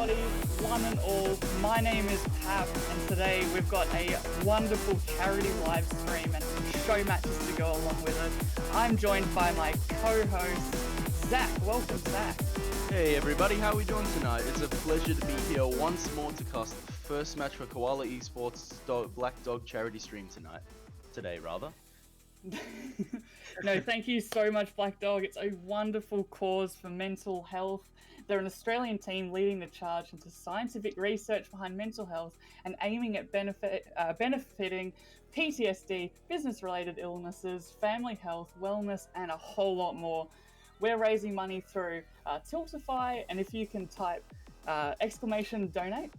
everybody, one and all. My name is Pap, and today we've got a wonderful charity live stream and show matches to go along with it. I'm joined by my co-host, Zach. Welcome, Zach. Hey everybody, how are we doing tonight? It's a pleasure to be here once more to cast the first match for Koalas Esports Black Dog charity stream today. No, thank you so much, Black Dog. It's a wonderful cause for mental health. They're an Australian team leading the charge into scientific research behind mental health and aiming at benefiting PTSD, business-related illnesses, family health, wellness, and a whole lot more. We're raising money through Tiltify, and if you can type !donate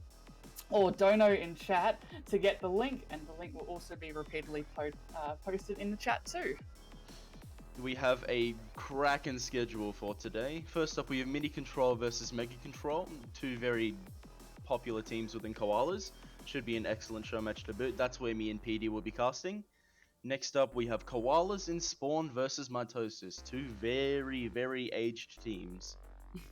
or dono in chat to get the link, and the link will also be repeatedly posted in the chat too. We have a cracking schedule for today. First up, we have Mini Control versus Mega Control, two very popular teams within Koalas. Should be an excellent show match to boot. That's where me and PD will be casting. Next up, we have Koalas in Spawn versus Mitosis, two very, very aged teams.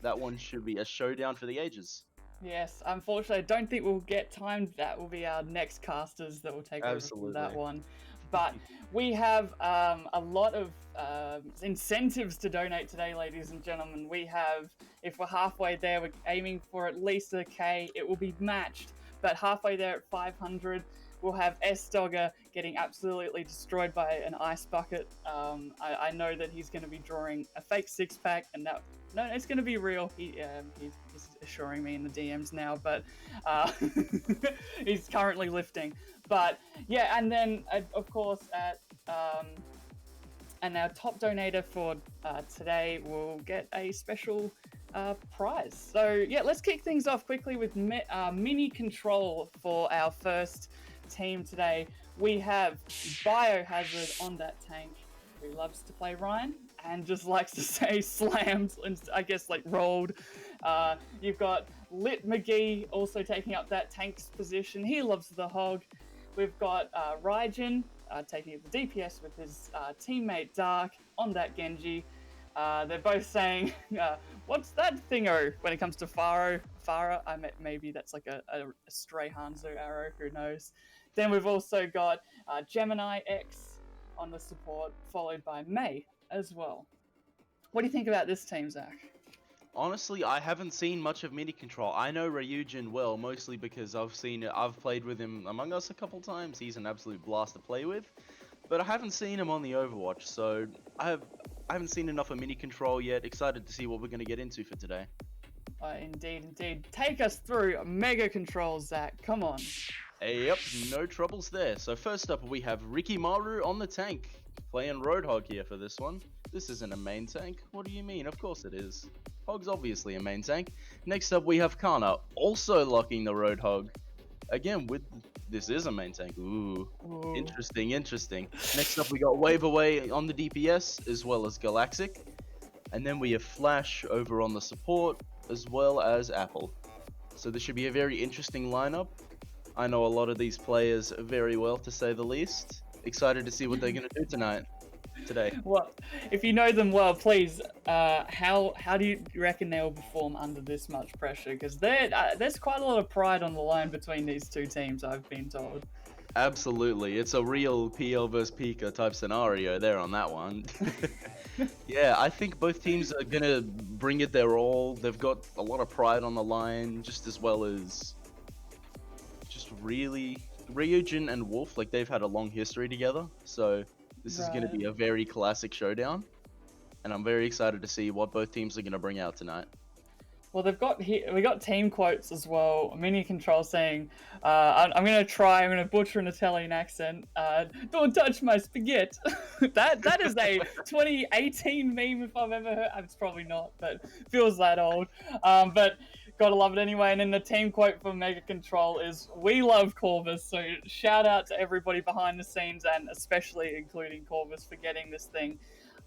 That one should be a showdown for the ages. Yes, unfortunately, I don't think we'll get time. That will be our next casters that will take over from that one. But we have a lot of incentives to donate today, ladies and gentlemen. We have, if we're halfway there, we're aiming for at least a K. It will be matched, but halfway there at 500, we'll have Sdogga getting absolutely destroyed by an ice bucket. I know that he's going to be drawing a fake six-pack, and that... No, it's going to be real. He's assuring me in the DMs now, but he's currently lifting. But yeah, and then of course and our top donator for today will get a special prize. So yeah, let's kick things off quickly with Mini Control for our first team today. We have Biohazard on that tank, who loves to play Ryan and just likes to say slammed and I guess like rolled. You've got Lit McGee also taking up that tank's position. He loves the hog. We've got Raijin taking up the DPS with his teammate Dark on that Genji. They're both saying, what's that thingo when it comes to Farah? Maybe that's like a stray Hanzo arrow, who knows. Then we've also got Gemini X on the support, followed by May as well. What do you think about this team, Zach? Honestly, I haven't seen much of Mini Control. I know Ryujin well, mostly because I've played with him Among Us a couple times. He's an absolute blast to play with. But I haven't seen him on the Overwatch, so I haven't seen enough of Mini Control yet. Excited to see what we're going to get into for today. Indeed. Take us through Mega Control, Zach. Come on. Yep, no troubles there. So first up, we have Ricky Maru on the tank, playing Roadhog here for this one. This isn't a main tank. What do you mean? Of course it is. Hog's obviously a main tank. Next up, we have Kana, also locking the Roadhog. Again, this is a main tank. Ooh. Interesting. Next up, we got Wave Away on the DPS, as well as Galaxic. And then we have Flash over on the support, as well as Apple. So this should be a very interesting lineup. I know a lot of these players very well, to say the least. Excited to see what they're going to do today. Well, if you know them well, please, how do you reckon they'll perform under this much pressure? Because there's quite a lot of pride on the line between these two teams, I've been told. Absolutely. It's a real PL versus Pika type scenario there on that one. Yeah, I think both teams are going to bring it their all. They've got a lot of pride on the line, just as well as really Ryujin and Wolf, like they've had a long history together, so this is going to be a very classic showdown, and I'm very excited to see what both teams are going to bring out tonight. Well, we got team quotes as well. Mini Control saying, I'm going to butcher an Italian accent. Don't touch my spaghetti. that is a 2018 meme if I've ever heard. It's probably not, but feels that old. But gotta love it anyway. And then the team quote for Mega Control is, "We love Corvus." So shout out to everybody behind the scenes, and especially including Corvus, for getting this thing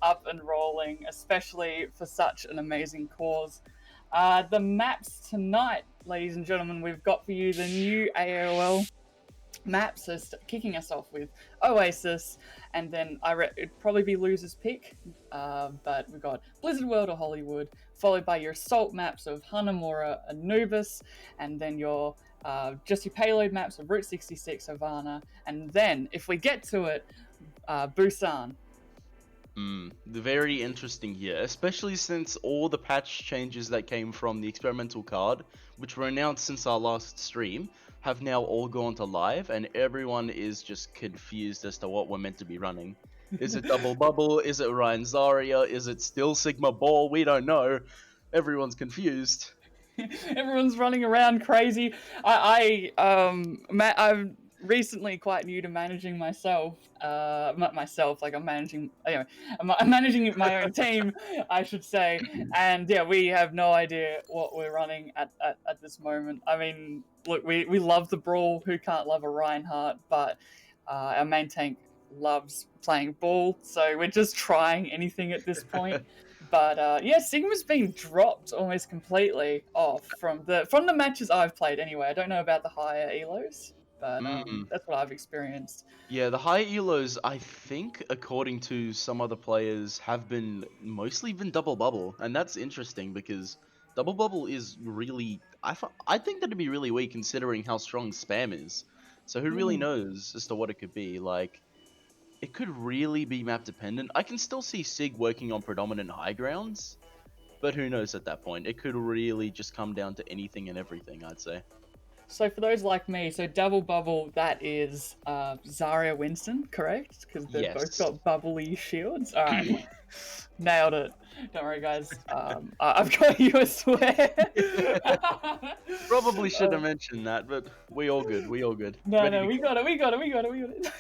up and rolling, especially for such an amazing cause. The maps tonight, ladies and gentlemen, we've got for you the new AOL maps. So kicking us off with Oasis, and then it'd probably be loser's pick, but we've got Blizzard World or Hollywood, followed by your assault maps of Hanamura, Anubis, and then your just your payload maps of Route 66, Havana, and then if we get to it, Busan. Very interesting here, especially since all the patch changes that came from the experimental card, which were announced since our last stream, have now all gone to live, and everyone is just confused as to what we're meant to be running. Is it Double Bubble? Is it Ryan Zarya? Is it still Sigma Ball? We don't know. Everyone's confused. Everyone's running around crazy. I'm recently quite new to managing myself. Not myself, like I'm managing. Anyway, I'm managing my own team, I should say. And yeah, we have no idea what we're running at this moment. I mean, look, we love the brawl. Who can't love a Reinhardt? But our main tank loves playing ball, so we're just trying anything at this point. But yeah, Sigma's been dropped almost completely off from the matches I've played anyway. I don't know about the higher elos, but that's what I've experienced. Yeah, the high elos, I think, according to some other players, have been mostly been Double Bubble, and that's interesting because Double Bubble is really, I think that'd be really weak considering how strong Spam is. So who really knows as to what it could be? Like, it could really be map dependent. I can still see Sig working on predominant high grounds, but who knows at that point? It could really just come down to anything and everything, I'd say. So for those like me, so Double Bubble, that is Zarya Winston, correct? Because they've both got bubbly shields. All right, nailed it. Don't worry, guys. I've got you a swear. Probably should have mentioned that, but we all good. We all good. No, we got it.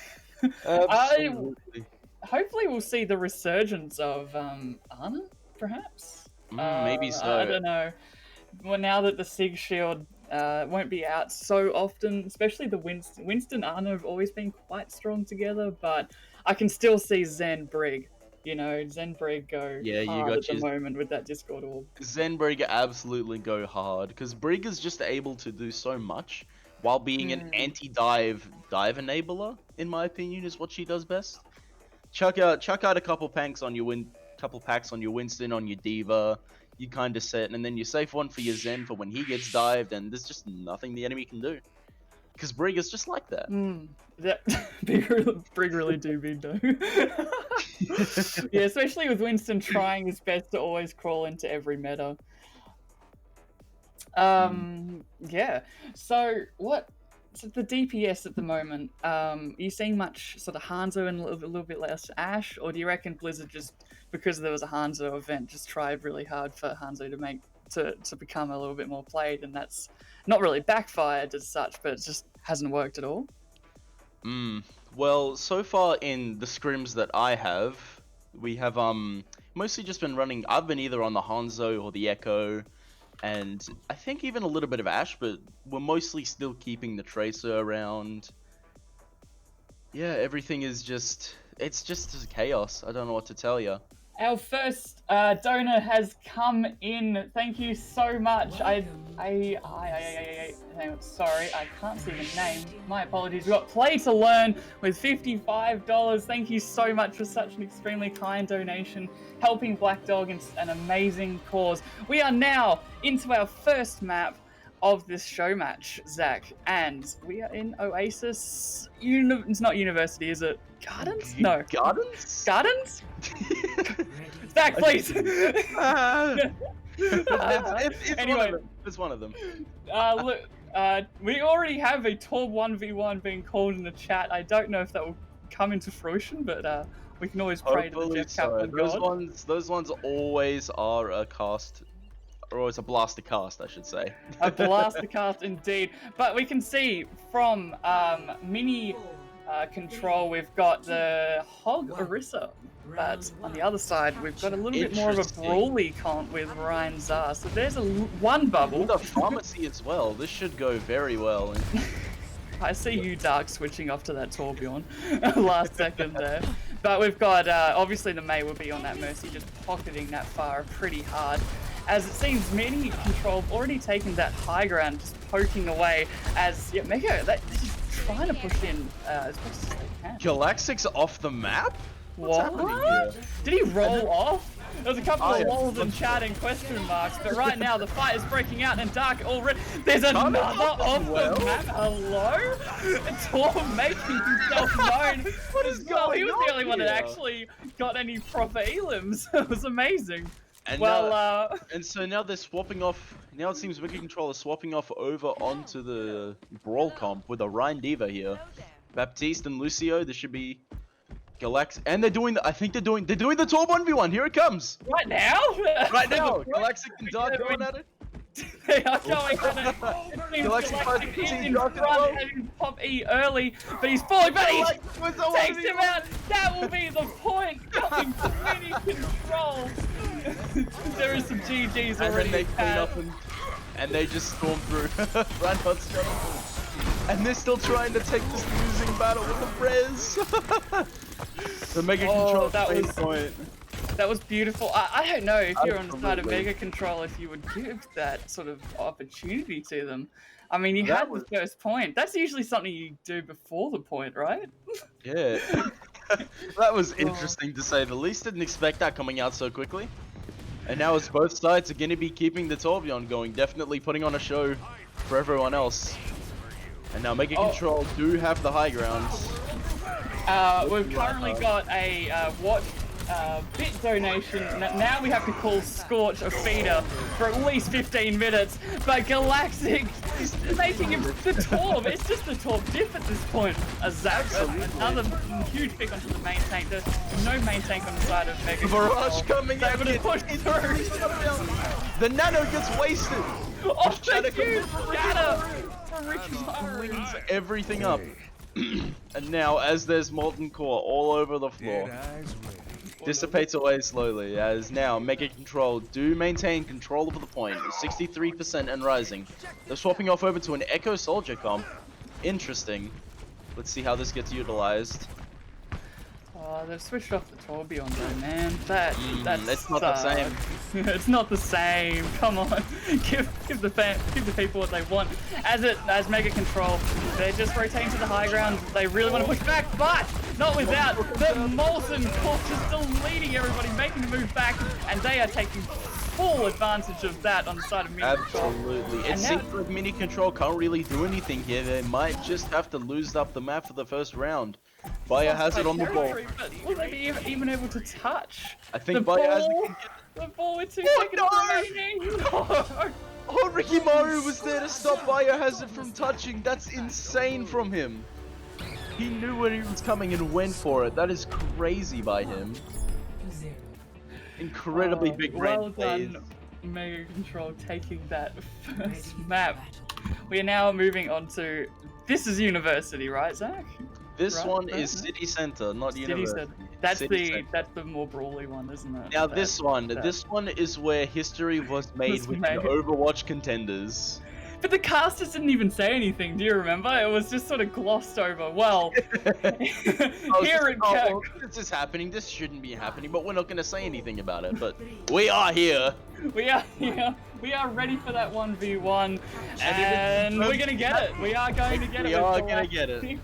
Absolutely. Hopefully we'll see the resurgence of Ana, perhaps. Maybe so. I don't know. Well, now that the Sig Shield won't be out so often, especially the Winston Ana have always been quite strong together, but I can still see Zen Brig. You know, Zen Brig go hard at the moment with that Discord orb. Zen Brig absolutely go hard, because Brig is just able to do so much while being an anti-dive enabler, in my opinion, is what she does best. Chuck out a couple packs on your Winston, on your Diva, you kind of set, and then you save one for your Zen for when he gets dived, and there's just nothing the enemy can do. Because Brig is just like that. Brig really do be though. Yeah, especially with Winston trying his best to always crawl into every meta. Yeah. So the DPS at the moment, are you seeing much sort of Hanzo and a little bit less Ashe, or do you reckon Blizzard just, because there was a Hanzo event, just tried really hard for Hanzo to become a little bit more played, and that's not really backfired as such, but it just hasn't worked at all? Well, so far in the scrims that I have, we have mostly just been running, I've been either on the Hanzo or the Echo, and I think even a little bit of Ashe, but we're mostly still keeping the Tracer around. Yeah, everything is just, it's just chaos. I don't know what to tell you. Our first donor has come in. Thank you so much. Hang on, sorry, I can't see the name. My apologies. We've got Play to Learn with $55. Thank you so much for such an extremely kind donation, helping Black Dog in an amazing cause. We are now into our first map of this show match, Zach, and we are in Oasis. It's not University, is it? Gardens? No. Gardens? Gardens? Zach, please. Anyway, it's one of them. Look, we already have a Torb 1v1 being called in the chat. I don't know if that will come into fruition, but we can always pray to the Jeff Kaplan God. Those ones always are a cast, or it's a blaster cast, I should say. A blaster cast indeed. But we can see from mini control, we've got the Hog Orisa. But on the other side, we've got a little bit more of a brawly comp with Ryan Zar. So there's one bubble. The pharmacy as well. This should go very well. I see you, Dark, switching off to that Torbjorn last second there. But we've got, obviously the Mei will be on that Mercy, just pocketing that far pretty hard. As it seems, many control have already taken that high ground, just poking away as Mega, they're just trying to push in as fast as they can. Galaxic's off the map? What? Did he roll off? There's a couple of lulls and chatting question marks, but right now the fight is breaking out and Dark already. There's another off the map. Hello? Torb making himself known as well. He was the only one that actually got any proper elims. It was amazing. And well, and so now they're swapping off. Now it seems Wiki Control is swapping off over onto the Brawl comp with a Ryan Diva here. Baptiste and Lucio. This should be Galax, and they're doing. I think they're doing the Torb 1v1. Here it comes. Right now? Right now. Galaxic and Dark going at it. They are going at it. Galactic is in front and pop E early, but he's falling, but he takes him out. That will be the point. Coming to Mini Control. There is some GGs already. And then they clean up and they just storm through. Reinhardt's trying, and they're still trying to take this losing battle with the Prez. The Mega Control point. That was beautiful. I don't know if you're on the side of Mega Control if you would give that sort of opportunity to them. I mean, you had the first point. That's usually something you do before the point, right? Yeah. That was interesting to say the least. Didn't expect that coming out so quickly. And now it's both sides are going to be keeping the Torbjorn going, definitely putting on a show for everyone else. And now Mega Control do have the high ground. We've currently got a bit donation. Now we have to call Scorch a feeder for at least 15 minutes. But Galactic is making him the Torb. It's just the Torb diff at this point. A Zap, another huge pick onto the main tank. There's no main tank on the side of Mega Control. Barrage coming in. Able to push through. The Nano gets wasted. Oh, the huge scatter for Ricky Cleans everything up. And now, as there's Molten Core all over the floor, dissipates away slowly, as now Mega Control do maintain control of the point, 63% and rising. They're swapping off over to an Echo Soldier comp. Interesting. Let's see how this gets utilized. Oh, they've switched off the Torbjorn though, man. That's it's not the same. It's not the same. Come on, give the people what they want. As Mega Control, they're just rotating to the high ground. They really want to push back, but not without the Molten Core just still leading everybody, making the move back, and they are taking full advantage of that on the side of Mini Control. Absolutely. It seems like Mini Control can't really do anything here. They might just have to lose up the map for the first round. Biohazard on the ball. But will they be even able to touch? I think Biohazard can get the ball with 2 seconds remaining. No! Oh, Ricky Maru was there to stop Biohazard from touching. That's insane from him. He knew when he was coming and went for it. That is crazy by him. Incredibly big brain well done, Mega Control, taking that first map. We are now moving on to... This is University, right, Zach? This one is City Center, not University. That's the more brawly one, isn't it? Now this one is where history was made with the Overwatch contenders. But the casters didn't even say anything, do you remember? It was just sort of glossed over. Well, here it goes. This is happening, this shouldn't be happening, but we're not going to say anything about it. But we are here. We are here. We are ready for that 1v1. And we're going to get it. We are going to get it. We are going to get it.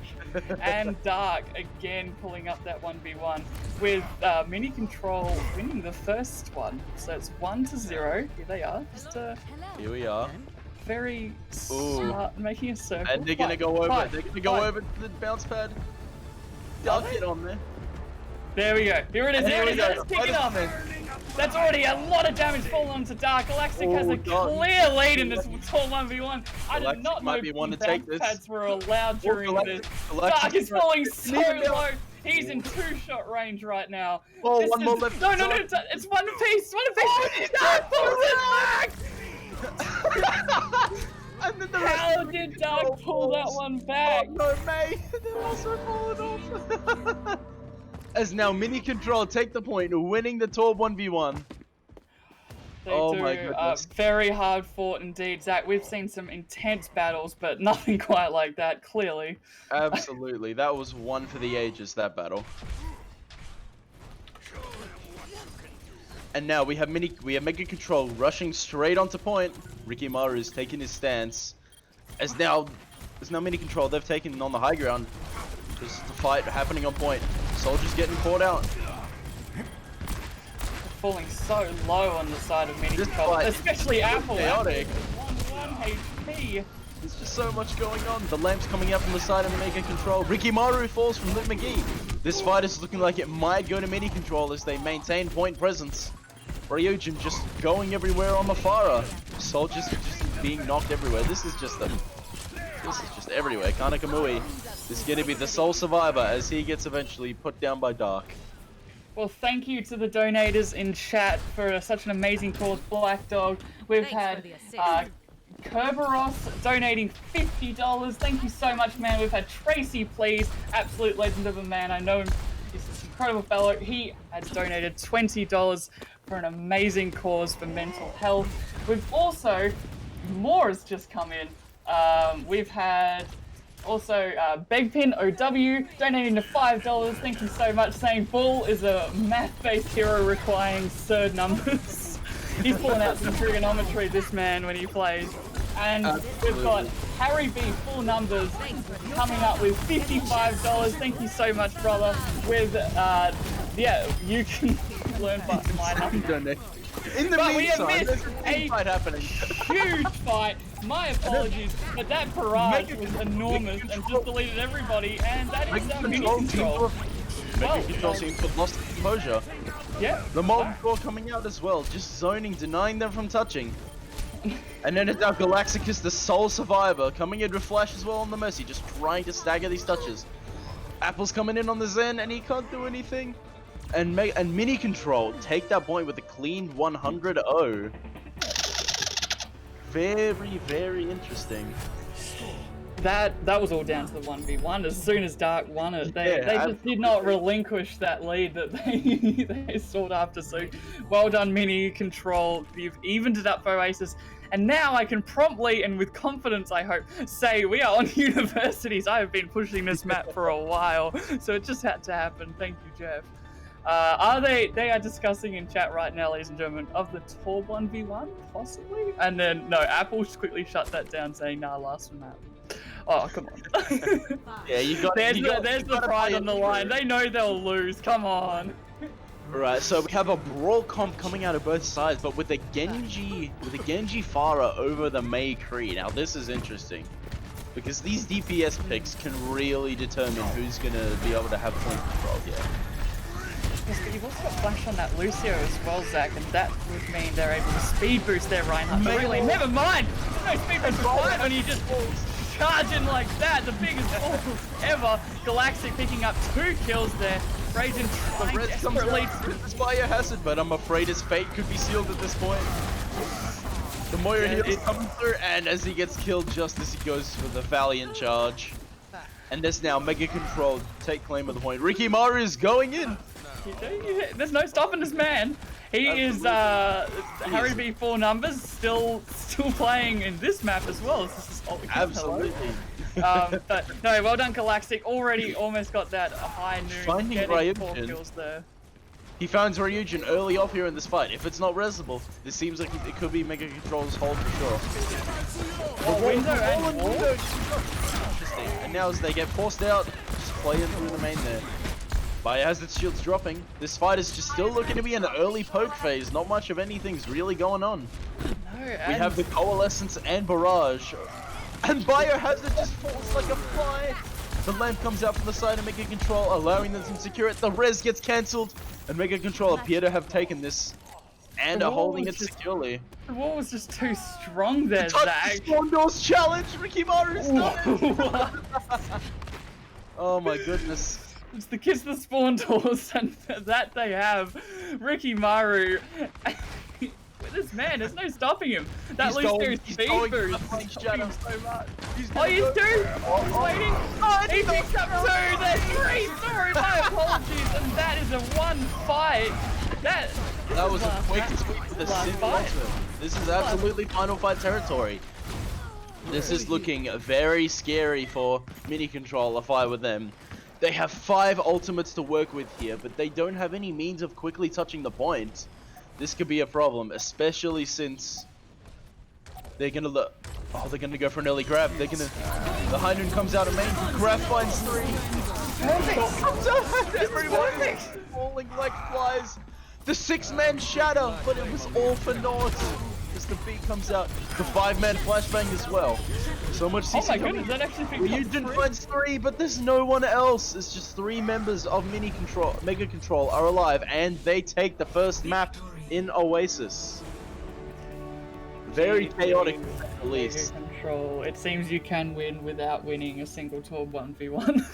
And Dark again pulling up that 1v1 with Mini Control winning the first one. So it's 1-0. Here they are. Just here we are. Very smart, making a circle. And they're gonna go over. They're gonna go over to the bounce pad. Dark get on there. There we go. Here it is. Here it is. Let's kick it off. That's already a lot of damage falling onto Dark. Galactic has a clear lead in this tall 1v1. I did not know bounce pads were allowed during this. Dark is falling so low. He's in 2-shot range right now. Oh, one more left. No, it's one apiece. One apiece. Dark pulls it back. And then how did Dark pull that one back? Oh no, mate! They're also falling off. As now Mini Control take the point, winning the Torb 1v1. They do. My goodness. Very hard fought indeed, Zach. We've seen some intense battles, but nothing quite like that, clearly. Absolutely. That was one for the ages, that battle. And now we have Mega Control rushing straight onto point. Ricky Maru is taking his stance. As now Mini Control, they've taken on the high ground. There's the fight happening on point. Soldiers getting caught out. falling so low on the side of Mini This Control, fight especially is Apple. chaotic. 1 HP. There's just so much going on. The lamp's coming out from the side of Mega Control. Ricky Maru falls from Lit McGee. This fight is looking like it might go to Mini Control as they maintain point presence. Ryujin just going everywhere on the Farah. Soldiers just being knocked everywhere. This is just everywhere. Kanakamui is going to be the sole survivor as he gets eventually put down by Dark. Well, thank you to the donators in chat for such an amazing cause, Black Dog. We've had Corvus donating $50. Thank you so much, man. We've had Tracy, please, absolute legend of a man. I know him. He's this incredible fellow. He has donated $20 for an amazing cause for mental health. We've also, more has just come in. We've had also Begpin OW donating to $5. Thank you so much, saying Bull is a math-based hero requiring third numbers. He's pulling out some trigonometry, this man, when he plays. And we've got Harry B, full numbers, coming up with $55. Thank you so much, brother. With, yeah, you can learn my number. In the but meantime, we have there's missed a fight happening. huge fight. My apologies, but that barrage was enormous and just deleted everybody, and that is Mini Control. Mega Control seems to have lost composure. Yeah. The Molten Core coming out as well, just zoning, denying them from touching. And then it's now Galacticus, the sole survivor, coming in with Flash as well on the Mercy, just trying to stagger these touches. Apple's coming in on the Zen, and he can't do anything. And Mini Control take that point with a clean 100-0. Very, very interesting. That was all down to the 1v1. As soon as Dark won it, they Yeah, just did not relinquish that lead that they sought after. So well done, Mini Control. You've evened it up for Oasis. And now I can promptly and with confidence, I hope, say we are on universities. I have been pushing this map for a while, so it just had to happen. Thank you, Jeff. They are discussing in chat right now, ladies and gentlemen, of the Torb 1v1, possibly? And then, no, Apple quickly shut that down, saying, nah, last map. Oh, come on. Yeah, you got There's the pride on the line. They know they'll lose. Come on. Right, so we have a brawl comp coming out of both sides, but with a Genji Farah over the Mei Kree. Now this is interesting, because these DPS picks can really determine who's gonna be able to have point control here. Yes, but you've also got Flash on that Lucio as well, Zach, and that would mean they're able to speed boost their Reinhardt. But really, never mind! No speed boost required when you just charge in like that, the biggest ball ever. Galactic picking up 2 kills there. Raging trying desperately to inspire Hazard, but I'm afraid his fate could be sealed at this point. The Moira here is coming through, and as he gets killed just as he goes for the Valiant charge. And there's now Mega Control take claim of the point. Ricky Maru is going in! There's no stopping this man. He is Harry B 4 numbers, still playing in this map as well. This is absolutely. But no, well done, Galactic. Already almost got that high noon. Finding getting 4 kills there. He found Ryujin early off here in this fight. If it's not resable, this seems like it could be Mega Control's hold for sure. Window and wall? Interesting. And now as they get forced out, just playing through the main there. Biohazard shield's dropping. This fight is just still looking to be an early poke phase. Not much of anything's really going on. No, we have the Coalescence and Barrage. And Biohazard just falls like a fly. The lamp comes out from the side of Mega Control, allowing them to secure it. The res gets cancelled, and Mega Control appear to have taken this and are holding it securely. The wall was just too strong there, Zach. Spawn Doors challenge! Ricky Maru's done it! Oh my goodness. It's the kiss the spawn doors, and that they have. Ricky Maru. This man, there's no stopping him. That Lucio speed boost. So much. He's 2. He's waiting. Oh, he picks up 2. There's 3. Sorry, my apologies. And that is a 1 fight. That was a quick tweet to the fight. This is absolutely final fight territory. This is looking very scary for Mini Control if I were them. They have 5 ultimates to work with here, but they don't have any means of quickly touching the point. This could be a problem, especially since they're gonna they're gonna go for an early grab. The High Noon comes out of main. Grab finds 3. Perfect. Everyone is falling like flies. The 6-man shatter, but it was all for naught. As the beat comes out, the 5-man flashbang as well. So much CC Oh my coming. goodness, that actually picked up Ryujin 3. finds 3, but there's no one else. It's just 3 members of Mega Control are alive, and they take the first map in Oasis. Very chaotic, to say the least. Mega Control. It seems you can win without winning a single tour 1v1.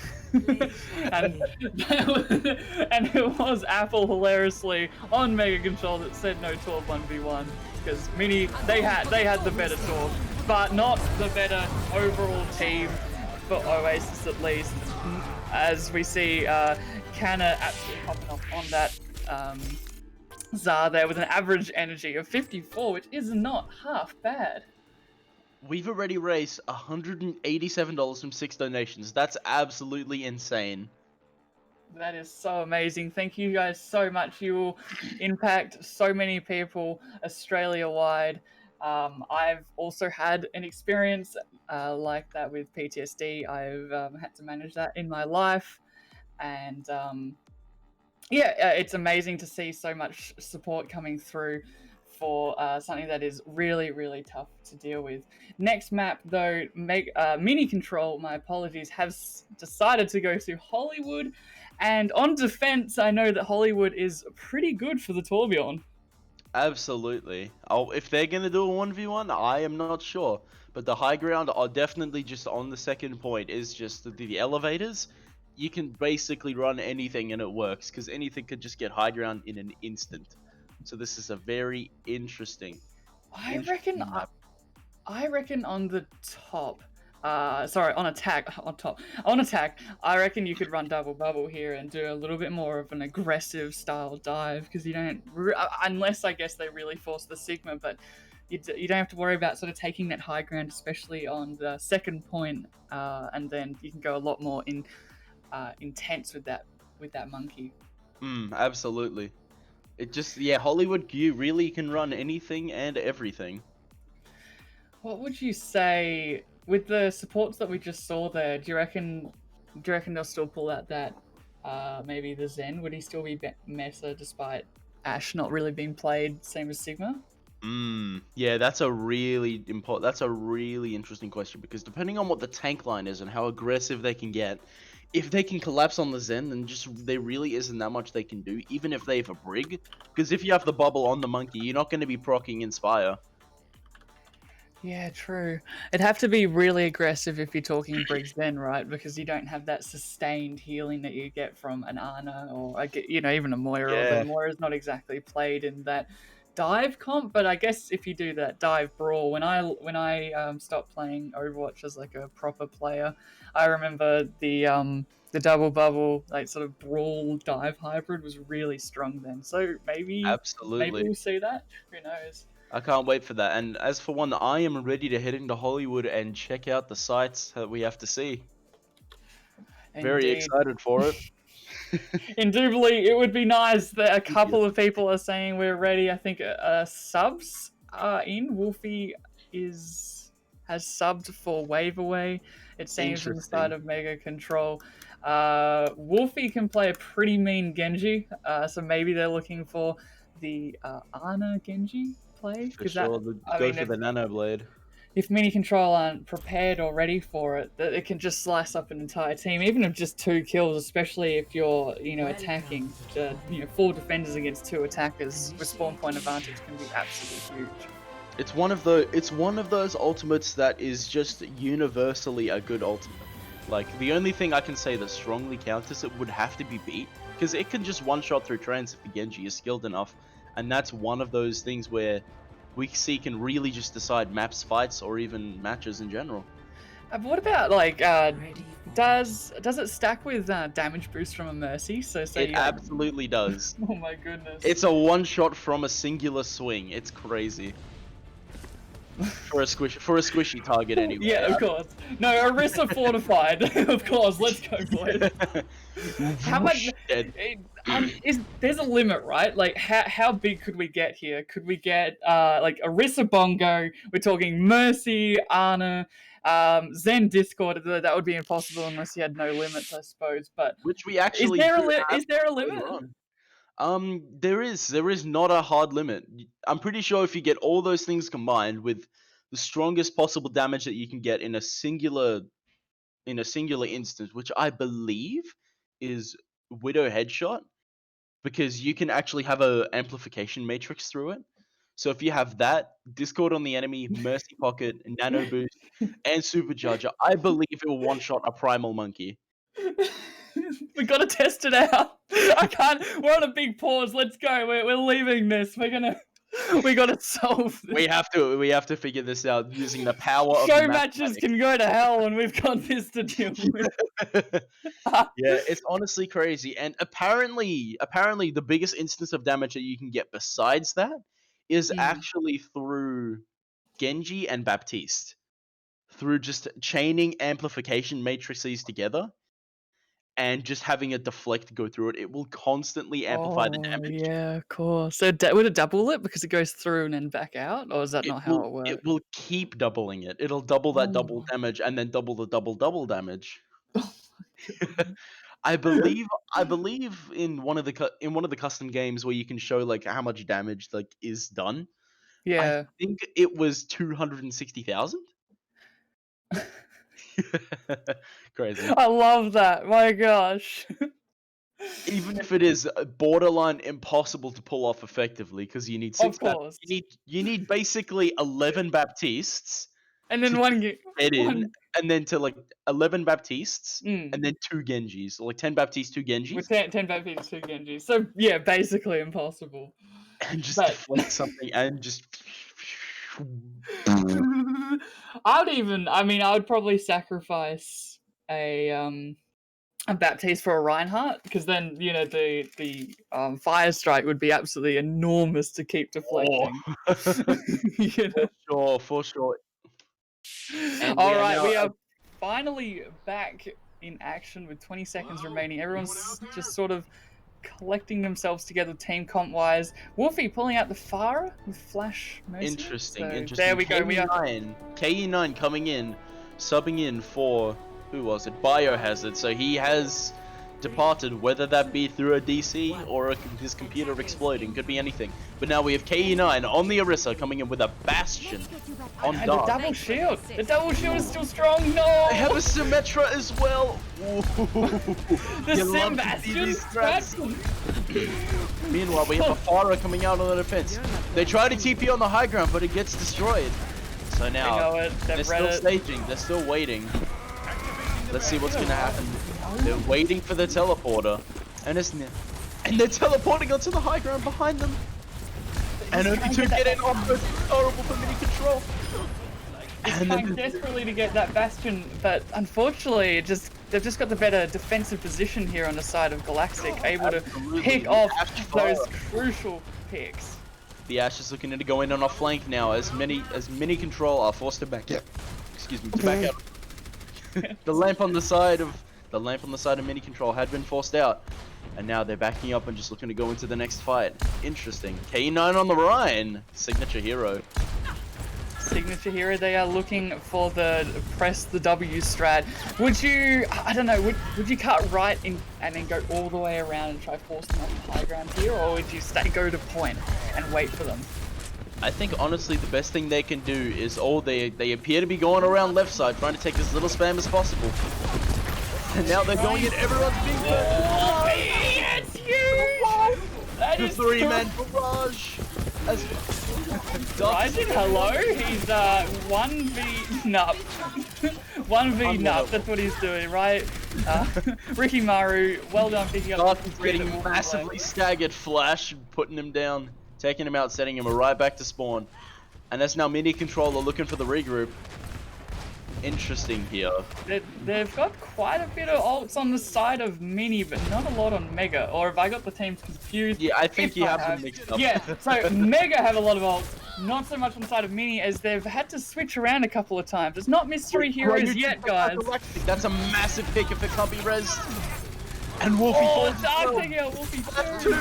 and it was Apple hilariously on Mega Control that said no tour 1v1 because Mini they had the better tour, but not the better overall team for Oasis at least. As we see, Canna absolutely popping off on that. Zar there with an average energy of 54, which is not half bad. We've already raised $187 from 6 donations. That's absolutely insane. That is so amazing. Thank you guys so much. You will impact so many people Australia-wide. I've also had an experience like that with PTSD. I've had to manage that in my life. And yeah, it's amazing to see so much support coming through for something that is really, really tough to deal with. Next map, though, Mini Control, my apologies, have decided to go to Hollywood. And on defense, I know that Hollywood is pretty good for the Torbjorn. Absolutely. Oh, if they're going to do a 1v1, I am not sure. But the high ground are definitely just on the second point, is just the elevators. You can basically run anything and it works, because anything could just get high ground in an instant. So this is a very interesting map. I reckon on the top, sorry, on attack, I reckon you could run double bubble here and do a little bit more of an aggressive style dive, because you don't, unless I guess they really force the Sigma, but you don't have to worry about sort of taking that high ground, especially on the second point, and then you can go a lot more intense with that monkey. Absolutely. It just, yeah, Hollywood Q really can run anything and everything. What would you say with the supports that we just saw there? Do you reckon they'll still pull out that maybe the Zen? Would he still be meta despite Ash not really being played, same as Sigma? Yeah, that's a really interesting question, because depending on what the tank line is and how aggressive they can get, if they can collapse on the Zen, then there really isn't that much they can do, even if they have a Brig. Because if you have the bubble on the monkey, you're not going to be proccing Inspire. Yeah, true. It'd have to be really aggressive if you're talking Briggs then, right? Because you don't have that sustained healing that you get from an Ana or even a Moira. Yeah. Although Moira's not exactly played in that dive comp, but I guess if you do that dive brawl, when I stopped playing Overwatch as like a proper player, I remember the double bubble like sort of brawl dive hybrid was really strong then. So maybe we'll see that. Who knows? I can't wait for that. And as for one, I am ready to head into Hollywood and check out the sites that we have to see. Indeed. Very excited for it. Indubitably, it would be nice that a couple of people are saying we're ready. I think subs are in. Wolfie has subbed for Wave Away. It seems inside of Mega Control. Wolfie can play a pretty mean Genji, so maybe they're looking for the Ana Genji play. For sure, go for the Nano Blade. If Mini Control aren't prepared or ready for it, that it can just slice up an entire team, even if just 2 kills, especially if you're, attacking. 4 defenders against 2 attackers with spawn point advantage can be absolutely huge. It's one of those ultimates that is just universally a good ultimate. Like, the only thing I can say that strongly counters it would have to be beat, because it can just one-shot through trans if the Genji is skilled enough, and that's one of those things where Weak C can really just decide maps, fights, or even matches in general. What about does it stack with damage boost from a Mercy? It absolutely does. Oh my goodness! It's a one-shot from a singular swing. It's crazy. For a squishy target anyway. Yeah, of course. No, Orisa fortified. Of course, let's go, boys. How much? There's a limit, right? Like, how big could we get here? Could we get like Orisa Bongo? We're talking Mercy, Ana, Zen Discord. That would be impossible unless you had no limits, I suppose. But which we actually is there a limit? There is not a hard limit. I'm pretty sure if you get all those things combined with the strongest possible damage that you can get in a singular instance, which I believe is Widow Headshot, because you can actually have a amplification matrix through it. So if you have that, Discord on the enemy, Mercy Pocket, Nano Boost, and Supercharger, I believe it will one-shot a Primal Monkey. We gotta test it out. I can't. We're on a big pause. Let's go. We're leaving this. We gotta solve this. We have to figure this out using the power of Show matches can go to hell when we've got this to deal with. Yeah, it's honestly crazy. And apparently the biggest instance of damage that you can get besides that is actually through Genji and Baptiste. Through just chaining amplification matrices together and just having a deflect go through it, it will constantly amplify the damage. Yeah, of course. So would it double it because it goes through and then back out, or is that not how it works? It will keep doubling it. It'll double that double damage and then double the double damage. I believe in one of the custom games where you can show like how much damage like is done. Yeah. I think it was 260,000. Crazy. I love that. My gosh. Even if it is borderline impossible to pull off effectively, because you need six. Of course. You need basically 11 Baptistes. And then one get in, and then to like 11 Baptistes, and then 2 Genjis, so like 10 Baptistes, 2 Genjis. With 10 Baptistes, 2 Genjis. So yeah, basically impossible. And just deflect something and just. I would probably sacrifice a Baptiste for a Reinhardt, because then the fire strike would be absolutely enormous to keep deflecting. For sure. All right, we are finally back in action with 20 seconds remaining. Everyone's just sort of collecting themselves together team comp wise. Wolfie pulling out the Farah with Flash Mercy. Interesting. There we go. KE9 coming in, subbing in for, who was it? Biohazard. So he has departed, whether that be through a DC or his computer exploding. Could be anything. But now we have KE9 on the Orisa coming in with a Bastion on and Dark. the double shield. The double shield is still strong. No! They have a Symmetra as well. The Sim Bastion. Meanwhile, we have a Farah coming out on the defense. They try to TP on the high ground, but it gets destroyed. So now they're still staging. They're still waiting. Let's see what's gonna happen. They're waiting for the teleporter, and they're teleporting onto the high ground behind them. And only 2 get in. Oh, it's horrible for mini control. And trying desperately to get that Bastion, but unfortunately, they've just got the better defensive position here on the side of Galactic, able to pick off those crucial picks. The Ashe is looking to go in on our flank now, as mini control are forced to back out. Excuse me, to back out. The lamp on the side of mini control had been forced out, and now they're backing up and just looking to go into the next fight. Interesting. K9 on the Rhine, signature hero. Signature hero. They are looking for the press the W strat. Would you? I don't know. Would you cut right in and then go all the way around and try force them off the high ground here, or would you go to point and wait for them? I think honestly the best thing they can do is they appear to be going around left side, trying to take as little spam as possible. And now they're going in, everyone's being it's huge! That is 3-man barrage! Ryzen, hello? He's 1v nup. 1v nup, that's what he's doing, right? Ricky Maru, well done picking up. Dark is getting massively staggered. Flash putting him down, taking him out, setting him right back to spawn. And that's now mini controller looking for the regroup. Interesting here. They've got quite a bit of ults on the side of Mini, but not a lot on Mega. Or have I got the teams confused? Yeah, I think you have them mixed up. Yeah, so Mega have a lot of ults, not so much on the side of Mini, as they've had to switch around a couple of times. It's not mystery heroes yet, guys. That's a massive pick if it can't be rezzed. And Wolfie falls taking out Wolfie too.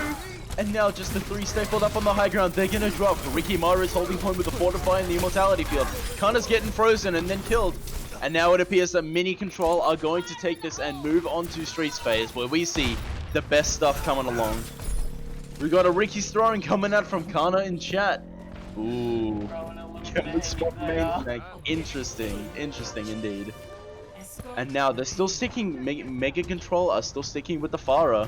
And now just the 3 stapled up on the high ground. They're gonna drop. Ricky Mara is holding point with the Fortify and the Immortality Field. Kana's getting frozen and then killed. And now it appears that Mini Control are going to take this and move on to Streets phase, where we see the best stuff coming along. We got a Ricky's throwing coming out from Kana in chat. Ooh. Throwing a little Can we bit spot there. main tank? Interesting. Interesting indeed. And now they're still sticking, Mega Control are still sticking with the Pharah.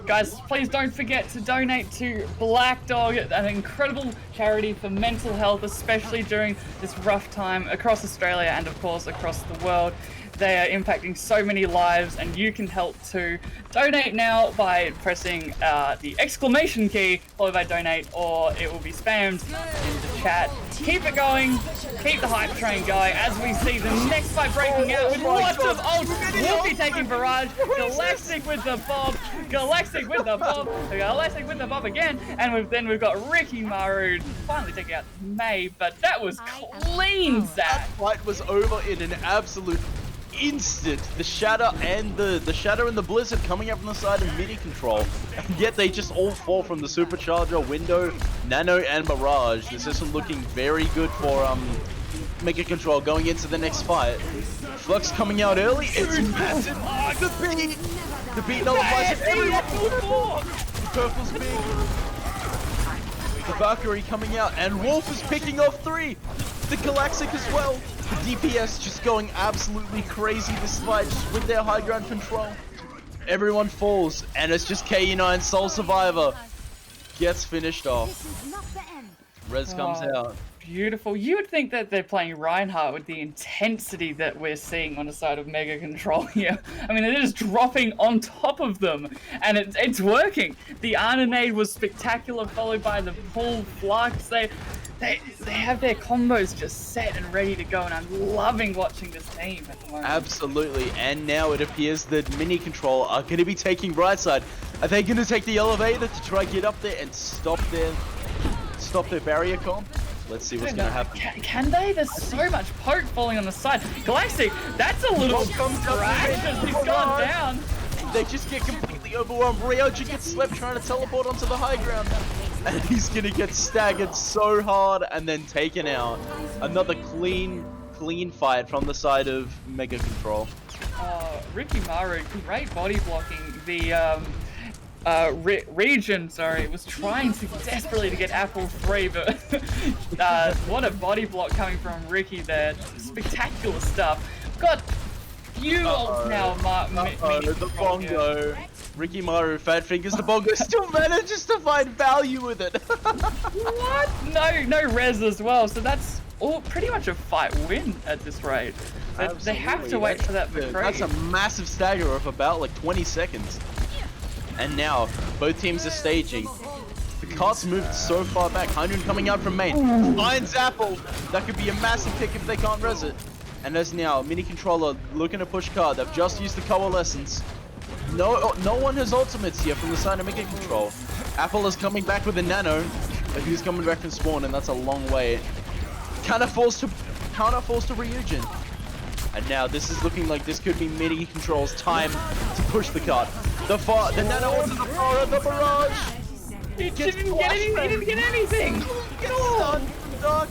Guys, please don't forget to donate to Black Dog, an incredible charity for mental health, especially during this rough time across Australia and, of course, across the world. They are impacting so many lives, and you can help too. Donate now by pressing the exclamation key followed by donate, or it will be spammed in the chat. Keep it going. Keep the hype train going as we see the next fight breaking out with lots of ults. Wolfie taking barrage. Galactic with the bob. Galactic with the bob. Galactic with the bob again. And then we've got Ricky Maru finally taking out May, but that was clean, Zach. That fight was over in an absolute instant. The shatter and the shatter and the blizzard coming up from the side of mini control, and yet they just all fall from the supercharger, window, nano, and mirage. This isn't looking very good for mega control going into the next fight. Flux coming out early. It's massive. The beat nullifies it. Everyone. Purple's big. The Valkyrie coming out, and Wolf is picking off 3. The Galactic as well. The DPS just going absolutely crazy this fight, just with their high ground control. Everyone falls, and it's just KU9 Soul Survivor gets finished off. Rez comes out. Beautiful. You would think that they're playing Reinhardt with the intensity that we're seeing on the side of Mega Control here. I mean, they're just dropping on top of them, and it's working. The Arnade was spectacular, followed by the pull Flux. They have their combos just set and ready to go, and I'm loving watching this team at the moment. Absolutely, and now it appears that Mini Control are going to be taking right side. Are they going to take the elevator to try get up there and stop their barrier comp? Let's see what's going to happen. Can they? There's so much poke falling on the side. Galactic, that's a little crash as he's gone down. They just get completely overwhelmed. Ryoji gets slept trying to teleport onto the high ground. And he's going to get staggered so hard and then taken out. Another clean fight from the side of Mega Control. Ricky Maru, great body blocking. The Region, was trying desperately to get Apple 3, but what a body block coming from Ricky there. Spectacular stuff. Got few ults now, the bongo. Ricky Maru, Fat Fingers, the bongo still manages to find value with it. What? No res as well, so that's all pretty much a fight win at this rate. They have to wait for that McCree. That's a massive stagger of about like 20 seconds. And now, both teams are staging. The cart's moved so far back. Hynun coming out from main. Finds Apple. That could be a massive pick if they can't res it. And as now, Mini Controller looking to push card. They've just used the Coalescence. No one has ultimates here from the side of Mega Control. Apple is coming back with a nano, but he's coming back from spawn, and that's a long way. Counter falls to Ryujin. And now this is looking like this could be Mini Control's time to push the card. The nano onto the Pharah, the barrage. He didn't get anything. Stunned from Dark.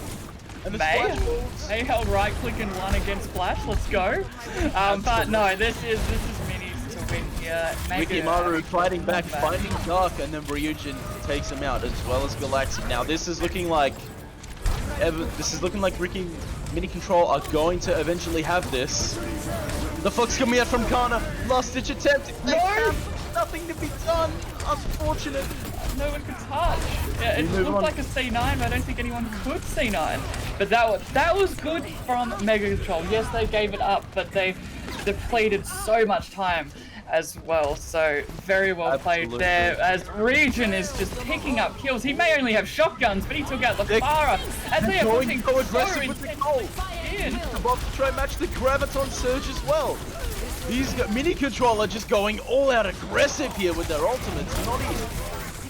And the May splash held right click and one against Flash. Let's go. But no, this is Minis to win here. Ricky Maru fighting back, finding Dark, and then Ryujin takes him out, as well as Galactic. Now this is looking like Ricky Mini Control are going to eventually have this. The Fox coming out from Kana, last ditch attempt. No! Nothing to be done. Unfortunate. No one could touch. Yeah, it looked like a C9, but I don't think anyone could C9. But that was good from Mega Control. Yes, they gave it up, but they depleted so much time as well. So very well played there. As Region is just picking up kills. He may only have shotguns, but he took out the Pharah. As they are pushing so aggressive with the goal. About to try and match the Graviton Surge as well. These Mini Control are just going all out aggressive here with their ultimates. Not even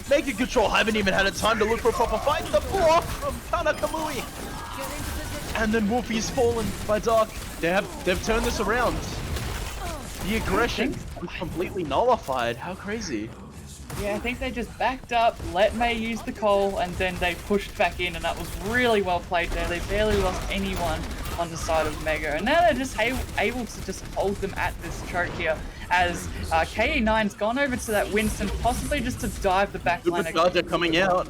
Mega Control haven't even had a time to look for a proper fight. The block from Kanakamui. And then Wolfie is fallen by Dark. They've turned this around. The aggression was completely nullified. How crazy. Yeah, I think they just backed up, let May use the coal, and then they pushed back in, and that was really well played there. They barely lost anyone on the side of Mega. And now they're just able to just hold them at this choke here as KE9's gone over to that Winston, possibly just to dive the back line. Supercharger coming out.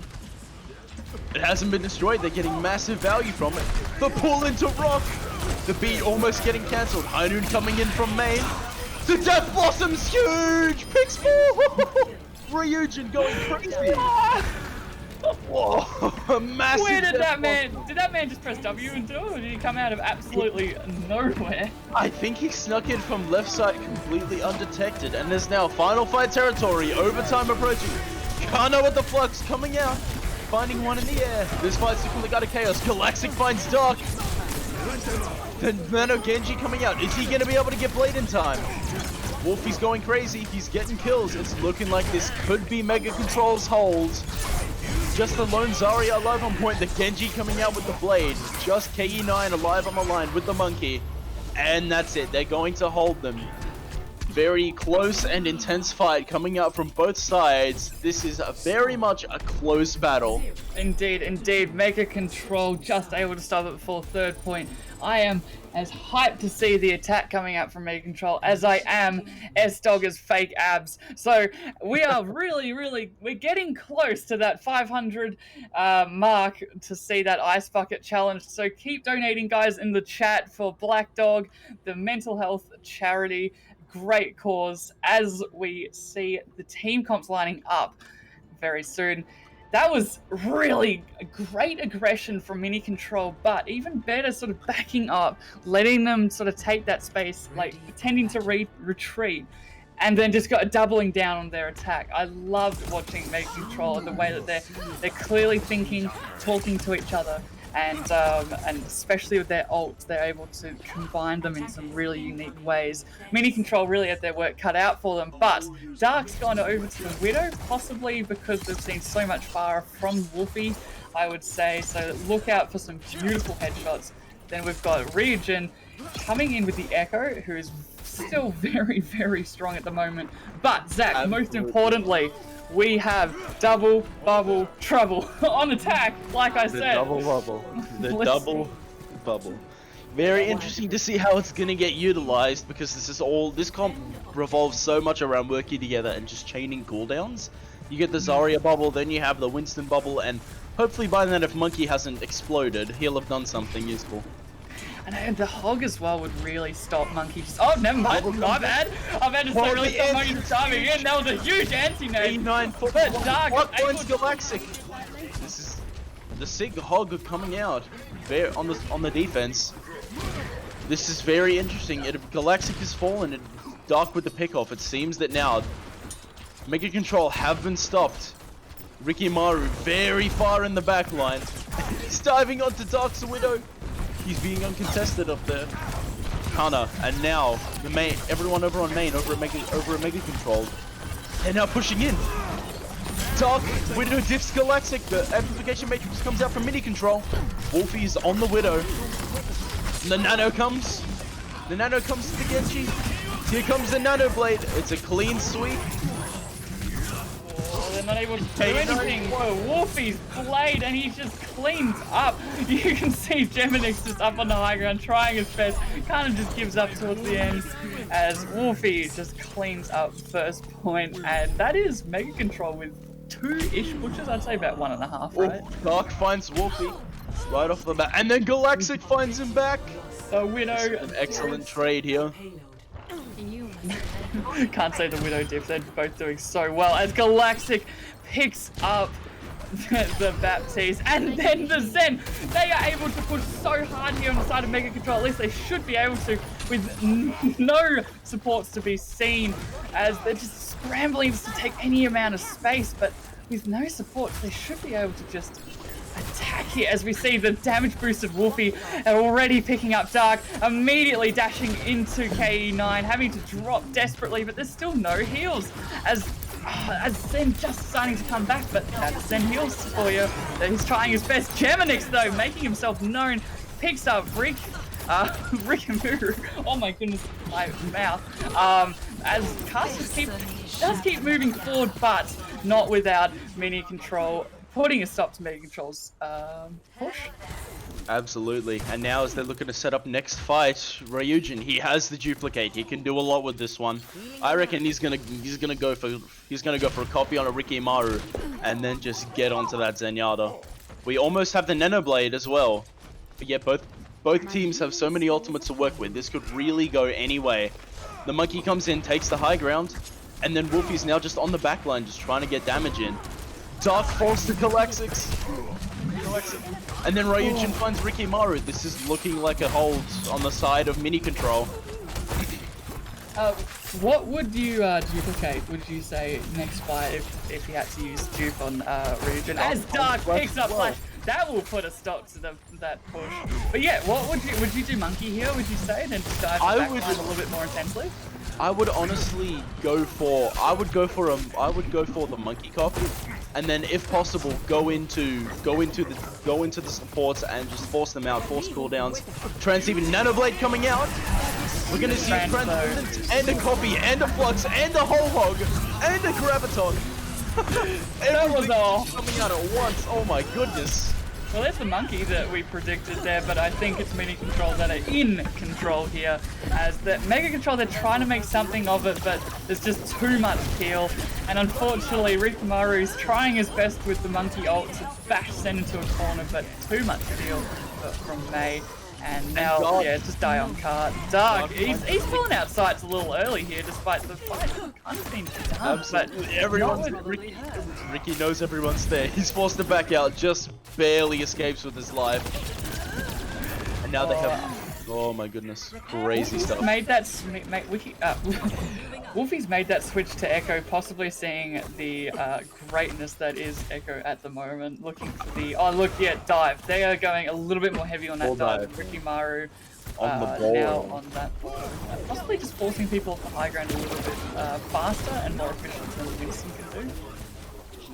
It hasn't been destroyed. They're getting massive value from it. The pull into Rock. The beat almost getting cancelled. High Noon coming in from main. The Death Blossom's huge! Pixel! Ryujin going crazy! Whoa, massive. Where did that man just press W and do it, or did he come out of absolutely nowhere? I think he snuck in from left side completely undetected, and there's now final fight territory, overtime approaching. Kano with the flux coming out, finding one in the air. This fight's looking like chaos. Galactic finds Dark. Then Nano Genji coming out. Is he going to be able to get Blade in time? Wolfie's going crazy. He's getting kills. It's looking like this could be Mega Control's hold. Just the lone Zarya alive on point. The Genji coming out with the Blade. Just KE9 alive on the line with the Monkey. And that's it. They're going to hold them. Very close and intense fight coming out from both sides. This is very much a close battle. Indeed, indeed. Mega Control just able to stop it before third point. I am as hyped to see the attack coming out from Mega Control as I am Sdogga's fake abs. So we are we're getting close to that 500 mark to see that Ice Bucket challenge. So keep donating, guys, in the chat for Black Dog, the mental health charity. Great cause as we see the team comps lining up very soon. That was really great aggression from Mini Control, but even better sort of backing up, letting them sort of take that space, like tending to retreat, and then just got doubling down on their attack. I loved watching Mega Control and the way that they're clearly thinking, talking to each other, and especially with their ults, they're able to combine them in some really unique ways. Mini Control really had their work cut out for them, but Dark's gone over to the Widow, possibly because they've seen so much fire from Wolfie, I would say. So look out for some beautiful headshots. Then we've got Ryujin coming in with the Echo, who is still very, very strong at the moment. But Zach, most importantly, we have double bubble trouble on attack, like I said. Double bubble. The double bubble. Very interesting to see how it's gonna get utilized, because this comp revolves so much around working together and just chaining cooldowns. You get the Zarya bubble, then you have the Winston bubble, and hopefully by then, if Monkey hasn't exploded, he'll have done something useful. And the Hog as well would really stop Monkey. Oh, never mind. I've had to say really stop Monkey from diving in. That was a huge anti-nade. But Dark points Galactic. This is the Sig Hog coming out on the defense. This is very interesting. Galactic has fallen. Dark with the pick off. It seems that now Mega Control have been stopped. Ricky Maru very far in the back line. He's diving onto Dark's Widow. He's being uncontested up there. Kana, and now everyone over on main, over at Mega Control. They're now pushing in. Dark, Widow diffs Galactic. The amplification matrix comes out from Mini Control. Wolfie's on the Widow. And the Nano comes. The Nano comes to the Genji. Here comes the Nano Blade. It's a clean sweep. They're not able to do anything for Wolfie's Blade, and he just cleans up. You can see BotNix just up on the high ground, trying his best. Kind of just gives up towards the end as Wolfie just cleans up first point, and that is Mega Control with 2-ish pushes. I'd say about 1.5, right? Dark finds Wolfie right off the bat, and then Galactic finds him back. The Widow. An excellent trade here. Can't say the Widow diff, they're both doing so well as Galactic picks up the Baptiste and then the Zen. They are able to push so hard here on the side of Mega Control. At least they should be able to, with no supports to be seen, as they're just scrambling just to take any amount of space, but with no supports they should be able to just attack here, as we see the damage boosted Wolfie already picking up Dark, immediately dashing into KE9, having to drop desperately, but there's still no heals as Zen just starting to come back, but that's Zen heals for you. He's trying his best. BotNix though, making himself known, picks up Rick and Muru. Oh my goodness, my mouth. As casters keep moving forward, but not without Mini Control putting a stop to Mega Control's push. Absolutely. And now as they're looking to set up next fight, Ryujin, he has the duplicate. He can do a lot with this one. I reckon he's gonna go for a copy on a Rikimaru and then just get onto that Zenyatta. We almost have the Nanoblade as well. But yeah, both teams have so many ultimates to work with. This could really go any way. The monkey comes in, takes the high ground, and then Wolfie's now just on the back line, just trying to get damage in. Dark falls to Galaxix. And then Ryujin finds Rikimaru. This is looking like a hold on the side of Mini Control. What would you duplicate, would you say, next fight if you had to use dupe on Ryujin? As Dark picks up Flash, that will put a stop to that push. But yeah, what would you do monkey here, would you say, and then just dive back line a little bit more intensely? I would honestly go for the monkey copy, and then if possible go into the supports and just force them out, force cooldowns. Transceiver Nanoblade coming out. We're gonna see Transcendence and a copy and a flux and a whole hog and a graviton. That was all coming out at once. Oh my goodness. Well, there's the monkey that we predicted there, but I think it's Mini Control that are in control here. As the Mega Control, they're trying to make something of it, but there's just too much peel. And unfortunately, Rikimaru's trying his best with the monkey ult to bash Zen into a corner, but too much peel from May. And now, yeah, just die on cart. Dark, he's pulling out sights a little early here, despite the fight kind of being done. Absolutely. Ricky knows everyone's there. He's forced to back out, just barely escapes with his life. And now they have... Oh my goodness, crazy stuff. Wolfie's made that switch to Echo, possibly seeing the greatness that is Echo at the moment. Looking for the... Oh, look, yeah, dive. They are going a little bit more heavy on that dive. Rikimaru on the ball. Now on that ball. Possibly just forcing people off the high ground a little bit faster and more efficient than Winston can do.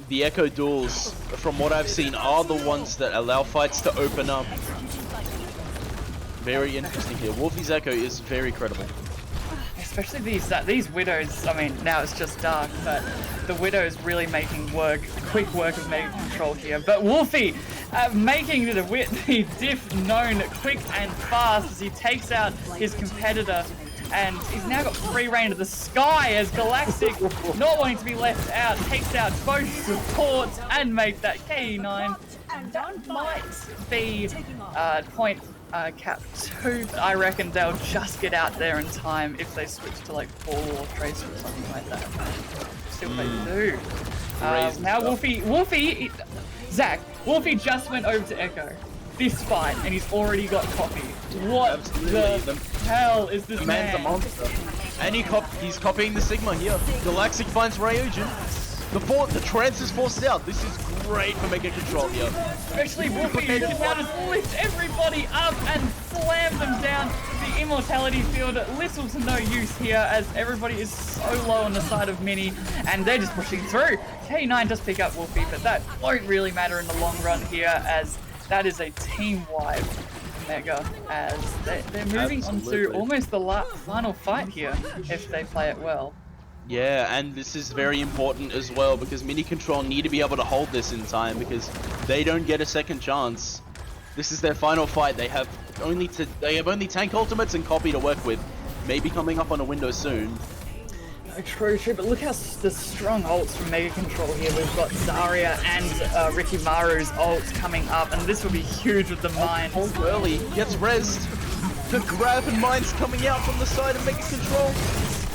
The Echo duels, from what I've seen, are the ones that allow fights to open up. Very interesting here. Wolfie's Echo is very credible. Especially these Widows, I mean, now it's just Dark, but the Widow's really making quick work of Mega Control here. But Wolfie making the diff known quick and fast as he takes out his competitor. And he's now got free reign of the sky as Galaxix, not wanting to be left out, takes out both supports and make that KE9. And that might be point cap 2, but I reckon they'll just get out there in time if they switch to like Ball or Tracer or something like that. See what they do. Now Wolfie just went over to Echo this fight and he's already got copy. What the hell is this man? Man's a monster. And he's copying the Sigma here. Galaxix finds Ryujin. The trance is forced out. This is great for Mega Control here. Especially Wolfie, who can now just lift everybody up and slam them down. The Immortality Field, little to no use here as everybody is so low on the side of Mini and they're just pushing through. K9 does pick up Wolfie, but that won't really matter in the long run here as that is a team-wide Mega as they're moving on to almost the final fight here if they play it well. Yeah, and this is very important as well because Mini Control need to be able to hold this in time because they don't get a second chance. This is their final fight. They have only tank ultimates and copy to work with. Maybe coming up on a window soon. True, but look how the strong ults from Mega Control here. We've got Zarya and Rikimaru's ults coming up, and this will be huge with the mines. Early, gets rezzed. The grab and mines coming out from the side of Mega Control.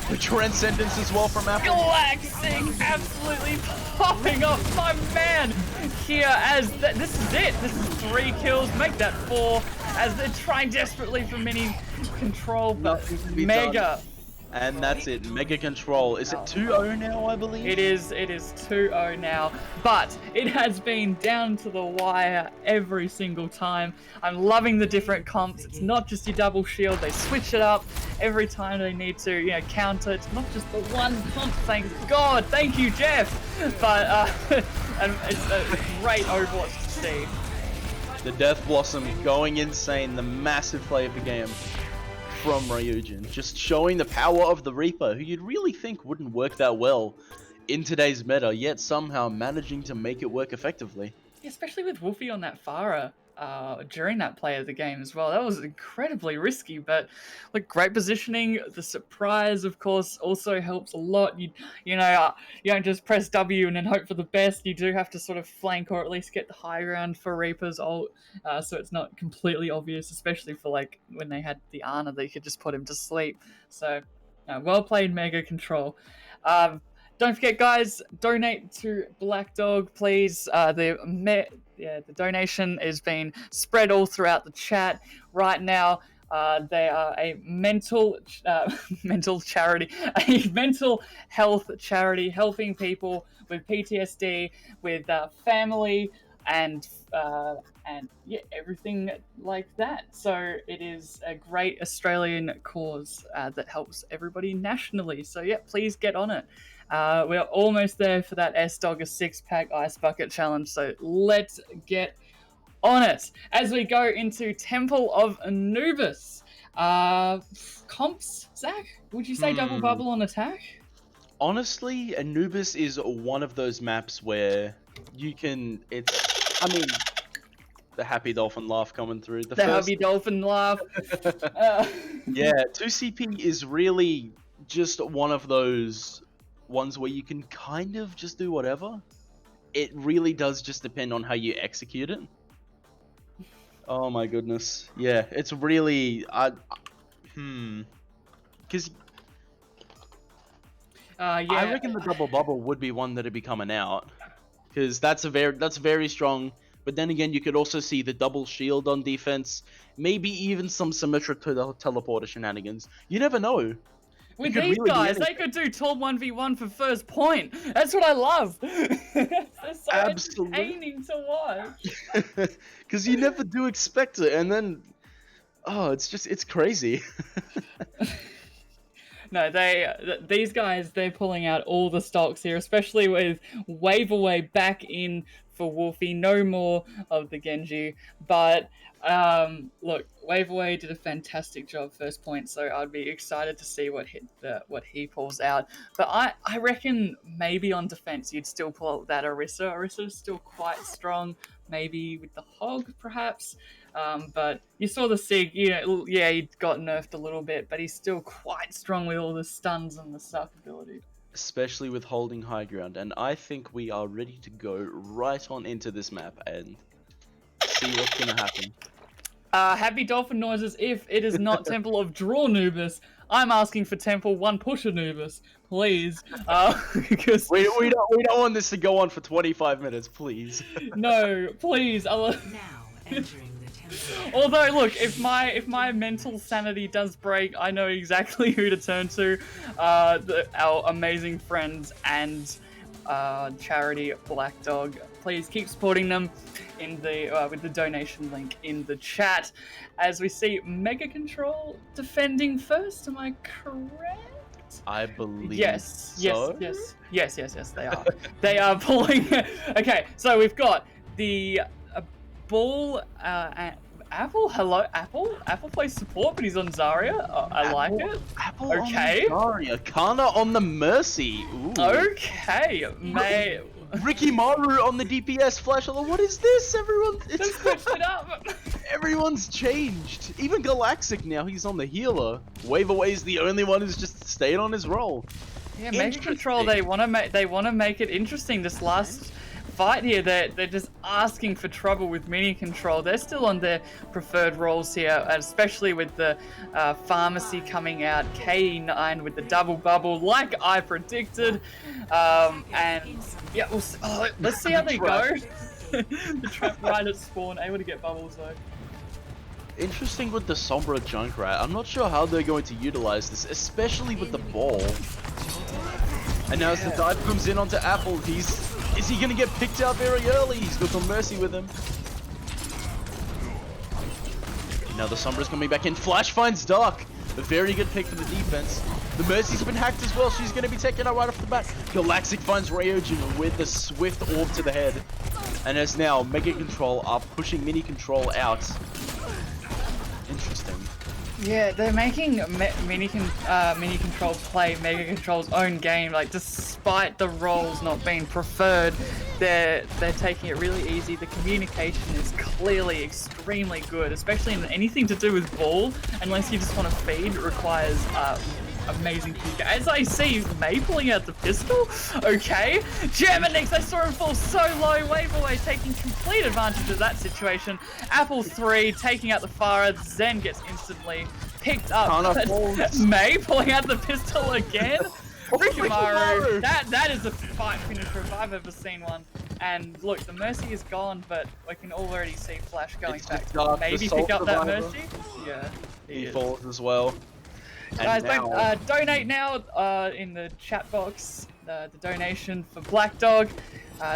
The Transcendence as well from Apple. Galaxix absolutely popping off my man here as this is it. This is 3 kills, make that 4 as they're trying desperately for Mini Control, but Mega. And that's it, Mega Control. Is it 2-0 now, I believe? It is 2-0 now, but it has been down to the wire every single time. I'm loving the different comps. It's not just your double shield, they switch it up every time they need to, counter. It's not just the one comp, thank God. Thank you, Jeff. But and it's a great Overwatch to see. The Death Blossom going insane, the massive play of the game from Ryujin, just showing the power of the Reaper, who you'd really think wouldn't work that well in today's meta, yet somehow managing to make it work effectively. Yeah, especially with Wolfie on that Farah during that play of the game as well. That was incredibly risky, but like great positioning. The surprise, of course, also helps a lot. You don't just press W and then hope for the best. You do have to sort of flank or at least get the high ground for Reaper's ult, so it's not completely obvious, especially for like when they had the Ana, they could just put him to sleep. So, well played, Mega Control. Don't forget, guys, donate to Black Dog, please. The donation is being spread all throughout the chat right now. They are a mental charity, a mental health charity, helping people with PTSD, with family, and everything like that. So it is a great Australian cause that helps everybody nationally. So yeah, please get on it. We're almost there for that Sdogga 6-pack Ice Bucket Challenge, so let's get on it. As we go into Temple of Anubis. Comps, Zach, would you say double bubble on attack? Honestly, Anubis is one of those maps where you can, the happy dolphin laugh coming through. The happy dolphin laugh. Yeah, 2CP is really just one of those ones where you can kind of just do whatever. It really does just depend on how you execute it. Oh my goodness. Yeah, it's really because I reckon the double bubble would be one that'd be coming out, because that's very strong. But then again, you could also see the double shield on defense, maybe even some symmetric teleporter shenanigans. You never know. With these really guys, they could do tall 1v1 for first point. That's what I love. They're so entertaining to watch. Because you never do expect it, and then, it's crazy. No, these guys, they're pulling out all the stocks here, especially with Wave Away back in for Wolfie. No more of the Genji, but look, Wave Away did a fantastic job first point, so I'd be excited to see what he pulls out. But I reckon maybe on defense you'd still pull out that Orisa. Orisa's still quite strong, maybe with the Hog perhaps. But you saw the Sig, he got nerfed a little bit, but he's still quite strong with all the stuns and the stuff ability. Especially with holding high ground, and I think we are ready to go right on into this map and see what's gonna happen. Happy dolphin noises if it is not Temple of Draw Anubis. I'm asking for Temple 1 Push Anubis, please. Because we don't want this to go on for 25 minutes, please. No, please. Now entering the temple. Although, look, if my mental sanity does break, I know exactly who to turn to. Our amazing friends and charity Black Dog. Please keep supporting them in the with the donation link in the chat. As we see Mega Control defending first, am I correct? I believe yes, so. Yes, they are. They are pulling. Okay, so we've got the ball. Apple, hello, Apple. Apple plays support, but he's on Zarya. I like it. Apple okay. On Zarya. Kana on the Mercy. Ooh. Okay, Ricky Maru on the DPS flash. What is this, everyone? It's switched it up. Everyone's changed. Even Galactic now, he's on the healer. Wave Away is the only one who's just stayed on his role. Yeah, Mega Control. They want to make it interesting. This last fight here, they're just asking for trouble with Mini Control. They're still on their preferred roles here, especially with the Pharmacy coming out, KE9 with the double bubble, like I predicted. And yeah, let's see how they go. The trap right at spawn, able to get bubbles though. Interesting with the Sombra Junkrat. I'm not sure how they're going to utilize this, especially with the ball. And now as the dive comes in onto Apple, is he going to get picked out very early? He's got some Mercy with him. Now the Sombra's coming back in. Flash finds Dark. A very good pick for the defense. The Mercy's been hacked as well. She's going to be taken out right off the bat. Galactic finds Ryojin with the swift orb to the head. And as now Mega Control are pushing Mini Control out. Interesting. Yeah, they're making Mini Control play Mega Control's own game. Like, despite the roles not being preferred, they're taking it really easy. The communication is clearly extremely good, especially in anything to do with ball. Unless you just want to feed, it requires amazing PK. As I see May pulling out the pistol. Okay, BotNix, I saw him fall so low. Wave away, taking complete advantage of that situation. Apple 3 taking out the Farah. Zen gets instantly picked up. May pulling out the pistol again. Rikimaru, that is a fight finisher if I've ever seen one. And look, the Mercy is gone, but we can already see Flash going back to maybe pick up that Mercy. Yeah, he falls as well. Guys, donate now in the chat box. The donation for Black Dog.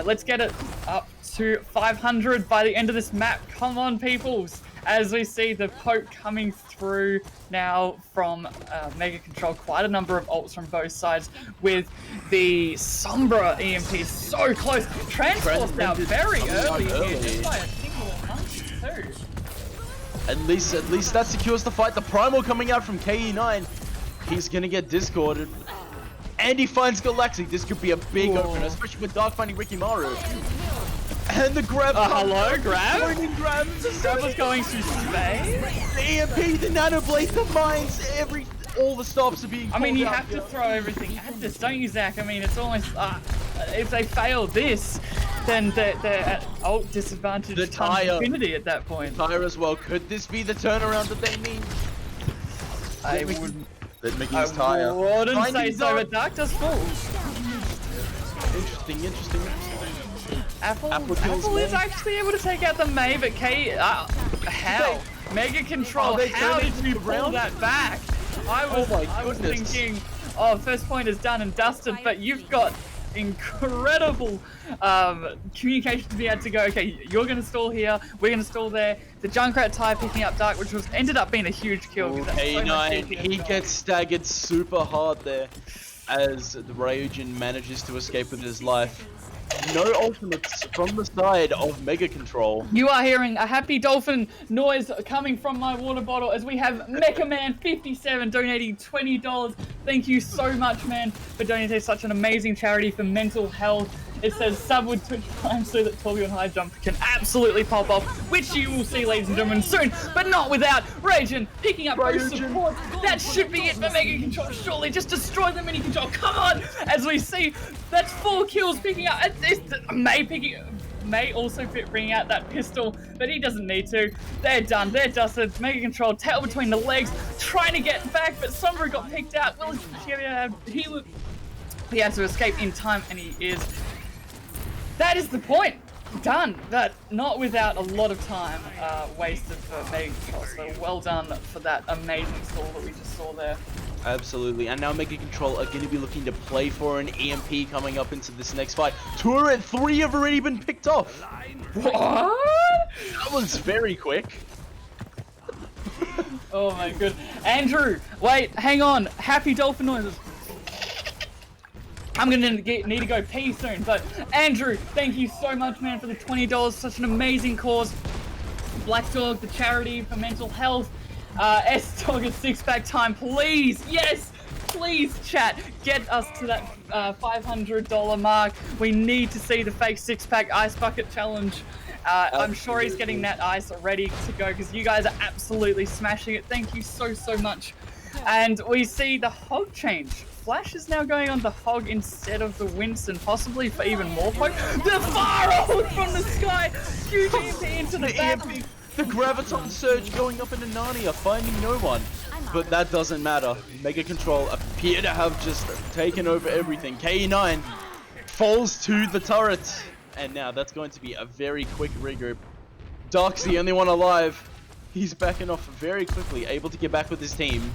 Let's get it up to 500 by the end of this map. Come on, peoples. As we see the poke coming through now from Mega Control, quite a number of ults from both sides, with the Sombra EMP so close. Transforce now very early here, just by a single amount too. At least that secures the fight. The Primal coming out from KE9. He's gonna get discorded. And he finds Galactic. This could be a big opener, especially with Dark finding Rikimaru. And the grab. Hello, grab? Grab. Grab was going to space. The EMP, the Nano Blade, the mines, all the stops are being I mean, you have to throw everything at this, don't you, Zach? I mean, it's almost, if they fail this, then they're at ult disadvantage to infinity at that point. Tire as well. Could this be the turnaround that they need? I wouldn't say so, but Dark does fall. Interesting. Apple is actually able to take out the May, but how? Mega Control, how did you pull that back? I was thinking, first point is done and dusted, but you've got incredible communication to be able to go, okay, you're going to stall here, we're going to stall there. The Junkrat Tire picking up Dark, which ended up being a huge kill. He gets staggered super hard there as the Raijin manages to escape with his life. No ultimates from the side of Mega Control. You are hearing a happy dolphin noise coming from my water bottle as we have Mecha Man 57 donating $20. Thank you so much, man, for donating such an amazing charity for mental health. It says sub with Twitch Prime so that Torbjorn High Jump can absolutely pop off, which you will see, ladies and gentlemen, soon, but not without Raijin picking up both support. That should be it for Mega Control, surely. Just destroy the Mini Control, come on! As we see, that's 4 kills picking up. May also bringing out that pistol, but he doesn't need to. They're done, they're dusted. Mega Control, tail between the legs, trying to get back, but Sombra got picked out. He had to escape in time, and he is. That is the point. Done. But not without a lot of time wasted for Mega Control. So well done for that amazing stall that we just saw there. Absolutely. And now Mega Control are going to be looking to play for an EMP coming up into this next fight. 2 and 3 have already been picked off. What? That was very quick. Oh my good. Andrew, wait, hang on. Happy dolphin noises. I'm gonna need to go pee soon, but Andrew, thank you so much, man, for the $20. Such an amazing cause. Black Dog, the charity for mental health. Sdogga 6-pack time, please, yes, please, chat, get us to that $500 mark. We need to see the fake 6-pack ice bucket challenge. I'm sure he's getting that ice ready to go because you guys are absolutely smashing it. Thank you so much. And we see the hog change. Flash is now going on the hog instead of the Winston, possibly for even more poke. The Farah from the sky! Huge EMP into the back. The Graviton Surge going up into Narnia, finding no one. But that doesn't matter. Mega Control appear to have just taken over everything. KE9 falls to the turret. And now that's going to be a very quick regroup. Dark's the only one alive. He's backing off very quickly, able to get back with his team.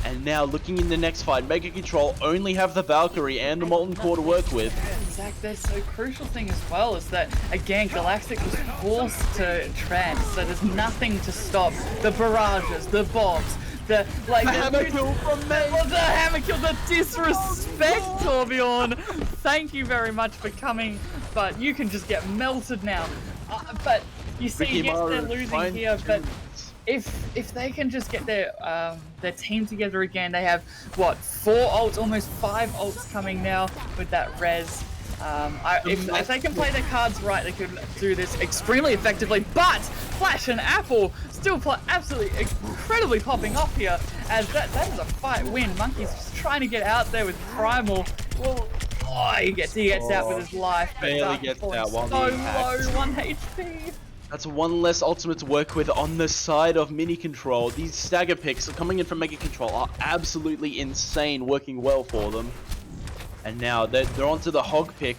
And now looking in the next fight, Mega Control only have the Valkyrie and the Molten Core to work with. Zach, there's a crucial thing as well is that, again, Galactic was forced to trance, so there's nothing to stop the barrages, the bombs, the hammer kill from May. The hammer kill, the disrespect, Torbjorn. Thank you very much for coming, but you can just get melted now. But you see, yes, they're losing here, but if they can just get their team together again, they have what 4 ults, almost 5 ults coming now with that res. If they can play their cards right, they could do this extremely effectively. But Flash and Apple still absolutely incredibly popping off here, as that is a fight win. Monkey's just trying to get out there with Primal. Well, he gets out with his life, but barely gets out while so being low, hacked. 1 HP. That's one less ultimate to work with on the side of Mini Control. These stagger picks coming in from Mega Control are absolutely insane, working well for them. And now they're onto the Hog pick.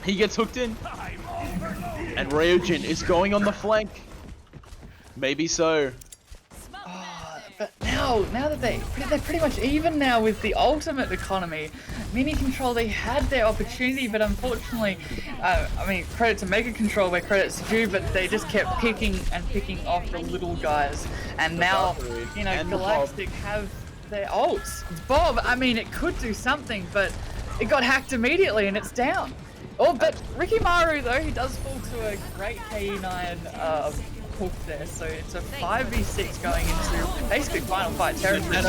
He gets hooked in. And Ryujin is going on the flank. Maybe so. But now that they're pretty much even now with the ultimate economy. Mini Control, they had their opportunity, but unfortunately, I mean, credit to Mega Control where credit's due, but they just kept picking off the little guys. And now, you know, Galactic have their ults. Bob, I mean, it could do something, but it got hacked immediately and it's down. Oh, but Rikimaru, though, he does fall to a great KE9 hook there, so it's a 5v6 going into basically final fight territory. It's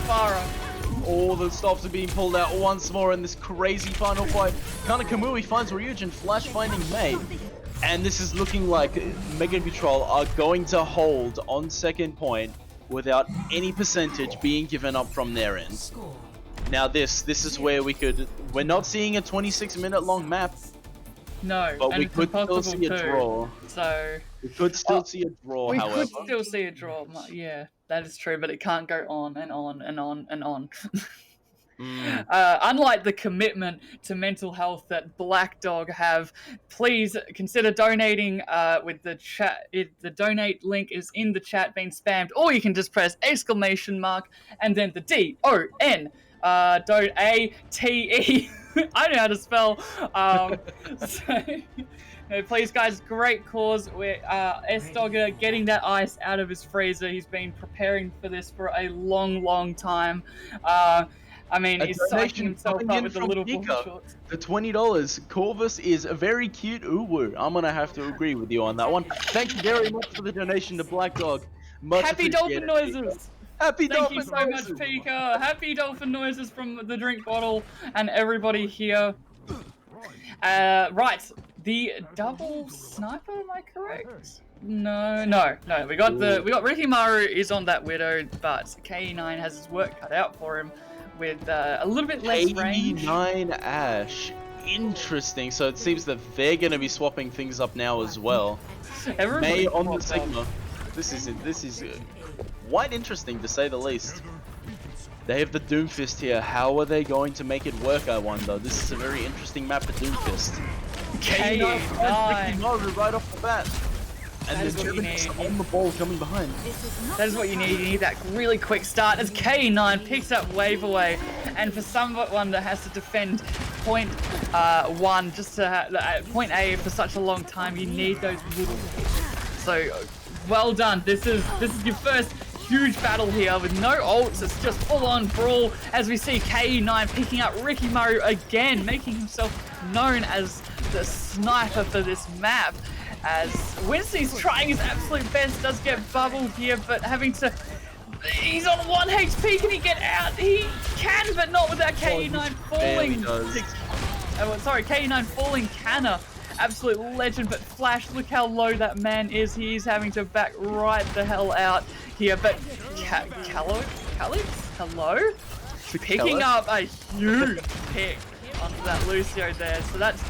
Faria. All the stops are being pulled out once more in this crazy final fight. Kana Kamui finds Ryujin, Flash finding Mei. And this is looking like Mega Control are going to hold on second point without any percentage being given up from their end. Now this is where we're not seeing a 26-minute long map. No, but and we it's could still impossible see a too. draw. So we could still see a draw, we however. could still see a draw. Yeah, that is true, but it can't go on and on and on and on. Unlike the commitment to mental health that Black Dog have, please consider donating with the chat. The donate link is in the chat being spammed, or you can just press ! and then the DON. Don't ATE. I know how to spell. So, please, guys, great cause. We're Sdogga getting that ice out of his freezer. He's been preparing for this for a long time. I mean, he's psyching himself up with the little ball shorts. The $20. Corvus is a very cute uwu. I'm gonna have to agree with you on that one. Thank you very much for the donation to Black Dog. Happy dolphin noises. Happy Thank dolphin you so noises. much, Pika. Happy dolphin noises from the drink bottle and everybody here. Right, the double sniper. Am I correct? No. We got Rikimaru is on that Widow, but KE9 has his work cut out for him with a little bit less range. KE9 Ash. Interesting. So it seems that they're gonna be swapping things up now as well. May on the Sigma. This is quite interesting to say the least. They have the Doomfist here. How are they going to make it work, I wonder? This is a very interesting map for Doomfist. KE9 Rikimaru right off the bat. And that is there's what you need. on the ball coming behind. That is what you need. You need that really quick start as KE9 picks up wave away, and for someone that has to defend point 1 just to point A for such a long time, you need those little hits. So well done. This is your first huge battle here with no ults. It's just full-on brawl as we see KE9 picking up Rikimaru again, making himself known as the sniper for this map. As Winston's trying his absolute best, does get bubbled here, but he's on 1 HP. Can he get out? He can, but not without KE9 falling. KE9 falling Canna. Absolute legend, but Flash, look how low that man is. He's having to back right the hell out here, but Calix? Hello? Picking up a huge pick onto that Lucio there, so that's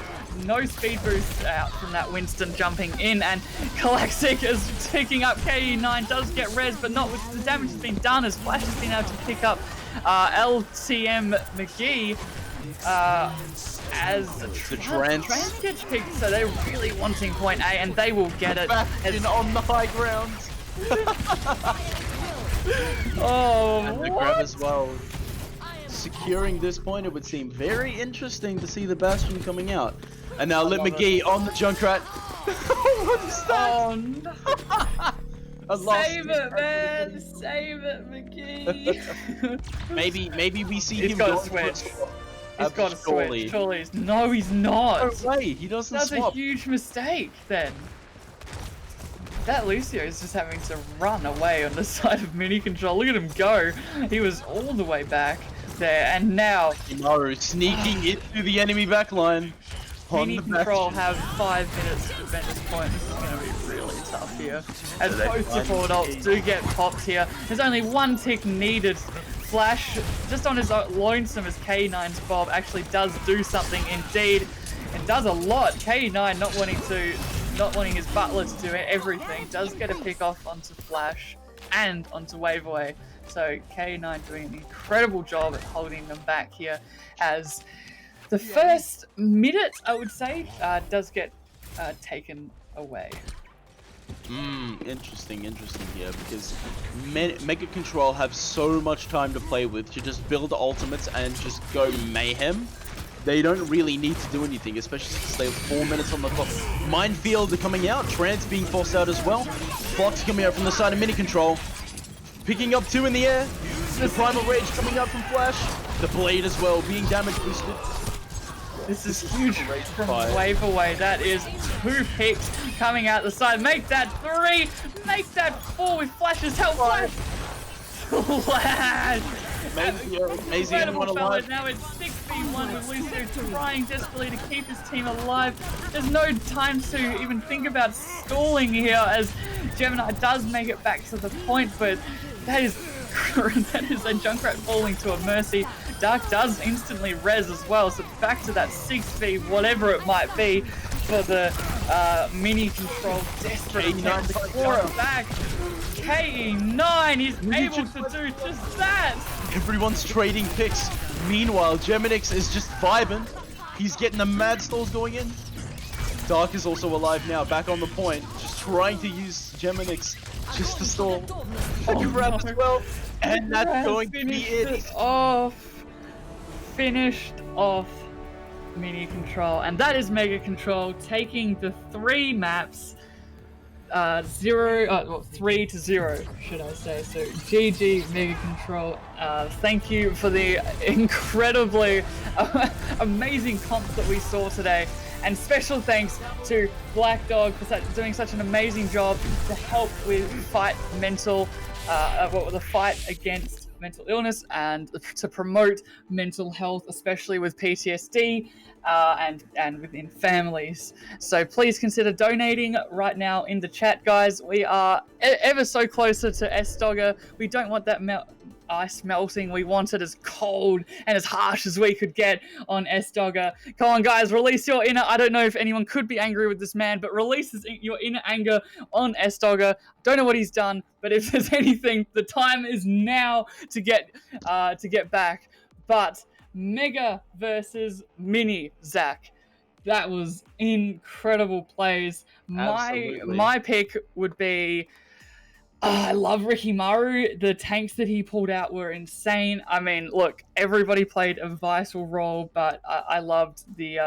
no speed boost out from that Winston jumping in, and Galactic is picking up KE9, does get res, but not with the damage has been done as Flash has been able to pick up LTM McGee as the Trans gets picked, so they're really wanting point A, and they will get it. Bastion on the high ground. And the grab as well. Securing this point, it would seem very interesting to see the Bastion coming out. And now Lit McGee on the Junkrat. What is that? Oh, Save it, man! Save it, McGee! maybe we see He's him got go a switch. He's got to switch. Surely. No, he's not. No way, he doesn't That's swap. a huge mistake then. That Lucio is just having to run away on the side of mini control. Look at him go. He was all the way back there, and now Maru sneaking into the enemy backline. Mini control have 5 minutes to defend this point. This is going to be really tough here. As both support ults do get popped here. There's only one tick needed. Flash just on his lonesome as K9's Bob actually does do something indeed. It does a lot. K9 not wanting his butler to do everything, does get a pick off onto Flash and onto Waveaway. So K9 doing an incredible job at holding them back here, as the first minute, I would say, does get taken away. Interesting here, because Mega Control have so much time to play with to just build ultimates and just go mayhem. They don't really need to do anything, especially since they have 4 minutes on the clock. Minefield are coming out, Trance being forced out as well. Fox coming out from the side of Mini Control. Picking up 2 in the air. The Primal Rage coming out from Flash. The Blade as well, being damage boosted. This is huge from Waveaway. That is 2 picks coming out the side. Make that 3, make that 4 with Flash's help. Flash! Amazing Incredible fella. Now it's 6v1 with Lucio trying desperately to keep his team alive. There's no time to even think about stalling here, as Gemini does make it back to the point, but that is a Junkrat falling to a mercy. Dark does instantly res as well, so back to that 6v, whatever it might be, for the Mini Control desperate attempt to claw it back. KE9 is able to do just that. Everyone's trading picks. Meanwhile, Geminix is just vibing. He's getting the mad stalls going in. Dark is also alive now, back on the point, just trying to use Geminix just to stall. Grab as well, and that's going to be it. Finished off Mini Control, and that is Mega Control taking the 3 maps 3 to 0, should I say. So GG Mega Control. Thank you for the incredibly amazing comps that we saw today, and special thanks to Black Dog for doing such an amazing job to help with the fight against mental illness and to promote mental health, especially with PTSD and within families. So please consider donating right now in the chat, guys. We are ever so closer to Sdogga. We don't want that ice melting. We want it as cold and as harsh as we could get on Sdogga. Come on, guys, release your inner. I don't know if anyone could be angry with this man, but release your inner anger on Sdogga. Don't know what he's done, but if there's anything, the time is now to get back. But Mega versus Mini, Zach. That was incredible plays. My pick would be, I love Ricky Maru. The tanks that he pulled out were insane. I mean, look, everybody played a vital role, but I loved the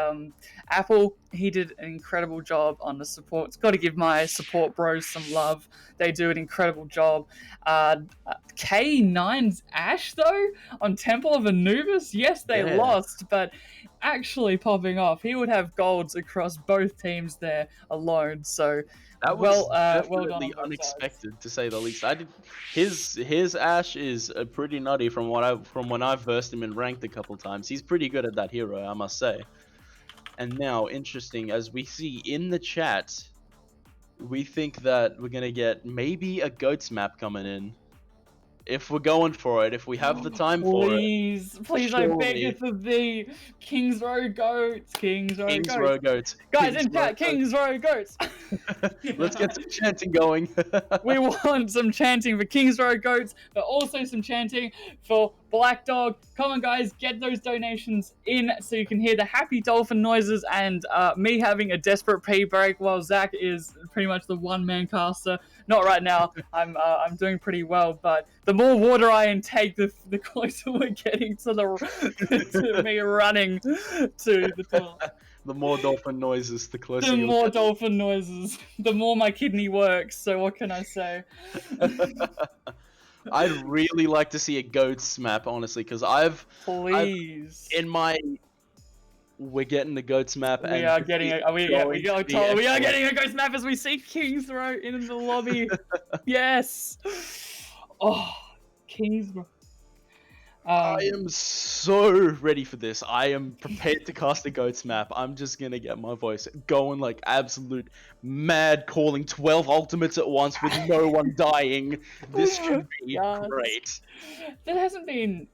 Apple. He did an incredible job on the supports. Got to give my support bros some love. They do an incredible job. K9's Ashe, though, on Temple of Anubis, yes, they lost, but actually popping off. He would have golds across both teams there alone, so that was well done. Unexpected, to say the least. His Ashe is pretty nutty from when I've versed him and ranked a couple times. He's pretty good at that hero, I must say. And now, interesting, as we see in the chat, we think that we're gonna get maybe a goats map coming in. If we're going for it, if we have the time for it. Please, I beg you for the Kings Row Goats. Kings Row Goats. Guys, in chat, Kings Row Goats. Let's get some chanting going. We want some chanting for Kings Row Goats, but also some chanting for Black Dog. Come on, guys, get those donations in so you can hear the happy dolphin noises and me having a desperate pee break while Zach is pretty much the one-man caster. Not right now. I'm doing pretty well, but the more water I intake, the closer we're getting to to me running to the toilet. The more dolphin noises, the closer. The more dolphin noises, the more my kidney works. So what can I say? I'd really like to see a goats map, honestly, because Please. We're getting the goats map, We and are getting a we are getting a ghost map as we see Kingsrow in the lobby. Yes. Oh, Kingsrow. I am so ready for this. I am prepared to cast a goats map. I'm just gonna get my voice going like absolute mad, calling 12 ultimates at once with no one dying. This should be great. There hasn't been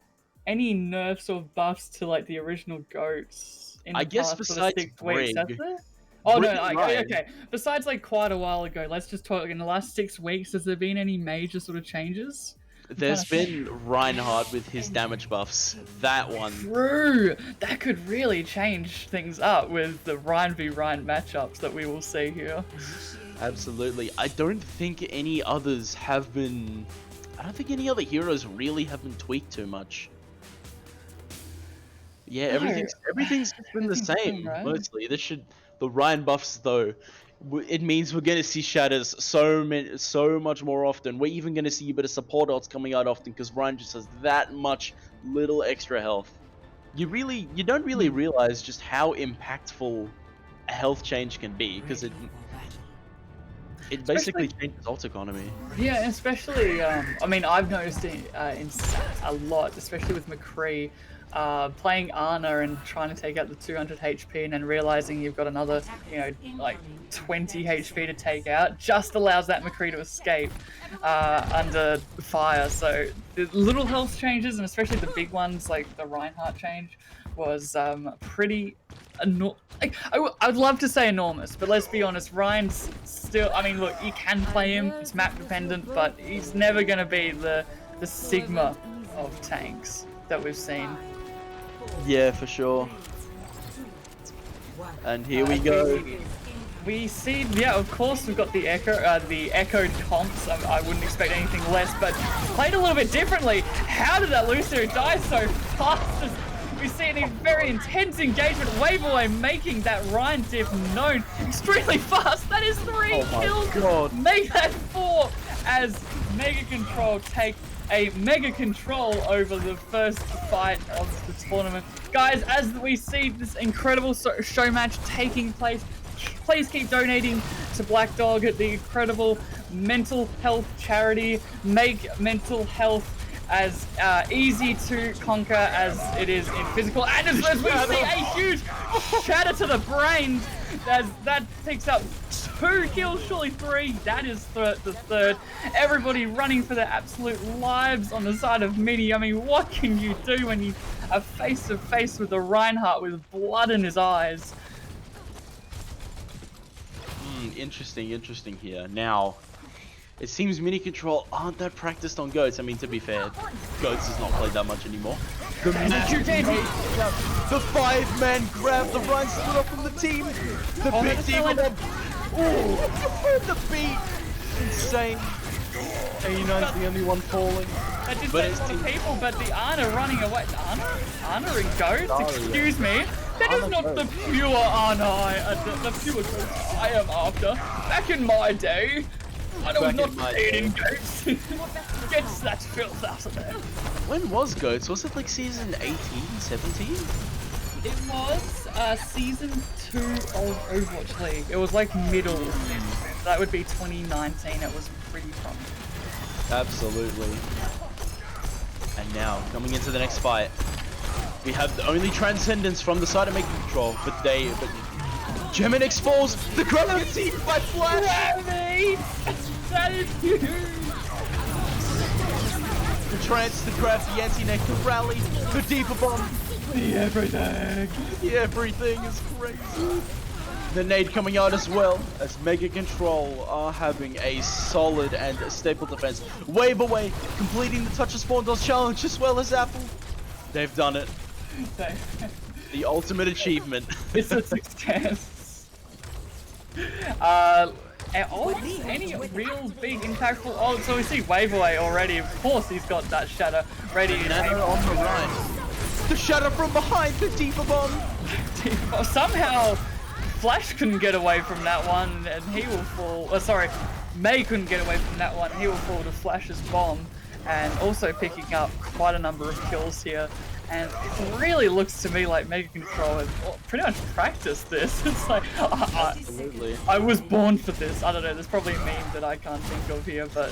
any nerfs or buffs to like the original goats in the past besides for the 6 weeks, Brig. has there? Oh no, Brig, okay. Besides like quite a while ago, let's just talk in the last 6 weeks, has there been any major sort of changes? There's been Reinhardt with his damage buffs. That one. True! That could really change things up with the Ryan v Ryan matchups that we will see here. Absolutely. I don't think any others have been... I don't think any other heroes really have been tweaked too much. Yeah, everything's been the same, right? mostly. The Ryan buffs, though, it means we're going to see shatters so much more often. We're even going to see a bit of support ults coming out often because Ryan just has that much little extra health. You don't really realize just how impactful a health change can be, because it basically changes ult economy. Yeah, especially I mean, I've noticed it in a lot, especially with McCree. Playing Ana and trying to take out the 200 HP and then realizing you've got another, like 20 HP to take out, just allows that McCree to escape under fire. So the little health changes, and especially the big ones like the Reinhardt change, was pretty I would love to say enormous, but let's be honest, Ryan's still, I mean, look, you can play him, it's map dependent, but he's never going to be the Sigma of tanks that we've seen. Yeah, for sure. And here we go. We see, yeah, of course, we've got the echoed comps. I wouldn't expect anything less, but played a little bit differently. How did that Lucio die so fast? We see a very intense engagement. Waveaway making that Ryan diff known extremely fast. That is 3 kills. God. Make that 4 as Mega Control take a Mega Control over the first fight of the tournament. Guys, as we see this incredible show match taking place, please keep donating to Black Dog at the incredible mental health charity. Make mental health as easy to conquer as it is in physical. And as we see a huge shatter to the brains, as that takes up 2 kills, surely 3. That is the third. Everybody running for their absolute lives on the side of Mini. I mean, what can you do when you are face to face with the Reinhardt with blood in his eyes? Interesting here. Now, it seems Mini Control aren't that practiced on Goats. I mean, to be fair, Goats does not play that much anymore. The 5-man grab, the Ryan split off from the team. The big team. The beat. Insane. 89's the only one falling. That did take a lot of people, but the Ana running away. Ana and Goats? Excuse me. That is not the pure Ana, the pure Goats I am after. Back in my day, I was not eating Goats. Get that filth out of there. When was Goats? Was it like season 18, 17? It was season 2 of Overwatch League. It was like middle. That would be 2019. It was pretty prominent. Absolutely. And now, coming into the next fight, we have the only Transcendence from the side of Mega Control, but Geminix falls, the Grub gets eaten by Flash! That is huge! The Trance, the Grab, the Anti-Neck, the Rally, the Deeper Bomb. The everything! The everything is crazy. The nade coming out as well, as Mega Control are having a solid and stable defense. Wave away, completing the Touch of Spawn Dodge challenge as well as Apple. They've done it. The ultimate achievement. It's a success. Any real big impactful? Oh, so we see Waveaway already. Of course, he's got that shatter ready. Nano on the right. The shatter from behind, the Deeper Bomb. Somehow, Flash couldn't get away from that one, and he will fall. May couldn't get away from that one. He will fall to Flash's bomb. and also picking up quite a number of kills here. And it really looks to me like Mega Control has pretty much practiced this. It's like, Absolutely. I was born for this. I don't know, there's probably a meme that I can't think of here, but...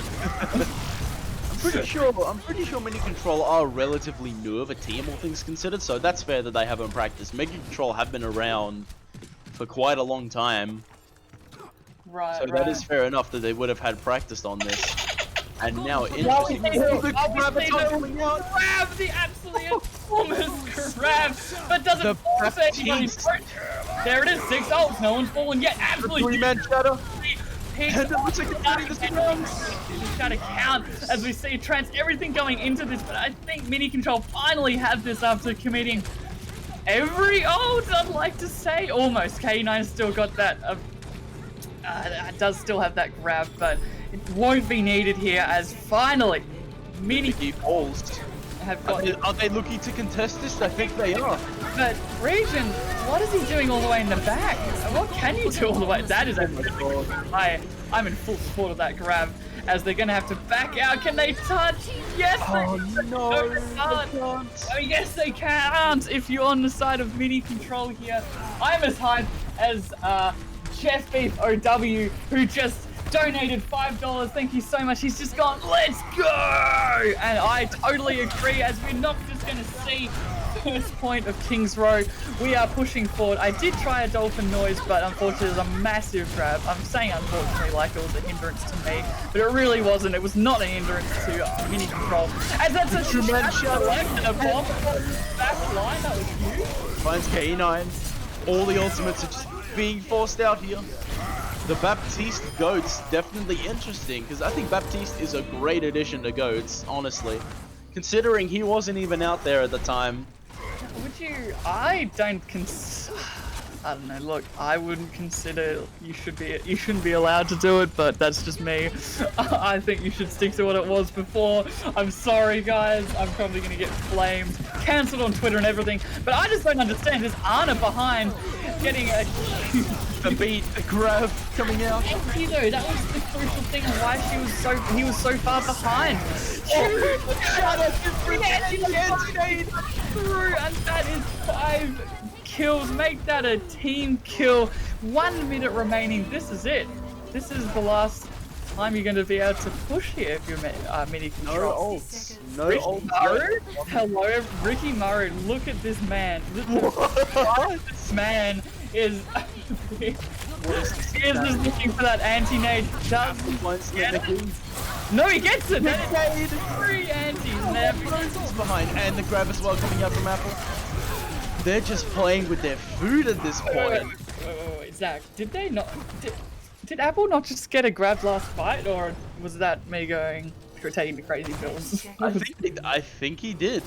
I'm pretty sure Mini Control are relatively new of a team, all things considered, so that's fair that they haven't practiced. Mega Control have been around for quite a long time. Right, So that is fair enough that they would have had practice on this. And now, interesting. The absolutely enormous grab, but doesn't force anybody. There it is, 6 ults, no one's fallen yet. Absolutely. 3-man shadow. And it looks like it's trying to count as we see Trance, everything going into this, but I think Mini Control finally have this after committing every ult, I'd like to say. Almost. K9 still got that. Does still have that grab, but it won't be needed here as finally Mini balls have got. Are they looking to contest this? I think they are. But Region, what is he doing all the way in the back? What can you do all the way? That is I'm in full support of that grab, as they're gonna have to back out. Can they touch? Yes, they can't. Oh, yes, they can't. If you're on the side of Mini Control here, I'm as hyped as Chef Beef OW, who just donated $5. Thank you so much. He's just gone, let's go! And I totally agree, as we're not just going to see first point of Kings Row. We are pushing forward. I did try a dolphin noise, but unfortunately it was a massive grab. I'm saying unfortunately like it was a hindrance to me, but it really wasn't. It was not a hindrance to Mini Control. As that's a tremendous left and a bomb back line. That was huge. Finds K9. All the ultimates are just being forced out here. The Baptiste Goats, definitely interesting, because I think Baptiste is a great addition to Goats, honestly. Considering he wasn't even out there at the time. Would you... I don't don't know, look, I wouldn't consider you shouldn't be allowed to do it, but that's just me. I think you should stick to what it was before. I'm sorry guys, I'm probably gonna get flamed, cancelled on Twitter and everything, but I just don't understand. There's Anna behind getting a the beat, the grab coming out. You know, that was the crucial thing why he was so far behind. And that is 5 kills. Make that a team kill. 1 minute remaining. This is it. This is the last time you're going to be able to push here if you're Mini Control. No ults. Hello, Ricky Murray. Look at this man. This man is... He is just looking for that anti-nade. No, he gets it! That is 3 antis. Behind, and the grab as well coming out from Apple. They're just playing with their food at this point. Wait, Zach, did they not... Did Apple not just get a grab last fight, or was that me taking the crazy pills? I think he did.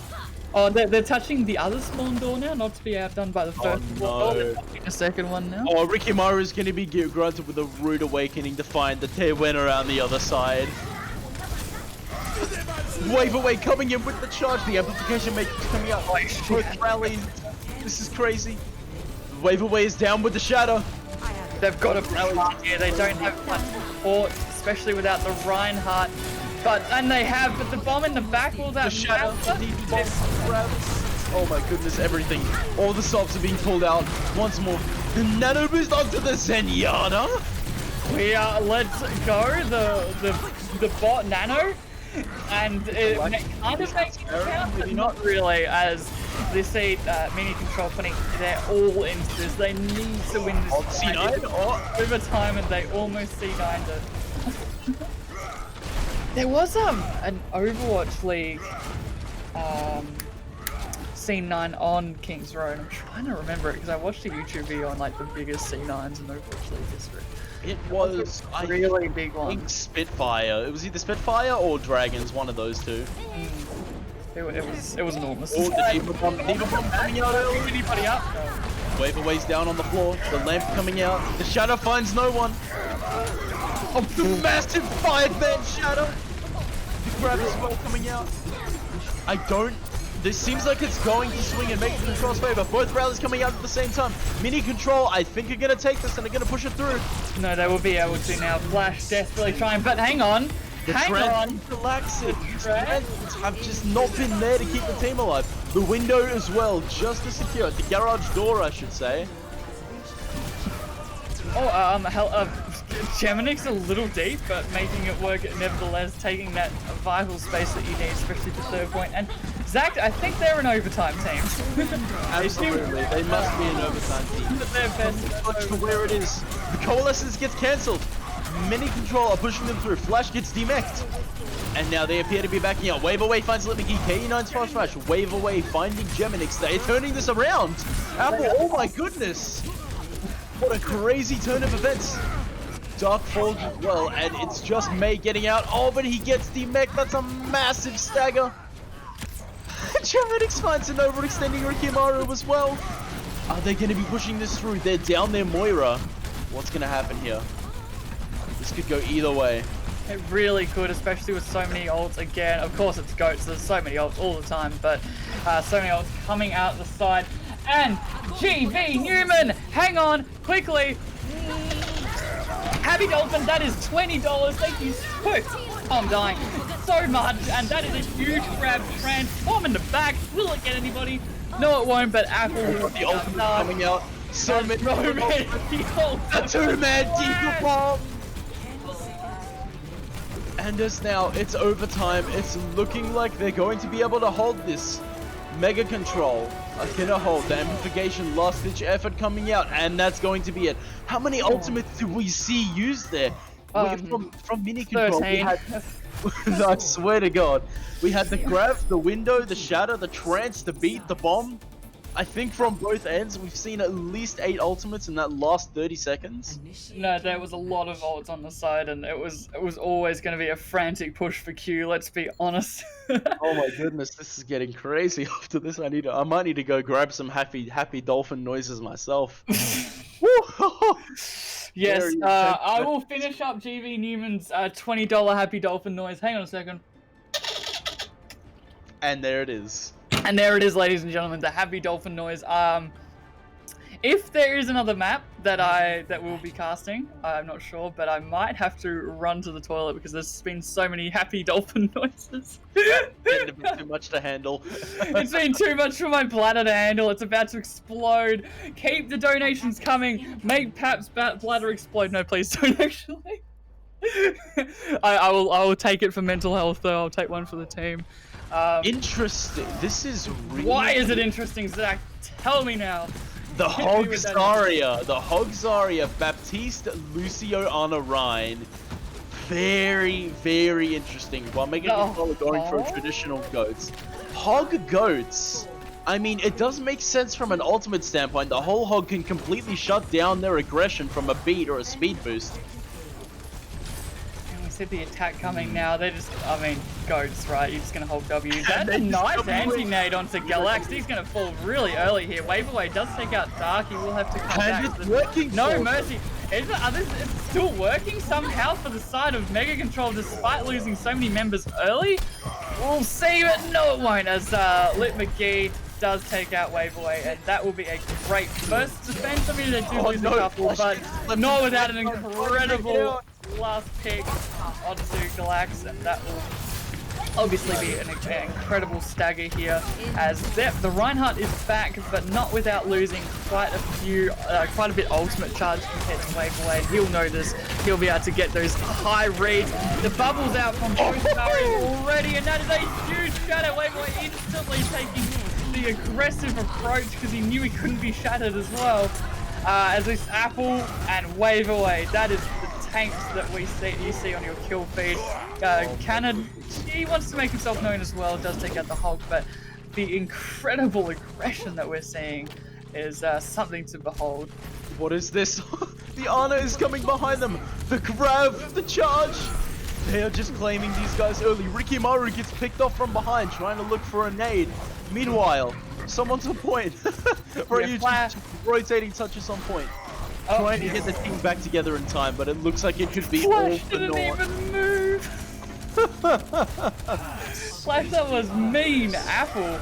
Oh, they're touching the other spawn door now, not to be outdone by the first one. Oh, they're touching the second one now. Oh, Ricky Mara is going to be granted with a rude awakening to find the Tear winner on the other side. Wave away coming in with the charge. The amplification matrix coming out. Both rallies. This is crazy. Wave away is down with the shadow. They've got a rally here. They don't have much support, especially without the Reinhardt. But the bomb in the back, will that the shadow, oh my goodness, everything. All the stops are being pulled out once more. The nano boost onto the Zenyatta. We are let's go the bot nano, and it kind of makes it count, but not really, as they see Mini Control putting their all into this. They need to win this C9 over time, and they almost C9'd it. There was an Overwatch League C9 on Kings Row, and I'm trying to remember it because I watched a YouTube video on like the biggest C9s in Overwatch League history. It was a really big one. I think Spitfire. It was either Spitfire or Dragons, one of those two. It was enormous. Oh, the Diva Bomb coming out early. Anybody up? Wave away's down on the floor. The lamp coming out. The shadow finds no one. Oh, the massive 5-man shadow. The grab as well coming out. This seems like it's going to swing and make Control's favor. Both rallies coming out at the same time. Mini Control, I think, are going to take this and they're going to push it through. No, they will be able to now. Flash desperately trying, but hang on. The Hang on. relaxing. Trends have just not been there to keep the team alive. The window as well, just to secure it. The garage door, I should say. Oh, Geminix a little deep, but making it work nevertheless, taking that vital space that you need, especially for third point. And Zach, I think they're an overtime team. Absolutely, they must be an overtime team. But they're best. Watch for where it is. The Coalescence gets cancelled. Mini Control are pushing them through. Flash gets demeched. And now they appear to be backing out. Wave Away finds Lit McGee. KE9's fast flash. Wave Away finding Geminix. They're turning this around. Apple, oh my goodness. What a crazy turn of events. Dark Falls as well, and it's just May getting out. Oh, but he gets demeched. That's a massive stagger. Geminix finds an overextending Rikimaru as well. Are they going to be pushing this through? They're down their Moira. What's going to happen here? This could go either way. It really could, especially with so many ults again. Of course, it's GOAT, so there's so many ults all the time, but so many ults coming out the side. And GV Newman, hang on, quickly. Happy Dolphin, that is $20. Thank you so. I'm dying so much, and that is a huge grab. Transform in the back. Will it get anybody? No, it won't. But Apple will The ultimate coming out. So many. A two-man deep bomb. And as now it's overtime, it's looking like they're going to be able to hold this. Mega Control are gonna hold. The amplification, last ditch effort coming out, and that's going to be it. How many ultimates do we see used there? From Mini Control, 13. we had, I swear to God, we had the grab, the window, the shatter, the trance, the beat, the bomb. I think from both ends, we've seen at least 8 ultimates in that last 30 seconds. No, there was a lot of ults on the side, and it was always going to be a frantic push for Q. Let's be honest. Oh my goodness, this is getting crazy. After this, I might need to go grab some happy dolphin noises myself. Yes, I will finish up GV Newman's $20 Happy Dolphin noise. Hang on a second. And there it is. And there it is, ladies and gentlemen, the Happy Dolphin noise. If there is another map that we'll be casting, I'm not sure, but I might have to run to the toilet because there's been so many Happy Dolphin noises. It's a bit too much to handle. It's been too much for my bladder to handle. It's about to explode. Keep the donations coming. Make Pap's bladder explode. No, please don't actually. I will take it for mental health though. I'll take one for the team. Interesting. This is really... Why is it interesting, Zach? Tell me now. The Hog Zarya, Baptiste, Lucio, Anna, Rhine. Very, very interesting. While making people going for traditional goats. Hog goats. I mean, it does make sense from an ultimate standpoint. The whole Hog can completely shut down their aggression from a beat or a speed boost. See the attack coming now. They're just, I mean, goats, right? You're just gonna hold W. That's a nice anti-nade onto Galax. He's gonna fall really early here. Wave Away does take out Dark. He will have to come back. It's working. No mercy. It's still working somehow for the side of Mega Control despite losing so many members early. We'll see, but no, it won't. As Lit McGee does take out Wave Away, and that will be a great first defense. I mean, they do lose a couple, but not without an incredible last pick onto Galax, and that will obviously be an incredible stagger here. As the Reinhardt is back, but not without losing quite a bit ultimate charge compared to Wave Away. He'll know this. He'll be able to get those high reads. The bubbles out from both barriers already, and that is a huge shadow. Wave Away instantly taking the aggressive approach because he knew he couldn't be shattered as well. As this Apple and Wave Away, that is the tanks that you see on your kill feed. Cannon, he wants to make himself known as well, does take out the Hulk, but the incredible aggression that we're seeing is something to behold. What is this? The Ana is coming behind them. The grab, the charge. They are just claiming these guys early. Rikimaru gets picked off from behind, trying to look for a nade. Meanwhile, someone's on point. Rotating touches on point. Trying to get the team back together in time, but it looks like it could be all for naught. Didn't even move. Flash, that was mean, Apple.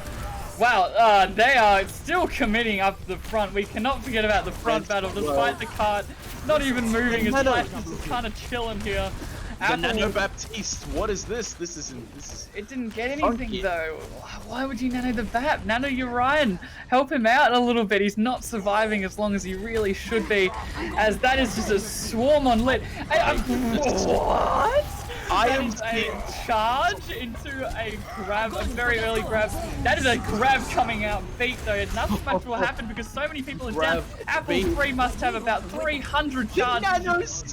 Wow, they are still committing up the front. We cannot forget about the front battle, despite the cart not even moving. His Flash is just kind of chilling here. The Nano Baptiste. What is this? This is. It didn't get anything funky. though. Why would you nano the Bap? Nano Urian. Help him out a little bit. He's not surviving as long as he really should be, as that is just a swarm on lit. What? That is a charge into a grab, a very early grab. That is a grab coming out beat though. Nothing much will happen because so many people are down. Apple 3 must have about 300 charges.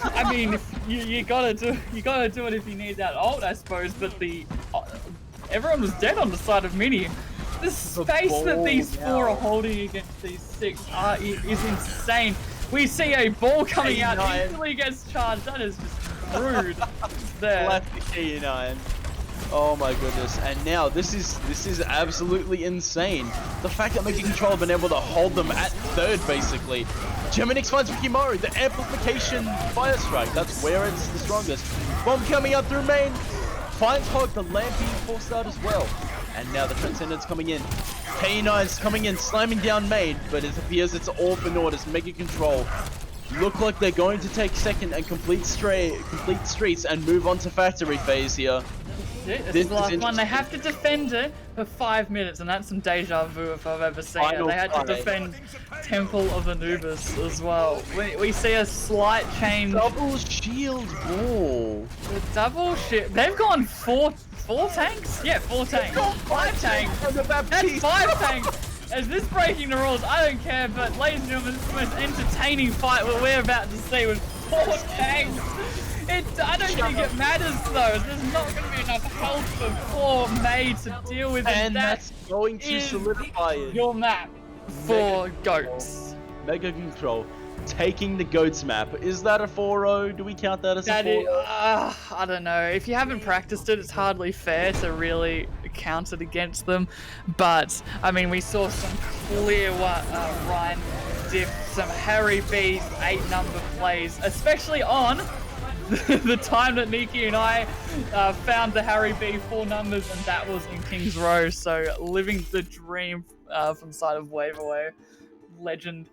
I mean, you gotta do it if you need that ult, I suppose. But everyone was dead on the side of Mini. The space that these 4 are holding against these 6 is insane. We see a ball coming out, instantly gets charged. That is just rude. There. Classic E9. Oh my goodness! And now this is absolutely insane. The fact that Mega Control have been able to hold them at 3rd, basically. BotNix finds Rikimaru, the amplification fire strike. That's where it's the strongest. Bomb coming out through main. Finds Hog, the lamp being forced out as well. And now the Transcendence coming in. K9's coming in, slamming down main, but it appears it's all for naught as Mega Control look like they're going to take 2nd and complete streets and move on to factory phase here. This is the last one. They have to defend it for 5 minutes, and that's some deja vu if I've ever seen it. They had to defend Temple of Anubis as well. We see a slight change. Double shield ball. The double shit. They've gone 4 tanks? Yeah, 4 tanks. 5 tanks. That's 5 tanks. Is this breaking the rules? I don't care, but ladies and gentlemen, this is the most entertaining fight we're about to see with 4 tanks. I don't think it matters though. There's not going to be enough health for poor May to deal with it. And that's going to solidify it. Your map for goats. Mega Control taking the goats map. Is that a 4-0? Do we count that as a 4-0? I don't know. If you haven't practiced it, it's hardly fair to really count it against them. But I mean, we saw some clear Ryan diff, some Harry B 8-number plays, especially on the time that Nikki and I found the Harry B 4 numbers, and that was in King's Row. So living the dream from the side of Wave Away. Legend.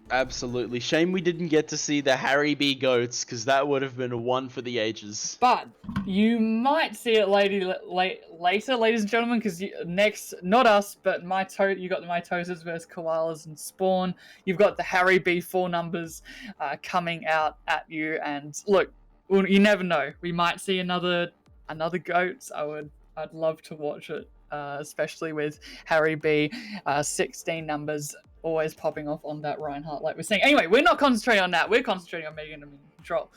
Absolutely. Shame we didn't get to see the Harry B goats, because that would have been a one for the ages. But you might see it later, ladies and gentlemen, because next, not us, but you got the Mitosis versus Koalas and Spawn. You've got the Harry B 4 numbers coming out at you, and look, you never know. We might see another goats. I'd love to watch it, especially with Harry B 16 numbers. Always popping off on that Reinhardt, like we're saying. Anyway, we're not concentrating on that. We're concentrating on Mega Control.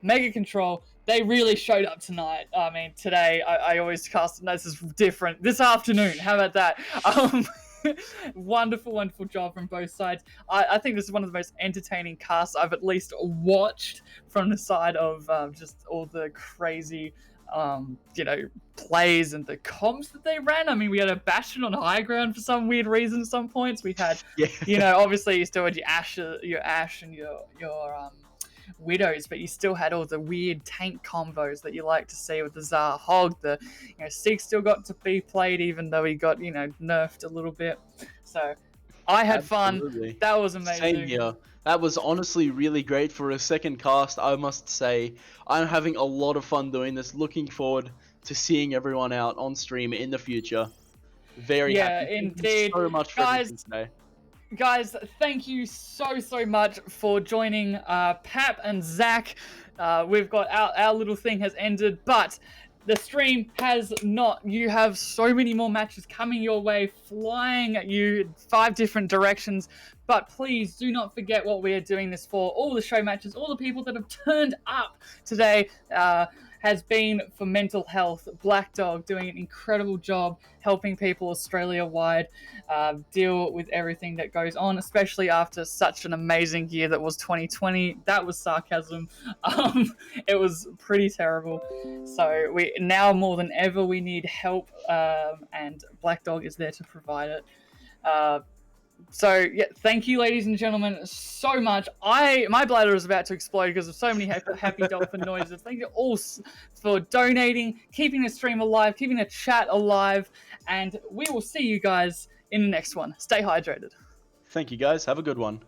Mega Control, they really showed up tonight. I mean, today, I always cast, no, this is different. This afternoon, how about that? Wonderful job from both sides. I think this is one of the most entertaining casts I've at least watched from the side of just all the crazy plays and the comps that they ran. I mean, we had a Bastion on high ground for some weird reason at some points. We had, obviously you still had your Ashe and your Widows, but you still had all the weird tank combos that you like to see with the Zar Hog. The Sig still got to be played, even though he got nerfed a little bit. So I had fun. That was amazing. Same here. That was honestly really great for a second cast, I must say. I'm having a lot of fun doing this. Looking forward to seeing everyone out on stream in the future. Very happy. Yeah, indeed. Thank you so much for everything today. Guys, thank you so much for joining Pap and Zach. We've got our little thing has ended, but the stream has not. You have so many more matches coming your way, flying at you 5 different directions. But please do not forget what we are doing this for. All the show matches, all the people that have turned up today has been for mental health. Black Dog doing an incredible job helping people Australia-wide deal with everything that goes on, especially after such an amazing year that was 2020. That was sarcasm. It was pretty terrible. So we now more than ever, we need help, and Black Dog is there to provide it. So yeah, thank you, ladies and gentlemen, so much. My bladder is about to explode because of so many happy dolphin noises. Thank you all for donating, keeping the stream alive, keeping the chat alive, and we will see you guys in the next one. Stay hydrated. Thank you, guys. Have a good one.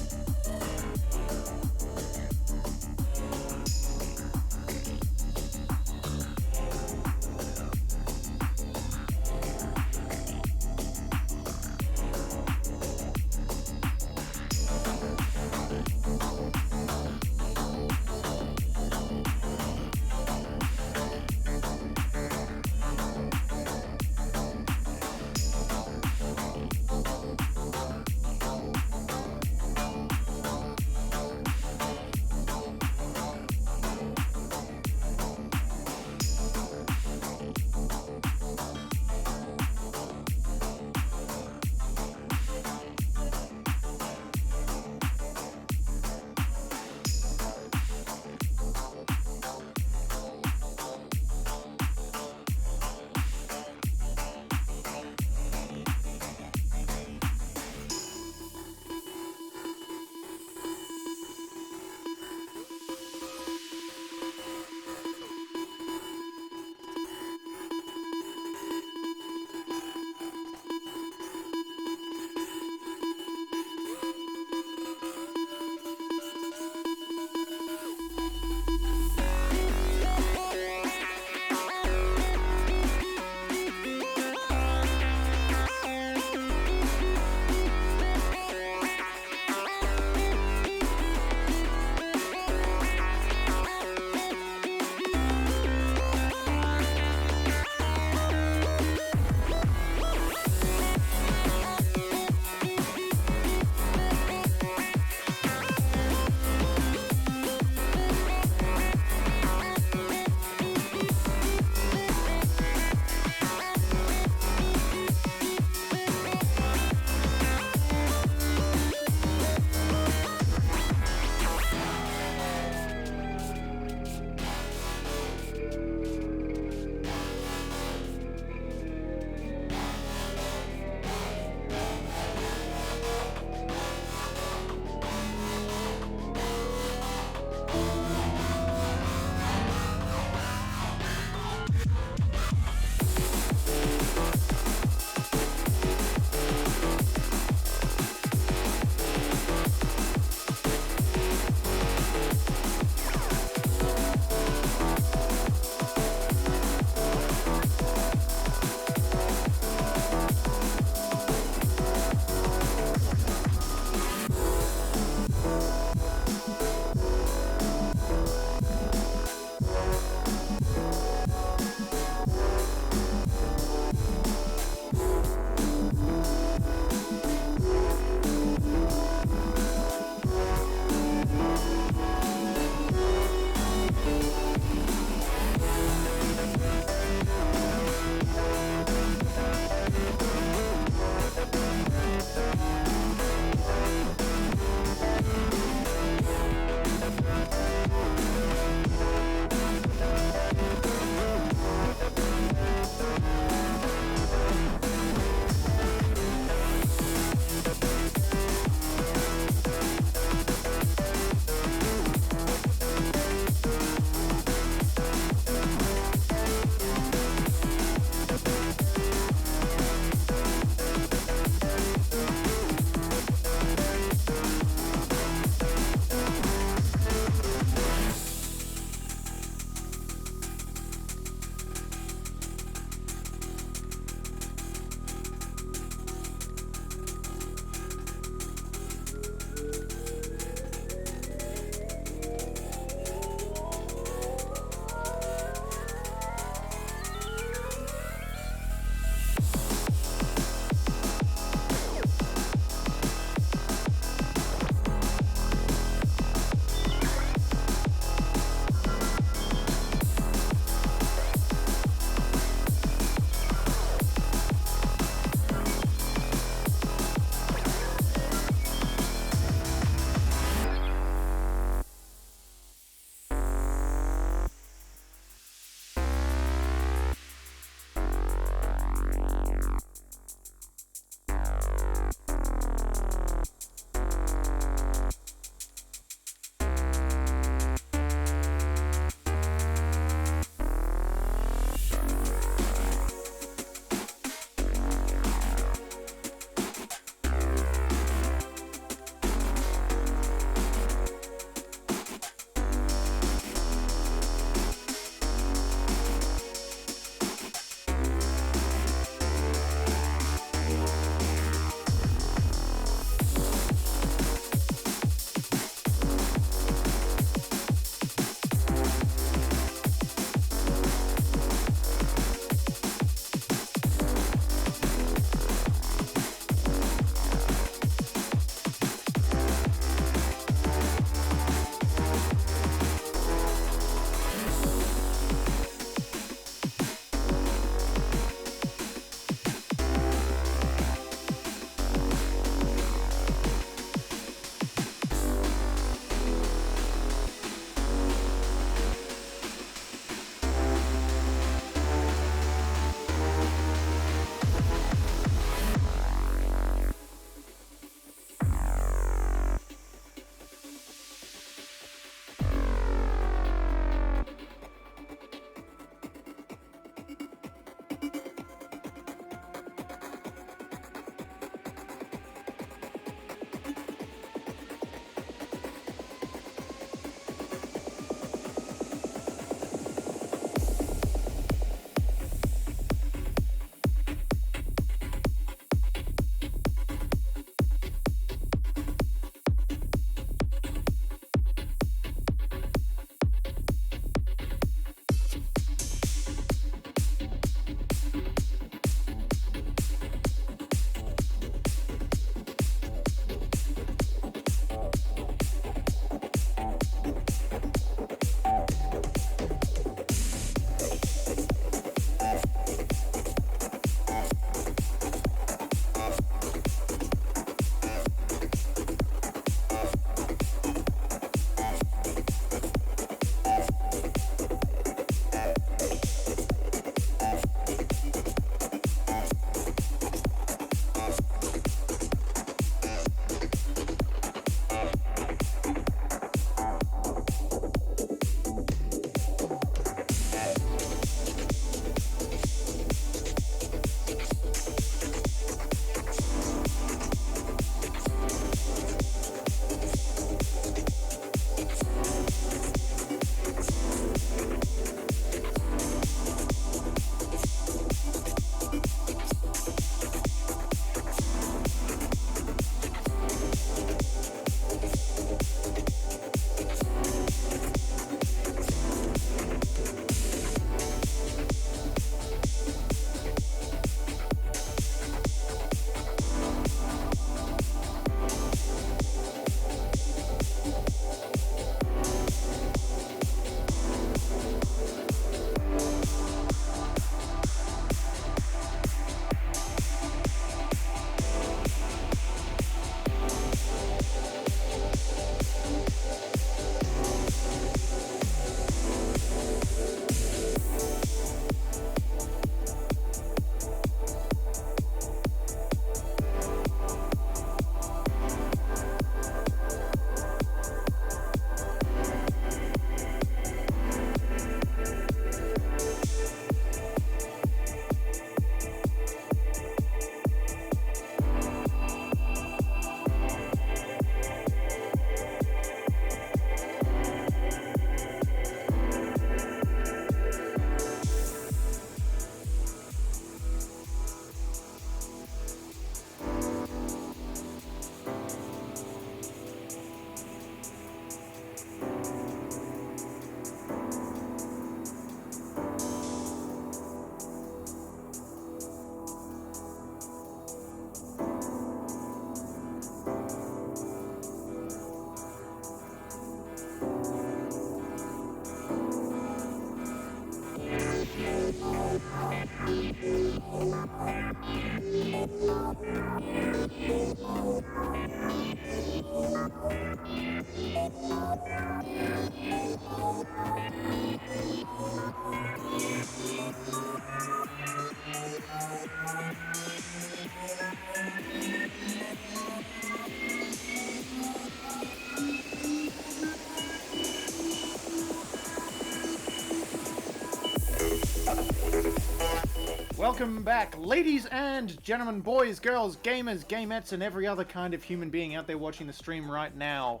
Welcome back, ladies and gentlemen, boys, girls, gamers, gamettes, and every other kind of human being out there watching the stream right now.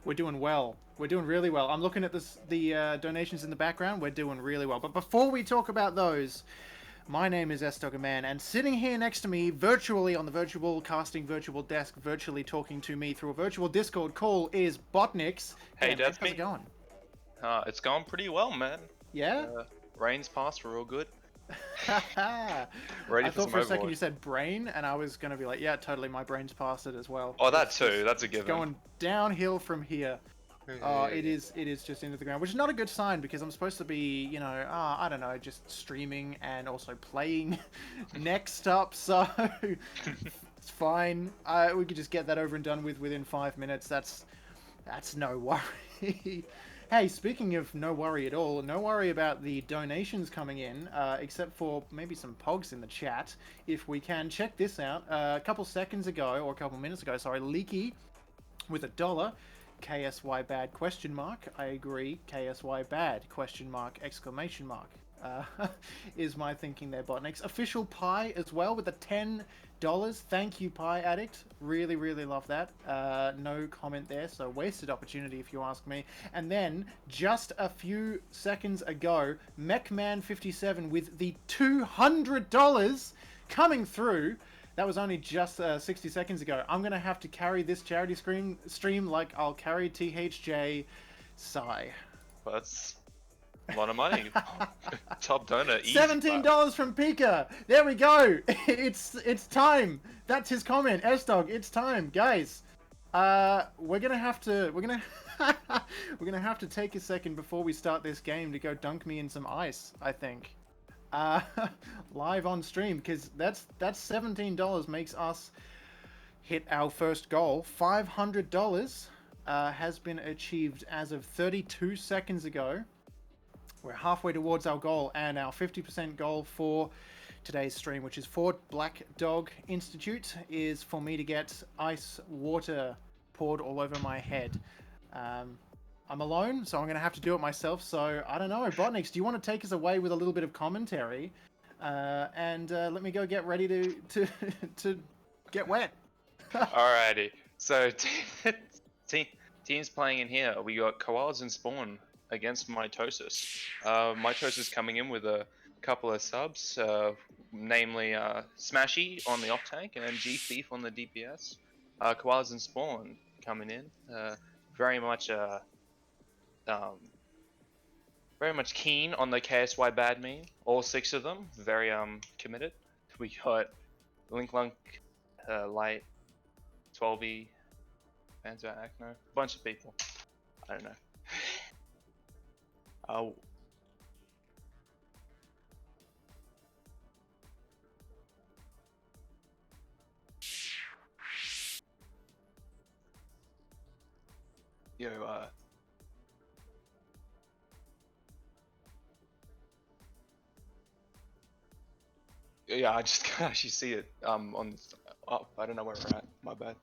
We're doing well. We're doing really well. I'm looking at the donations in the background. We're doing really well. But before we talk about those, my name is Sdogga Man, and sitting here next to me, virtually on the virtual casting virtual desk, virtually talking to me through a virtual Discord call, is BotNix. Hey, that's how's me. it going? It's going pretty well, man. Yeah? Rain's passed, we're all good. I Ready thought for for a some second Overwatch. you said brain, and I was going to be like, yeah, totally, my brain's past it as well. Oh, that too, that's a It's given. going downhill from here. It is just into the ground, which is not a good sign because I'm supposed to be, you know, I don't know, just streaming and also playing next up, so it's fine. We could just get that over and done with within 5 minutes. That's no worry. Hey, speaking of no worry at all, no worry about the donations coming in, except for maybe some pogs in the chat, if we can. Check this out. A couple seconds ago, or a couple minutes ago, sorry, Leaky with $1, KSY bad question mark. I agree, KSY bad question mark exclamation mark. Is my thinking there, BotNix. Official Pie as well with the $10. Thank you, Pie Addict. Really, really love that. No comment there, so wasted opportunity if you ask me. And then, just a few seconds ago, MechMan57 with the $200 coming through. That was only just 60 seconds ago. I'm going to have to carry this charity stream like I'll carry THJ. Sigh. That's a lot of money. Top donor. Easy. $17 from Pika. There we go. It's time. That's his comment. Sdog, it's time, guys. We're gonna have to take a second before we start this game to go dunk me in some ice, I think. Live on stream, because that's $17 makes us hit our first goal. $500 has been achieved as of 32 seconds ago. We're halfway towards our goal, and our 50% goal for today's stream, which is for Black Dog Institute, is for me to get ice water poured all over my head. I'm alone, so I'm going to have to do it myself, so I don't know. BotNix, do you want to take us away with a little bit of commentary? And let me go get ready to get wet. Alrighty. So, teams playing in here. We got Koalas and Spawn against Mitosis. Mitosis coming in with a couple of subs, namely Smashy on the off tank and G Thief on the DPS. Koalas and Spawn coming in, very much keen on the KSY bad meme. All 6 of them, very committed. We got Link Lunk, Light, 12E, Panzer Acno, a bunch of people. I don't know. Yeah, I just can't actually see it on. Oh, I don't know where we're at. My bad.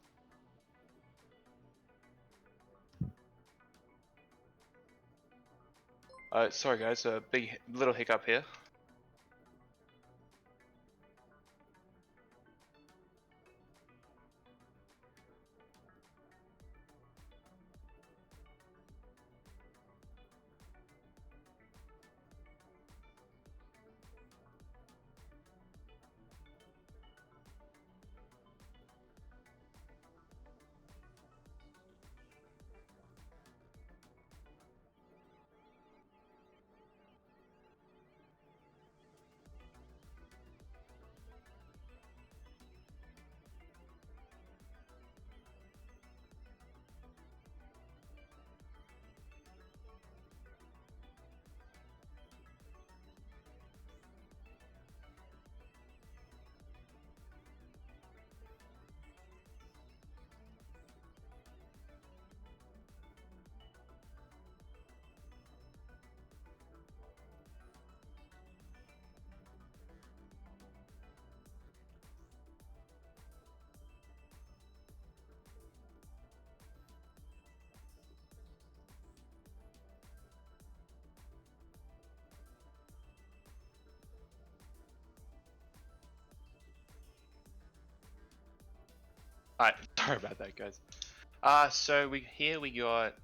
Sorry guys, a big little hiccup here. Alright, sorry about that, guys. So we got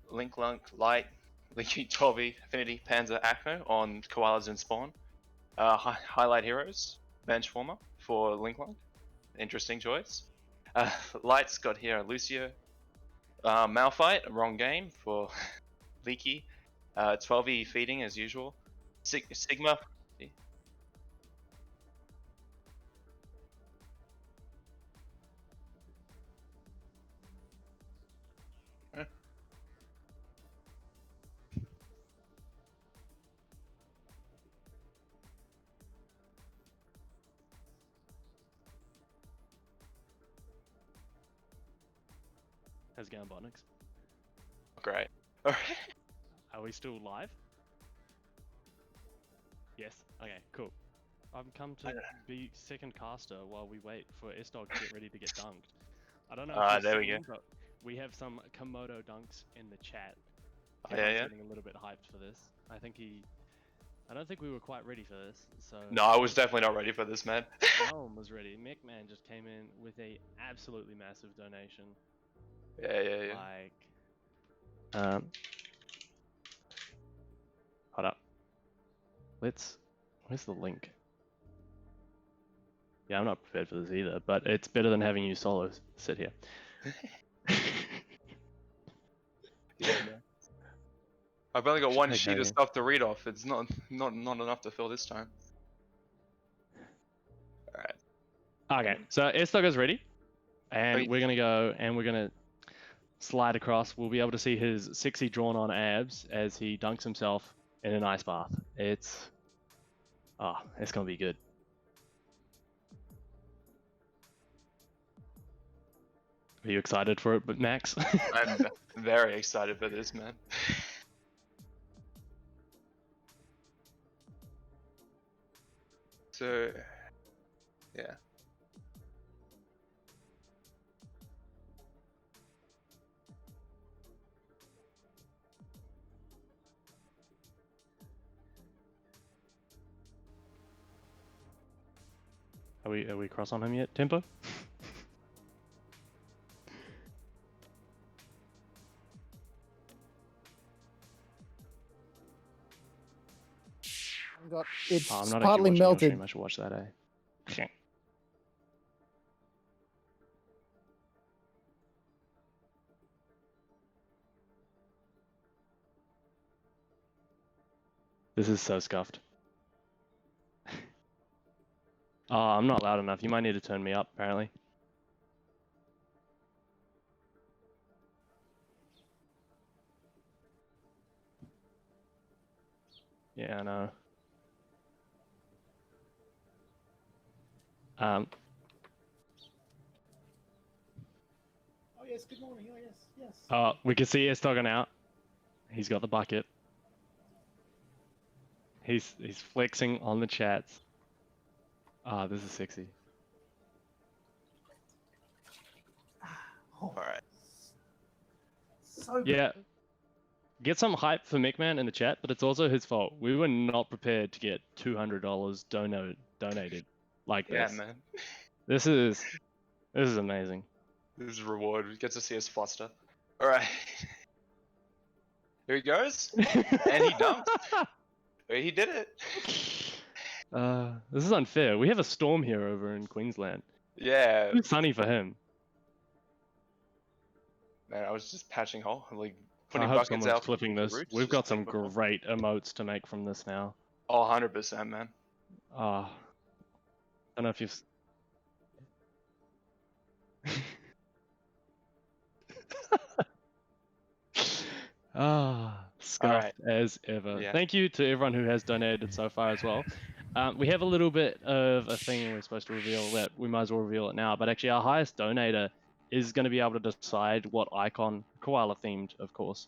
Link Light, Linky 12E, Affinity, Panzer, Acno on Koalas and Spawn. Highlight Heroes, Bench Warmer for Link. Interesting choice. Light's got here Lucio. Malphite, wrong game for Leaky. 12E feeding as usual. Sigma. How's it going, BotNix? Great. Are we still live? Yes. Okay, cool. I've come to be second caster while we wait for Sdogga to get ready to get dunked. I don't know if there you've we go. seen, but we have some Komodo dunks in the chat. Yeah. Everyone's getting a little bit hyped for this. I don't think we were quite ready for this, so... No, I was definitely not ready for this, man. No one was ready. McMahon just came in with a absolutely massive donation. Yeah. Like... Hold up. Where's the link? Yeah, I'm not prepared for this either, but it's better than having you solo sit here. Yeah, man. I've only got one Okay, sheet yeah. of stuff to read off. It's not enough to fill this time. Alright. Okay, so Sdogga's ready, and Wait. we're gonna go and we're gonna slide across. We'll be able to see his sexy drawn-on abs as he dunks himself in an ice bath. It's gonna be good. Are you excited for it, but Max? I'm very excited for this, man. So, yeah. Are we cross on him yet, Tempo? It's Oh, I'm not partly actually watching your melted. stream. I should watch that, eh? This is so scuffed. Oh, I'm not loud enough. You might need to turn me up, apparently. Yeah, I know. Oh yes, good morning. Oh yes. We can see Sdogga out. He's got the bucket. He's flexing on the chats. Ah, this is sexy. Alright. So good. Yeah. Get some hype for McMahon in the chat, but it's also his fault. We were not prepared to get $200 donated like Yeah, this. man. This is amazing. This is a reward. We get to see us fluster. Alright. Here he goes. And he dunked. He did it. This is unfair. We have a storm here over in Queensland. Yeah. It's sunny for him. Man, I was just patching hole. Like, I putting hope buckets someone's out. clipping for this. roots, We've just got some take the hole. great emotes to make from this now. Oh, 100%, man. I don't know if you've... Scuffed as ever. Yeah. Thank you to everyone who has donated so far as well. We have a little bit of a thing we're supposed to reveal that we might as well reveal it now, but actually our highest donator is going to be able to decide what icon, koala themed of course,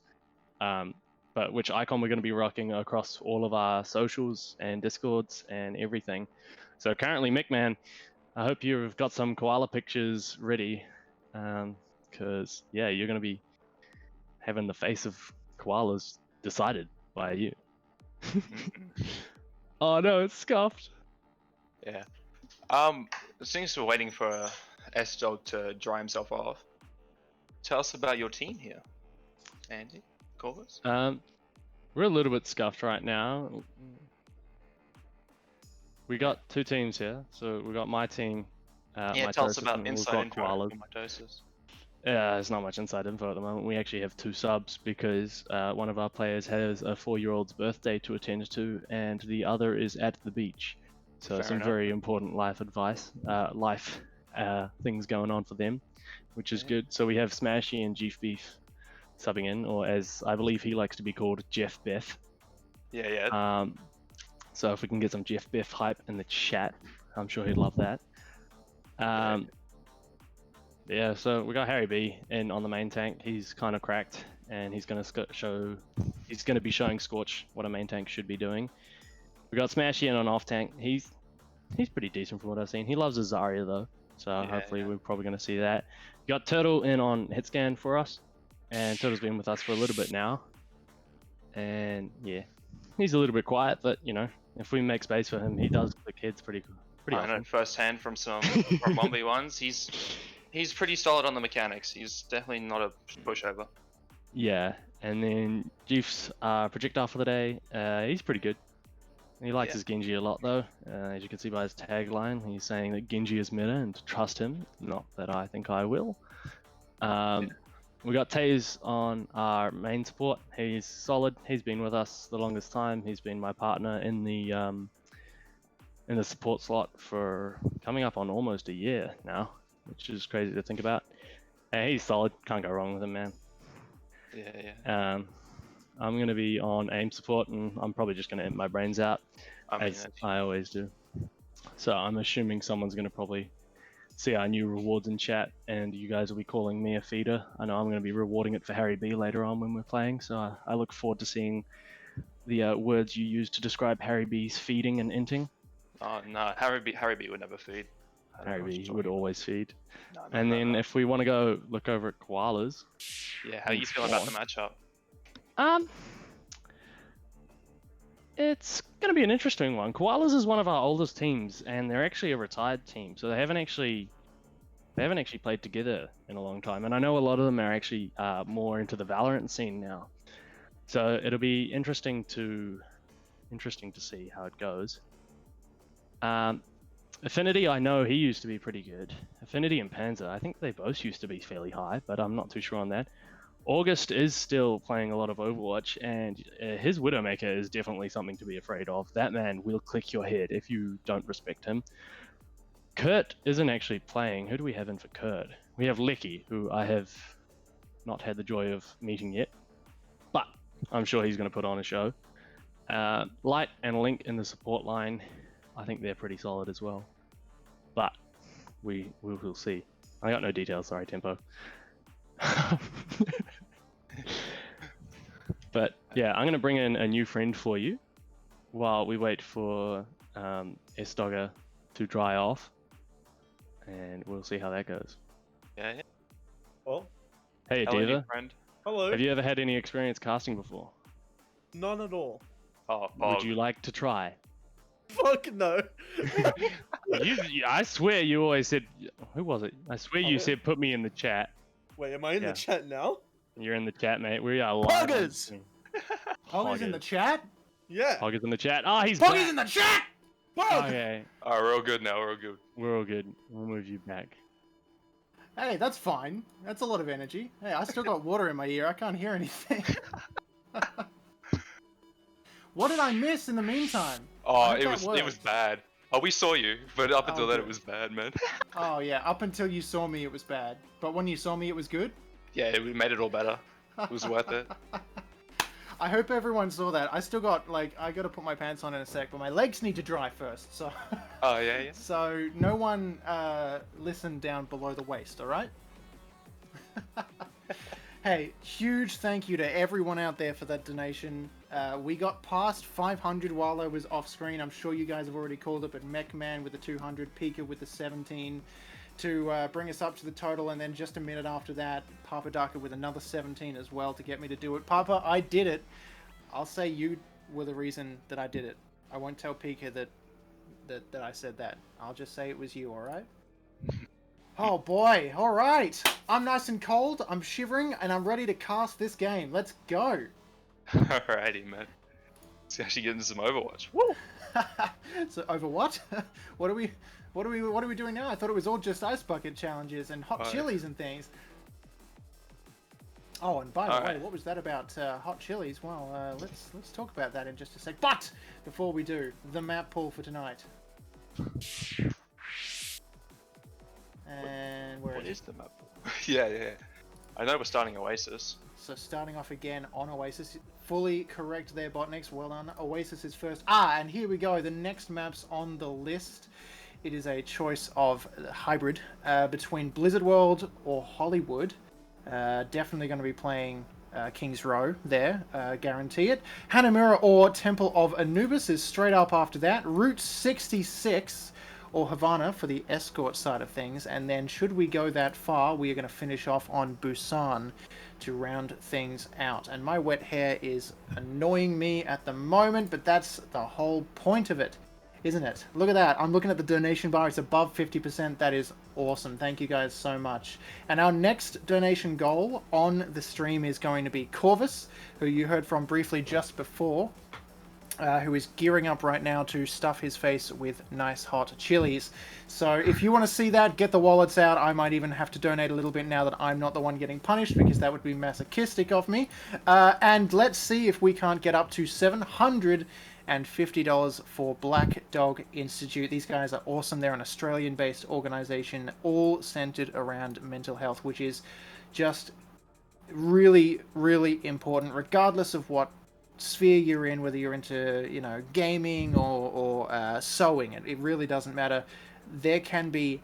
but which icon we're going to be rocking across all of our socials and discords and everything. So currently McMahon, I hope you've got some koala pictures ready, because yeah, you're going to be having the face of koalas decided by you. Oh no, it's scuffed. Yeah. Since we're waiting for Sdogga to dry himself off. Tell us about your team here, Andy, Corvus. We're a little bit scuffed right now. We got 2 teams here. So we got my team. Tell us Mitosis, about and we've inside got info Koalas. for Mitosis. There's not much inside info at the moment. We actually have 2 subs because one of our players has a 4-year-old's birthday to attend to, and the other is at the beach. So Fair some enough. very important life advice, things going on for them, which is good. So we have Smashy and Jeff Beef subbing in, or as I believe he likes to be called, Jeff Beff. Yeah. So if we can get some Jeff Beff hype in the chat, I'm sure he'd love that. Yeah, so we got Harry B in on the main tank. He's kind of cracked, and he's gonna be showing Scorch what a main tank should be doing. We got Smashy in on off tank. He's pretty decent from what I've seen. He loves his Zarya though, so hopefully we're probably gonna see that. We got Turtle in on hit scan for us, and Turtle's been with us for a little bit now. And yeah, he's a little bit quiet, but you know, if we make space for him, he does click heads pretty I often. know firsthand from some from 1v1s. He's pretty solid on the mechanics. He's definitely not a pushover. Yeah, and then Jeff's projectile for the day. He's pretty good. He likes his Genji a lot though. As you can see by his tagline, he's saying that Genji is meta and to trust him. Not that I think I will. We got Taze on our main support. He's solid. He's been with us the longest time. He's been my partner in the support slot for coming up on almost a year now, which is crazy to think about. He's solid. Can't go wrong with him, man. Yeah. I'm going to be on aim support, and I'm probably just going to empty my brains out, as I always do. So I'm assuming someone's going to probably see our new rewards in chat, and you guys will be calling me a feeder. I know I'm going to be rewarding it for Harry B later on when we're playing, so I look forward to seeing the words you use to describe Harry B's feeding and inting. Oh no, Harry B would never feed. Harry B would always feed. No, and then if we want to go look over at Koalas. Yeah, how do you feel about the matchup? It's going to be an interesting one. Koalas is one of our oldest teams, and they're actually a retired team, so they haven't actually played together in a long time. And I know a lot of them are actually more into the Valorant scene now, so it'll be interesting to see how it goes. Affinity, I know he used to be pretty good. Affinity and Panzer, I think they both used to be fairly high, but I'm not too sure on that. August is still playing a lot of Overwatch, and his Widowmaker is definitely something to be afraid of. That man will click your head if you don't respect him. Kurt isn't actually playing. Who do we have in for Kurt? We have Licky, who I have not had the joy of meeting yet, but I'm sure he's going to put on a show. Light and Link in the support line, I think they're pretty solid as well, but we will see. I got no details, sorry, Tempo. But yeah, I'm going to bring in a new friend for you while we wait for Sdogga to dry off, and we'll see how that goes. Yeah. Well, Hey, Hello, new Diva. friend. hello. Have you ever had any experience casting before? None at all. Oh, Would you like to try? Fuck no. I swear you always said, who was it? I swear you said put me in the chat. Wait, am I in Yeah. the chat now? You're in the chat, mate. We are live. on Poggers! stream. Poggers in the chat? Yeah. Poggers in the chat. Oh, he's Poggers back. in the chat! Pog! Okay, Alright, we're all good now. We're all good. we're all good. We'll move you back. Hey, that's fine. That's a lot of energy. Hey, I still got water in my ear. I can't hear anything. What did I miss in the meantime? Oh, hope it that was worked. bad. Oh, we saw you, but up until then good. it was bad, man. Oh yeah, up until you saw me it was bad. But when you saw me it was good? Yeah, we made it all better. It was worth it. I hope everyone saw that. I still got, I gotta put my pants on in a sec, but my legs need to dry first, so... Oh, yeah. So, no one listen down below the waist, alright? Hey, huge thank you to everyone out there for that donation. We got past 500 while I was off screen. I'm sure you guys have already called up at Mechman with the 200, Pika with the 17 to bring us up to the total, and then just a minute after that, Papa Daka with another 17 as well to get me to do it. Papa, I did it. I'll say you were the reason that I did it. I won't tell Pika that I said that. I'll just say it was you, alright? Oh boy, alright. I'm nice and cold, I'm shivering, and I'm ready to cast this game. Let's go. Alrighty, man. Let's actually get into some Overwatch. Woo! So over what? what are we doing now? I thought it was all just ice bucket challenges and hot chilies and things. Oh, and by the way, Alright. what was that about hot chilies? Well, let's talk about that in just a sec. But before we do, the map pool for tonight. And where What is is the map? Yeah. I know we're starting Oasis. So starting off again on Oasis. Fully correct there, BotNix. Well done. Oasis is first. And here we go. The next maps on the list. It is a choice of hybrid between Blizzard World or Hollywood. Definitely going to be playing King's Row there. Guarantee it. Hanamura or Temple of Anubis is straight up after that. Route 66 or Havana for the escort side of things. And then should we go that far, we are going to finish off on Busan to round things out. And my wet hair is annoying me at the moment, but that's the whole point of it, isn't it? Look at that. I'm looking at the donation bar. It's above 50%. That is awesome. Thank you guys so much. And our next donation goal on the stream is going to be Corvus, who you heard from briefly just before. Who is gearing up right now to stuff his face with nice hot chilies. So if you want to see that, get the wallets out. I might even have to donate a little bit now that I'm not the one getting punished, because that would be masochistic of me. And let's see if we can't get up to $750 for Black Dog Institute. These guys are awesome. They're an Australian-based organization, all centered around mental health, which is just really, really important, regardless of what sphere you're in, whether you're into, you know, gaming or sewing. It really doesn't matter. There can be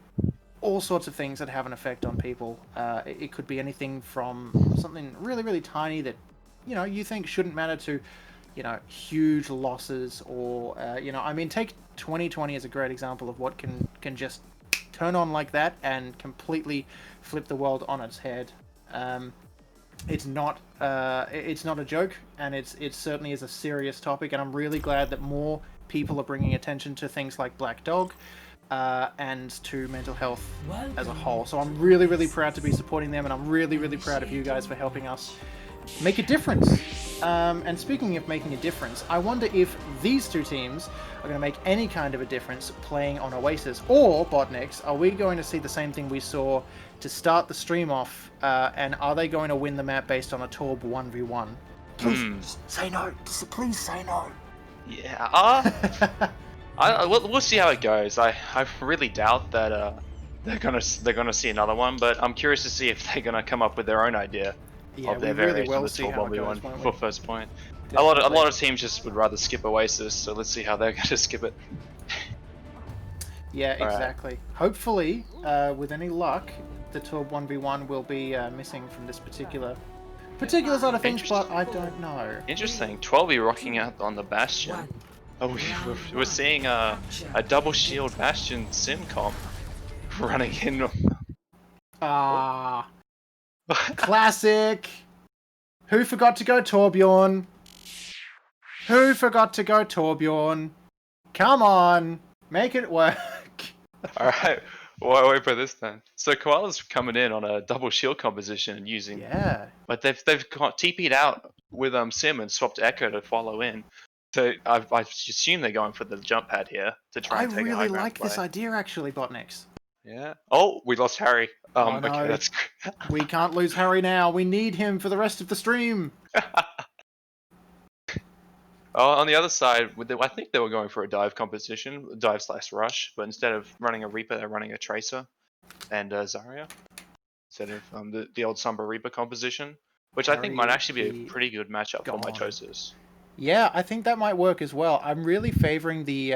all sorts of things that have an effect on people. It could be anything from something really, really tiny that, you know, you think shouldn't matter to, you know, huge losses or, you know, I mean, take 2020 as a great example of what can just turn on like that and completely flip the world on its head. It's not a joke, and it certainly is a serious topic, and I'm really glad that more people are bringing attention to things like Black Dog and to mental health as a whole. So I'm really, really proud to be supporting them, and I'm really, really proud of you guys for helping us make a difference. And speaking of making a difference, I wonder if these two teams are going to make any kind of a difference playing on Oasis, or BotNix, are we going to see the same thing we saw to start the stream off, and are they going to win the map based on a Torb 1v1? Please say no. Please say no. Yeah. We'll see how it goes. I really doubt that they're gonna see another one, but I'm curious to see if they're gonna come up with their own idea of their variation of the Torb 1v1 for first point. Definitely. A lot of teams just would rather skip Oasis, so let's see how they're gonna skip it. Yeah, exactly. Hopefully, with any luck, the Torb 1v1 will be missing from this particular side of things, but I don't know. Interesting. 12 rocking out on the Bastion. Oh, we're seeing a double shield Bastion sim comp running in. Classic. Who forgot to go Torbjorn? Who forgot to go Torbjorn? Come on, make it work. Alright, well, wait for this then. So Koala's coming in on a double shield composition and using... Yeah. But they've got TP'd out with Sim and swapped Echo to follow in. So I assume they're going for the jump pad here to try and take a high I really ground like play. this idea, actually, BotNix. Yeah. Oh, we lost Harry. Oh, no. Okay, that's... We can't lose Harry now. We need him for the rest of the stream. On the other side, I think they were going for a dive composition, dive/rush, but instead of running a Reaper, they're running a Tracer and Zarya instead of the old Sombra Reaper composition, which I think might actually be a pretty good matchup for Mitosis. Yeah, I think that might work as well. I'm really favoring the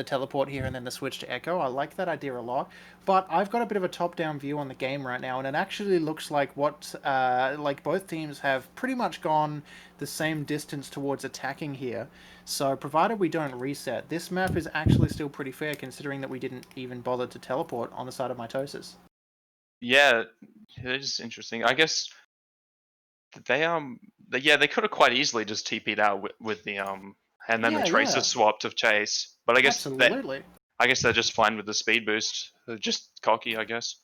teleport here and then the switch to Echo. I like that idea a lot. But I've got a bit of a top-down view on the game right now, and it actually looks like like both teams have pretty much gone the same distance towards attacking here. So provided we don't reset, this map is actually still pretty fair, considering that we didn't even bother to teleport on the side of Mitosis. Yeah, it is interesting. I guess they could have quite easily just TP'd out with the and then the Tracer swapped of Chase. But I guess absolutely. I guess they're just fine with the speed boost. They're just cocky, I guess.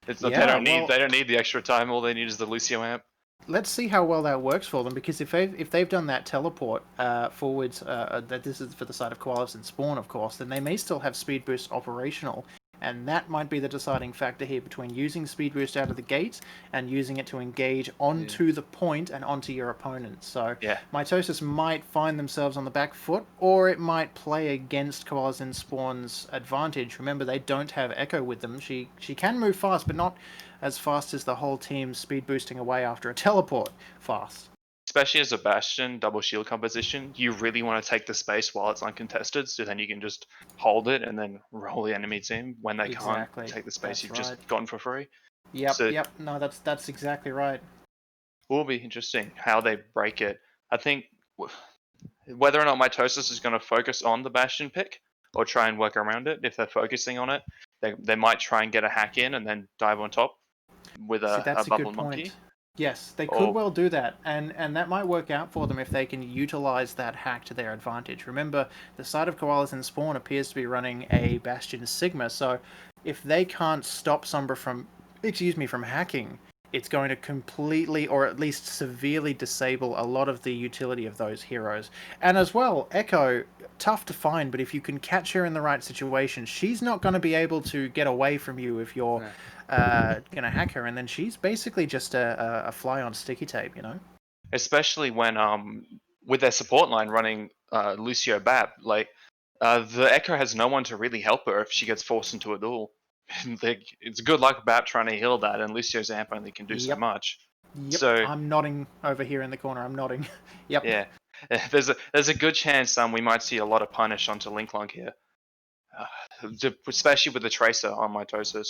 It's not, Yeah, they don't need the extra time. All they need is the Lucio amp. Let's see how well that works for them, because if they've done that teleport forwards, that this is for the side of Koalas and Spawn, of course, then they may still have speed boost operational, and that might be the deciding factor here between using speed boost out of the gate and using it to engage onto the point and onto your opponent. So Yeah. Mitosis might find themselves on the back foot, or it might play against Koalas and Spawn's advantage. Remember, they don't have Echo with them. She can move fast, but not as fast as the whole team speed boosting away after a teleport fast. Especially as a Bastion double shield composition, you really want to take the space while it's uncontested, so then you can just hold it and then roll the enemy team when they can't take the space you've just gotten for free. Yep, So- yep. No, that's exactly right. It will be interesting how they break it. I think whether or not Mitosis is going to focus on the Bastion pick or try and work around it. If they're focusing on it, they might try and get a hack in and then dive on top with See, a that's a bubble good monkey. point. Yes, they could well do that, and that might work out for them if they can utilize that hack to their advantage. Remember, the side of Koalas and Spawn appears to be running a Bastion Sigma, so if they can't stop Sombra from hacking, it's going to completely, or at least severely, disable a lot of the utility of those heroes. And as well, Echo, tough to find, but if you can catch her in the right situation, she's not going to be able to get away from you if you're gonna hack her, and then she's basically just a fly on sticky tape, you know. Especially when with their support line running Lucio Bap, like the Echo has no one to really help her if she gets forced into a duel. It's good luck Bap trying to heal that, and Lucio's amp only can do so much. Yep. So I'm nodding over here in the corner. I'm nodding. Yep. yeah, there's a good chance we might see a lot of punish onto Linklong here, especially with the Tracer on Mitosis.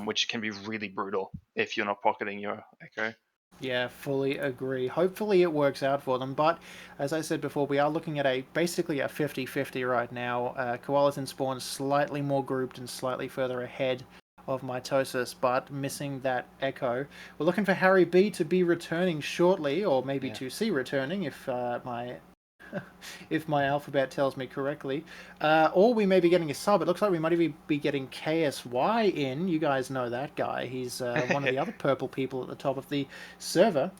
Which can be really brutal if you're not pocketing your Echo. Yeah, fully agree. Hopefully it works out for them, but as I said before, we are looking at basically a 50-50 right now. Koalas and Spawn slightly more grouped and slightly further ahead of Mitosis, but missing that Echo. We're looking for Harry B to be returning shortly, or maybe 2C returning if my alphabet tells me correctly. Or we may be getting a sub. It looks like we might even be getting KSY in. You guys know that guy. He's one of the other purple people at the top of the server.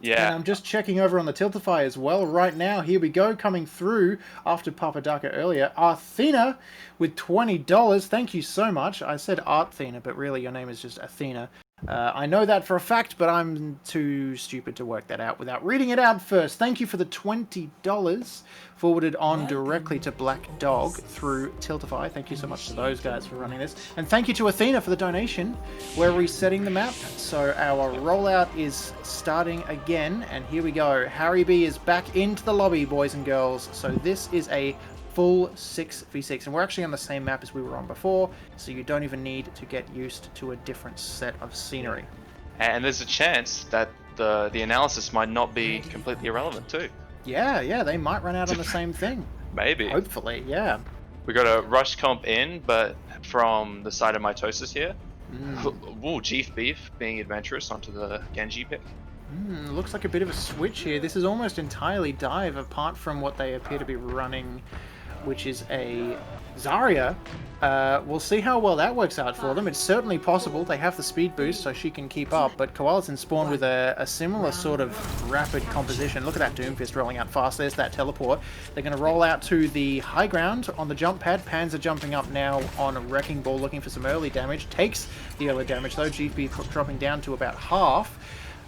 Yeah. And I'm just checking over on the Tiltify as well right now. Here we go, coming through after Papadaka earlier. Athena with $20. Thank you so much. I said Arthena, but really your name is just Athena. I know that for a fact, but I'm too stupid to work that out without reading it out first. Thank you for the $20 forwarded on directly to Black Dog through Tiltify. Thank you so much to those guys for running this. And thank you to Athena for the donation. We're resetting the map, so our rollout is starting again. And here we go. Harry B is back into the lobby, boys and girls. So this is a full 6v6, and we're actually on the same map as we were on before, so you don't even need to get used to a different set of scenery. And there's a chance that the analysis might not be completely irrelevant too. Yeah, they might run out on the same thing. Maybe. Hopefully, yeah. We got a rush comp in, but from the side of Mitosis here. Ooh, Jeef Beef being adventurous onto the Genji pick. Looks like a bit of a switch here. This is almost entirely dive, apart from what they appear to be running, which is a Zarya. We'll see how well that works out for them. It's certainly possible. They have the speed boost, so she can keep up. But Koalas and Spawn with a similar sort of rapid composition. Look at that Doomfist rolling out fast. There's that teleport. They're going to roll out to the high ground on the jump pad. Panzer jumping up now on a Wrecking Ball, looking for some early damage. Takes the early damage, though. GP dropping down to about half.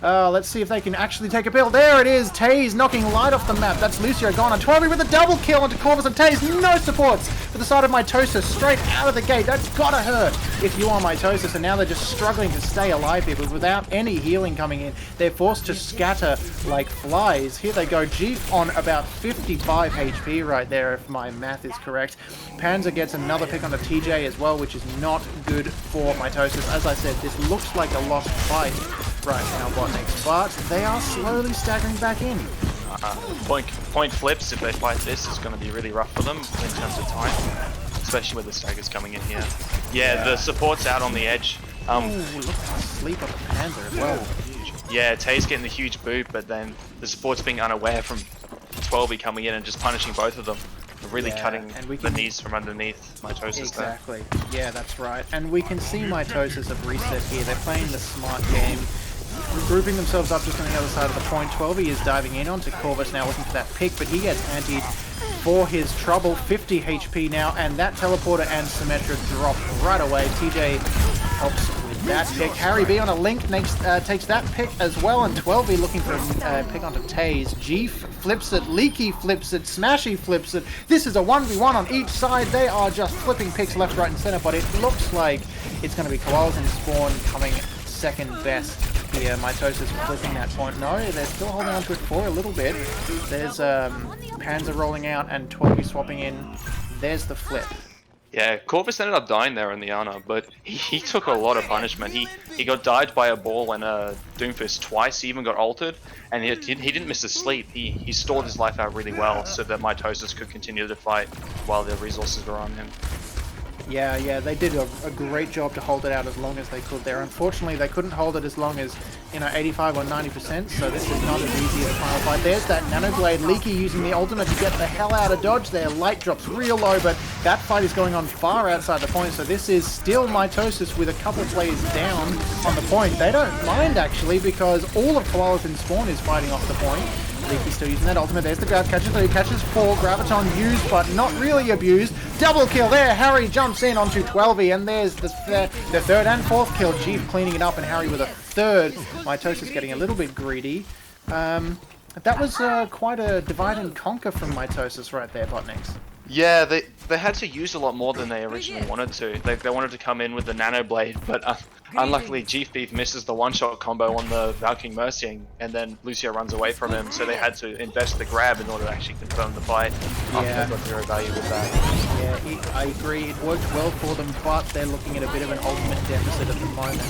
Let's see if they can actually take a pill. There it is. Taze knocking light off the map. That's Lucio gone on 12 with a double kill onto Corvus and Taze. No supports for the side of Mitosis. Straight out of the gate. That's gotta hurt if you are Mitosis. And now they're just struggling to stay alive here. But without any healing coming in, they're forced to scatter like flies. Here they go. Jeep on about 55 HP right there, if my math is correct. Panzer gets another pick on the TJ as well, which is not good for Mitosis. As I said, this looks like a lost fight right now, BotNix, but they are slowly staggering back in. Point flips, if they fight this, is going to be really rough for them in terms of time, especially with the staggers coming in here. Yeah, the support's out on the edge. Ooh, look at the sleep of the Panzer as well. Yeah, Tay's getting the huge boot, but then the support's being unaware from 12 coming in and just punishing both of them. really Yeah, cutting and we the can- knees from underneath Mitosis there. Exactly. Yeah, that's right. And we can see Mitosis have reset here. They're playing the smart game, grouping themselves up just on the other side of the point. 12e is diving in onto Corvus now, looking for that pick, but he gets antied for his trouble. 50 HP now, and that teleporter and Symmetra drop right away. TJ helps with that pick. Harry B on a link takes that pick as well, and 12e looking for a pick onto Taze. G flips it, Leaky flips it, Smashy flips it. This is a 1v1 on each side. They are just flipping picks left, right, and center, but it looks like it's going to be Koalas and Spawn coming second best here. Mitosis flipping that point. No, they're still holding on to it for a little bit. There's Panzer rolling out and 12e swapping in. There's the flip. Yeah, Corvus ended up dying there in the Ana, but he took a lot of punishment. He got died by a ball and a Doomfist twice. He even got altered, and he didn't miss a sleep. He stored his life out really well so that Mitosis could continue to fight while the resources were on him. Yeah, they did a great job to hold it out as long as they could there. Unfortunately, they couldn't hold it as long as, 85 or 90%, so this is not as easy as the final fight. There's that Nanoblade. Leaky using the ultimate to get the hell out of dodge there. Light drops real low, but that fight is going on far outside the point, so this is still Mitosis with a couple players down on the point. They don't mind, actually, because all of Koalas and Spawn is fighting off the point. Leaky still using that ultimate. There's the grab catcher. 3 catches 4. Graviton used, but not really abused. Double kill there. Harry jumps in onto 12e, and there's the third and fourth kill. Chief cleaning it up, and Harry with a third. Mitosis getting a little bit greedy. That was quite a divide and conquer from Mitosis right there, BotNix. Yeah, they had to use a lot more than they originally wanted to. They wanted to come in with the Nano Blade, but unluckily Chief Beef misses the one-shot combo on the Valkyrie Mercying, and then Lucio runs away from him, so they had to invest the grab in order to actually confirm the fight. Yeah. They got zero value with that. Yeah, I agree. It worked well for them, but they're looking at a bit of an ultimate deficit at the moment.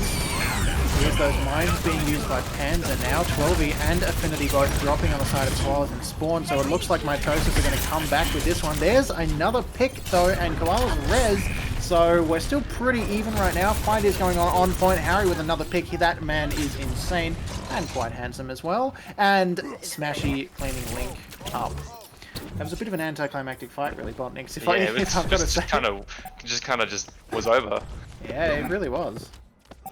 Here's those mines being used by Panzer now. 12e and Affinity both dropping on the side of Koalas and Spawn, so it looks like Mitosis are going to come back with this one. There's another pick, though, and Koalas res, so we're still pretty even right now. Fight is going on point. Harry with another pick. That man is insane and quite handsome as well. And Smashy cleaning Link up. That was a bit of an anticlimactic fight, really, BotNix. If I've got to say. Just was over. Yeah, it really was.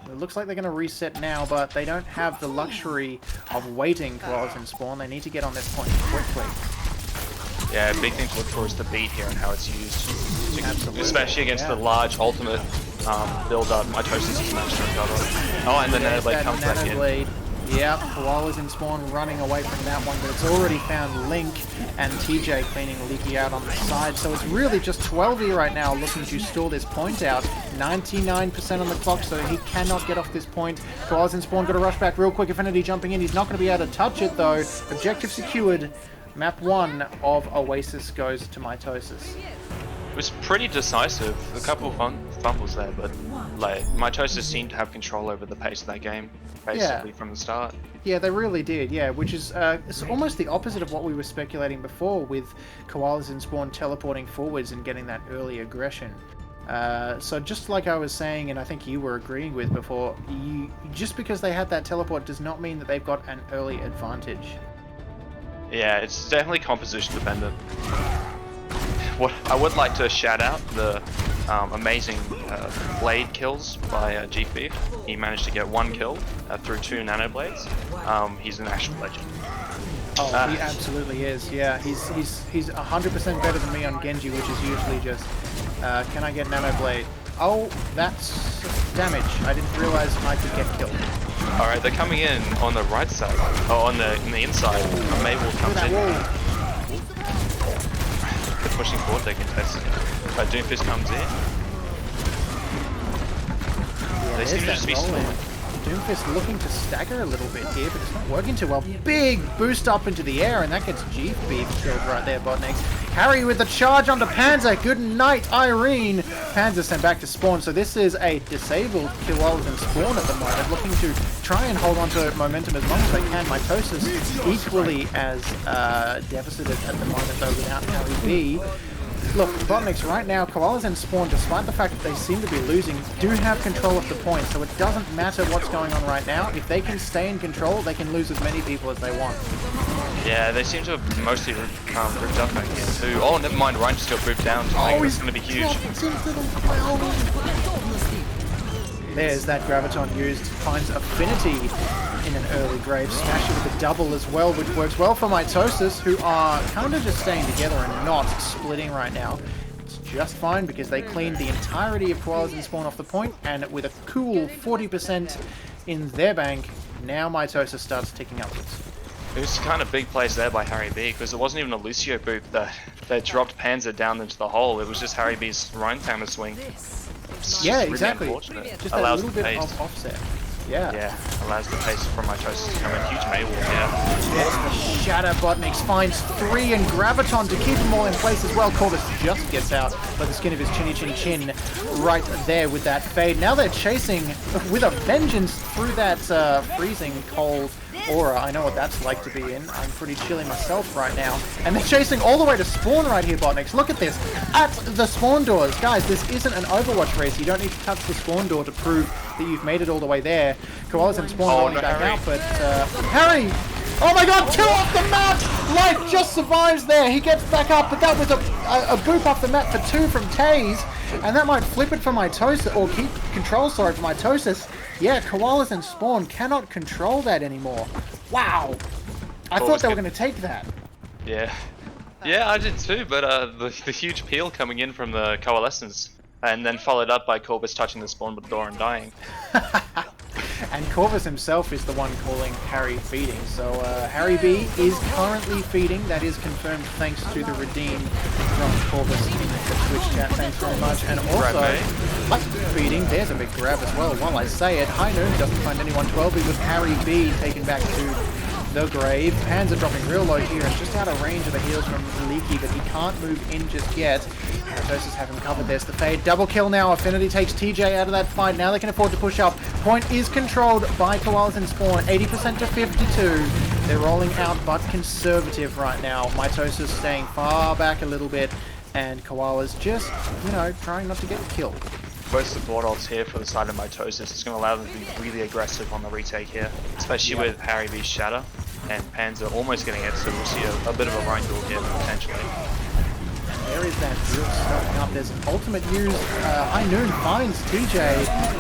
It looks like they're going to reset now, but they don't have the luxury of waiting Koalas and Spawn. They need to get on this point quickly. Yeah, big thing to look for is the beat here and how it's used. Absolutely. Especially against the large ultimate build-up. Mitosis is managed to recover. Oh, and the Nanoblade comes back in. Yeah, Koalas and Spawn running away from that one, but it's already found Link and TJ cleaning Leaky out on the side. So it's really just 12e right now looking to stall this point out. 99% on the clock, so he cannot get off this point. Koalas and Spawn got to rush back real quick. Affinity jumping in. He's not going to be able to touch it, though. Objective secured. Map 1 of Oasis goes to Mitosis. It was pretty decisive. A couple fumbles there, but like Mitosis seemed to have control over the pace of that game, basically from the start. Yeah, they really did. Yeah, which is it's almost the opposite of what we were speculating before, with Koalas and Spawn teleporting forwards and getting that early aggression. So just like I was saying, and I think you were agreeing with before, just because they had that teleport does not mean that they've got an early advantage. Yeah, it's definitely composition dependent. What I would like to shout out the amazing blade kills by G-Beef. He managed to get 1 kill through 2 nano blades. He's an actual legend. Oh, he absolutely is. Yeah, he's 100% better than me on Genji, which is usually just can I get nano blade? Oh, that's damage. I didn't realize I could get killed. All right, they're coming in on the right side. Oh, on the inside. Mabel comes in. They're pushing forward, they can test it. Doomfist comes in. Yeah, they seem to just be slow. Doomfist looking to stagger a little bit here, but it's not working too well. Big boost up into the air, and that gets G-Beef killed right there, BotNix. Harry with the charge onto Panzer. Good night, Irene. Panzer sent back to Spawn, so this is a disabled Koalas and Spawn at the moment, looking to try and hold on to momentum as long as they can. Mitosis equally as deficited at the moment, though, without Harry B. Look, BotNix right now, Koalas and Spawn, despite the fact that they seem to be losing, do have control of the point, so it doesn't matter what's going on right now. If they can stay in control, they can lose as many people as they want. Yeah, they seem to have mostly ripped up back here too. Oh, never mind, Ryan just got ripped down. Oh, it's going to be huge. There's that Graviton used, finds Affinity in an early grave. Smash it with a double as well, which works well for Mitosis, who are kind of just staying together and not splitting right now. It's just fine because they cleaned the entirety of Koalas and Spawn off the point, and with a cool 40% in their bank, now Mitosis starts ticking upwards. It was kind of big plays there by Harry B, because it wasn't even a Lucio boop that dropped Panzer down into the hole. It was just Harry B's Rhine Timer swing. Yeah, really exactly. unfortunate. Just a Allows little the bit pace. of offset. Yeah. Yeah, allows the pace from Mitosis to come in. Huge Maywall, yeah. There's the Shatter. BotNix finds 3 and Graviton to keep them all in place as well. Corvus just gets out by the skin of his chin right there with that fade. Now they're chasing with a vengeance through that freezing cold aura. I know what that's like to be in. I'm pretty chilly myself right now. And they're chasing all the way to spawn right here, BotNix. Look at this. At the spawn doors. Guys, this isn't an Overwatch race. You don't need to touch the spawn door to prove that you've made it all the way there. Koalas and Spawn rolling back Harry. out, but Harry! Oh my god, 2 off the map! Light just survives there. He gets back up, but that was a boop off the map for 2 from Taze. And that might flip it for Mitosis, or keep control, sorry, for Mitosis. Yeah, Koalas and Spawn cannot control that anymore. Wow! I thought they were going to take that. Yeah. Yeah, I did too, but the huge peel coming in from the Coalescence, and then followed up by Corvus touching the spawn door and dying. And Corvus himself is the one calling Harry feeding. So Harry B is currently feeding. That is confirmed thanks to the redeem from Corvus in the Twitch chat. Thanks very much. And also, like feeding, there's a big grab as well. While I say it, High Noon doesn't find anyone 12 with Harry B taken back to the grave. Panzer dropping real low here and just out of range of the heals from Leaky, but he can't move in just yet. Mitosis have him covered. There's the fade. Double kill now. Affinity takes TJ out of that fight. Now they can afford to push up. Point is controlled by Koalas and Spawn. 80% to 52. They're rolling out, but conservative right now. Mitosis staying far back a little bit, and Koalas just, you know, trying not to get killed. Both support ults here for the side of Mitosis. It's going to allow them to be really aggressive on the retake here, especially with Harry B's Shatter and Panzer almost getting it, so we'll see a bit of a Rhine duel here potentially. There is that drill starting up. There's an ultimate use. High Noon finds TJ.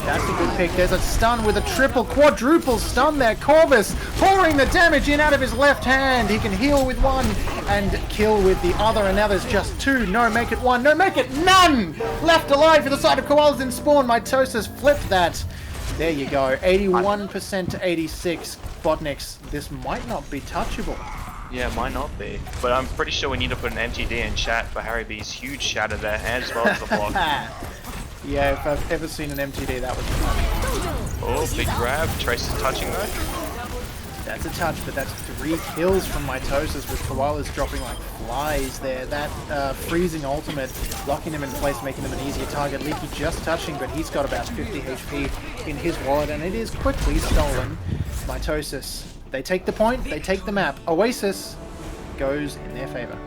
That's a good pick. There's a stun with a triple, quadruple stun there. Corvus pouring the damage in out of his left hand. He can heal with one and kill with the other. And now there's just 2. No, make it 1. No, make it none! Left alive for the side of Koalas and Spawn. Mitosis flipped that. There you go. 81% to 86. BotNix, this might not be touchable. Yeah, it might not be, but I'm pretty sure we need to put an MTD in chat for Harry B's huge Shatter there, and as well as the block. Yeah, if I've ever seen an MTD, that was fun. Oh, big grab. Trace is touching though. That's a touch, but that's 3 kills from Mitosis with Koalas dropping like flies there. That freezing ultimate, locking him in place, making him an easier target. Leaky just touching, but he's got about 50 HP in his wallet, and it is quickly stolen. Mitosis, they take the point, they take the map. Oasis goes in their favor.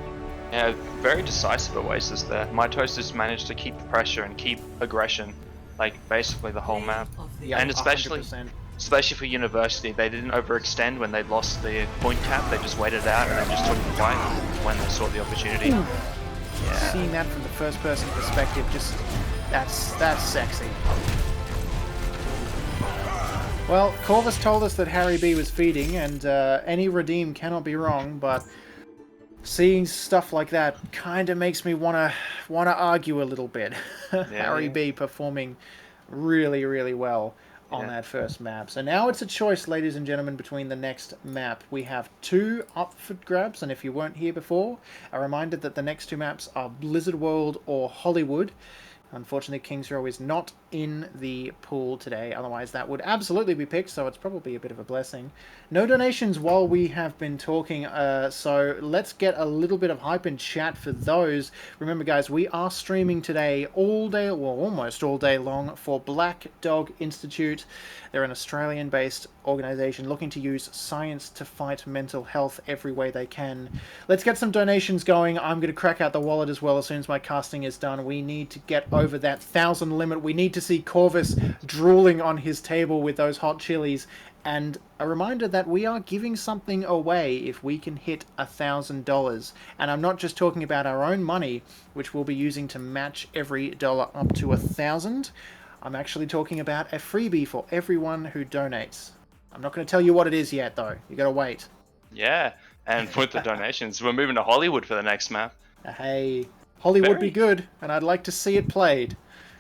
Yeah, very decisive Oasis there. Mitosis managed to keep the pressure and keep aggression, like basically the whole map. Yeah, And especially 100%. for University, they didn't overextend when they lost the point cap. They just waited out and then just took the fight when they saw the opportunity. Yeah. Seeing that from the first person perspective, just that's sexy. Well, Corvus told us that Harry B was feeding, and any redeem cannot be wrong, but seeing stuff like that kind of makes me wanna argue a little bit. Harry B performing really, really well on that first map. So now it's a choice, ladies and gentlemen, between the next map. We have 2 up for grabs, and if you weren't here before, a reminder that the next 2 maps are Blizzard World or Hollywood. Unfortunately, King's Row is not in the pool today, otherwise that would absolutely be picked, so it's probably a bit of a blessing. No donations while we have been talking, so let's get a little bit of hype in chat for those. Remember guys, we are streaming today all day, well almost all day long, for Black Dog Institute. They're an Australian-based organisation looking to use science to fight mental health every way they can. Let's get some donations going. I'm going to crack out the wallet as well as soon as my casting is done. We need to get over over that 1,000 limit. We need to see Corvus drooling on his table with those hot chilies. And a reminder that we are giving something away if we can hit $1,000. And I'm not just talking about our own money, which we'll be using to match every dollar up to 1,000. I'm actually talking about a freebie for everyone who donates. I'm not going to tell you what it is yet, though. You got to wait. Yeah, and with the donations, we're moving to Hollywood for the next map. Hey, Hollywood be good, and I'd like to see it played.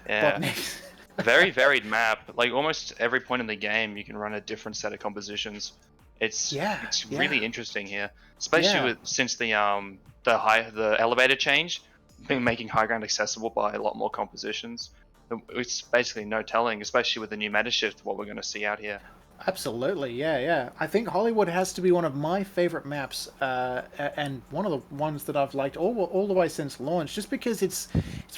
Yeah. BotNix. Very varied map. Like almost every point in the game, you can run a different set of compositions. It's really interesting here, especially since the elevator change, making high ground accessible by a lot more compositions. It's basically no telling, especially with the new meta shift, what we're going to see out here. Absolutely, yeah. I think Hollywood has to be one of my favorite maps, and one of the ones that I've liked all the way since launch, just because it's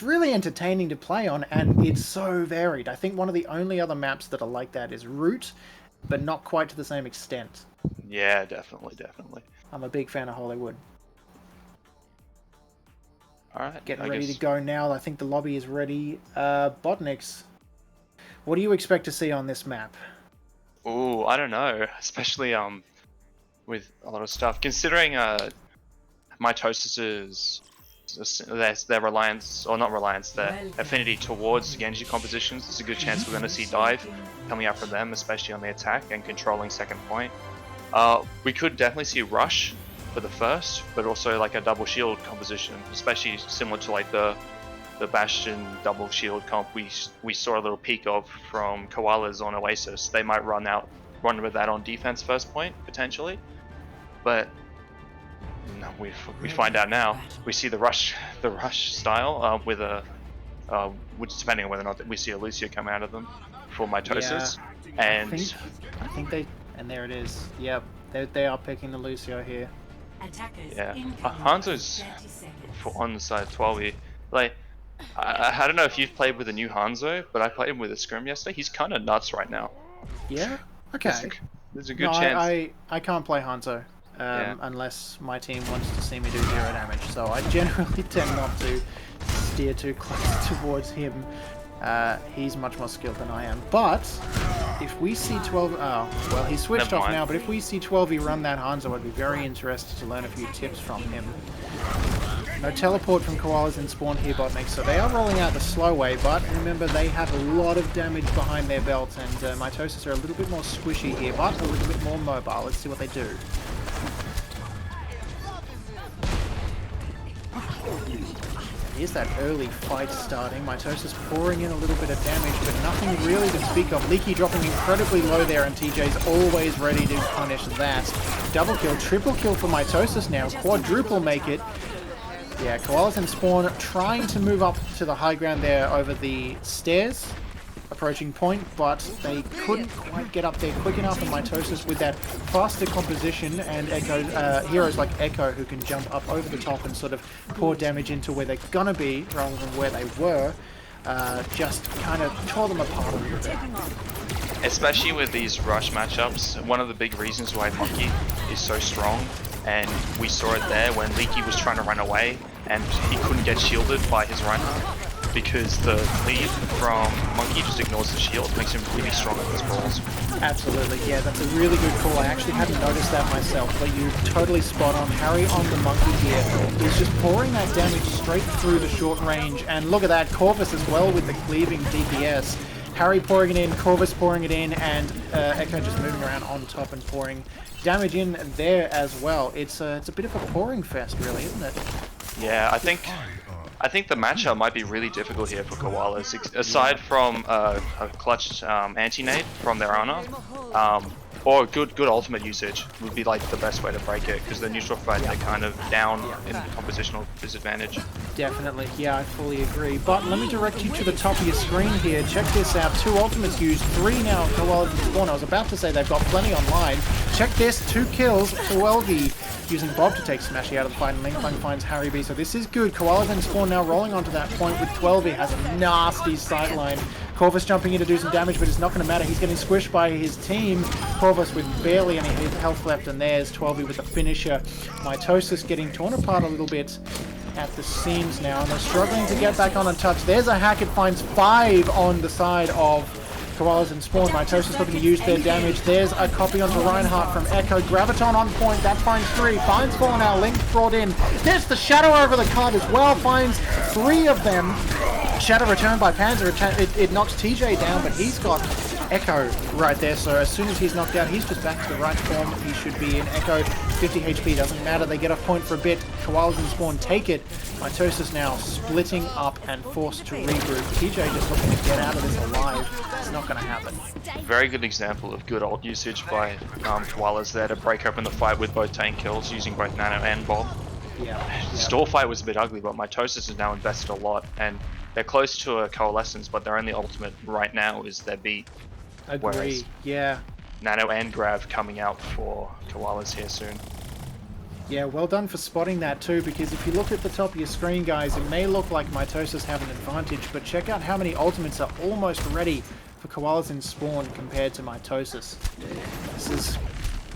really entertaining to play on, and it's so varied. I think one of the only other maps that are like that is Root, but not quite to the same extent. Yeah, definitely. I'm a big fan of Hollywood. All right, Getting ready to go now. I think the lobby is ready. BotNix, what do you expect to see on this map? Ooh, I don't know, especially with a lot of stuff. Considering Mitosis's their reliance, or not reliance, their affinity towards Genji compositions, there's a good chance we're going to see dive coming out from them, especially on the attack and controlling second point. We could definitely see rush for the first, but also like a double shield composition, especially similar to like the Bastion double shield comp we saw a little peek of from Koalas on Oasis. They might run with that on defense first point potentially, but no, we find out now. We see the rush style with which depending on whether or not we see a Lucio come out of them for Mitosis, and I think they, and there it is. Yep, they are picking the Lucio here. Yeah, Hanzo's on the side 12. Like, I don't know if you've played with a new Hanzo, but I played him with a scrim yesterday. He's kind of nuts right now. Yeah? Okay. There's a good chance. I can't play Hanzo unless my team wants to see me do 0 damage. So I generally tend not to steer too close towards him. He's much more skilled than I am. But if we see 12... Oh, well, he switched off now. But if we see 12e run that Hanzo, I'd be very interested to learn a few tips from him. No teleport from Koalas in spawn here, BotNix, so they are rolling out the slow way, but remember they have a lot of damage behind their belt, and Mitosis are a little bit more squishy here, but a little bit more mobile. Let's see what they do. Here's that early fight starting. Mitosis pouring in a little bit of damage, but nothing really to speak of. Leaky dropping incredibly low there, and TJ's always ready to punish that. Double kill, triple kill for Mitosis now, quadruple make it. Yeah, Koalas and Spawn trying to move up to the high ground there over the stairs, approaching point, but they couldn't quite get up there quick enough, and Mitosis with that faster composition, and heroes like Echo who can jump up over the top and sort of pour damage into where they're gonna be rather than where they were, just kind of tore them apart a little bit. Especially with these rush matchups, one of the big reasons why Monkey is so strong, and we saw it there when Leaky was trying to run away and he couldn't get shielded by his runner, because the cleave from Monkey just ignores the shield, makes him really strong at his balls. Absolutely, yeah, that's a really good call. I actually hadn't noticed that myself, but you're totally spot on. Harry on the Monkey here is just pouring that damage straight through the short range, and look at that, Corvus as well with the cleaving DPS. Harry pouring it in, Corvus pouring it in, and Echo just moving around on top and pouring damage in there as well. It's a bit of a pouring fest, really, isn't it? Yeah, I think the matchup might be really difficult here for Koalas. Aside from a clutch anti-nade from their Ana, or good ultimate usage would be like the best way to break it, because the neutral fight they're kind of down in compositional disadvantage. Definitely, yeah, I fully agree. But let me direct you to the top of your screen here. Check this out, 2 ultimates used, 3 now Koalas and Spawn. I was about to say they've got plenty online. Check this, 2 kills, 12e using Bob to take Smashy out of the fight, and Linklang finds Harry B. So this is good. Koalas and Spawn now rolling onto that point with 12e, has a nasty sightline. Corvus jumping in to do some damage, but it's not going to matter. He's getting squished by his team. Corvus with barely any health left, and there's 12e with the finisher. Mitosis getting torn apart a little bit. at the seams now, and they're struggling to get back on and touch. There's a hack. It finds 5 on the side of Koalas and Spawn. Mitosis looking to use their damage. There's a copy onto Reinhardt from Echo. Graviton on point. That finds 3. Finds 4 now. Link brought in. There's the Shadow over the card as well. Finds 3 of them. Shadow returned by Panzer. It knocks TJ down, but he's got Echo right there. So as soon as he's knocked out, he's just back to the right form he should be in. Echo, 50 HP, doesn't matter. They get off point for a bit. Koalas and Spawn take it. Mitosis now splitting up and forced to regroup. TJ just looking to get out of this alive. It's not going to happen. Very good example of good ult usage by Koalas there to break open the fight with both tank kills using both Nano and Bob. Yeah. The stall fight was a bit ugly, but Mitosis has now invested a lot, and they're close to a coalescence, but their only ultimate right now is their beat. Agree. Whereas Yeah. Nano and Grav coming out for Koalas here soon. Yeah, well done for spotting that too, because if you look at the top of your screen, guys, it may look like Mitosis have an advantage, but check out how many ultimates are almost ready for Koalas in Spawn compared to Mitosis. This is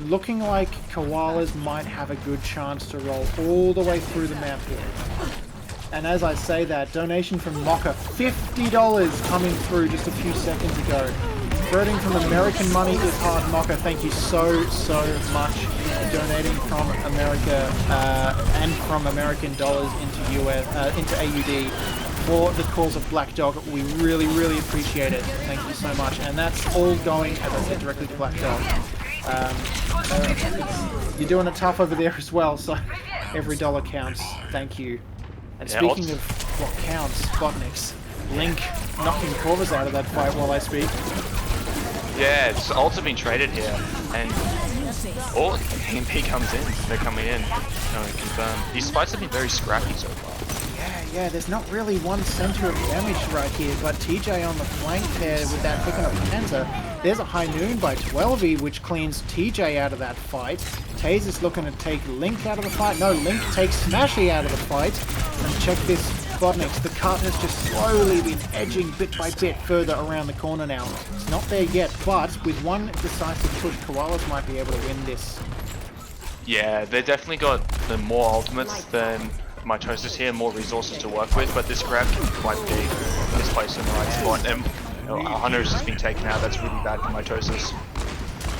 looking like Koalas might have a good chance to roll all the way through the map here. And as I say that, donation from Mocha, $50 coming through just a few seconds ago. Converting from American money is hard, Mocha. Thank you so much for donating from America and from American dollars into into AUD for the cause of Black Dog. We really appreciate it. Thank you so much. And that's all going, as I said, directly to Black Dog. You're doing it tough over there as well, so every dollar counts. Thank you. And Yeah, speaking of what counts, BotNix, Link knocking Corvus out of that fight while I speak. Yeah, it's ults been traded here, and EMP comes in. They're coming in. Confirm. These fights have been very scrappy so far. Yeah, there's not really one center of damage right here, but TJ on the flank there with that picking up Panzer. There's a High Noon by 12e, which cleans TJ out of that fight. Taze is looking to take Link out of the fight. No, Link takes Smashy out of the fight. And check this BotNix. The cart has just slowly been edging bit by bit further around the corner now. It's not there yet, but with one decisive push, Koalas might be able to win this. Yeah, they definitely got the more ultimates than Mitosis here, more resources to work with, but this grab can be quite big. This place in the right spot, and Hunter's just been taken out. That's really bad for Mitosis.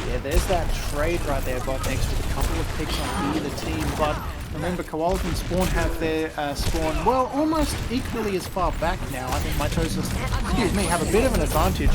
Yeah, there's that trade right there, BotNix, with a couple of picks on either team, but remember, Koalas and Spawn have their spawn, well, almost equally as far back now. I think Mitosis, have a bit of an advantage.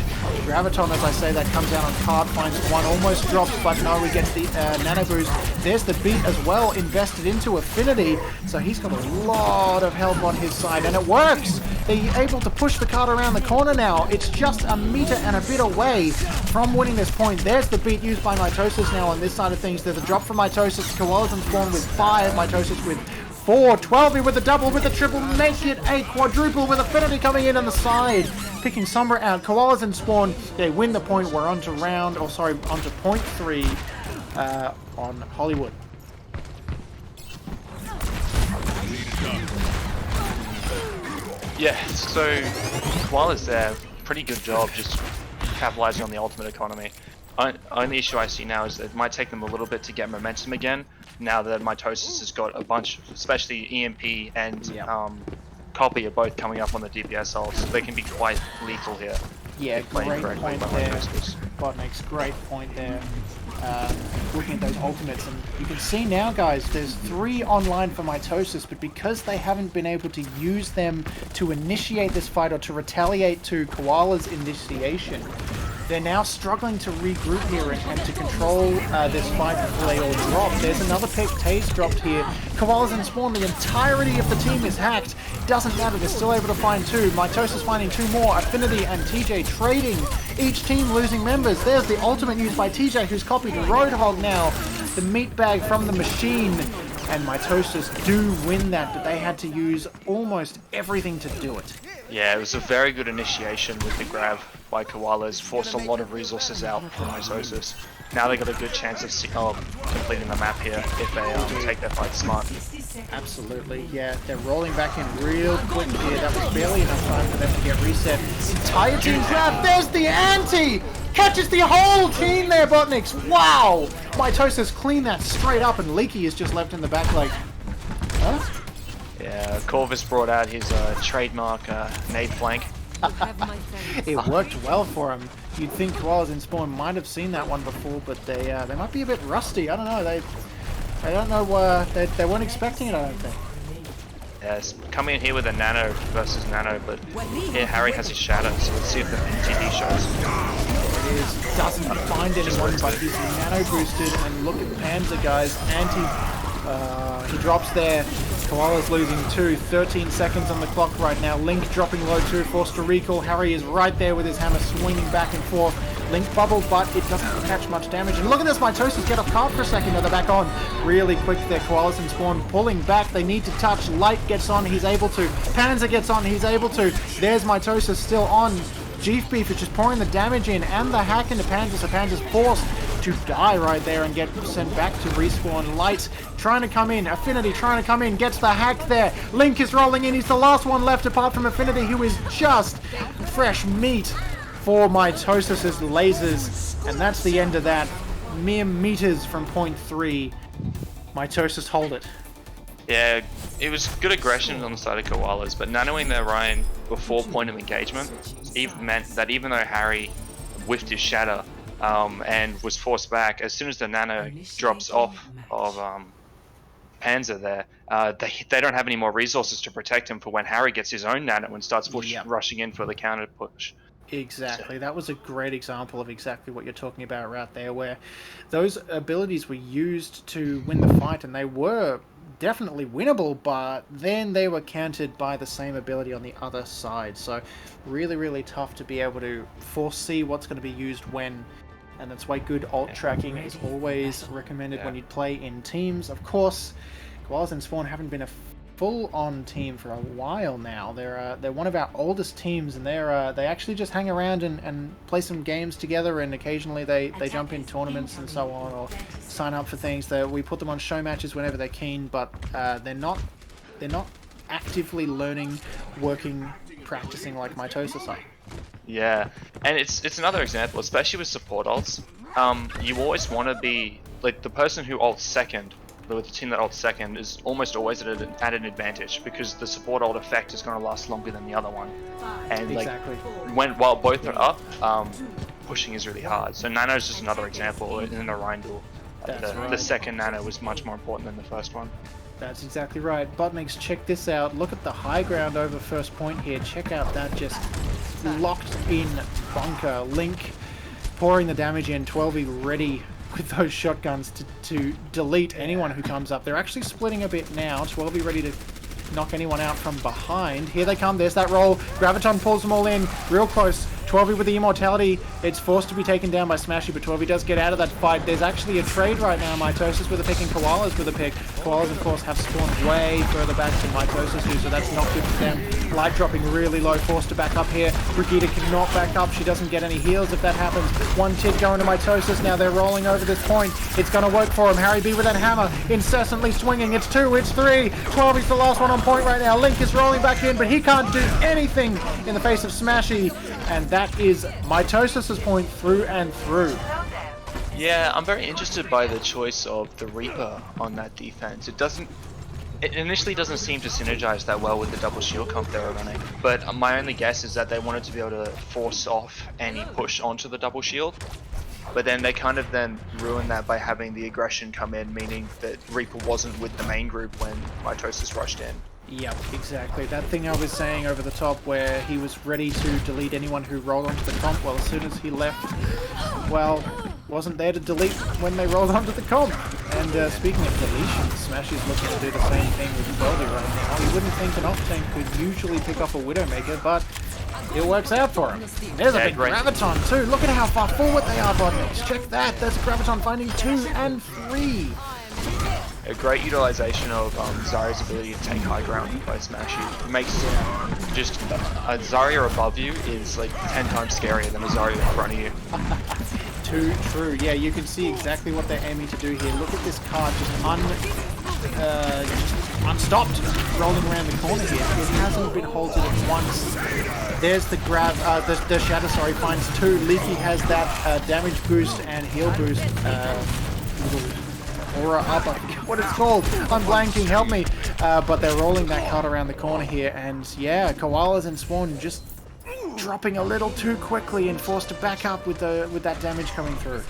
Graviton, as I say, that comes out on card, finds one, almost drops, but no, we get the nano boost. There's the beat as well, invested into Affinity, so he's got a lot of help on his side, and it works! They're able to push the card around the corner now. It's just a meter and a bit away from winning this point. There's the beat used by Mitosis now on this side of things. There's a drop from Mitosis. Koalas and Spawn with 5. Mitosis with 4. 12 with a double, with a triple. Make it a quadruple with Affinity coming in on the side. Picking Sombra out. Koalas and Spawn, they win the point. We're onto onto point 3 on Hollywood. Yeah, so Koalas there, pretty good job just capitalizing on the ultimate economy. Only issue I see now is that it might take them a little bit to get momentum again, now that Mitosis has got a bunch, especially EMP and Copy are both coming up on the DPS ults, so they can be quite lethal here. Yeah, great point there. BotNix, great point there. Looking at those ultimates, and you can see now, guys, there's 3 online for Mitosis, but because they haven't been able to use them to initiate this fight or to retaliate to Koala's initiation, they're now struggling to regroup here and to control this fight before they all drop. There's another pick. Taze dropped here. Koalas and Spawn, the entirety of the team is hacked. Doesn't matter, they're still able to find 2. Mitosis finding 2 more. Affinity and TJ trading. Each team losing members. There's the ultimate used by TJ, who's copied Roadhog now. The meat bag from the machine. And Mitosis do win that, but they had to use almost everything to do it. Yeah, it was a very good initiation with the grab by Koalas, forced a lot of resources out from Mitosis. Now they got a good chance of completing the map here if they take their fight smart. Absolutely, yeah. They're rolling back in real quick here. That was barely enough time for them to get reset. Entire team's grab. There's the anti! Catches the whole team there, BotNix. Wow! Mitosis cleaned that straight up, and Leaky is just left in the back like, huh? Yeah, Corvus brought out his trademark nade flank. It worked well for him. You'd think Koalas in spawn might have seen that one before, but they might be a bit rusty. I don't know. They don't know. They weren't expecting it. I don't think. Yeah, it's coming in here with a nano versus nano, but here Harry has his shadow, so let's see if the NTD shows. It is, doesn't find anyone, but he's nano boosted, and look at Panzer, guys. He drops there. Koala's losing 2. 13 seconds on the clock right now. Link dropping low 2, forced to recall. Harry is right there with his hammer swinging back and forth. Link bubbled, but it doesn't catch much damage. And look at this, Mitosis get off card for a second, they're back on. Really quick there, Koalas and Spawn pulling back. They need to touch. Light gets on, he's able to. Panzer gets on, he's able to. There's Mitosis still on. Jeef Beef is just pouring the damage in and the hack into Panzer, so Panzer's forced to die right there and get sent back to respawn. Light trying to come in, Affinity trying to come in, gets the hack there. Link is rolling in, he's the last one left apart from Affinity, who is just fresh meat for Mitosis' lasers. And that's the end of that. Mere meters from point 3. Mitosis hold it. Yeah, it was good aggression on the side of Koalas, but nanoing their Ryan before point of engagement even meant that even though Harry whiffed his shatter and was forced back, as soon as the nano drops off of Panzer there, they don't have any more resources to protect him for when Harry gets his own nano and starts rushing in for the counter push. Exactly. That was a great example of exactly what you're talking about right there, where those abilities were used to win the fight, and they were definitely winnable, but then they were countered by the same ability on the other side. So really, really tough to be able to foresee what's going to be used when, and that's why good alt tracking is always recommended when you play in teams. Of course, Koalas and Spawn haven't been a full-on team for a while now. They're one of our oldest teams, and they actually just hang around and play some games together, and occasionally they jump in tournaments and so on, or sign up for things. We put them on show matches whenever they're keen, but they're not actively learning, working, practicing like Mitosis are. Yeah, and it's another example, especially with support ults. You always want to be like the person who ults second. With the team that ults second is almost always at an advantage, because the support ult effect is going to last longer than the other one, and Exactly. while both are up, pushing is really hard. So nano is just another example in the Rhine duel. The second nano was much more important than the first one. That's exactly right. BotNix, check this out. Look at the high ground over first point here. Check out that just locked in bunker. Link pouring the damage in. 12e ready with those shotguns to delete anyone who comes up. They're actually splitting a bit now. 12e ready to knock anyone out from behind. Here they come. There's that roll. Graviton pulls them all in. Real close. 12e with the immortality. It's forced to be taken down by Smashy, but 12e does get out of that fight. There's actually a trade right now. Mitosis with a pick and Koalas with a pick. Koalas, of course, have spawned way further back than Mitosis do, so that's not good for them. Light dropping really low, forced to back up here. Brigitte cannot back up. She doesn't get any heals if that happens. One tick going to Mitosis. Now they're rolling over this point. It's going to work for him. Harry B with that hammer, incessantly swinging. It's 2, it's 3. 12e's the last one on point right now. Link is rolling back in, but he can't do anything in the face of Smashy. And that is Mitosis' point through and through. Yeah, I'm very interested by the choice of the Reaper on that defense. It initially doesn't seem to synergize that well with the double shield comp they were running, but my only guess is that they wanted to be able to force off any push onto the double shield, but then they kind of then ruined that by having the aggression come in, meaning that Reaper wasn't with the main group when Mitosis rushed in. Yep, exactly. That thing I was saying over the top where he was ready to delete anyone who rolled onto the comp, well, as soon as he left, well, wasn't there to delete when they rolled onto the comp. And speaking of deletion, Smash is looking to do the same thing with Goldie right now. You wouldn't think an off-tank could usually pick off a Widowmaker, but it works out for him. There's a big Graviton too. Look at how far forward they are, BotNix. Check that. There's Graviton finding 2 and 3. A great utilization of Zarya's ability to take high ground by Smashy. It makes just a Zarya above you is like 10 times scarier than a Zarya in front of you. Too true. Yeah, you can see exactly what they're aiming to do here. Look at this card just unstopped, rolling around the corner here. It hasn't been halted once. There's the grab, the shatter, sorry, finds 2. Leaky has that damage boost and heal boost. Aura up, I forget what it's called. I'm blanking, help me. But they're rolling that card around the corner here, and yeah, Koalas and Spawn just dropping a little too quickly and forced to back up with that damage coming through.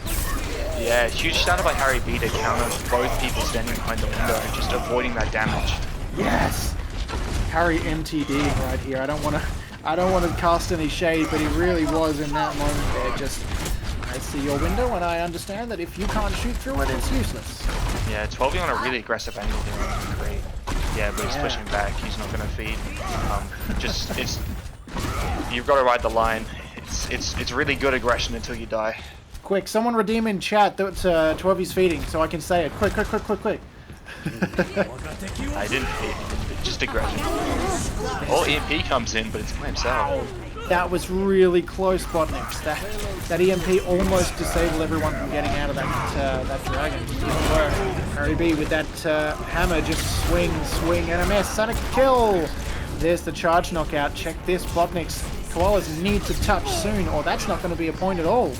Yeah, huge starter by Harry B to counter both people standing behind the window, just avoiding that damage. Yes, Harry MTD right here. I don't want to cast any shade, but he really was in that moment there. Just, I see your window, and I understand that if you can't shoot through it, it's useless. Yeah, 12 on a really aggressive angle there. Great. Yeah, but he's pushing back. He's not going to feed. It's you've got to ride the line. It's really good aggression until you die. Quick, someone redeem in chat that 12 feeding, so I can say it. Quick. I didn't feed. Just aggression. Or EMP comes in, but it's by himself. That was really close, BotNix. That EMP almost disabled everyone from getting out of that dragon. Didn't work. Harry B with that hammer, just swing, and a miss, and a kill. There's the charge knockout. Check this, BotNix. Koalas need to touch soon, or that's not going to be a point at all.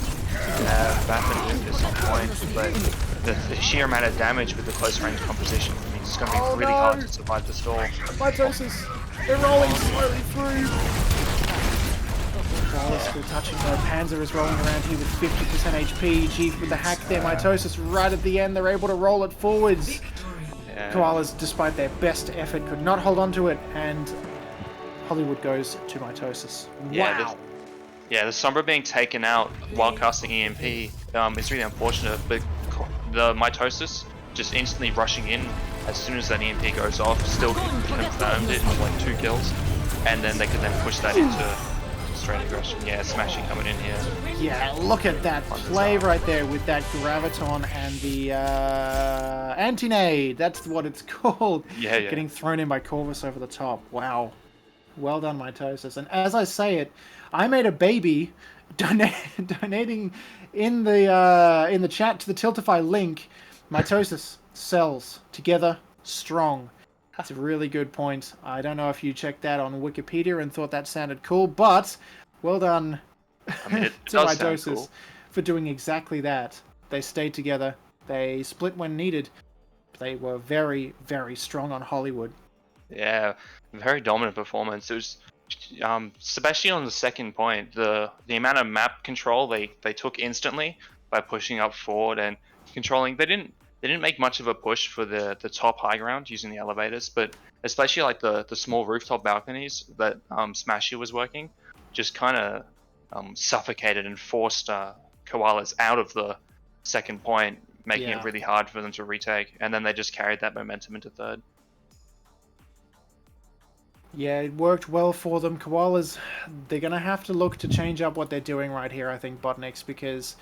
Batman is on point, but the sheer amount of damage with the close range composition means it's going to be really hard to survive the stall. Mitosis, they're rolling slowly through. Koalas still touching though. Panzer is rolling around here with 50% HP. G with the hack there. Mitosis right at the end. They're able to roll it forwards. Yeah. Koalas, despite their best effort, could not hold on to it, and Hollywood goes to Mitosis. Wow. Yeah, the Sombra being taken out while casting EMP is really unfortunate, but the Mitosis just instantly rushing in as soon as that EMP goes off, still confirmed it in like 2 kills, and then they could then push that into straight aggression. Yeah, smashing coming in here. Yeah, look at that play right there with that Graviton and the Anti-Nade. That's what it's called. Yeah. Getting thrown in by Corvus over the top. Wow. Well done, Mitosis. And as I say it, I made a baby donating in the chat to the Tiltify link. Mitosis cells together strong. That's a really good point. I don't know if you checked that on Wikipedia and thought that sounded cool, but well done It to does sound Mitosis cool. for doing exactly that. They stayed together. They split when needed. They were very, very strong on Hollywood. Yeah, very dominant performance. It was especially on the second point, the amount of map control they took instantly by pushing up forward and controlling. They didn't make much of a push for the top high ground using the elevators, but especially like the small rooftop balconies that Smashy was working, just kind of suffocated and forced Koalas out of the second point, making it really hard for them to retake, and then they just carried that momentum into third. Yeah, it worked well for them. Koalas, they're going to have to look to change up what they're doing right here, I think, BotNix, because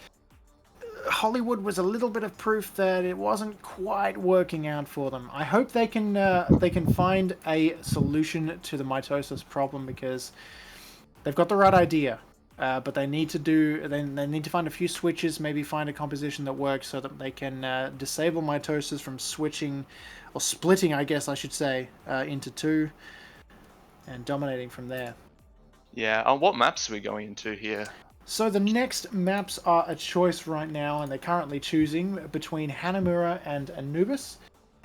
Hollywood was a little bit of proof that it wasn't quite working out for them. I hope they can find a solution to the Mitosis problem, because they've got the right idea, but they need to find a few switches, maybe find a composition that works so that they can disable Mitosis from switching, or splitting, I guess I should say, into 2. And dominating from there. Yeah, what maps are we going into here? So the next maps are a choice right now, and they're currently choosing between Hanamura and Anubis.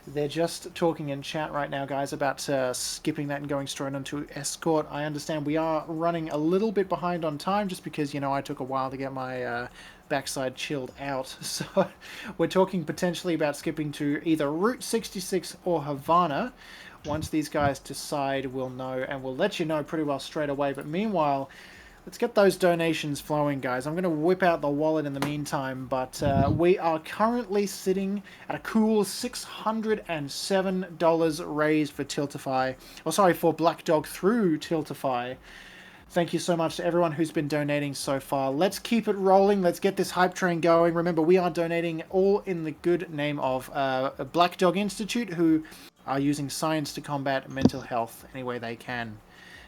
They're just talking in chat right now, guys, about skipping that and going straight onto Escort. I understand we are running a little bit behind on time, just because, you know, I took a while to get my backside chilled out. So we're talking potentially about skipping to either Route 66 or Havana. Once these guys decide, we'll know, and we'll let you know pretty well straight away. But meanwhile, let's get those donations flowing, guys. I'm going to whip out the wallet in the meantime, but we are currently sitting at a cool $607 raised for Tiltify. Oh, sorry, for Black Dog through Tiltify. Thank you so much to everyone who's been donating so far. Let's keep it rolling. Let's get this hype train going. Remember, we are donating all in the good name of Black Dog Institute, who are using science to combat mental health any way they can.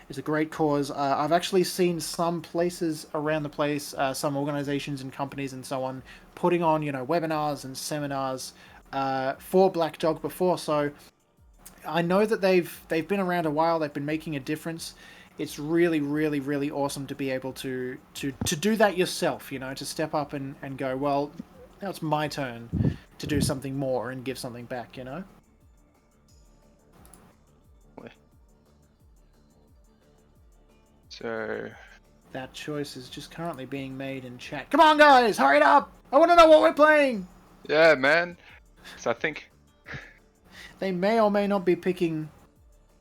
It's a great cause. I've actually seen some places around the place, some organizations and companies and so on, putting on, you know, webinars and seminars for Black Dog before. So I know that they've been around a while. They've been making a difference. It's really, really, really awesome to be able to do that yourself, you know, to step up and go, well, now it's my turn. to do something more and give something back, you know? So That choice is just currently being made in chat. Come on, guys, hurry it up! I want to know what we're playing! yeah, man. So I think They may or may not be picking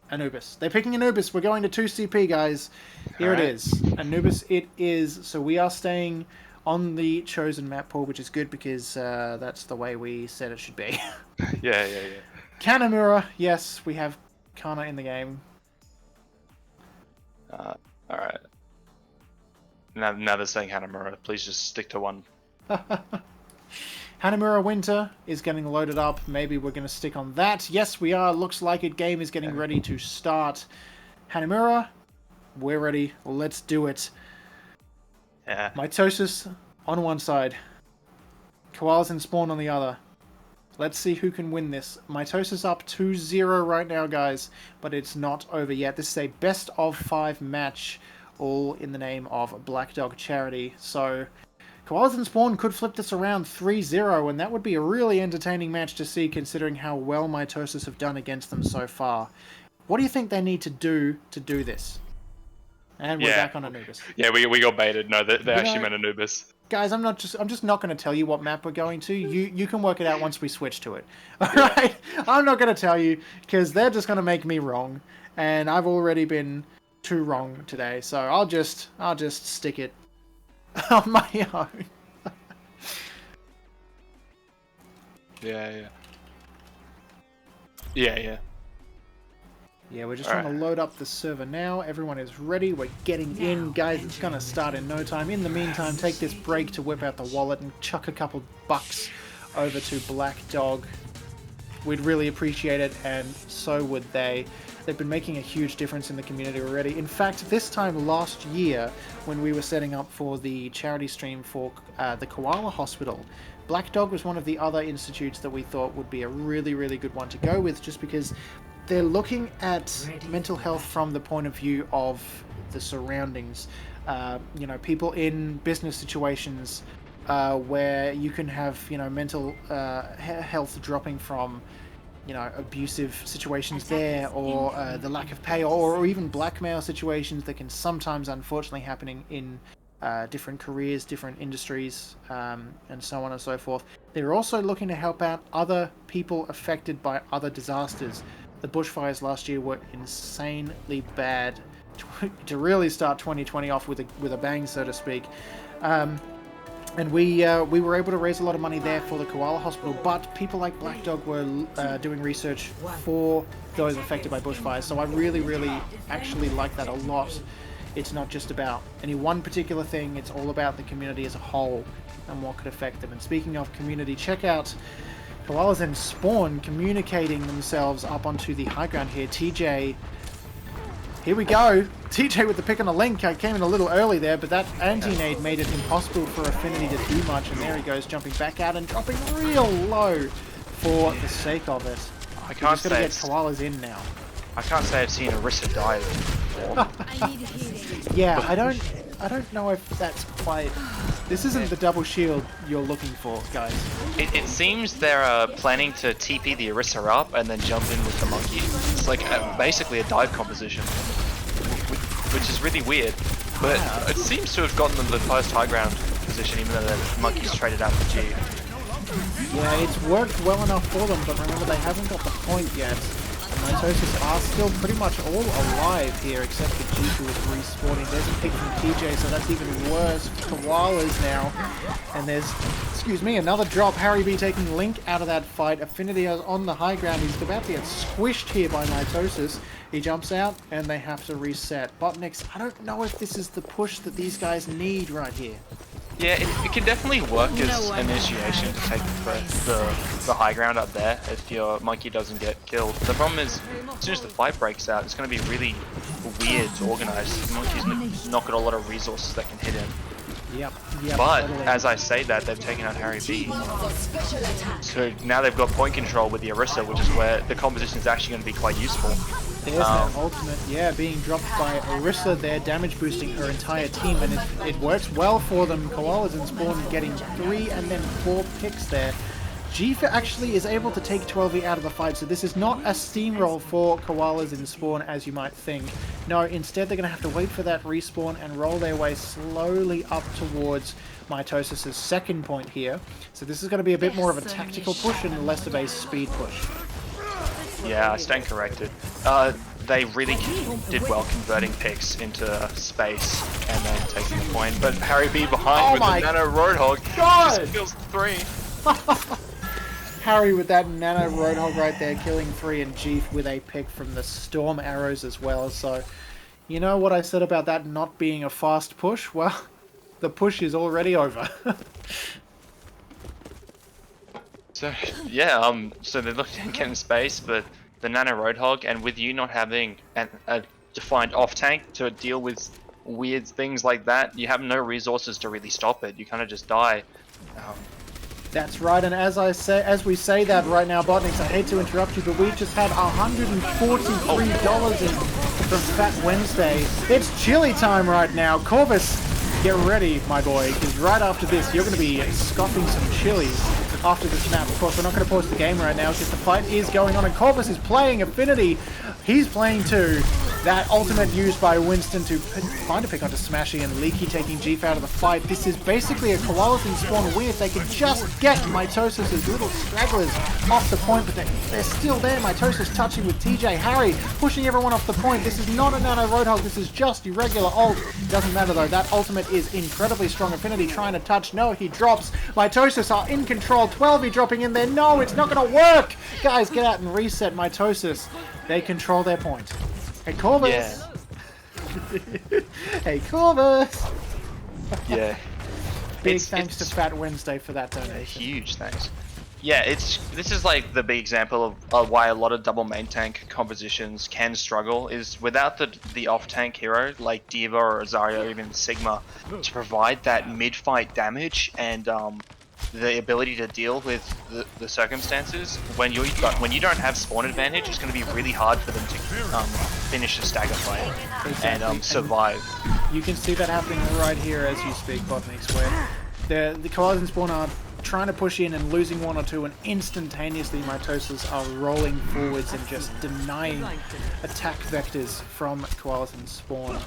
Anubis. They're picking Anubis. We're going to 2CP, guys. Here it Alright. is. Anubis it is. So we are staying on the chosen map pool, which is good because that's the way we said it should be. yeah. Kanamura, yes, we have Kana in the game. All right. Now they're saying Hanamura. Please just stick to one. Hanamura Winter is getting loaded up. Maybe we're going to stick on that. Yes, we are. Looks like it. Game is getting ready to start. Hanamura, we're ready. Let's do it. Yeah. Mitosis on one side. Koalas and Spawn on the other. Let's see who can win this. Mitosis up 2-0 right now, guys. But it's not over yet. This is a best of 5 match. All in the name of Black Dog Charity. So Koalas and Spawn could flip this around 3-0, and that would be a really entertaining match to see considering how well Mitosis have done against them so far. What do you think they need to do this? And we're back on Anubis. Yeah, we got baited. No, they actually know- meant Anubis. Guys, I'm just not going to tell you what map we're going to. You can work it out once we switch to it. All right? I'm not going to tell you because they're just going to make me wrong, and I've already been too wrong today. So I'll just stick it on my own. Yeah. Yeah, we're just trying to load up the server now. Everyone is ready. We're getting in, guys. It's going to start in no time. In the meantime, take this break to whip out the wallet and chuck a couple bucks over to Black Dog. We'd really appreciate it, and so would they. They've been making a huge difference in the community already. In fact, this time last year, when we were setting up for the charity stream for the Koala Hospital, Black Dog was one of the other institutes that we thought would be a really, really good one to go with, just because they're looking at mental health from the point of view of the surroundings. People in business situations where you can have, mental health dropping from, abusive situations there, or the lack of pay, or even blackmail situations that can sometimes, unfortunately, happening in different careers, different industries, and so on and so forth. They're also looking to help out other people affected by other disasters. The bushfires last year were insanely bad to really start 2020 off with a bang, so to speak. And we were able to raise a lot of money there for the Koala Hospital, but people like Black Dog were doing research for those affected by bushfires. So I really, really actually like that a lot. It's not just about any one particular thing, it's all about the community as a whole and what could affect them. And speaking of community, check out Koalas and Spawn communicating themselves up onto the high ground here. TJ, here we go. TJ with the pick on the link. I came in a little early there, but that anti-nade made it impossible for Affinity to do much. And there he goes, jumping back out and dropping real low for the sake of it. I can't say say get Koalas in now. I can't say I've seen Orisa die before. Yeah, I don't know if that's quite. This isn't the double shield you're looking for, guys. It seems they're planning to TP the Orisa up and then jump in with the monkey. It's like basically a dive composition, which is really weird. But it seems to have gotten them the first high ground position, even though the monkey's traded out for G. Yeah, it's worked well enough for them, but remember they haven't got the point yet. And Mitosis are still pretty much all alive here, except for G, who is respawning. There's a pick from TJ, so that's even worse. Koalas now. And there's, another drop. Harry B taking Link out of that fight. Affinity is on the high ground. He's about to get squished here by Mitosis. He jumps out, and they have to reset. BotNix, I don't know if this is the push that these guys need right here. Yeah, it can definitely work as initiation to take the high ground up there if your monkey doesn't get killed. The problem is, as soon as the fight breaks out, it's going to be really weird to organize. The monkey's not got a lot of resources that can hit him. Yep, But totally. as I say that, they've taken out Harry B. So now they've got point control with the Orisa, which is where the composition is actually going to be quite useful. There's that ultimate, being dropped by Orisa there, damage boosting her entire team, and it works well for them. Koalas and Spawn getting 3 and then 4 picks there. Jifa actually is able to take 12e out of the fight, so this is not a steamroll for Koalas in spawn as you might think. No, instead they're going to have to wait for that respawn and roll their way slowly up towards Mitosis' second point here. So this is going to be a bit more of a tactical push and less of a speed push. Yeah, I stand corrected. They really did well converting picks into space and then taking the point. But Harry B behind with the Nano Roadhog just kills 3. Harry with that Nano Roadhog right there, killing 3, and Jeef with a pick from the Storm Arrows as well. So, you know what I said about that not being a fast push? Well, the push is already over. So yeah, so they're looking at getting space, but the Nano Roadhog, and with you not having a defined off tank to deal with weird things like that, you have no resources to really stop it. You kind of just die. That's right, and as we say that right now, BotNix, I hate to interrupt you, but we've just had $143 in from Fat Wednesday. It's chili time right now. Corvus, get ready, my boy, because right after this, you're going to be scoffing some chilies after this map. Of course, we're not going to pause the game right now because the fight is going on, and Corvus is playing Affinity. He's playing too. That ultimate used by Winston to find a pick onto Smashy, and Leaky taking Jeef out of the fight. This is basically a Koalas in spawn win if they can just get Mitosis' little stragglers off the point, but they're still there. Mitosis touching with TJ. Harry pushing everyone off the point. This is not a Nano Roadhog, this is just irregular ult. Doesn't matter though, that ultimate is incredibly strong. Affinity trying to touch, no, he drops. Mitosis are in control, 12 dropping in there. No, it's not gonna work! Guys, get out and reset Mitosis. They control their point. Hey, Corvus! Yeah. Hey, Corvus! Yeah. Big thanks to Fat Wednesday for that donation. Huge thanks. Yeah, this is like the big example of why a lot of double main tank compositions can struggle, is without the off tank hero like Diva or Zarya or even Sigma to provide that mid fight damage and the ability to deal with the circumstances. When you don't have spawn advantage, it's going to be really hard for them to finish a stagger fight and survive. You can see that happening right here as you speak, BotNix, where the Koalas in spawn are trying to push in and losing 1 or 2, and instantaneously Mitosis are rolling forwards and just denying attack vectors from Koalas in spawn.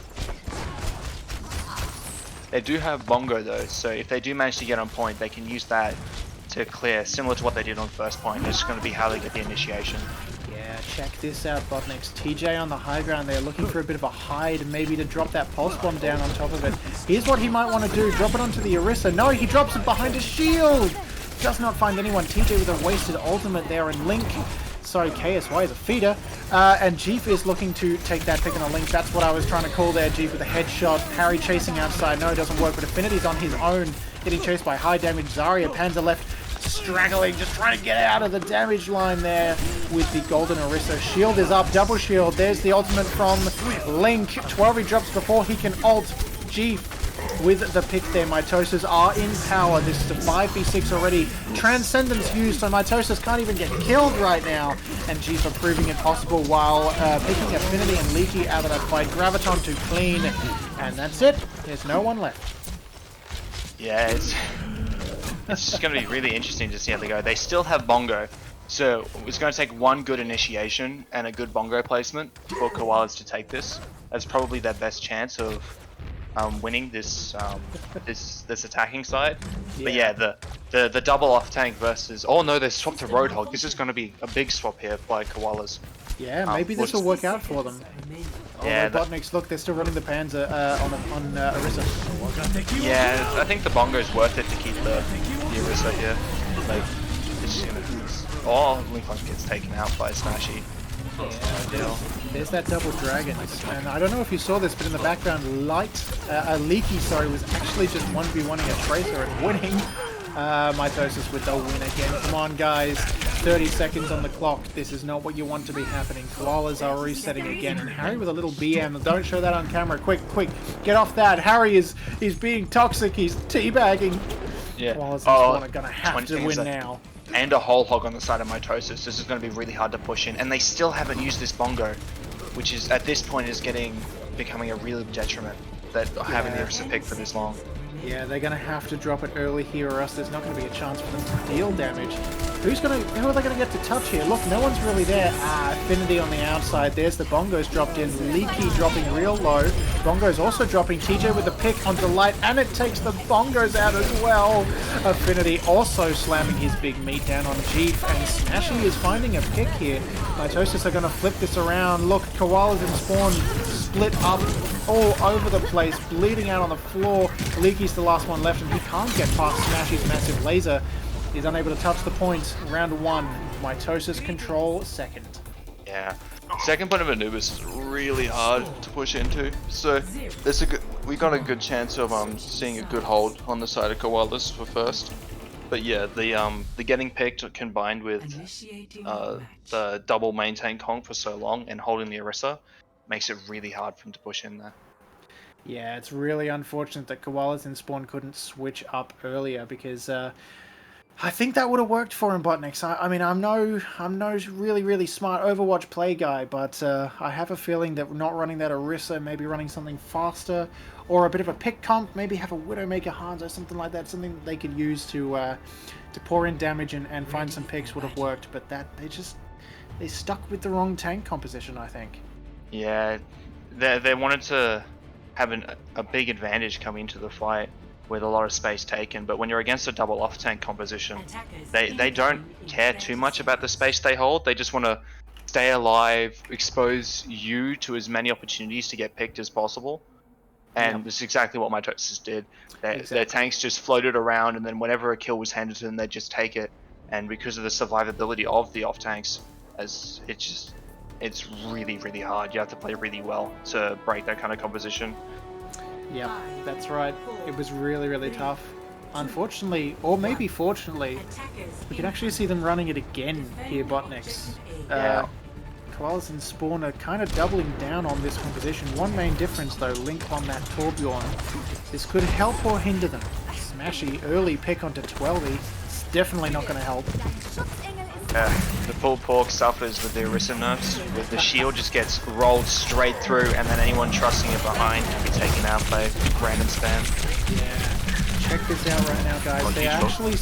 They do have Bongo though, so if they do manage to get on point, they can use that to clear, similar to what they did on first point. It's going to be how they get the initiation. Yeah, check this out, BotNix. TJ on the high ground there, looking for a bit of a hide, maybe to drop that pulse bomb down on top of it. Here's what he might want to do, drop it onto the Orisa. No, he drops it behind a shield! Does not find anyone. TJ with a wasted ultimate there, and Link, sorry, KSY is a feeder. And Jeef is looking to take that pick on a Link. That's what I was trying to call there, Jeef with a headshot. Harry chasing outside. No, it doesn't work, but Affinity's on his own, getting chased by high damage Zarya. Panzer left straggling, just trying to get out of the damage line there with the golden Orisa. Shield is up, double shield. There's the ultimate from Link. 12 drops before he can ult. Jeef with the pick there. Mitosis are in power. This is a 5v6 already. Transcendence used, so Mitosis can't even get killed right now. And Jeef are proving it possible while picking Affinity and Leaky out of that fight. Graviton to clean. And that's it. There's no one left. Yeah, it's just going to be really interesting to see how they go. They still have Bongo, so it's going to take one good initiation and a good Bongo placement for Koalas to take this. That's probably their best chance of winning this this attacking side. Yeah. But yeah, the double off tank versus, oh no, they swapped to Roadhog. This is going to be a big swap here by Koalas. Yeah, maybe this will work out for them. Yeah, BotNix, look, they're still running the Panzer on Orisa. Yeah, I think the Bongo is worth it to keep the Orisa here. Like, it's just gonna. Oh, Lincoln gets taken out by Smashy. Yeah, there's that double dragon, and I don't know if you saw this, but in the background, Leaky, was actually just 1v1ing a Tracer and winning. Mitosis with the win again. Come on, guys. 30 seconds on the clock. This is not what you want to be happening. Koalas are resetting again, and Harry with a little BM. Don't show that on camera. Quick, get off that. Harry is being toxic. He's teabagging. Yeah. Koalas are gonna have to win now. And a whole hog on the side of Mitosis. This is going to be really hard to push in, and they still haven't used this Bongo, which is at this point is becoming a real detriment that having the Orisa pick for this long. Yeah, they're going to have to drop it early here, or else there's not going to be a chance for them to deal damage. Who are they going to get to touch here? Look, no one's really there. Affinity on the outside. There's the Bongos dropped in. Leaky dropping real low. Bongos also dropping. TJ with the pick onto Light, and it takes the Bongos out as well. Affinity also slamming his big meat down on Jeef, and Smashy is finding a pick here. Mitosis are going to flip this around. Look, Koalas and Spawn split up all over the place, bleeding out on the floor. Leaky's the last one left, and he can't get past Smashy's massive laser. He's unable to touch the point. Round 1, Mitosis control second. Yeah. Second point of Anubis is really hard to push into, so we got a good chance of seeing a good hold on the side of Koalas for first. But yeah, the getting picked combined with the double main tank Kong for so long and holding the Orisa makes it really hard for him to push in there. Yeah, it's really unfortunate that Koalas and Spawn couldn't switch up earlier, because I think that would have worked for him, BotNix. I mean, I'm no really smart Overwatch play guy, but I have a feeling that not running that Orisa, maybe running something faster, or a bit of a pick comp, maybe have a Widowmaker Hanzo, something like that, something they could use to pour in damage and find some picks would have worked. But that they stuck with the wrong tank composition, I think. Yeah, they wanted to have a big advantage coming into the fight with a lot of space taken, but when you're against a double off tank composition, they don't care too much about the space they hold. They just want to stay alive, expose you to as many opportunities to get picked as possible, and this is exactly what Mitosis did. Their tanks just floated around, and then whenever a kill was handed to them, they'd just take it. And because of the survivability of the off tanks, it's really hard. You have to play really well to break that kind of composition. Yeah, that's right. It was really tough. Unfortunately, or maybe fortunately, we can actually see them running it again here, BotNix. Koalas and Spawn are kind of doubling down on this composition. One main difference though, Link on that Torbjorn. This could help or hinder them. Smashy early pick onto 12e. It's definitely not going to help. The pulled pork suffers with the Orisa nerfs, with the shield just gets rolled straight through, and then anyone trusting it behind can be taken out by random spam. Yeah, check this out right now, guys. They're actually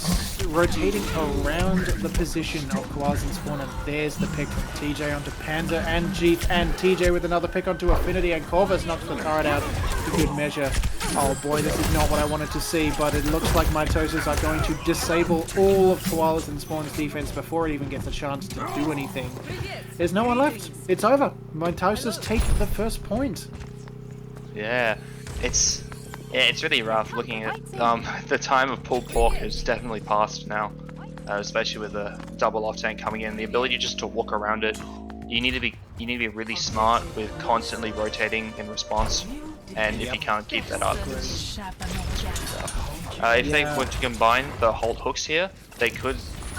rotating around the position of Koalas and Spawn, and there's the pick from TJ onto Panzer and Jeep, and TJ with another pick onto Affinity, and Corvus knocks the turret out for good measure. Oh boy, this is not what I wanted to see, but it looks like Mitosis are going to disable all of Koalas and Spawn's defense before it even gets a chance to do anything. There's no one left. It's over. Mitosis take the first point. Yeah, it's really rough looking at the time of pulled pork has definitely passed now, especially with the double off tank coming in. The ability just to walk around it, you need to be really smart with constantly rotating in response. And if you can't keep that up, if they were to combine the hold hooks here, they could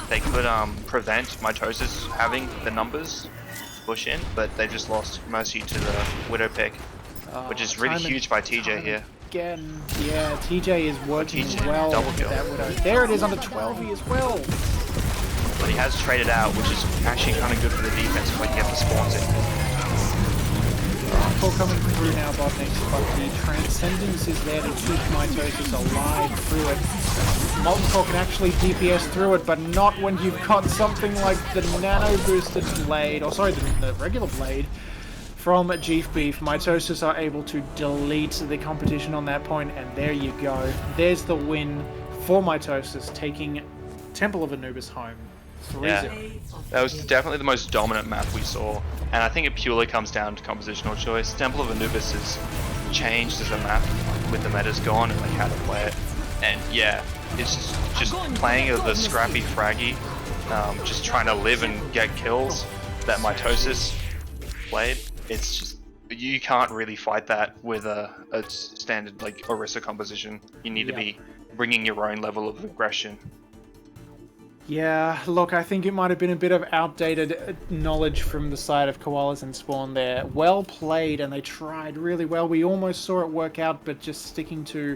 prevent Mitosis having the numbers to push in, but they just lost Mercy to the Widow pick, which is really huge by TJ here. Again, yeah, TJ is working well with that Widow. There it is onto 12e as well. But he has traded out, which is actually kind of good for the defense if we can get the spawns in. Call coming through now, BotNix, but the Transcendence is there to keep Mitosis alive through it. Molten Core can actually DPS through it, but not when you've got something like the Nano Boosted Blade, or sorry, the regular Blade from Jeef Beef. Mitosis are able to delete the competition on that point, and there you go. There's the win for Mitosis, taking Temple of Anubis home. 3-0. Yeah, that was definitely the most dominant map we saw, and I think it purely comes down to compositional choice. Temple of Anubis has changed as a map with the meta's gone and like how to play it, and yeah, it's just playing the scrappy fraggy, just trying to live and get kills that Mitosis played. It's just, you can't really fight that with a standard like Orisa composition. You need to be bringing your own level of aggression. Yeah, look, I think it might have been a bit of outdated knowledge from the side of Koalas and Spawn there. Well played, and they tried really well. We almost saw it work out, but just sticking to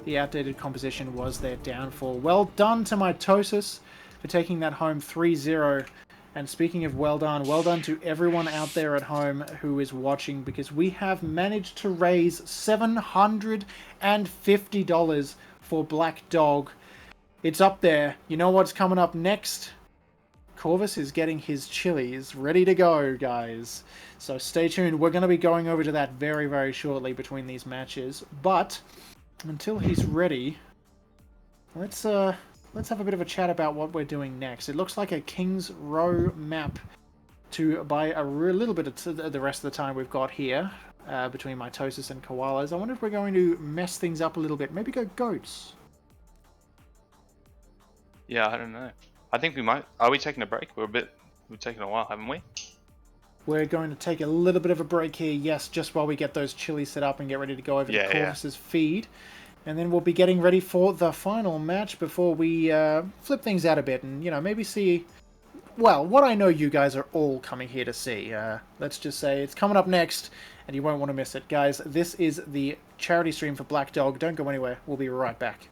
the outdated composition was their downfall. Well done to Mitosis for taking that home 3-0. And speaking of well done to everyone out there at home who is watching, because we have managed to raise $750 for Black Dog. It's up there. You know what's coming up next? Corvus is getting his chilies ready to go, guys. So stay tuned. We're going to be going over to that very, very shortly between these matches. But until he's ready, let's have a bit of a chat about what we're doing next. It looks like a King's Row map to buy a little bit of the rest of the time we've got here between Mitosis and Koalas. I wonder if we're going to mess things up a little bit. Maybe go goats. Yeah, I don't know. I think we might. Are we taking a break? We've taken a while, haven't we? We're going to take a little bit of a break here, yes, just while we get those chilies set up and get ready to go over to Corvus's feed. And then we'll be getting ready for the final match before we flip things out a bit and, you know, maybe see, well, what I know you guys are all coming here to see. Let's just say it's coming up next, and you won't want to miss it. Guys, this is the charity stream for Black Dog. Don't go anywhere. We'll be right back.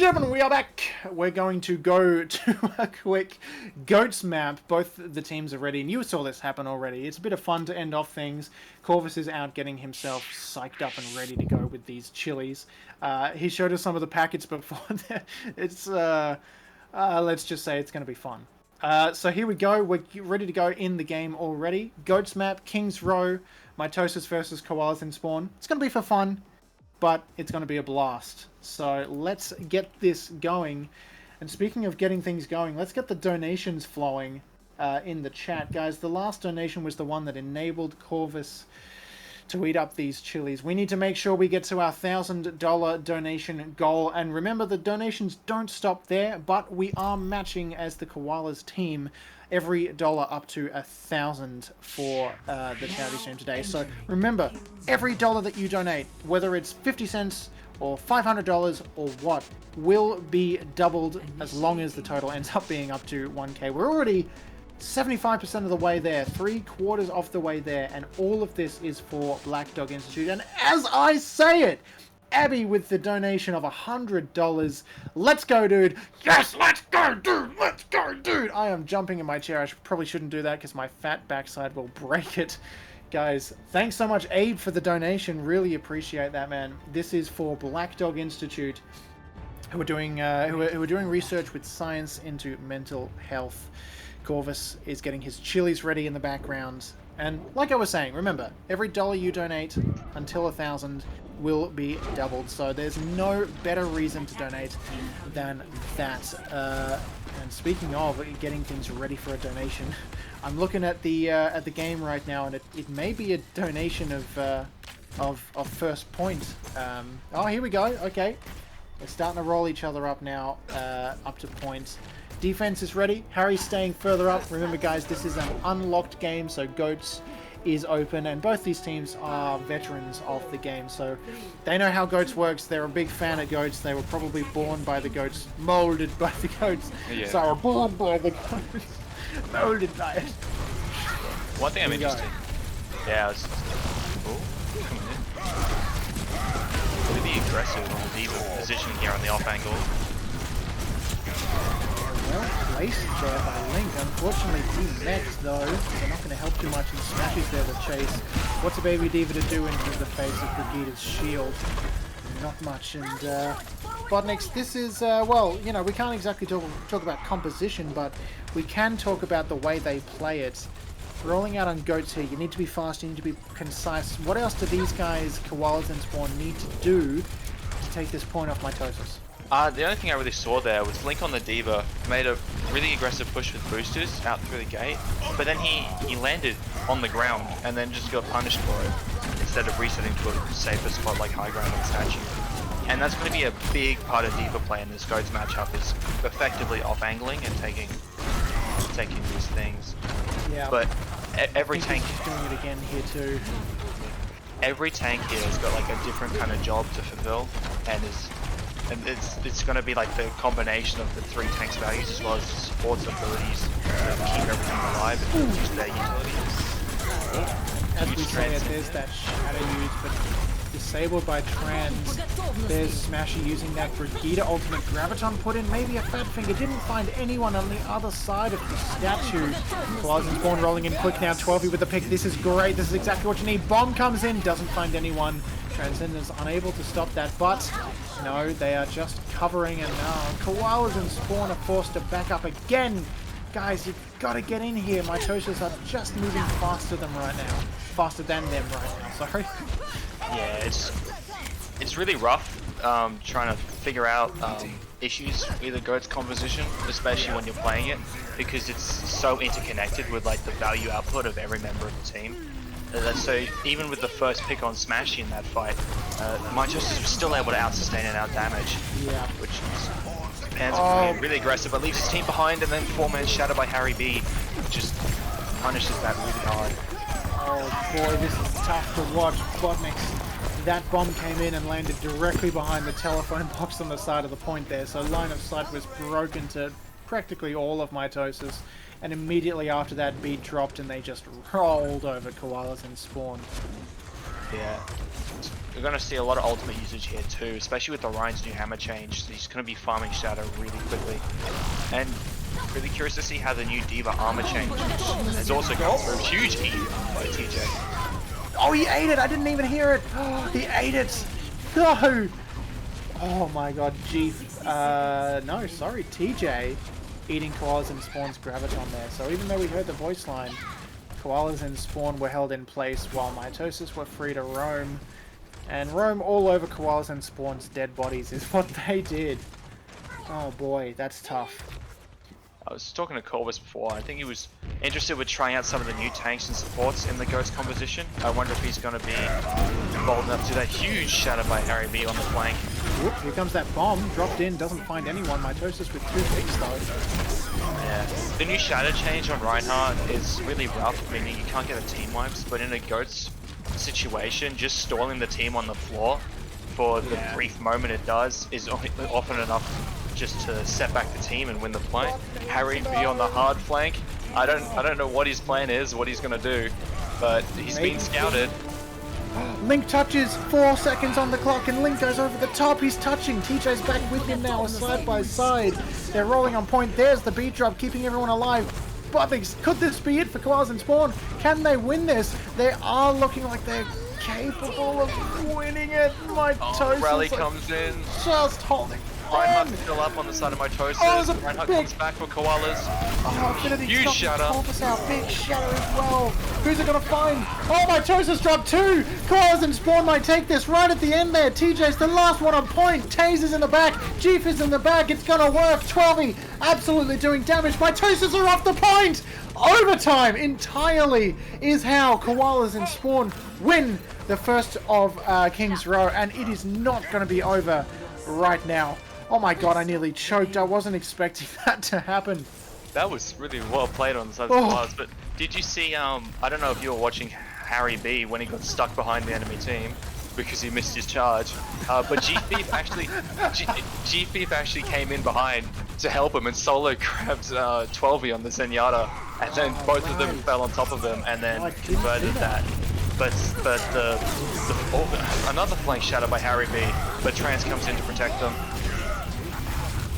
gentlemen, we are back. We're going to go to a quick goats map. Both the teams are ready, and you saw this happen already. It's a bit of fun to end off things. Corvus is out getting himself psyched up and ready to go with these chilies. He showed us some of the packets before. It's let's just say it's going to be fun. So here we go. We're ready to go in the game already. Goats map, King's Row, Mitosis versus Koalas in spawn. It's going to be for fun, but it's going to be a blast. So let's get this going. And speaking of getting things going, let's get the donations flowing in the chat. Guys, the last donation was the one that enabled Corvus to eat up these chilies. We need to make sure we get to our $1,000 donation goal. And remember, the donations don't stop there, but we are matching as the Koalas team every dollar up to 1,000 for the charity stream today. So remember, every dollar that you donate, whether it's 50 cents or $500 or what, will be doubled as long as the total ends up being up to 1K. We're already 75% of the way there, 3/4 of the way there, and all of this is for Black Dog Institute. And as I say it, Abby with the donation of $100. Let's go, dude. Yes, let's go, dude. Let's go, dude. I am jumping in my chair. I probably shouldn't do that because my fat backside will break it. Guys, thanks so much, Abe, for the donation. Really appreciate that, man. This is for Black Dog Institute, who are doing research with science into mental health. Corvus is getting his chilies ready in the background. And like I was saying, remember, every dollar you donate until 1,000 will be doubled. So there's no better reason to donate than that. And speaking of getting things ready for a donation, I'm looking at the game right now, and it may be a donation of first point. Oh, here we go. Okay, they're starting to roll each other up now, up to points. Defense is ready. Harry's staying further up. Remember, guys, this is an unlocked game, so Goats is open, and both these teams are veterans of the game, so they know how Goats works. They're a big fan of Goats. They were probably born by the Goats, molded by the Goats. Yeah. So born by the Goats, molded by it. One thing I'm interested. Yeah, I was. Oh, coming in. Really be aggressive on the D.Va positioning here on the off angle. Well placed there by Link. Unfortunately, Team Next, though, they're not going to help too much, and Smash is there to chase. What's a baby D.Va to do into the face of Brigida's shield? Not much. And BotNix, this is, well, you know, we can't exactly talk about composition, but we can talk about the way they play it. Rolling out on Goats here, you need to be fast, you need to be concise. What else do these guys, Koalas and Spawn, need to do to take this point off Mitosis? The only thing I really saw there was Link on the D.Va made a really aggressive push with boosters out through the gate, but then he landed on the ground and then just got punished for it instead of resetting to a safer spot like high ground and statue. And that's going to be a big part of D.Va play in this Goats matchup, is effectively off-angling and taking these things. Yeah. But every tank is doing it again here too. Every tank here has got like a different kind of job to fulfill, and it's going to be like the combination of the three tanks' values as well as the support's abilities to keep everything alive and use their utilities. As we say it, there's that shadow use, but disabled by Trans. There's Smashy using that Brigida ultimate Graviton put in. Maybe a Fat Finger didn't find anyone on the other side of the statue. Koalas and Spawn rolling in quick now. 12 with the pick. This is great. This is exactly what you need. Bomb comes in, doesn't find anyone. Transcendence unable to stop that, but no, they are just covering, and now Koalas and Spawn are forced to back up again. Guys, you've got to get in here. Mitosis are just moving faster than them right now. Sorry. Yeah, it's really rough trying to figure out issues with the Goats composition, especially when you're playing it, because it's so interconnected with like the value output of every member of the team. So even with the first pick on Smash in that fight, Mitosis was still able to out-sustain and out-damage, which is Panzer being really aggressive, but leaves his team behind, and then 4-man shatter by Harry B, just punishes that really hard. Oh boy, this is tough to watch. BotNix, that bomb came in and landed directly behind the telephone box on the side of the point there, so line of sight was broken to practically all of Mitosis. And immediately after that, beat dropped and they just rolled over Koalas and Spawn. Yeah. we're going to see a lot of ultimate usage here too, especially with the Ryan's new hammer change. So he's going to be farming Shadow really quickly. And really curious to see how the new D.Va armor change has also gone through. Huge E by TJ. Oh, he ate it! I didn't even hear it! Oh, he ate it! No! Oh my god, no, sorry, TJ eating Koalas and Spawn's Graviton there. So even though we heard the voice line, Koalas and Spawn were held in place while Mitosis were free to roam. And roam all over Koalas and Spawn's dead bodies is what they did. Oh boy, that's tough. I was talking to Corvus before. I think he was interested with trying out some of the new tanks and supports in the Ghost composition. I wonder if he's going to be bold enough to do that. Huge shatter by Harry B on the flank. Whoop, here comes that bomb. Dropped in, doesn't find anyone. Mitosis with 2 picks though. Yeah. The new shatter change on Reinhardt is really rough, meaning you can't get the team wipes, but in a Ghost situation, just stalling the team on the floor for the brief moment it does is often enough just to set back the team and win the fight. Harry B on the hard flank. I don't know what his plan is, what he's gonna do, but he's been scouted. Link touches, 4 seconds on the clock, and Link goes over the top. He's touching. TJ's back with him now, side by side. They're rolling on point. There's the beat drop, keeping everyone alive. BotNix, could this be it for Koalas and Spawn? Can they win this? They are looking like they're capable of winning it. Mitosis Rally comes in. Just holding Reinhardt's still up on the side of Mitosis. Reinhardt comes back for Koalas. Oh, Infinity Huge shatter. Corvus out. Big shatter as well. Who's it gonna find? Oh, Mitosis dropped 2. Koalas and Spawn might take this right at the end there. TJ's the last one on point. Taze is in the back. Jeef is in the back. It's gonna work. 12 absolutely doing damage. Mitosis are off the point. Overtime entirely is how Koalas and Spawn win the first of King's Row, and it is not going to be over right now. Oh my god, I nearly choked. I wasn't expecting that to happen. That was really well played on the side of the Koalas, but did you see, I don't know if you were watching Harry B when he got stuck behind the enemy team because he missed his charge, but G-Thief actually came in behind to help him and solo grabbed 12 on the Zenyatta, and then both of them fell on top of him and then converted that. But another flank shatter by Harry B, but Trance comes in to protect them.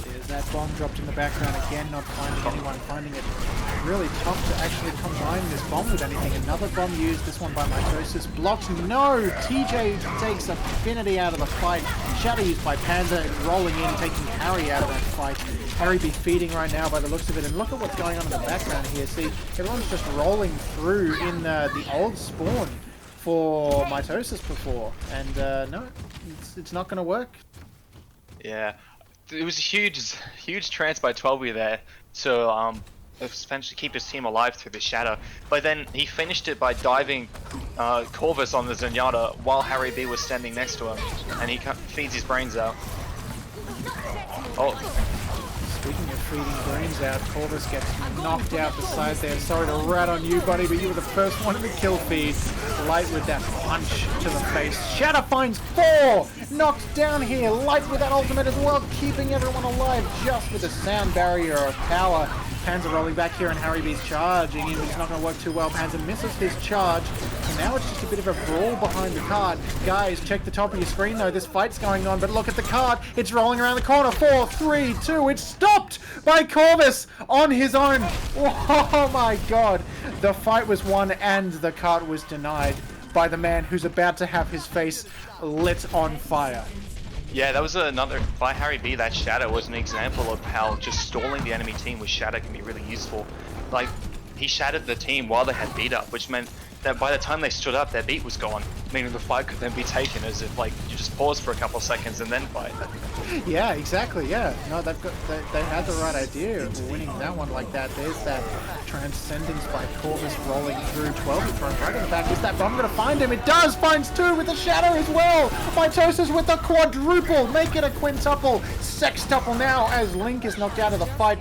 There's that bomb dropped in the background again, not finding anyone, finding it really tough to actually combine this bomb with anything. Another bomb used, this one by Mitosis, blocked. No! TJ takes Affinity out of the fight. Shadow used by Panzer, rolling in, taking Harry out of that fight. Harry be feeding right now by the looks of it, and look at what's going on in the background here. See, everyone's just rolling through in the old spawn for Mitosis before, and no, it's not going to work. Yeah, it was a huge trance by 12 there to essentially keep his team alive through the shadow, but then he finished it by diving Corvus on the Zenyatta while Harry B was standing next to him, and he feeds his brains out. Oh. Speaking of feeding brains out, Corvus gets knocked out the side there. Sorry to rat on you, buddy, but you were the first one in the kill feed. Light with that punch to the face. Shatter finds 4! Knocked down here. Light with that ultimate as well, keeping everyone alive just with a sound barrier of power. Panzer rolling back here, and Harry B's charging in, but it's not going to work too well. Panzer misses his charge, and now it's just a bit of a brawl behind the card. Guys, check the top of your screen though, this fight's going on, but look at the card. It's rolling around the corner. 4, 3, 2, it's stopped by Corvus on his own. Oh my god. The fight was won and the cart was denied by the man who's about to have his face lit on fire. Yeah, that was another, by Harry B, that shatter was an example of how just stalling the enemy team with shatter can be really useful. Like, he shattered the team while they had beat up, which meant that by the time they stood up, their beat was gone, meaning the fight could then be taken as if, like, you just pause for a couple of seconds and then fight. Yeah, exactly, yeah. No, they had the right idea of winning that one like that. There's that transcendence by Corvus rolling through. 12 thrown right in the back. Is that bomb going to find him? It does! Finds 2 with the shadow as well! Mitosis with the quadruple! Make it a quintuple! Sextuple now as Link is knocked out of the fight.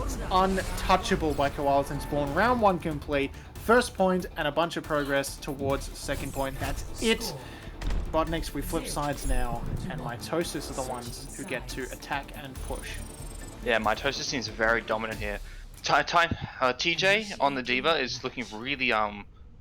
It's untouchable by Koalas and Spawn. Round 1 complete. First point and a bunch of progress towards second point. That's it. BotNix, we flip sides now, and Mitosis are the ones who get to attack and push. Yeah, Mitosis seems very dominant here. TJ on the D.Va is looking really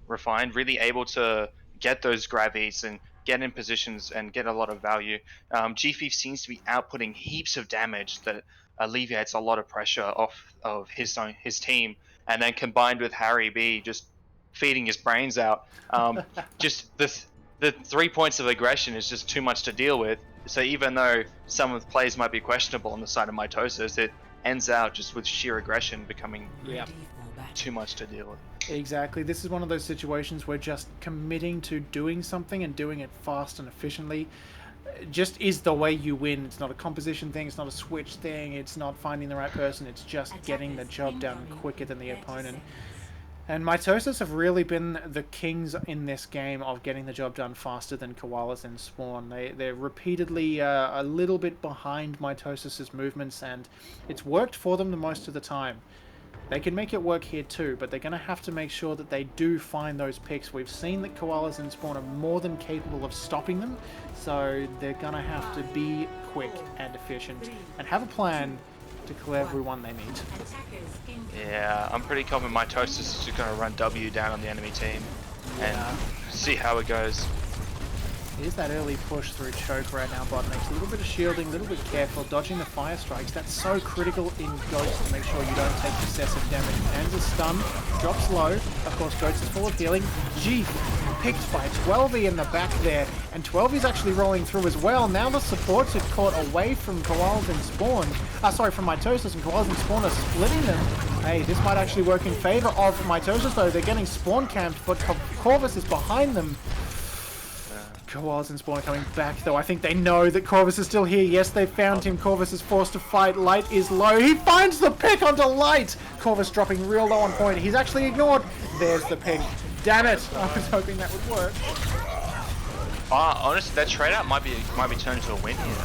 refined, really able to get those grabbies and get in positions and get a lot of value. G5 seems to be outputting heaps of damage that alleviates a lot of pressure off of his team, and then combined with Harry B just feeding his brains out, just the 3 points of aggression is just too much to deal with. So even though some of the plays might be questionable on the side of Mitosis, it ends out just with sheer aggression becoming too much to deal with. Exactly. This is one of those situations where just committing to doing something and doing it fast and efficiently just is the way you win. It's not a composition thing, it's not a switch thing, it's not finding the right person, it's just getting the job done quicker than the opponent. And Mitosis have really been the kings in this game of getting the job done faster than Koalas in Spawn. They're repeatedly a little bit behind Mitosis's movements, and it's worked for them the most of the time. They can make it work here too, but they're going to have to make sure that they do find those picks. We've seen that Koalas and Spawn are more than capable of stopping them, so they're going to have to be quick and efficient and have a plan to clear everyone they need. Yeah, I'm pretty confident Mitosis is just going to run W down on the enemy team and see how it goes. Here's that early push through choke right now, BotNix. A little bit of shielding, a little bit careful, dodging the fire strikes. That's so critical in Ghost to make sure you don't take excessive damage. Hands are stunned, drops low. Of course, Ghost is full of healing. G picked by 12e in the back there, and 12e's actually rolling through as well. Now the supports are caught away from Koalas and Spawn. From Mitosis, and Koalas and Spawn are splitting them. Hey, this might actually work in favor of Mitosis though. They're getting Spawn camped, but Corvus is behind them. Koalas and Spawn are coming back though. I think they know that Corvus is still here. Yes, they found him. Corvus is forced to fight. Light is low. He finds the pick onto Light. Corvus dropping real low on point. He's actually ignored. There's the pick. Damn it. I was hoping that would work. Honestly, that trade out might be turned into a win here.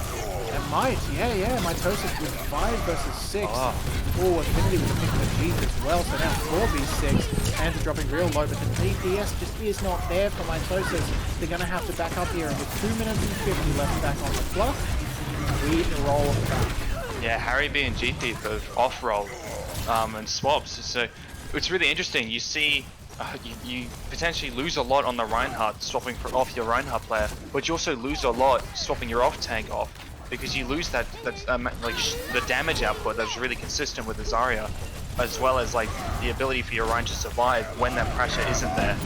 It might, yeah. Mitosis with 5 versus 6. Oh, Affinity with a pick for G as well, so now 4v6. Hands are dropping real low, but the DPS just is not there for Mitosis. They're going to have to back up here, and with 2 minutes and 50 left back on the clock, we roll back. Yeah, Harry B and GP both off-roll and swaps, so it's really interesting. You see you potentially lose a lot on the Reinhardt, swapping off your Reinhardt player, but you also lose a lot swapping your off-tank off, because you lose that the damage output that's really consistent with the Zarya, as well as like the ability for your Rein to survive when that pressure isn't there.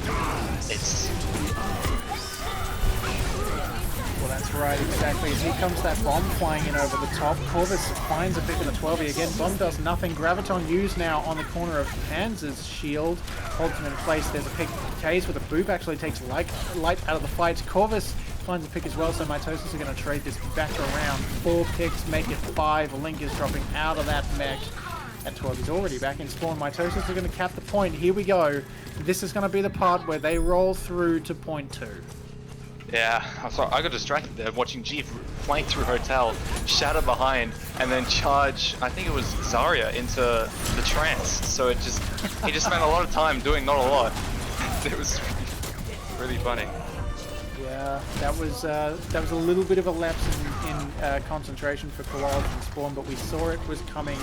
Well, that's right, exactly. Here comes that bomb flying in over the top. Corvus finds a pick in the 12e again. Bomb does nothing. Graviton used now on the corner of Panzer's shield. Ultimate in place. There's a pick case with a boop. Actually takes Light out of the fight. Corvus finds a pick as well, so Mitosis are going to trade this back around. 4 picks, make it 5. Link is dropping out of that mech. At 12 is already back in Spawn. Mitosis are going to cap the point. Here we go. This is going to be the part where they roll through to point 2. Yeah, I'm sorry, I got distracted there watching G flank through Hotel, shatter behind, and then charge, I think it was Zarya, into the trance. So he just spent a lot of time doing not a lot. It was really funny. Yeah, that was a little bit of a lapse in concentration for Koalas and Spawn, but we saw it was coming.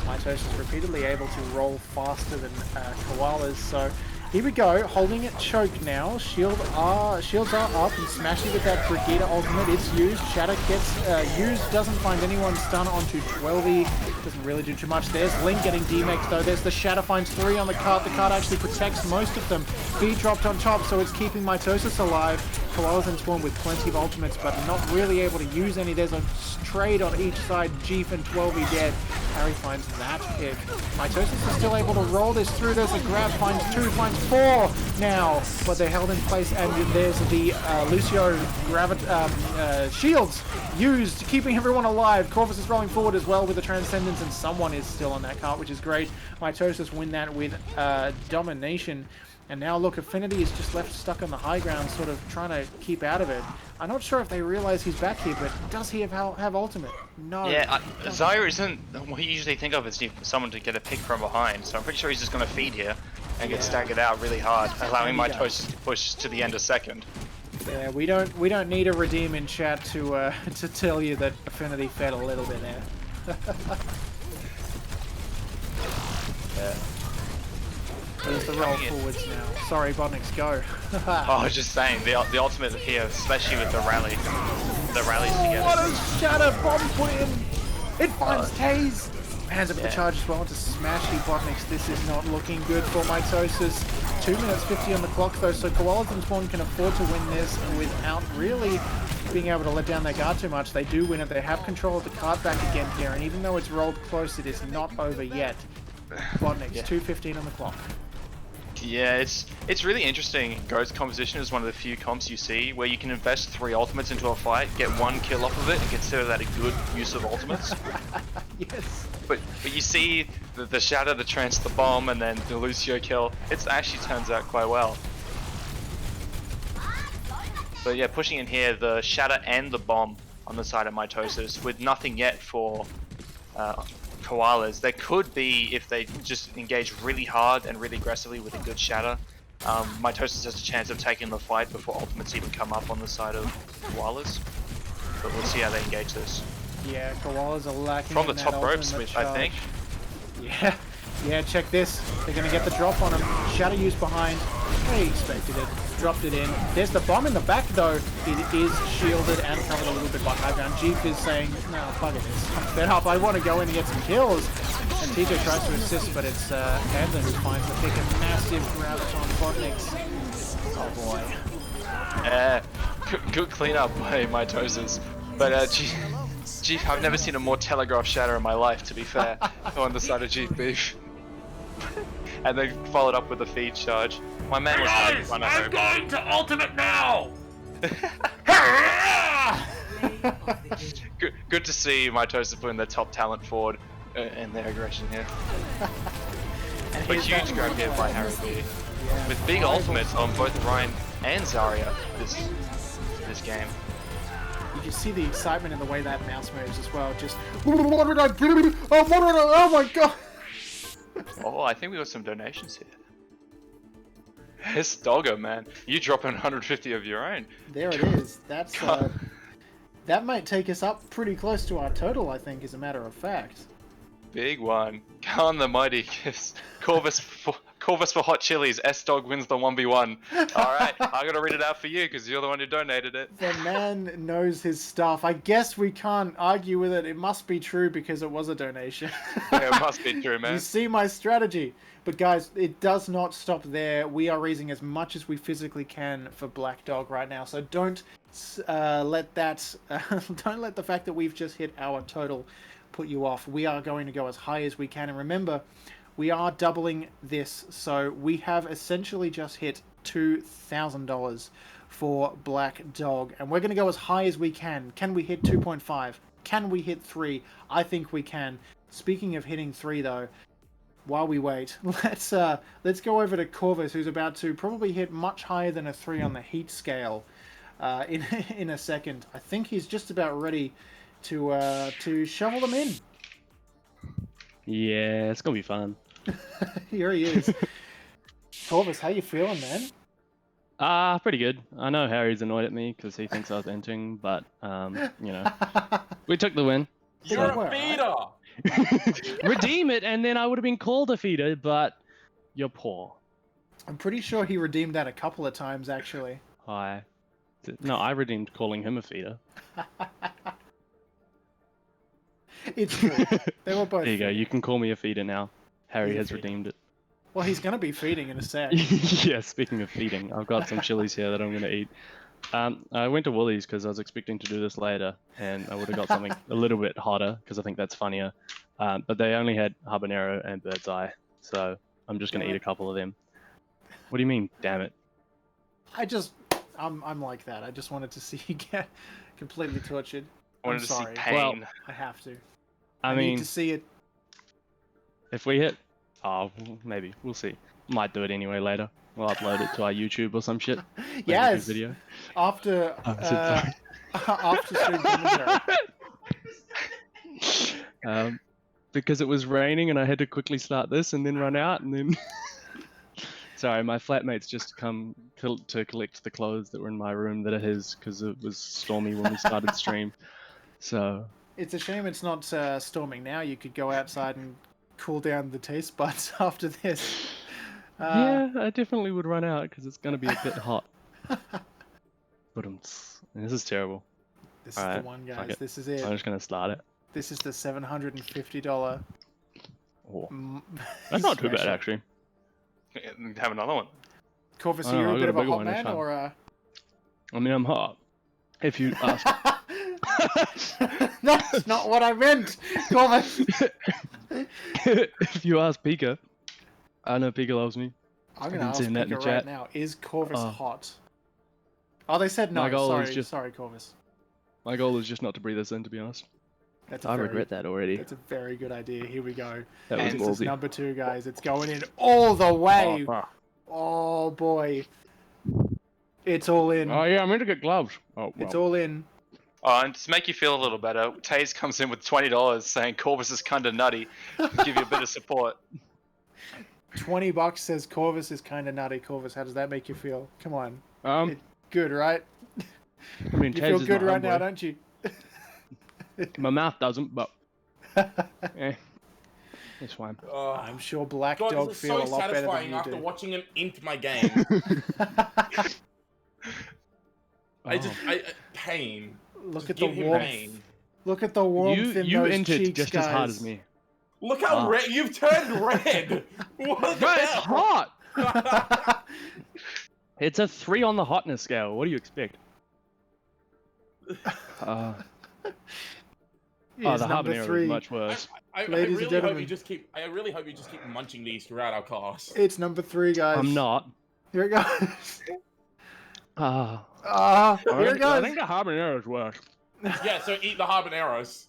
Mitosis repeatedly able to roll faster than Koalas, so here we go, holding it choke now. Shields are up and smashing with that Brigida ultimate. It's used. Shatter gets used, doesn't find anyone. Stun onto 12e. Doesn't really do too much. There's Link getting demexed though. There's the Shatter, finds 3 on the cart. The cart actually protects most of them. B dropped on top, so it's keeping Mitosis alive. Koalas and Spawn with plenty of ultimates, but not really able to use any. There's a trade on each side. Jeef and 12e dead. Harry finds that pick. Mitosis is still able to roll this through. There's a grab, finds 2, finds 4 now, but they're held in place, and there's the Lucio shields used, keeping everyone alive. Corvus is rolling forward as well with the Transcendence, and someone is still on that cart, which is great. Mitosis win that with domination. And now look, Affinity is just left stuck on the high ground, sort of trying to keep out of it. I'm not sure if they realize he's back here, but does he have ultimate? No. Yeah, Zarya isn't what you usually think of as someone to get a pick from behind, so I'm pretty sure he's just going to feed here and get staggered out really hard, allowing Mitosis to push to the end of second. Yeah, we don't need a redeem in chat to tell you that Affinity fed a little bit there. Yeah. There's the roll Coming in. forwards now. Sorry, BotNix, go. Oh, I was just saying, the ultimate here, especially with the rallies together. What a shatter bomb put in! It finds Taze! Hands up with the Yeah. charge as well to smash the BotNix. This is not looking good for Mitosis. 2 minutes 50 on the clock though, so Koalas and Spawn can afford to win this without really being able to let down their guard too much. They do win it. They have control of the card back again here, and even though it's rolled close, it is not over yet. BotNix, Yeah. 2:15 on the clock. Yeah, it's really interesting. Ghost composition is one of the few comps you see where you can invest 3 ultimates into a fight, get 1 kill off of it, and consider that a good use of ultimates. Yes. But you see the Shatter, the Trance, the Bomb, and then the Lucio kill. It actually turns out quite well. But yeah, pushing in here, the Shatter and the Bomb on the side of Mitosis with nothing yet for Koalas. There could be, if they just engage really hard and really aggressively with a good Shatter, Mitosis has a chance of taking the fight before ultimates even come up on the side of Koalas. But we'll see how they engage this. Yeah, Koalas are lacking From the in that top ropes, ultimate I think. charge. Yeah, check this. They're going to get the drop on him. Shatter use behind. They expected it. Dropped it in. There's the bomb in the back, though. It is shielded and covered a little bit by high ground. Jeep is saying, no, fuck it. I'm fed up. I want to go in and get some kills. And TJ tries to assist, but it's Panda who finds the pick. A massive grab on BotNix. Oh, boy. Good cleanup by Mitosis. But Jeep, I've never seen a more telegraph Shatter in my life, to be fair, on the side of Jeep Beef. And then followed up with a feed charge. My man was trying to run over. going to ultimate now! Good to see Mitosis putting their top talent forward in their aggression here. And But here's huge that- grab here by Harry B. Yeah. With big ultimates on both Ryan and Zarya this game. You can see the excitement in the way that mouse moves as well. Just, what did I do? Oh my god! Oh, I think we got some donations here. Sdogga, man. You dropping 150 of your own. There it is. That's that might take us up pretty close to our total, I think, as a matter of fact. Big one. Khan the Mighty gives Corvus for hot chilies. S-Dog wins the 1v1. Alright, I'm gonna read it out for you because you're the one who donated it. The man knows his stuff. I guess we can't argue with it. It must be true because it was a donation. Yeah, it must be true, man. You see my strategy. But guys, it does not stop there. We are raising as much as we physically can for Black Dog right now. So don't let that, don't let the fact that we've just hit our total put you off. We are going to go as high as we can. And remember, we are doubling this. So we have essentially just hit $2,000 for Black Dog. And we're going to go as high as we can. Can we hit 2.5? Can we hit 3? I think we can. Speaking of hitting 3 though, while we wait, let's go over to Corvus, who's about to probably hit much higher than a 3 on the heat scale in a second. I think he's just about ready to shovel them in. Yeah, it's gonna be fun. Here he is. Corvus, how you feeling, man? Pretty good. I know Harry's annoyed at me because he thinks I was entering, but you know, we took the win. You're So- a feeder! Redeem it, and then I would have been called a feeder, but you're poor. I'm pretty sure he redeemed that a couple of times, actually. No, I redeemed calling him a feeder. It's true. They were both. There you go. You can call me a feeder now. Harry He's a has feeder. redeemed it. Well, he's going to be feeding in a sec. Yeah, speaking of feeding, I've got some chilies here that I'm going to eat. I went to Woolies because I was expecting to do this later, and I would have got something a little bit hotter because I think that's funnier. But they only had habanero and bird's eye, so I'm just going to eat a couple of them. What do you mean, damn it? I'm like that. I just wanted to see you get completely tortured. I wanted I'm to see sorry. pain. Well, I have to. I need mean, to see it. if we hit... Oh, maybe. We'll see. Might do it anyway later. We'll upload it to our YouTube or some shit. Make a good Yes. video. After Oh, is it after stream commentary. Because it was raining and I had to quickly start this and then run out and then... Sorry, my flatmates just come to collect the clothes that were in my room that are his because it was stormy when we started stream. So... It's a shame it's not storming now. You could go outside and cool down the taste buds after this. Yeah, I definitely would run out because it's gonna be a bit hot. But this is terrible. This is the Alright, one, fuck guys. it. This is it. I'm just gonna start it. This is the $750. Oh, that's not too bad special. actually. Have another one. Corvus, I are know, you I a got bit a of a big hot one this man time. or I mean, I'm hot. If you ask. That's not what I meant, Corvus. If you ask Pika, I know Pika loves me. I'm I gonna didn't ask see that in the Pika right chat. now. Is Corvus Oh. hot? Oh, they said no. My goal Sorry, is just- sorry, Corvus. My goal is just not to breathe this in, to be honest. That's a I very, regret that already. That's a very good idea. Here we go. That And was this is ballsy. number 2, guys. It's going in all the way. Oh, fuck. Oh boy. It's all in. Oh yeah, I meant to get gloves. Oh, well. It's all in. Oh, and to make you feel a little better, Taze comes in with $20 saying Corvus is kinda nutty. Give you a bit of support. $20 says Corvus is kind of nutty. Corvus, how does that make you feel? Come on. Um, Good, right? I mean, You Taz feel is good my right now, homeboy. don't you? My mouth doesn't, but eh, it's fine. I'm sure Black God, Dog this is feel so a lot better than satisfying you after do. watching him int my game. I pain. Look Just at the give him warmth. pain. Look at the warmth in You those entered cheeks, just guys. as hard as me. Look how Ah. red you've turned red. What the Bro, it's hell? hot. It's a 3 on the hotness scale. What do you expect? Here's The number habanero 3. is much worse. I Ladies and really hope gentlemen. you just keep. I really hope you just keep munching these throughout our class. It's number 3, guys. I'm not. Here it goes. Ah, Here it I goes. think the habanero is worse. Yeah, so eat the habaneros.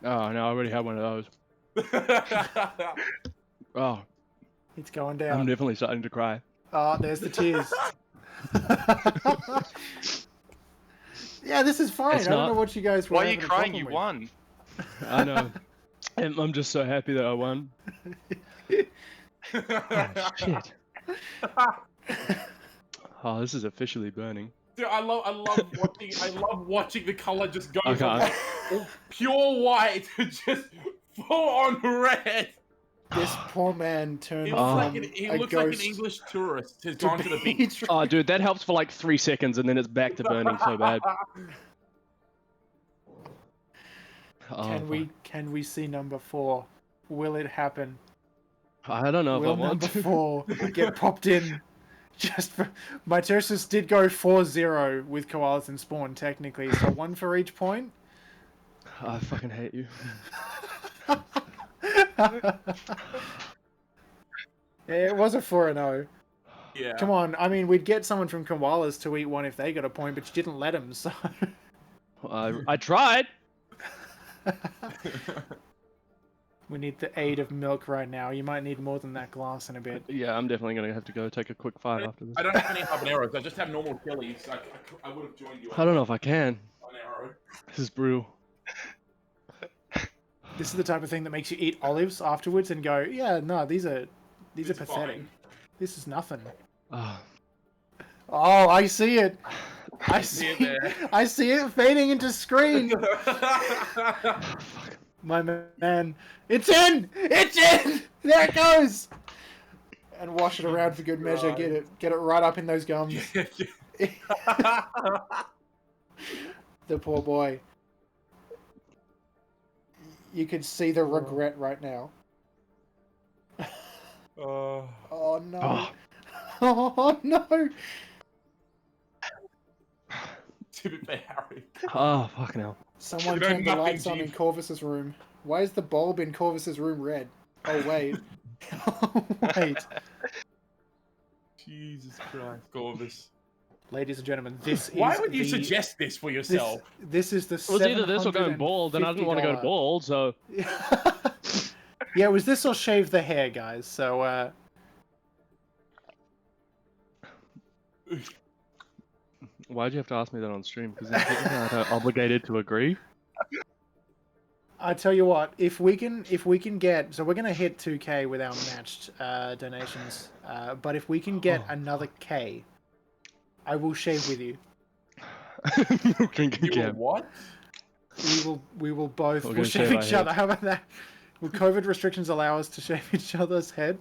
Oh no, I already had one of those. Oh, It's going I'm down. definitely starting to cry. There's the tears. Yeah, this is fine. It's I don't not. know what you guys were Why are you having a crying? problem You with. won. I know. And I'm just so happy that I won. Oh, shit. Oh, this is officially burning. Dude, I love watching the color just go Okay. from pure white to just full on red. This poor man turned He from looks, like, he a looks like an ghost English tourist who's to gone to the beach. Oh, dude, that helps for like 3 seconds and then it's back to burning so bad. Oh, Can we see number 4? Will it happen? I don't know if I Will want number to. 4 get popped in? Just for Mitosis did go 4-0 with Koalas and Spawn technically, so 1 for each point. I fucking hate you. Yeah, it was a 4-0. Yeah. Come on, I mean, we'd get someone from Koalas to eat 1 if they got a point, but you didn't let them, so... I tried. We need the aid of milk right now. You might need more than that glass in a bit. Yeah, I'm definitely gonna have to go take a quick fight after this. I don't have any habaneros. I just have normal chilies. I would have joined you. I don't know if I can. Habanero. This is brutal. This is the type of thing that makes you eat olives afterwards and go, yeah, no, these are It's pathetic. fine. This is nothing. Oh, Oh, I see it. I see see it there. I see it fading into screen. My man, it's in! It's in! There it goes! And wash it around for good measure. Get it right up in those gums. The poor boy. You could see the regret right now. Oh no. Oh. Oh no. To be fair, Harry. oh, fucking hell. Someone You know turned the nothing, lights on Gene. in Corvus's room. Why is the bulb in Corvus's room red? Oh wait. Oh wait. Jesus Christ, Corvus. Ladies and gentlemen, this Why is would you the- suggest this for this, yourself? this is the It was either this or going bald, and I didn't want to go $750. bald, so Yeah, it was this or shave the hair, guys. So why'd you have to ask me that on stream? Because then technically I'm obligated to agree. I tell you what, if we can get, so we're gonna hit 2K with our matched donations, but if we can get another K, I will shave with you. You were what? We will both We're we'll gonna shave shave each our other. How about that? Will COVID restrictions allow us to shave each other's head?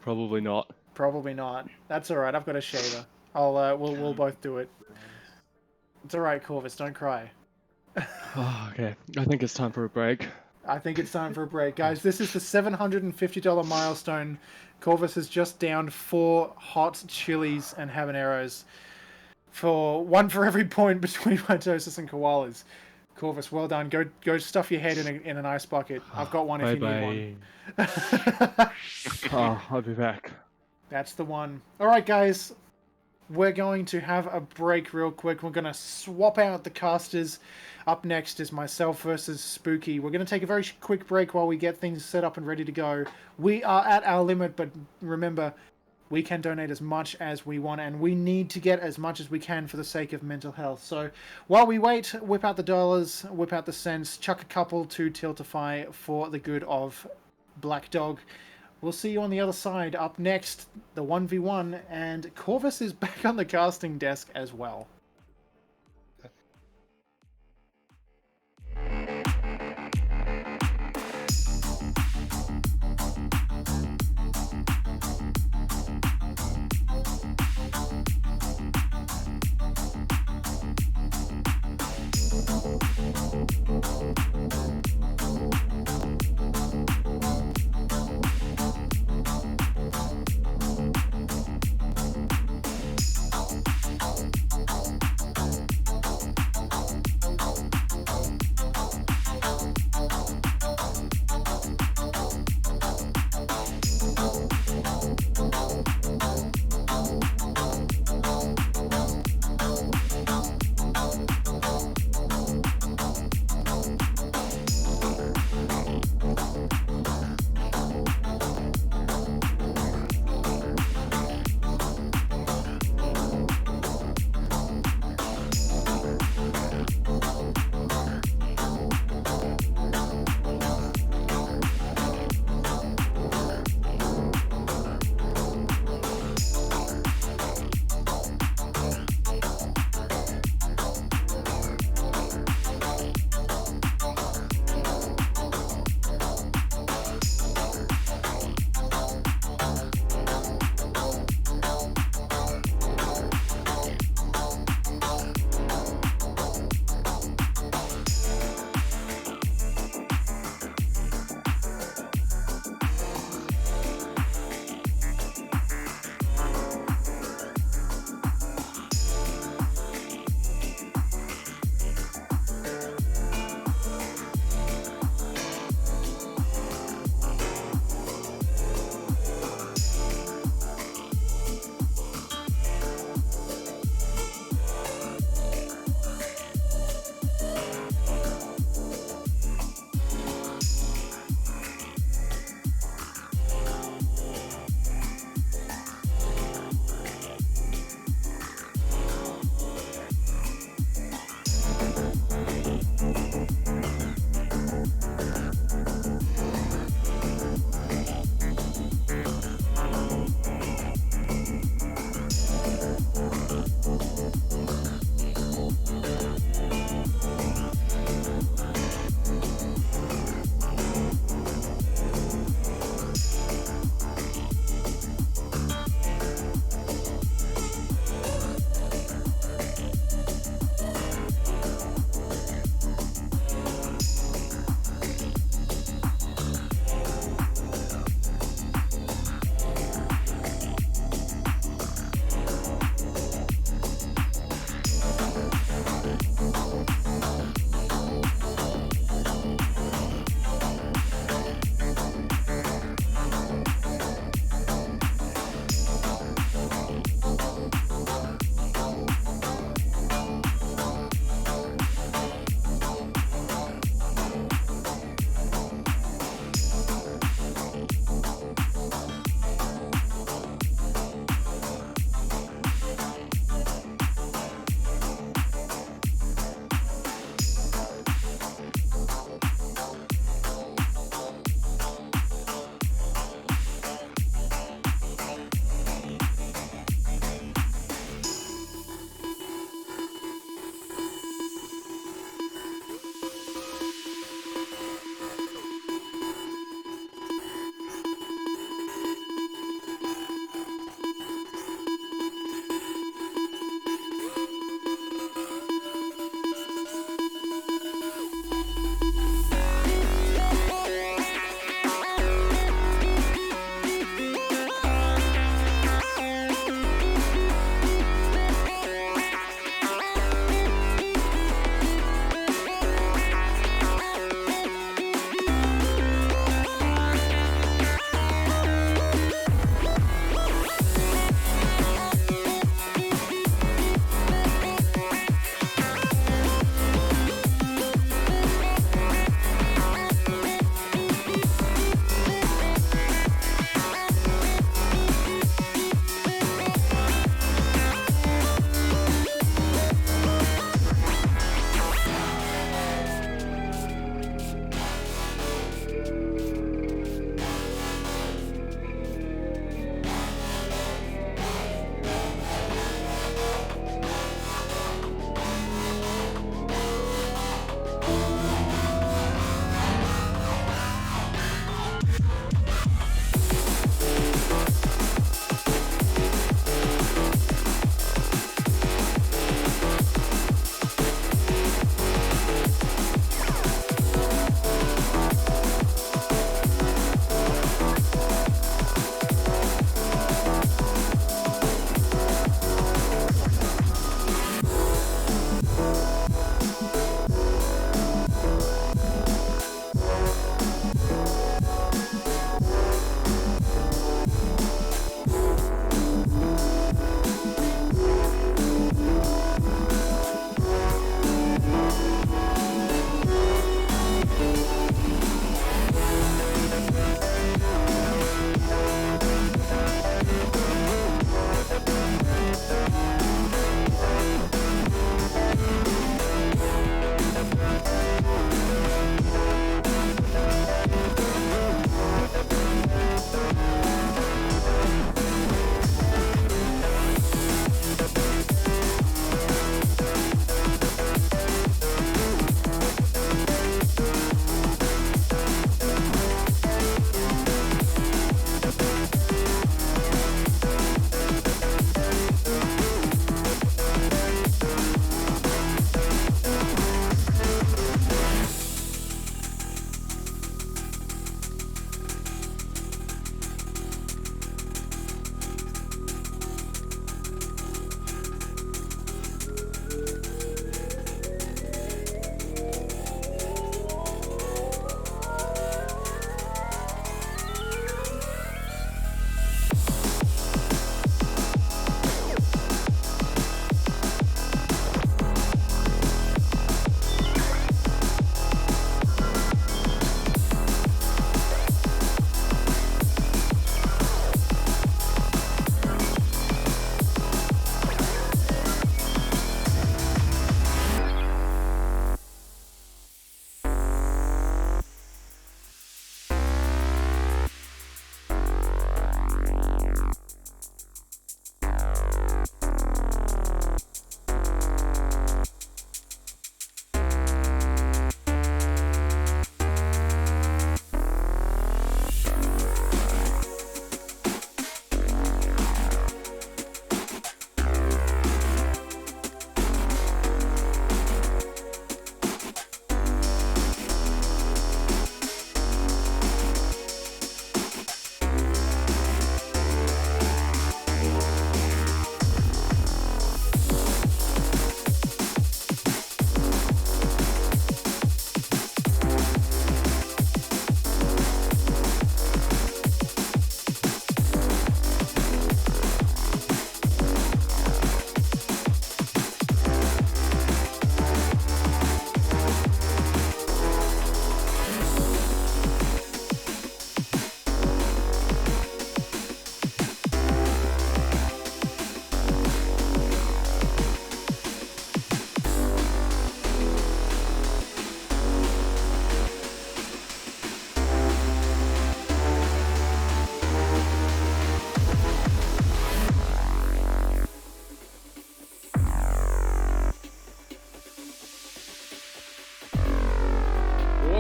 Probably not. Probably not. That's all right. I've got a shaver. We'll both do it. It's all right, Corvus. Don't cry. Oh, okay. I think it's time for a break. I think it's time for a break, guys. This is the $750 milestone. Corvus has just downed 4 hot chilies and habaneros for one for every point between Mitosis and Koalas. Corvus, well done. Go stuff your head in an ice bucket. I've got one if you need one. Oh, I'll be back. That's the one. All right, guys. We're going to have a break real quick. We're going to swap out the casters. Up next is myself versus Spooky. We're going to take a very quick break while we get things set up and ready to go. We are at our limit, but remember, we can donate as much as we want, and we need to get as much as we can for the sake of mental health. So while we wait, whip out the dollars, whip out the cents, chuck a couple to Tiltify for the good of Black Dog. We'll see you on the other side. Up next, the 1v1, and Corvus is back on the casting desk as well.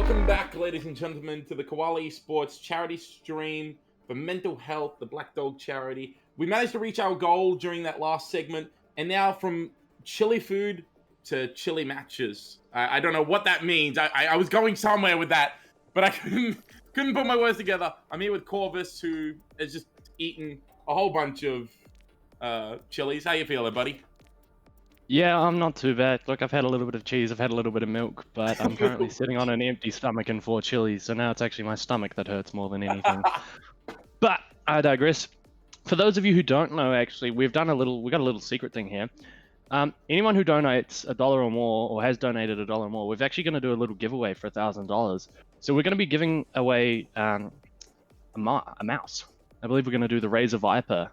Welcome back, ladies and gentlemen, to the Koalas Esports charity stream for mental health, the Black Dog charity. We managed to reach our goal during that last segment, and now from chili food to chili matches. I don't know what that means. I was going somewhere with that, but I couldn't put my words together. I'm here with Corvus, who has just eaten a whole bunch of chilies. How you feeling, buddy? Yeah, I'm not too bad. Look, I've had a little bit of cheese, I've had a little bit of milk, but I'm currently sitting on an empty stomach and 4 chilies, so now it's actually my stomach that hurts more than anything. But I digress. For those of you who don't know, actually, we got a little secret thing here. Anyone who donates $1 or more, or has donated $1 or more, we're actually going to do a little giveaway for $1,000. So we're going to be giving away a mouse. I believe we're going to do the Razor Viper.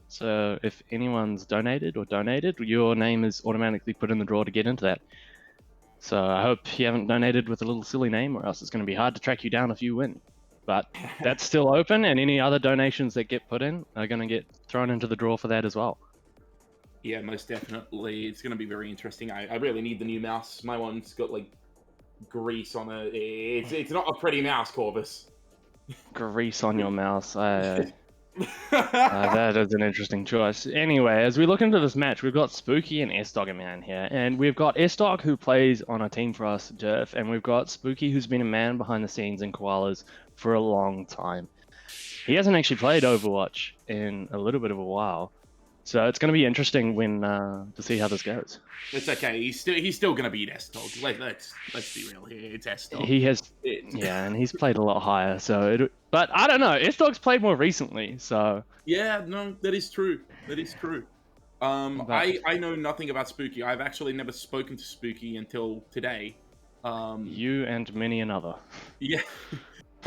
So if anyone's donated, your name is automatically put in the draw to get into that. So I hope you haven't donated with a little silly name, or else it's going to be hard to track you down if you win. But that's still open, and any other donations that get put in are going to get thrown into the draw for that as well. Yeah, most definitely. It's going to be very interesting. I really need the new mouse. My one's got, like, grease on it. It's not a pretty mouse, Corvus. Grease on your mouse. That is an interesting choice. Anyway, as we look into this match, we've got Spooky and Sdogga man here, and we've got Sdogga who plays on a Team for Us Durf, and we've got Spooky who's been a man behind the scenes in Koalas for a long time. He hasn't actually played Overwatch in a little bit of a while, so it's going to be interesting when to see how this goes. It's okay. He's still going to beat Sdogga. Let's be real here. It's Sdogga. He has, yeah, and he's played a lot higher. But I don't know. Sdogga's played more recently, so. Yeah, no, that is true. That is true. I know nothing about Spooky. I've actually never spoken to Spooky until today. You and many another. Yeah.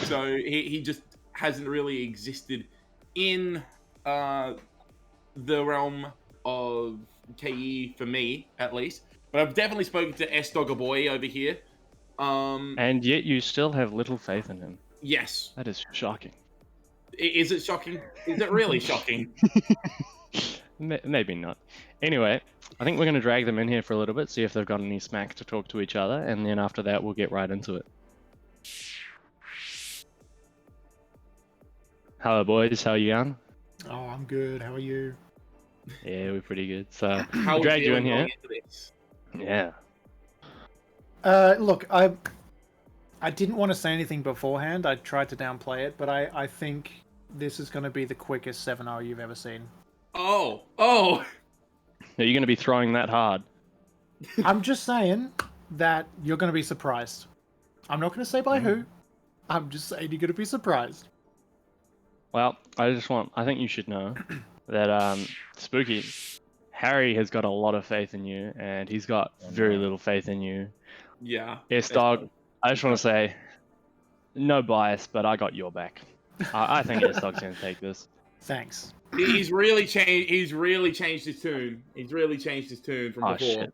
So he just hasn't really existed in the realm of KE for me, at least. But I've definitely spoken to Sdogga boy over here. And yet you still have little faith in him. Yes. That is shocking. Is it shocking? Is it really shocking? Maybe not. Anyway, I think we're going to drag them in here for a little bit, see if they've got any smack to talk to each other, and then after that we'll get right into it. Hello boys, how are you going? Oh, I'm good. How are you? Yeah, we're pretty good. So, How drag you in here. This? Yeah. Look, I didn't want to say anything beforehand. I tried to downplay it, but I think this is going to be the quickest 7-0 you've ever seen. Oh! Are you going to be throwing that hard? I'm just saying that you're going to be surprised. I'm not going to say by who. I'm just saying you're going to be surprised. Well, I think you should know that Spooky, Harry has got a lot of faith in you, and he's got very little faith in you. Yeah. Sdogga, I just want to say, no bias, but I got your back. I think Sdogga's going to take this. Thanks. He's really changed his tune. He's really changed his tune from before. Shit.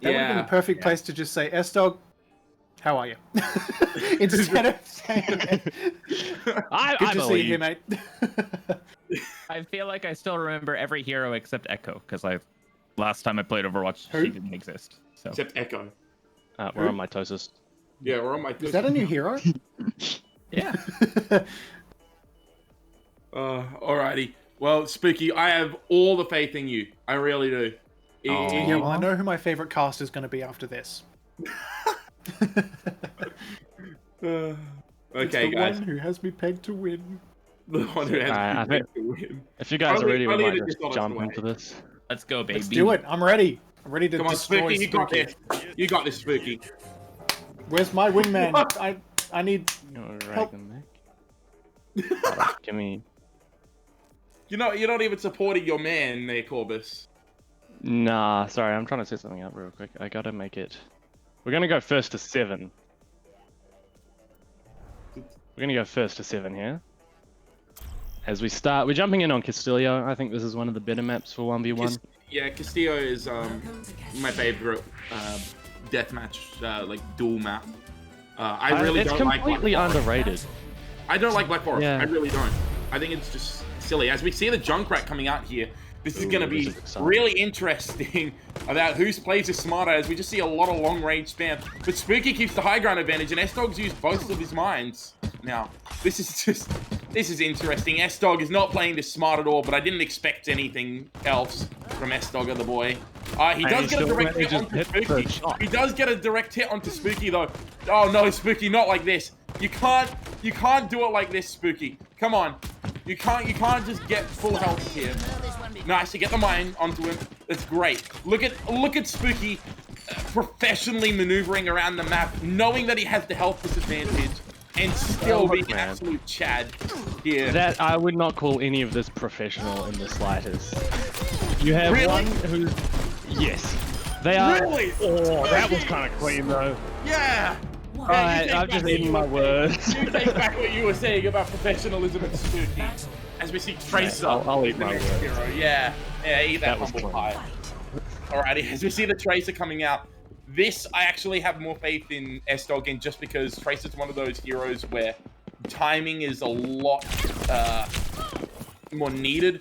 That would have been the perfect place to just say, Sdogga, how are you? Instead of saying it. Good to see you, mate. I feel like I still remember every hero except Echo, because last time I played Overwatch, she didn't exist. So. Except Echo. We're on mitosis. Yeah, we're on mitosis. Is that a new hero? Yeah. Alrighty. Well, Spooky, I have all the faith in you. I really do. Yeah, well, I know who my favorite cast is going to be after this. Okay, it's the guys. one who has me pegged to win. The one who has me pegged to win. If you guys are ready, we might just jump into this. Let's go, baby. Let's do it. I'm ready. I'm ready to Come on, destroy Spooky, you got this. You got this, Spooky. Where's my wingman? I need help. Give me. You're not even supporting your man there, Corvus. Nah, sorry, I'm trying to set something up real quick. I gotta make it. We're gonna go first to 7. We're gonna go first to 7 here. As we start, we're jumping in on Castillo. I think this is one of the better maps for 1v1. Yeah, Castillo is my favorite deathmatch, like duel map. I really don't like. It's completely underrated. I don't like Black Forest. Yeah. I really don't. I think it's just silly. As we see the Junkrat coming out here, This is going to this be is exciting. really interesting about whose plays are smarter, as we just see a lot of long-range spam. But Spooky keeps the high ground advantage, and Sdogga's used both of his mines. Now, this is interesting. Sdogga is not playing this smart at all, but I didn't expect anything else from Sdogga, the boy. He does get a direct hit onto Spooky. He does get a direct hit onto Spooky, though. Oh no, Spooky, not like this. You can't do it like this, Spooky. Come on. You can't just get full health here. Nice, you get the mine onto him. That's great. Look at Spooky professionally maneuvering around the map, knowing that he has the health disadvantage, and still being an absolute Chad here. That I would not call any of this professional in the slightest. You have one who's yes, they are. Really? Oh, that was kind of clean though. Yeah. Alright, I've just eaten my words. You take back what you were saying about professionalism and Spooky. As we see Tracer. I'll eat my words. Hero. Yeah, eat that was humble clean. pie. Alrighty, as we see the Tracer coming out, this I actually have more faith in Sdogga in, just because Tracer's one of those heroes where timing is a lot more needed.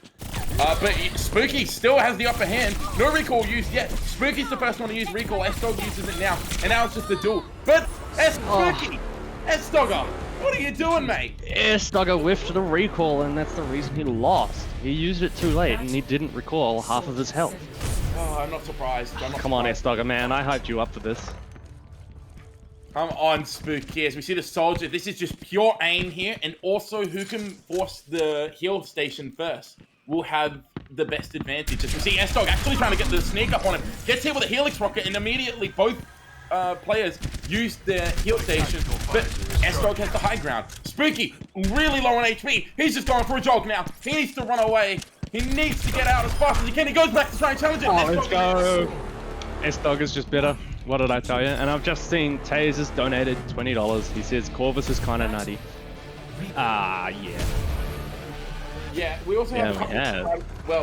But Spooky still has the upper hand. No recall used yet. Spooky's the first one to use recall. Sdogga uses it now, and now it's just a duel. But Spooky, Sdogga, what are you doing, mate? Sdogga whiffed the recall, and that's the reason he lost. He used it too late, and he didn't recall half of his health. Oh, I'm not surprised. Come on, Sdogga, man. I hyped you up for this. Come on, Spooky. As we see the soldier, this is just pure aim here, and also who can force the heal station first will have the best advantage. As we see Sdogga actually trying to get the sneak up on him, gets hit with a Helix Rocket, and immediately both players use their heal station, but Sdogga has the high ground. Spooky, really low on HP. He's just going for a jog now. He needs to run away. He needs to get out as fast as he can. He goes back to try and challenge it. Oh, let's go. Sdogga's just better. What did I tell you? And I've just seen Taze has donated $20. He says Corvus is kind of nutty. Yeah. Yeah, we also have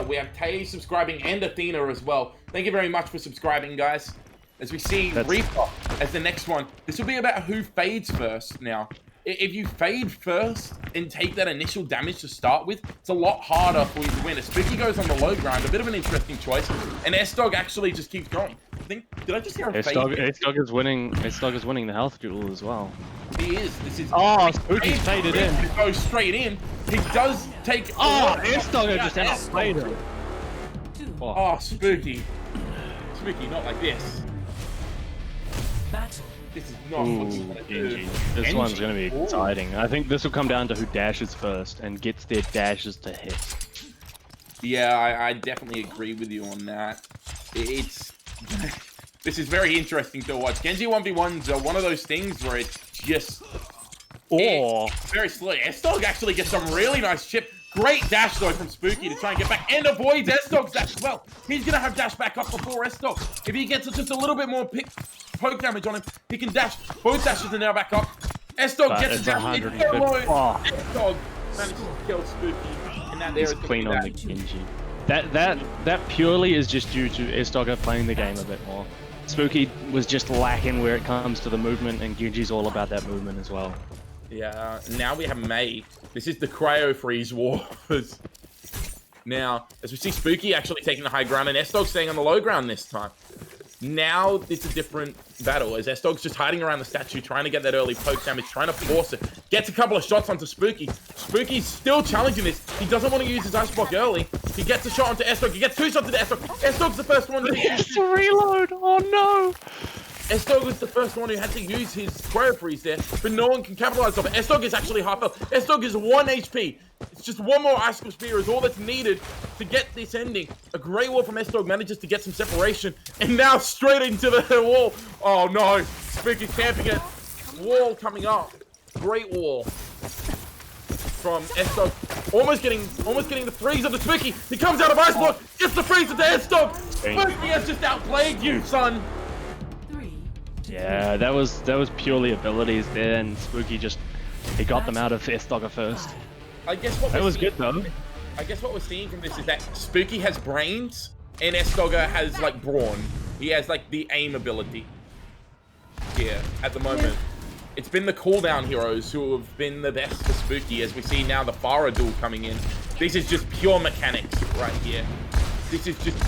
we have Taze subscribing and Athena as well. Thank you very much for subscribing, guys. As we see Reaper as the next one. This will be about who fades first now. If you fade first and take that initial damage to start with, it's a lot harder for you to win. As Spooky goes on the low ground, a bit of an interesting choice, and Sdogga actually just keeps going. Did I just hear a fade? Sdogga's winning the health duel as well. He is. This is. Oh, Spooky's faded in. Goes straight in. He does take. Oh, Sdogga just outplayed him. Oh, Spooky. Spooky, not like this. This is not what you want to do. This one's going to be exciting. I think this will come down to who dashes first and gets their dashes to hit. Yeah, I definitely agree with you on that. It's this is very interesting to watch. Genji 1v1s are one of those things where it's just very slow. Sdogga actually gets some really nice chip. Great dash though from Spooky to try and get back and avoids Sdogga's dash as well. He's gonna have dash back up before Sdogga. If he gets just a little bit more poke damage on him, he can dash. Both dashes are now back up. Sdogga gets a dash. It's so low. Sdogga manages to kill Spooky, and that there is clean on the Genji. That purely is just due to Sdogga playing the game a bit more. Spooky was just lacking where it comes to the movement, and Genji's all about that movement as well. Yeah, now we have Mei. This is the Cryo Freeze Wars. Now, as we see Spooky actually taking the high ground, and Sdogga staying on the low ground this time. Now it's a different battle, as Sdogga's just hiding around the statue, trying to get that early poke damage, trying to force it. Gets a couple of shots onto Spooky. Spooky's still challenging this. He doesn't want to use his ice block early. He gets a shot onto Sdogga. He gets two shots into Sdogga. Sdogga's the first one to use the reload. Oh no! Sdogga was the first one who had to use his Cryo Freeze there, but no one can capitalize on it. Sdogga is actually half health. Sdogga is 1 HP. It's just one more Icicle Spear is all that's needed to get this ending. A great wall from Sdogga manages to get some separation, and now straight into the wall. Oh no, Spooky's camping it. Wall coming up. Great wall from Sdogga. Almost getting the freeze of the Spooky. He comes out of Ice Block, gets the freeze of the Sdogga. Spooky has just outplayed you, son. Yeah, that was purely abilities there, and Spooky he got them out of Sdogga first. I guess what that was good though. I guess what we're seeing from this is that Spooky has brains and Sdogga has like brawn. He has like the aim ability. Yeah, at the moment. It's been the cooldown heroes who have been the best for Spooky, as we see now the Pharah duel coming in. This is just pure mechanics right here. This is just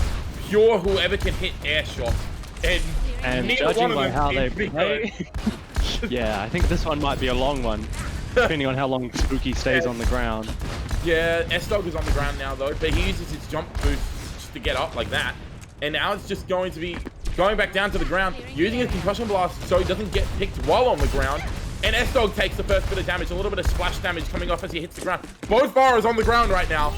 pure whoever can hit air shots. And neither judging one of by them how seem they to be play, good. yeah, I think this one might be a long one, depending on how long Spooky stays on the ground. Yeah, Sdogga is on the ground now though, but he uses his jump boost just to get up like that. And now it's just going to be going back down to the ground, using his concussion blast so he doesn't get picked while on the ground. And Sdogga takes the first bit of damage, a little bit of splash damage coming off as he hits the ground. Both Varus on the ground right now.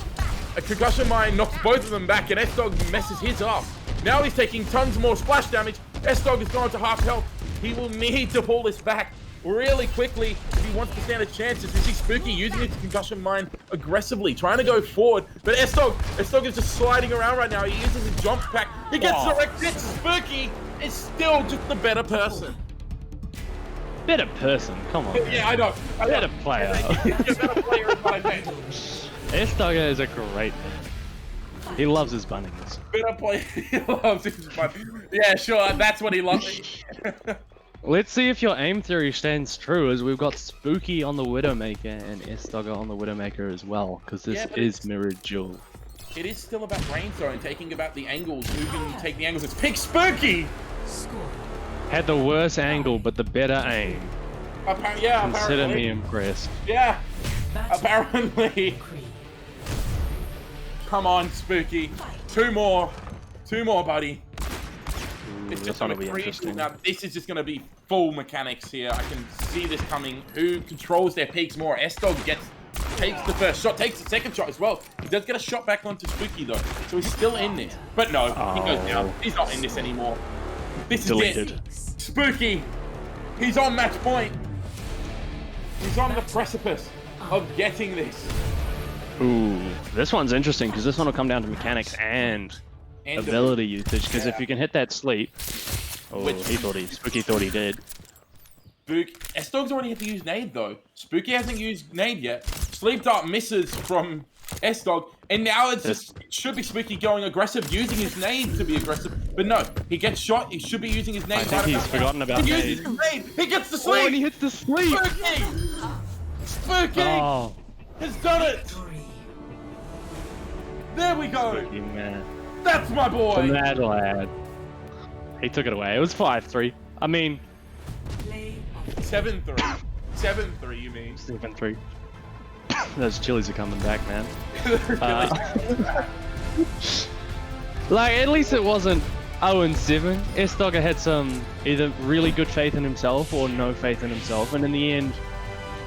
A concussion mine knocks both of them back, and Sdogga messes his up. Now he's taking tons more splash damage. Sdogga has gone to half health. He will need to pull this back really quickly if he wants to stand a chance. As we see Spooky using his concussion mine aggressively, trying to go forward. But Sdogga is just sliding around right now. He uses his jump pack. He gets the direct hit. Spooky is still just the better person. Better person, come on. Yeah, I know. Better player. Better player is what I meant. Sdogga is a great man. He loves his bunnings. Better player. He loves his bunny. Yeah, sure. That's what he loves. Let's see if your aim theory stands true, as we've got Spooky on the Widowmaker and Sdogga on the Widowmaker as well, because this is mirrored duel. It is still about range though, and taking about the angles. Who can take the angles? It's Pick Spooky! Had the worst angle, but the better aim. Yeah, Consider apparently. me impressed. Yeah, apparently. Come on, Spooky. Two more, buddy. It's This just one gonna will be be interesting. now. This is just gonna be full mechanics here. I can see this coming. Who controls their peaks more? Sdogga takes the first shot, takes the second shot as well. He does get a shot back onto Spooky though, so he's still in this. But no, he goes down. He's not in this anymore. This is Deleted. it. Spooky, he's on match point. He's on the precipice of getting this. Ooh, this one's interesting because this one will come down to mechanics and ability usage. Because if you can hit that sleep, Spooky thought he did. Sdogga's already had to use nade though. Spooky hasn't used nade yet. Sleep dart misses from Sdogga, and now it's just it should be Spooky going aggressive, using his nade to be aggressive. But no, he gets shot. He should be using his nade. I think he's forgotten about he nade. uses his nade. He gets the sleep. Oh, and he hits the sleep. Spooky has done it. There we go. Spooky, man. That's my boy. The mad lad. He took it away. It was 5-3. I mean, 7-3. 7-3, you mean? 7-3. Those chilies are coming back, man. Like, at least it wasn't 0-7. Sdogga had some either really good faith in himself or no faith in himself, and in the end,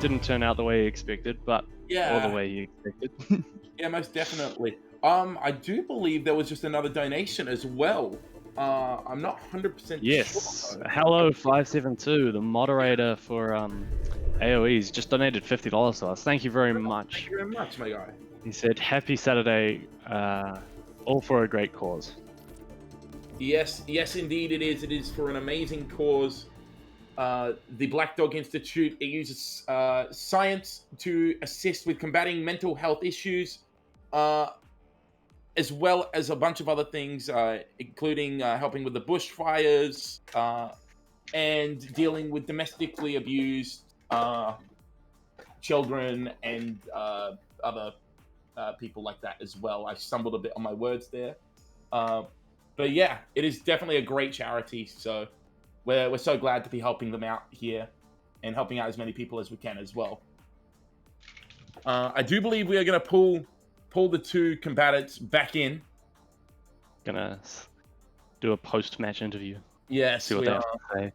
didn't turn out the way he expected, but or the way he expected. Yeah, most definitely. I do believe there was just another donation as well. I'm not 100% Yes. sure. Hello 572, the moderator for AoEs, just donated $50 to us. Thank you very much. Thank you very much, my guy. He said, "Happy Saturday, all for a great cause." Yes, indeed it is. It is for an amazing cause. The Black Dog Institute, it uses science to assist with combating mental health issues, as well as a bunch of other things, including helping with the bushfires and dealing with domestically abused children and other people like that as well. I stumbled a bit on my words there. But yeah, it is definitely a great charity, so we're so glad to be helping them out here and helping out as many people as we can as well. I do believe we are going to pull the two combatants back in. Gonna do a post-match interview. Yes, See what we they are. have to say.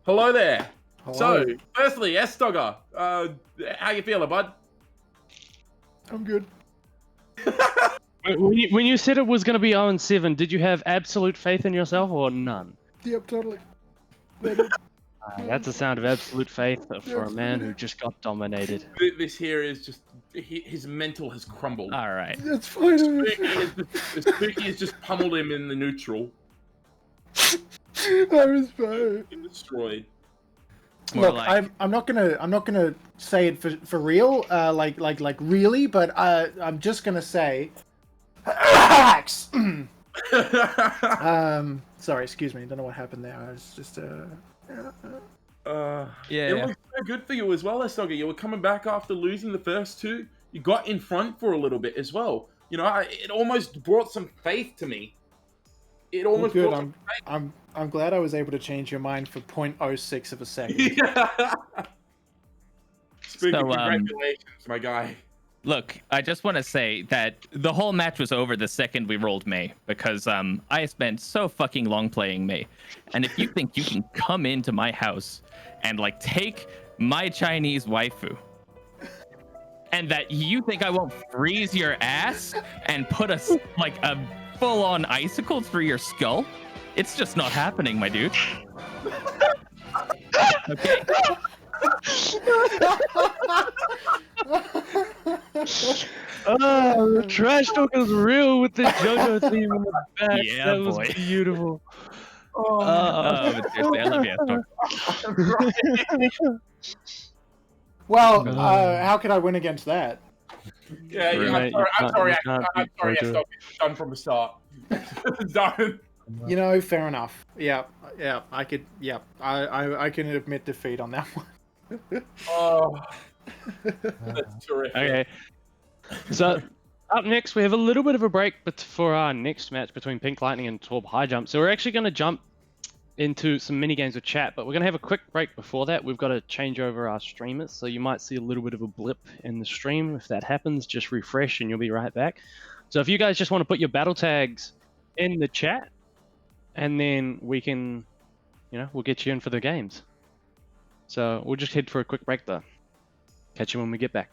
Hello there. Hello. So, firstly, Sdogga, how you feeling, bud? I'm good. When you said it was going to be 0-7, did you have absolute faith in yourself or none? Yep, totally. That's a sound of absolute faith for a man who just got dominated. This here is just his mental has crumbled. All right. That's fine. Spooky has just pummeled him in the neutral. I was fine. Destroyed. More Look, like- I'm not gonna say it for real, like really, but I'm just gonna say, relax. Sorry, excuse me. Don't know what happened there. I was just It looked so good for you as well, Sdogga. You were coming back after losing the first two. You got in front for a little bit as well. You know, it almost brought some faith to me. It Well, almost good. brought some faith. I'm glad I was able to change your mind for 0.06 of a second. Yeah. Spooky, So, congratulations, my guy. Look, I just want to say that the whole match was over the second we rolled Mei because I spent so fucking long playing Mei. And if you think you can come into my house and like take my Chinese waifu and that you think I won't freeze your ass and put a full-on icicle through your skull, it's just not happening, my dude. Okay. The trash talk is real with the JoJo theme in the back. Yeah, that was boy. beautiful. But seriously, I love you, Well, how could I win against that? Yeah, Right, I'm sorry, you can't I'm beat sorry, JoJo. it's done from the start. It's done. You know, fair enough. Yeah, I could. Yeah, I can admit defeat on that one. Oh, that's terrific. Okay. So up next, we have a little bit of a break for our next match between Pink Lightning and Torb High Jump. So we're actually going to jump into some mini games with chat, but we're going to have a quick break before that. We've got to change over our streamers, so you might see a little bit of a blip in the stream. If that happens, just refresh and you'll be right back. So if you guys just want to put your battle tags in the chat, and then we can, we'll get you in for the games. So we'll just head for a quick break though. Catch you when we get back.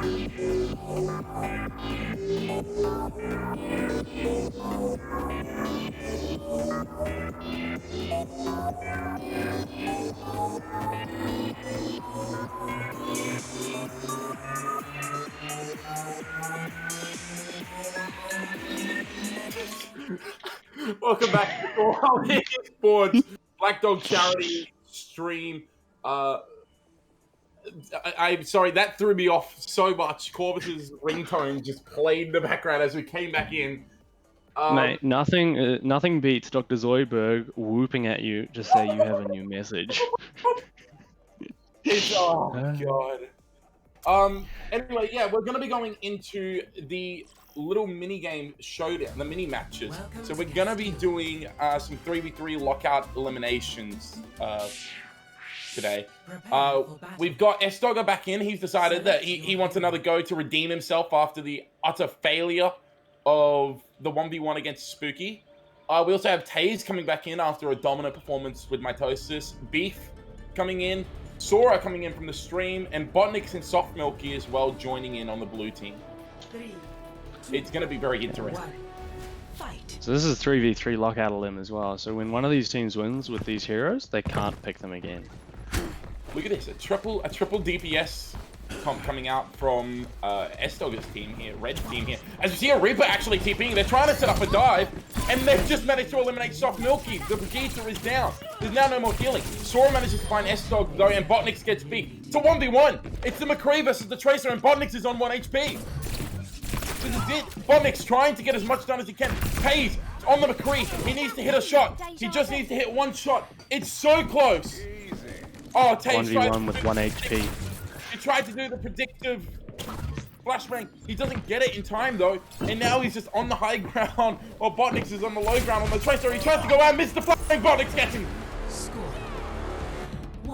Welcome back to Koalas Esports Black Dog Charity stream. I'm sorry, that threw me off so much. Corvus's ringtone just played in the background as we came back in. Mate, nothing beats Dr. Zoidberg whooping at you to say you have a new message. It's, oh god. Anyway, yeah, we're gonna be going into the little mini game showdown, the mini matches. So we're gonna be doing some 3v3 lockout eliminations today. We've got Sdogga back in. He's decided that he wants another go to redeem himself after the utter failure of the 1v1 against Spooky. We also have Taze coming back in after a dominant performance with Mitosis. Beef coming in. Sora coming in from the stream. And BotNix and Soft Milky as well joining in on the blue team. It's going to be very interesting. So this is 3v3 lockout elim as well. So when one of these teams wins with these heroes, they can't pick them again. Look at this, a triple DPS coming out from Sdogga's team here, Red team here. As you see a Reaper actually TPing, they're trying to set up a dive, and they've just managed to eliminate Soft Milky. The Brigitte is down. There's now no more healing. Sora manages to find Sdogga though, and BotNix gets beat. It's a 1v1. It's the McCree versus the Tracer, and BotNix is on 1 HP. This is it. BotNix trying to get as much done as he can. Taze on the McCree. He needs to hit a shot. He just needs to hit one shot. It's so close. Oh, Taze 1v1 with 1 HP. He tried to do the predictive flashbang. He doesn't get it in time though. And now he's just on the high ground while BotNix is on the low ground on the Tracer. He tries to go out, missed the flashbang. BotNix gets him.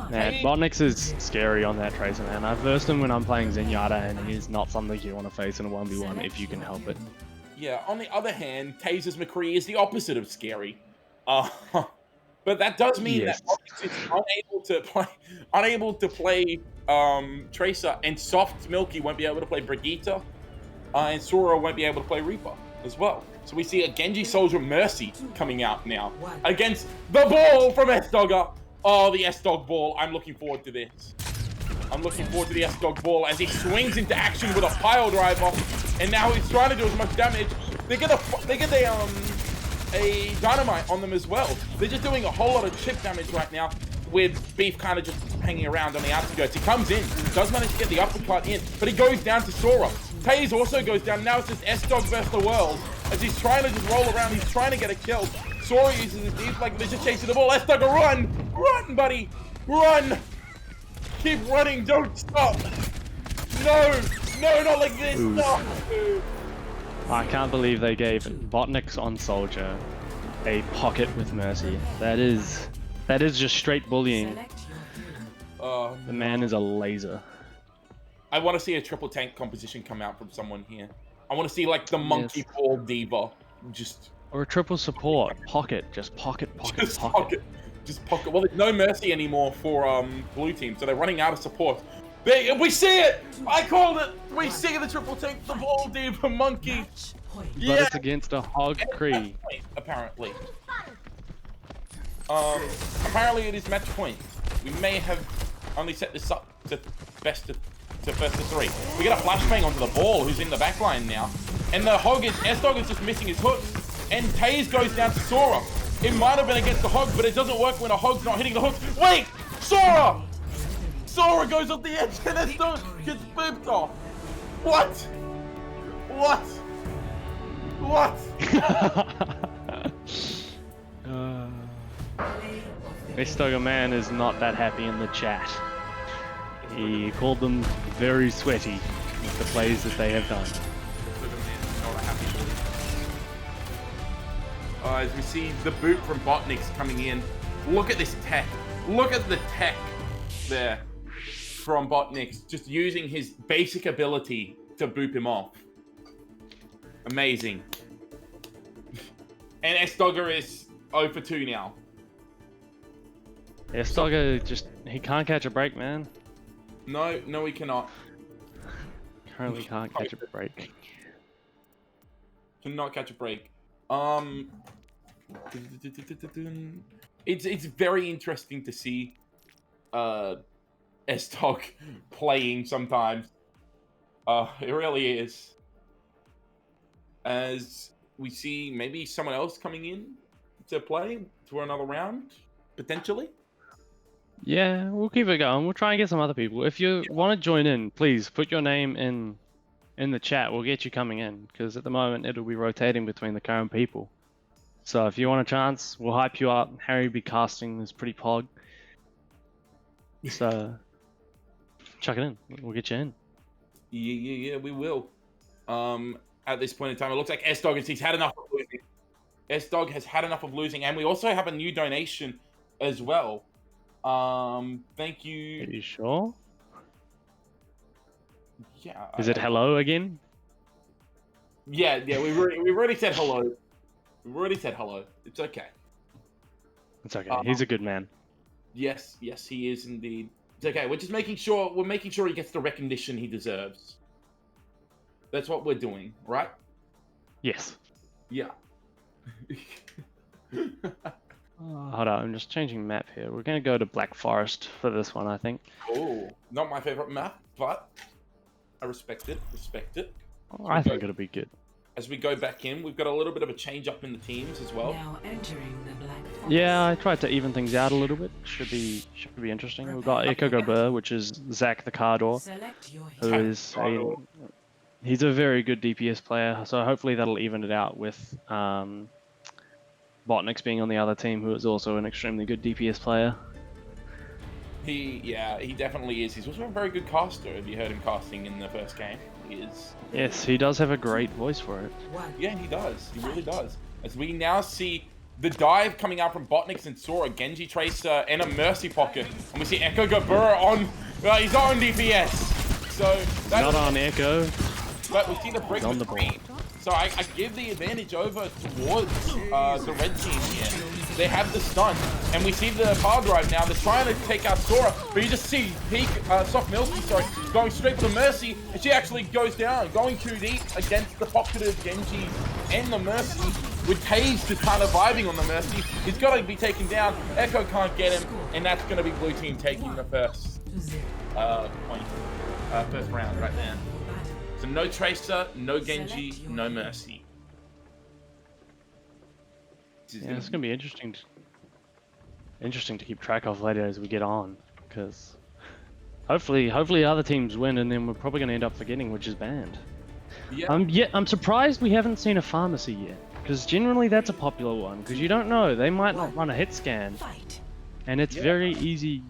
Man, BotNix is scary on that Tracer, man. I've versed him when I'm playing Zenyatta, and he's not something you want to face in a 1v1 if you can help it. Yeah, on the other hand, Taze's McCree is the opposite of scary. But that does mean that BotNix is unable to play Tracer, and Soft Milky won't be able to play Brigitte, and Sora won't be able to play Reaper as well. So we see a Genji Soldier Mercy coming out now against the ball from Sdogga. Oh, the S-Dog ball. I'm looking forward to this. I'm looking forward to the S-Dog ball as he swings into action with a pile driver. And now he's trying to do as much damage. They get a dynamite on them as well. They're just doing a whole lot of chip damage right now with Beef kind of just hanging around on the outskirts. He comes in, does manage to get the uppercut in, but he goes down to Sora. Taze also goes down. Now it's just S-Dog versus the world as he's trying to just roll around. He's trying to get a kill. Sora uses his deep like they're just chasing the ball. Sdogga, run! Run, buddy! Run! Keep running, don't stop! No! No, not like this! No! I can't believe they gave BotNix on Soldier a pocket with Mercy. That is just straight bullying. The man is a laser. I want to see a triple tank composition come out from someone here. I want to see like the monkey ball diva. Or a triple support. Pocket. Just pocket. Just pocket. Well, there's no Mercy anymore for blue team, so they're running out of support. We see it! I called it! We see the triple tank, the ball diva monkey. But it's against a hog Kree. Apparently. Apparently it is match point. We may have only set this up to first to 3. We get a flashbang onto the ball, who's in the back line now. And the hog is, S-Dog is just missing his hook. And Taze goes down to Sora. It might have been against the hog, but it doesn't work when a hog's not hitting the hook. Wait! Sora! Sora goes off the edge and S-Dog gets booped off. What? What? Sdogga man is not that happy in the chat. He called them very sweaty with the plays that they have done. As we see the boot from BotNix coming in. Look at this tech. Look at the tech there from BotNix. Just using his basic ability to boop him off. Amazing. And Sdogga is 0 for 2 now. Yeah, Sdogga he can't catch a break, man. No, he cannot. Currently can't catch a break. Cannot catch a break. It's very interesting to see Sdogga playing sometimes. It really is. As we see maybe someone else coming in to play for another round, potentially. Yeah, we'll keep it going. We'll try and get some other people. If you want to join in, please put your name in the chat. We'll get you coming in, because at the moment it'll be rotating between the current people. So if you want a chance, we'll hype you up. Harry will be casting this pretty pog. So chuck it in. We'll get you in. Yeah, we will. At this point in time, it looks like Sdogga has had enough of losing. Sdogga has had enough of losing, and we also have a new donation as well. Thank you. Are you sure? Yeah. Is it hello again? Yeah. We've already said hello. We've already said hello. It's okay. It's okay. He's a good man. Yes, he is indeed. It's okay. We're just making sure he gets the recognition he deserves. That's what we're doing, right? Yes. Yeah. Hold on, I'm just changing map here. We're gonna go to Black Forest for this one, I think. Oh, not my favorite map, but I respect it. I think it'll be good. As we go back in, we've got a little bit of a change up in the teams as well. Now entering the Black Forest. Yeah, I tried to even things out a little bit. Should be interesting. We've got Echo Gobert, which is Zach the Cardor, Select your who hero. is he's a very good DPS player. So hopefully that'll even it out with BotNix being on the other team, who is also an extremely good DPS player. He definitely is. He's also a very good caster. Have you heard him casting in the first game? He is. Yes, he does have a great voice for it. Yeah, he does. He really does. As we now see the dive coming out from BotNix and Sora, Genji Tracer, and a Mercy Pocket. And we see Echo Gabura on his own DPS. So that's Not on Echo. But we see the break On the between. ball. So I give the advantage over towards the red team here. They have the stun, and we see the power drive now. They're trying to take out Sora, but you just see Soft Milky, going straight to Mercy, and she actually goes down, going too deep against the pocketed Genji and the Mercy, with Taze just kind of vibing on the Mercy. He's got to be taken down. Echo can't get him, and that's going to be blue team taking the first point, first round right there. So no Tracer, no Genji, no Mercy. Yeah, it's gonna be interesting to keep track of later as we get on, because hopefully other teams win, and then we're probably gonna end up forgetting which is banned. Yeah. I'm surprised we haven't seen a pharmacy yet, because generally that's a popular one, because you don't know, they might not run a hit scan, and it's very easy.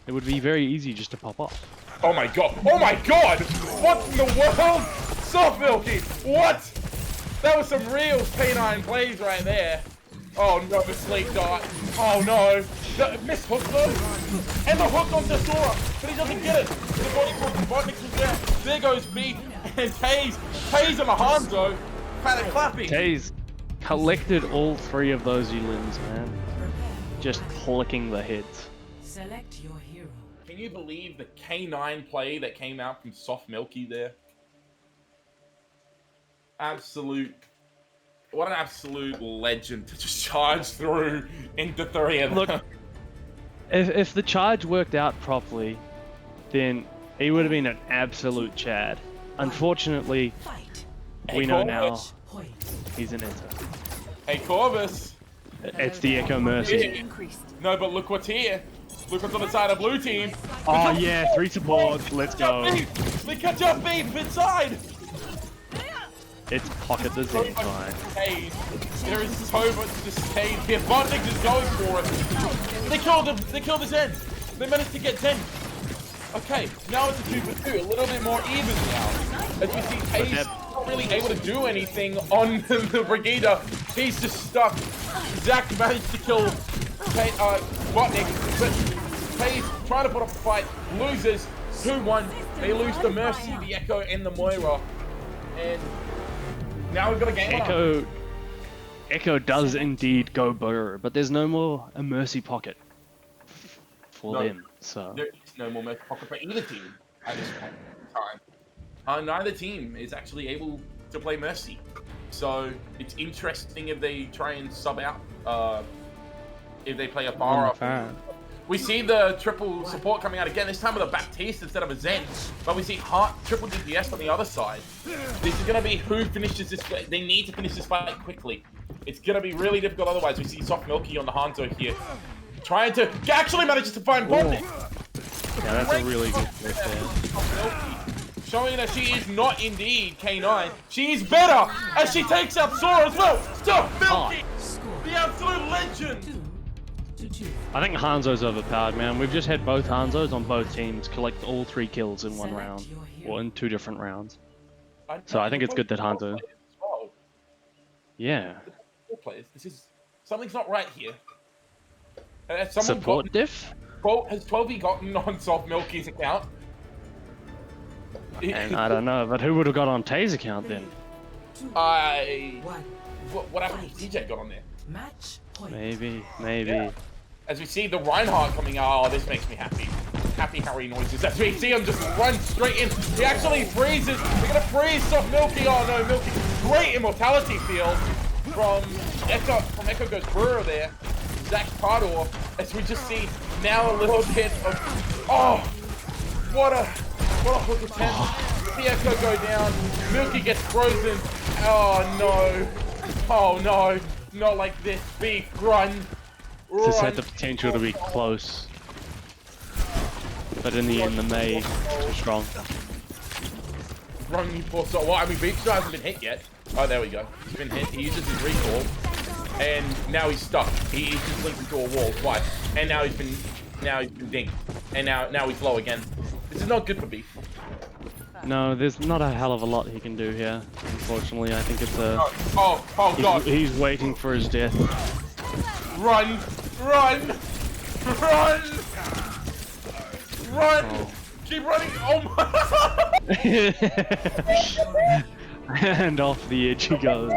It would be very easy just to pop off. Oh my god! Oh my god! What in the world? Soft Milky! What? That was some real K9 plays right there. Oh no, the sleep dart. Oh no. The missed hook though. And the hook onto Sora, but he doesn't get it. The BotNix was there. There goes B and Taze and Mahanzo. Kind of clapping. Taze collected all three of those Yulins, man. Just clicking the heads. Select your hero. Can you believe the K9 play that came out from Soft Milky there? What an absolute legend to just charge through into three of them. Look, if the charge worked out properly, then he would have been an absolute Chad. Unfortunately, we know now he's an Enter. Hey Corvus! It's the Echo Mercy. No, but look what's here. Look what's on the side of blue team. Oh yeah, 3 supports, let's go. They catch up beef inside! It's pocket the Zen time. There is so much disdain here. BotNix is going for it. They killed him. They killed the Zen. They managed to get Zen. Okay, now it's a 2 for 2. A little bit more even now. As we see Taze not really able to do anything on the Brigida. He's just stuck. Zach managed to kill BotNix, but Taze trying to put up a fight. Loses 2-1. They lose the Mercy, the Echo, and the Moira. And now we've got a game on. Echo does indeed go burr, but there's no more a Mercy Pocket for them. So there is no more Mercy Pocket for either team at this point in time. neither team is actually able to play Mercy. So it's interesting if they try and sub out, if they play a Pharah. We see the triple support coming out again, this time with a Baptiste instead of a Zen. But we see Heart triple DPS on the other side. This is going to be who finishes this fight. They need to finish this fight quickly. It's going to be really difficult otherwise. We see Soft Milky on the Hanzo here. Trying to... Actually manages to find BotNix. Yeah, that's a really good flip there. Showing that she is not indeed K9. She is better as she takes out Sora as well. Soft Milky! The absolute legend! I think Hanzo's overpowered, man. We've just had both Hanzos on both teams collect all 3 kills in one round, or in 2 different rounds. So I think it's good that Hanzo. Yeah. This is something's not right here. Support diff? Has 12e gotten on Soft Milky's account? And I don't know, but who would have got on Tay's account then? What happened if TJ got on there? Maybe. Yeah. As we see the Reinhardt coming out, oh, this makes me happy. Happy Harry noises. As we see him just run straight in. He actually freezes. They're gonna freeze Soft Milky. Oh no, Milky. Great immortality field from Echo goes Brewer there. Zach Pardor. As we just see now a little bit of what a hook attempt. The Echo go down. Milky gets frozen. Oh no. Not like this. Beef, run. This had the potential to be close. But in the end, the Mei is too strong. Run, you poor soul. Well, I mean, Beef still hasn't been hit yet. Oh, there we go. He's been hit. He uses his recall. And now he's stuck. He's just linked into a wall twice. And now he's been dinged. And now he's low again. This is not good for Beef. No, there's not a hell of a lot he can do here. Unfortunately, I think it's a... Oh God. He's waiting for his death. Run! Oh. Keep running! Oh my! And off the edge he goes.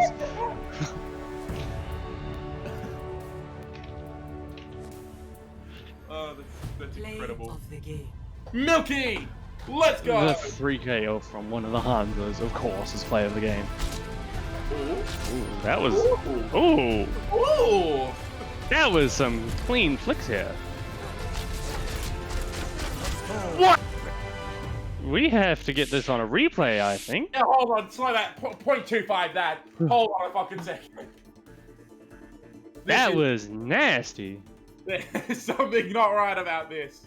Oh, that's incredible. Milky! Let's go! The 3KO from one of the Hanzos, of course, is play of the game. Ooh, that was... Ooh! That was some clean flicks here. What? We have to get this on a replay, I think. Yeah, hold on, slow that. 0.25 that. Hold on a fucking second. That was nasty. There's something not right about this.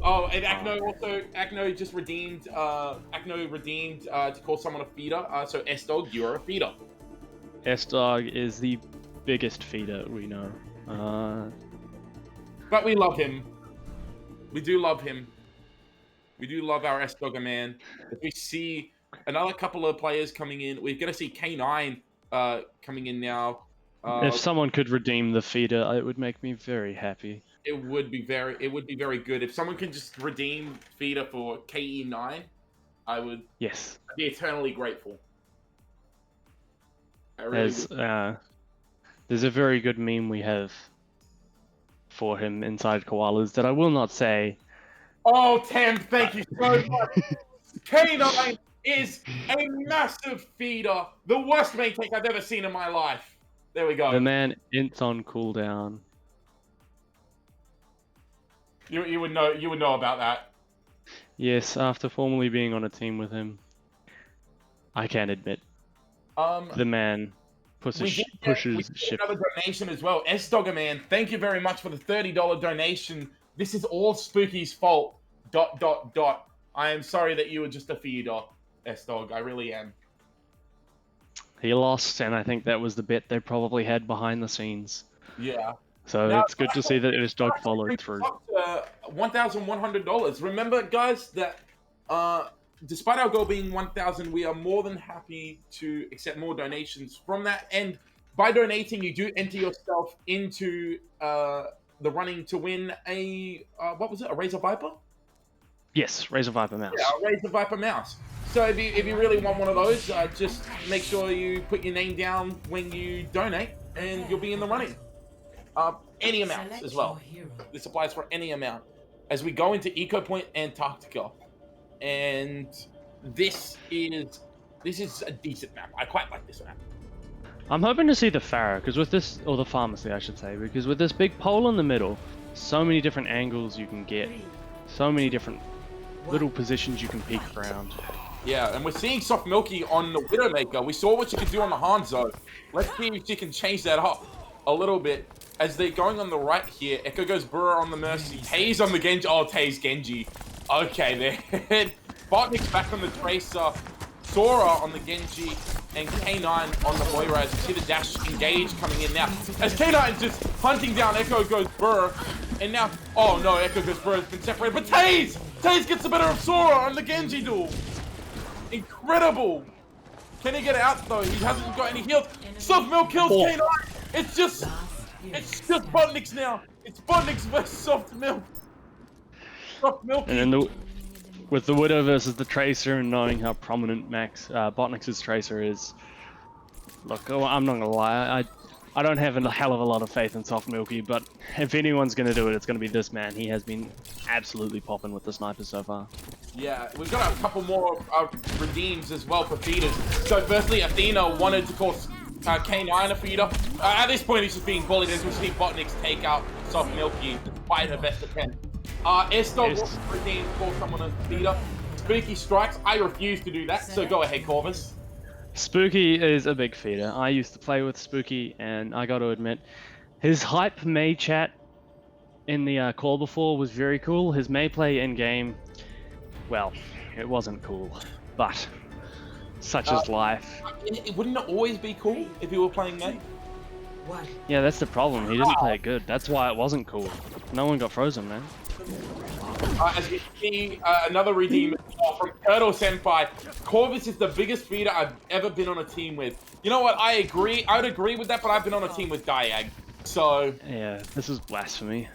Oh, and Akno just redeemed, to call someone a feeder. So Sdogga, you're a feeder. Sdogga is the biggest feeder we know. But we love him. We do love him. We do love our Sdogga man. If we see another couple of players coming in, we're gonna see K9 coming in now. If someone could redeem the feeder, it would make me very happy. It would be very good. If someone can just redeem feeder for KE9, I would be eternally grateful. I really would. There's a very good meme we have for him inside Koalas that I will not say. Oh, Tem, thank you so much. K9 is a massive feeder. The worst main tank I've ever seen in my life. There we go. The man ints on cooldown. You would know about that. Yes, after formerly being on a team with him, I can admit the man pushes ship. Another donation as well. Sdogga man, thank you very much for the $30 donation. This is all Spooky's fault. ... I am sorry that you were just a feeder, Sdogga. I really am. He lost, and I think that was the bet they probably had behind the scenes. Yeah. So now, it's good to see that Sdogga followed through. $1,100. Remember, guys, that despite our goal being 1,000, we are more than happy to accept more donations from that. And by donating, you do enter yourself into the running to win a what was it? A Razor Viper? Yes, Razor Viper mouse. Yeah, a Razor Viper mouse. So if you really want one of those, just make sure you put your name down when you donate, and you'll be in the running. Any amounts as well. This applies for any amount. As we go into Eco Point Antarctica, and this is a decent map. I quite like this map. I'm hoping to see the Pharaoh, because with this, or the pharmacy I should say, because with this big pole in the middle, so many different angles you can get, so many different little positions you can peek around. Yeah, and we're seeing Soft Milky on the Widowmaker. We saw what she could do on the Hanzo. Let's see if she can change that up a little bit. As they're going on the right here, Echo goes Burr on the Mercy, Taze on the Genji. Oh, Taze Genji. Okay, there. BotNix back on the Tracer, Sora on the Genji, and K9 on the Moira. As you see the dash engage coming in now. As K9 is just hunting down Echo goes Burr, and now, oh no, Echo goes Burr has been separated, but Taze gets the better of Sora on the Genji duel. Incredible. Can he get out though? He hasn't got any heals. Soft Milk kills K9. It's just BotNix now. It's BotNix versus Soft Milk. Soft Milk. And then with the Widow versus the Tracer, and knowing how prominent BotNix's Tracer is, look, I'm not gonna lie, I don't have a hell of a lot of faith in Soft Milky, but if anyone's gonna do it, it's gonna be this man. He has been absolutely popping with the snipers so far. Yeah, we've got a couple more redeems as well for feeders. So firstly, Athena wanted to call K9 a feeder. At this point, he's just being bullied as we see BotNix take out Soft Milky despite her best attempt. Sdogga redeemed, call someone a feeder. Spooky strikes. I refuse to do that, so go ahead, Corvus. Spooky is a big feeder. I used to play with Spooky, and I got to admit, his hype May chat in the call before was very cool. His May play in game, well, it wasn't cool, but such is life. Wouldn't it always be cool if you were playing May? Yeah, that's the problem. He didn't play it good. That's why it wasn't cool. No one got frozen, man. As we see another redeem from Turtle Senpai, Corvus is the biggest feeder I've ever been on a team with. You know what? I agree. I would agree with that, but I've been on a team with Diag, so yeah, this is blasphemy.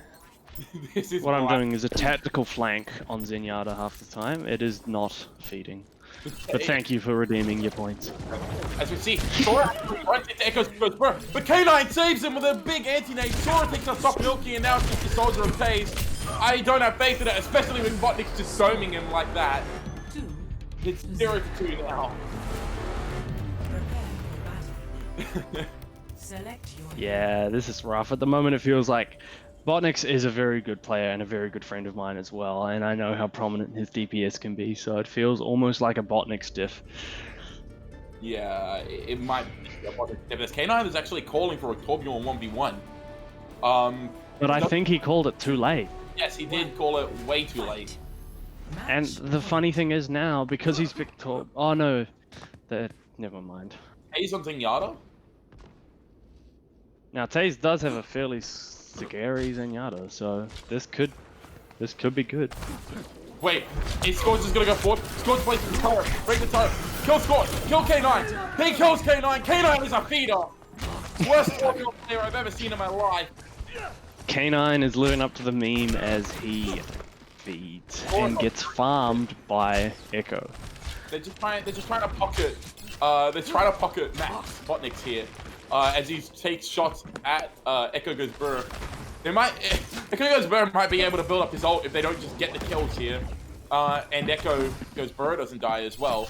This is what I'm doing is a tactical flank on Zenyatta half the time. It is not feeding. But thank you for redeeming your points. As we see, Sora runs into Echo's Burr, but K9 saves him with a big anti-nade. Sora takes on Soft Milky, and now it's just the Soldier of Taze. I don't have faith in it, especially with BotNix just zooming him like that. It's 0-2 now. Yeah, this is rough. At the moment, it feels like BotNix is a very good player and a very good friend of mine as well, and I know how prominent his DPS can be, so it feels almost like a BotNix diff. Yeah, it might be a BotNix diff. This K9 is actually calling for a Torbjorn 1v1. But I think he called it too late. Yes, he did call it way too late. And the funny thing is now, because he's picked Torb... Oh no, never mind. Taze on Zenyatta? Now Taze does have a fairly scary Zenyatta, so this could be good. Wait, Scorch is gonna go forward. Scorch places the turret, break the turret, kill Scorch, kill K9. He kills K9. K9 is a feeder. Worst Scorpion player I've ever seen in my life. K9 is living up to the meme as he feeds and gets farmed by Echo. They're just trying to pocket. They're trying to pocket Max BotNix here, as he takes shots at Echo goes Burr. Echo goes Burr might be able to build up his ult if they don't just get the kills here, and Echo goes Burr doesn't die as well.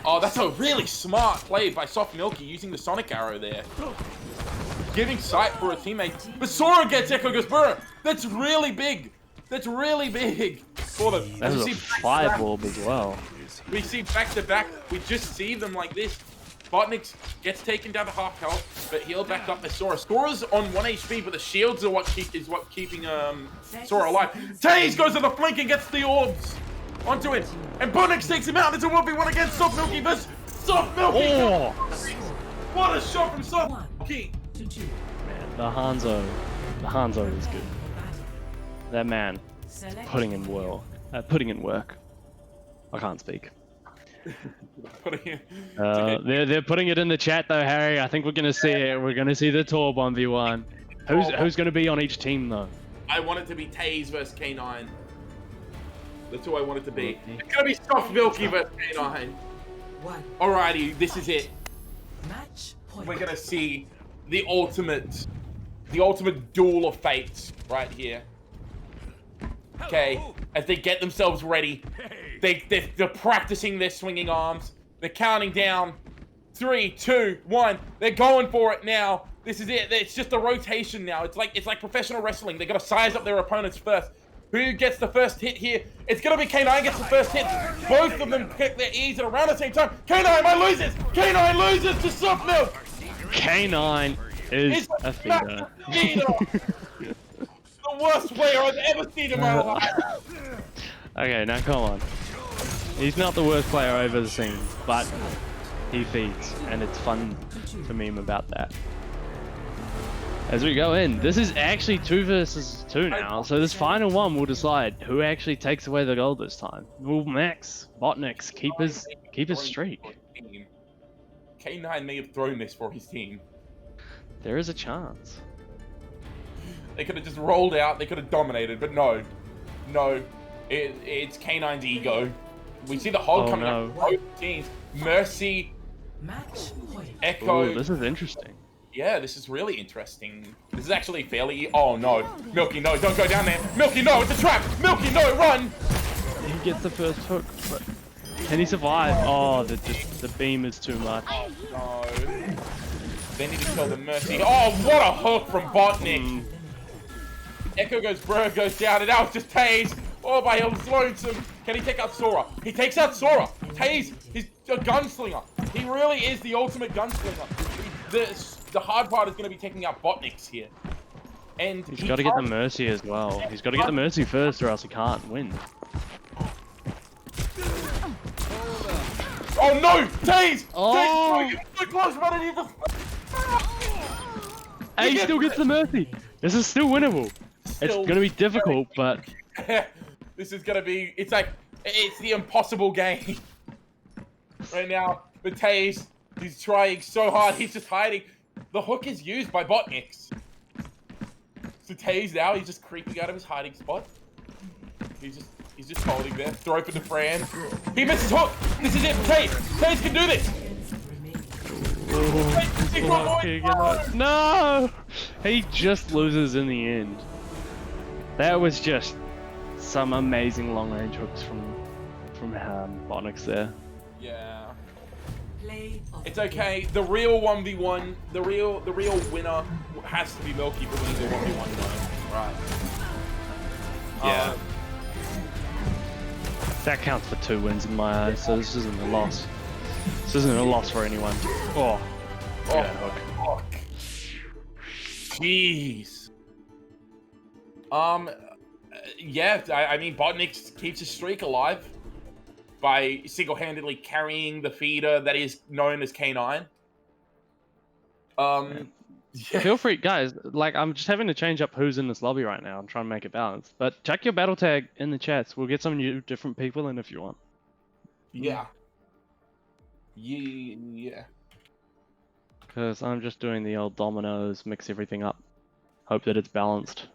Oh, that's a really smart play by Soft Milky using the Sonic Arrow there. Giving sight for a teammate. But Sora gets Echo goes Burr. That's really big. That's really big for them. That's a fireball as well. We see back to back. We just see them like this. BotNix gets taken down to half health, but healed back up by Sora. Sora's on 1 HP, but the shields are what keeping Sora alive. Taze goes to the flank and gets the orbs onto him, and BotNix takes him out. It's a 1v1 against Soft Milky versus Soft Milky. Oh. What a shot from Soft Milky. Man, the Hanzo is good. That man, putting in work. I can't speak. They're putting it in the chat though, Harry. I think we're gonna see it. We're gonna see the Torb 1v1. Who's gonna be on each team though? I want it to be Taze versus K9. That's who I want it to be. It's gonna be Soft Milky versus K9. Alrighty, this is it. We're gonna see the ultimate duel of fates right here. Okay, as they get themselves ready. They're practicing their swinging arms. They're counting down. 3, 2, 1. They're going for it now. This is it. It's just a rotation now. It's like professional wrestling. They got to size up their opponents first. Who gets the first hit here? It's gonna be K9 gets the first hit. Both of them pick their ears at around the same time. K9 loses. K9 loses to Soft Milk. K9 is a feeder. The worst player I've ever seen in my life. Okay, now come on. He's not the worst player I've ever seen, but he feeds, and it's fun to meme about that. As we go in, this is actually 2 versus 2 now, so this final one will decide who actually takes away the gold this time. Will Max, BotNix keep his streak? K9 may have thrown this for his team. There is a chance. They could have just rolled out, they could have dominated, but no. No. It's K9's ego. We see the Hog coming up with both teams. Mercy, Match point. Echo. Ooh, this is interesting. Yeah, this is really interesting. This is actually fairly... Oh, no. Milky, no, don't go down there. Milky, no, it's a trap. Milky, no, run. He gets the first hook, but can he survive? Oh, the beam is too much. Oh, no. They need to kill the Mercy. Oh, what a hook from BotNix. Echo goes down, and now it's just Taze. Oh, by his lonesome. Can he take out Sora? He takes out Sora. Taze, he's a gunslinger. He really is the ultimate gunslinger. The hard part is going to be taking out BotNix here. And he's got to get the Mercy as well. He's got to get the Mercy first or else he can't win. Oh no! Taze! Oh! Taze, so close, but he just... And he still gets the Mercy! This is still winnable. It's going to be difficult, but... This is going to be... It's like... It's the impossible game. Right now, but Taze, he's trying so hard. He's just hiding. The hook is used by BotNix. So Taze now, he's just creeping out of his hiding spot. He's just holding there. Throw for the Fran. He misses hook. This is it for Taze. Taze can do this. No! He just loses in the end. That was just some amazing long-range hooks from BotNix there. Yeah. It's okay. The real 1v1, the real winner has to be Milky for winning the 1v1 though. Right. Yeah. That counts for 2 wins in my eyes, so this isn't a loss. This isn't a loss for anyone. Oh. Yeah, hook. Jeez. Yeah, I mean, BotNix keeps his streak alive by single-handedly carrying the feeder that is known as K9. Yeah. Feel free, guys. Like, I'm just having to change up who's in this lobby right now. I'm trying to make it balanced. But check your battle tag in the chats. We'll get some new, different people in if you want. Yeah. Yeah. Because I'm just doing the old dominoes, mix everything up. Hope that it's balanced.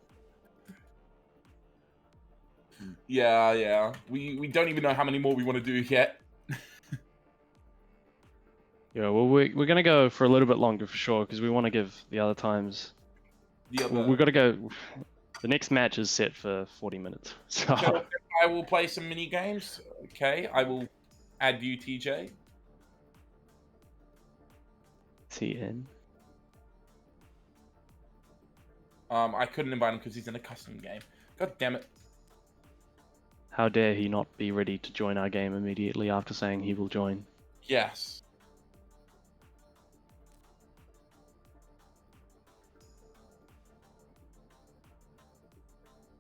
Yeah. We don't even know how many more we want to do yet. Yeah, well, we're going to go for a little bit longer for sure, because we want to give the other times... We've got to go... The next match is set for 40 minutes, so... Okay, I will play some mini games. Okay, I will add you, TJ. TN. I couldn't invite him because he's in a custom game. God damn it. How dare he not be ready to join our game immediately after saying he will join? Yes.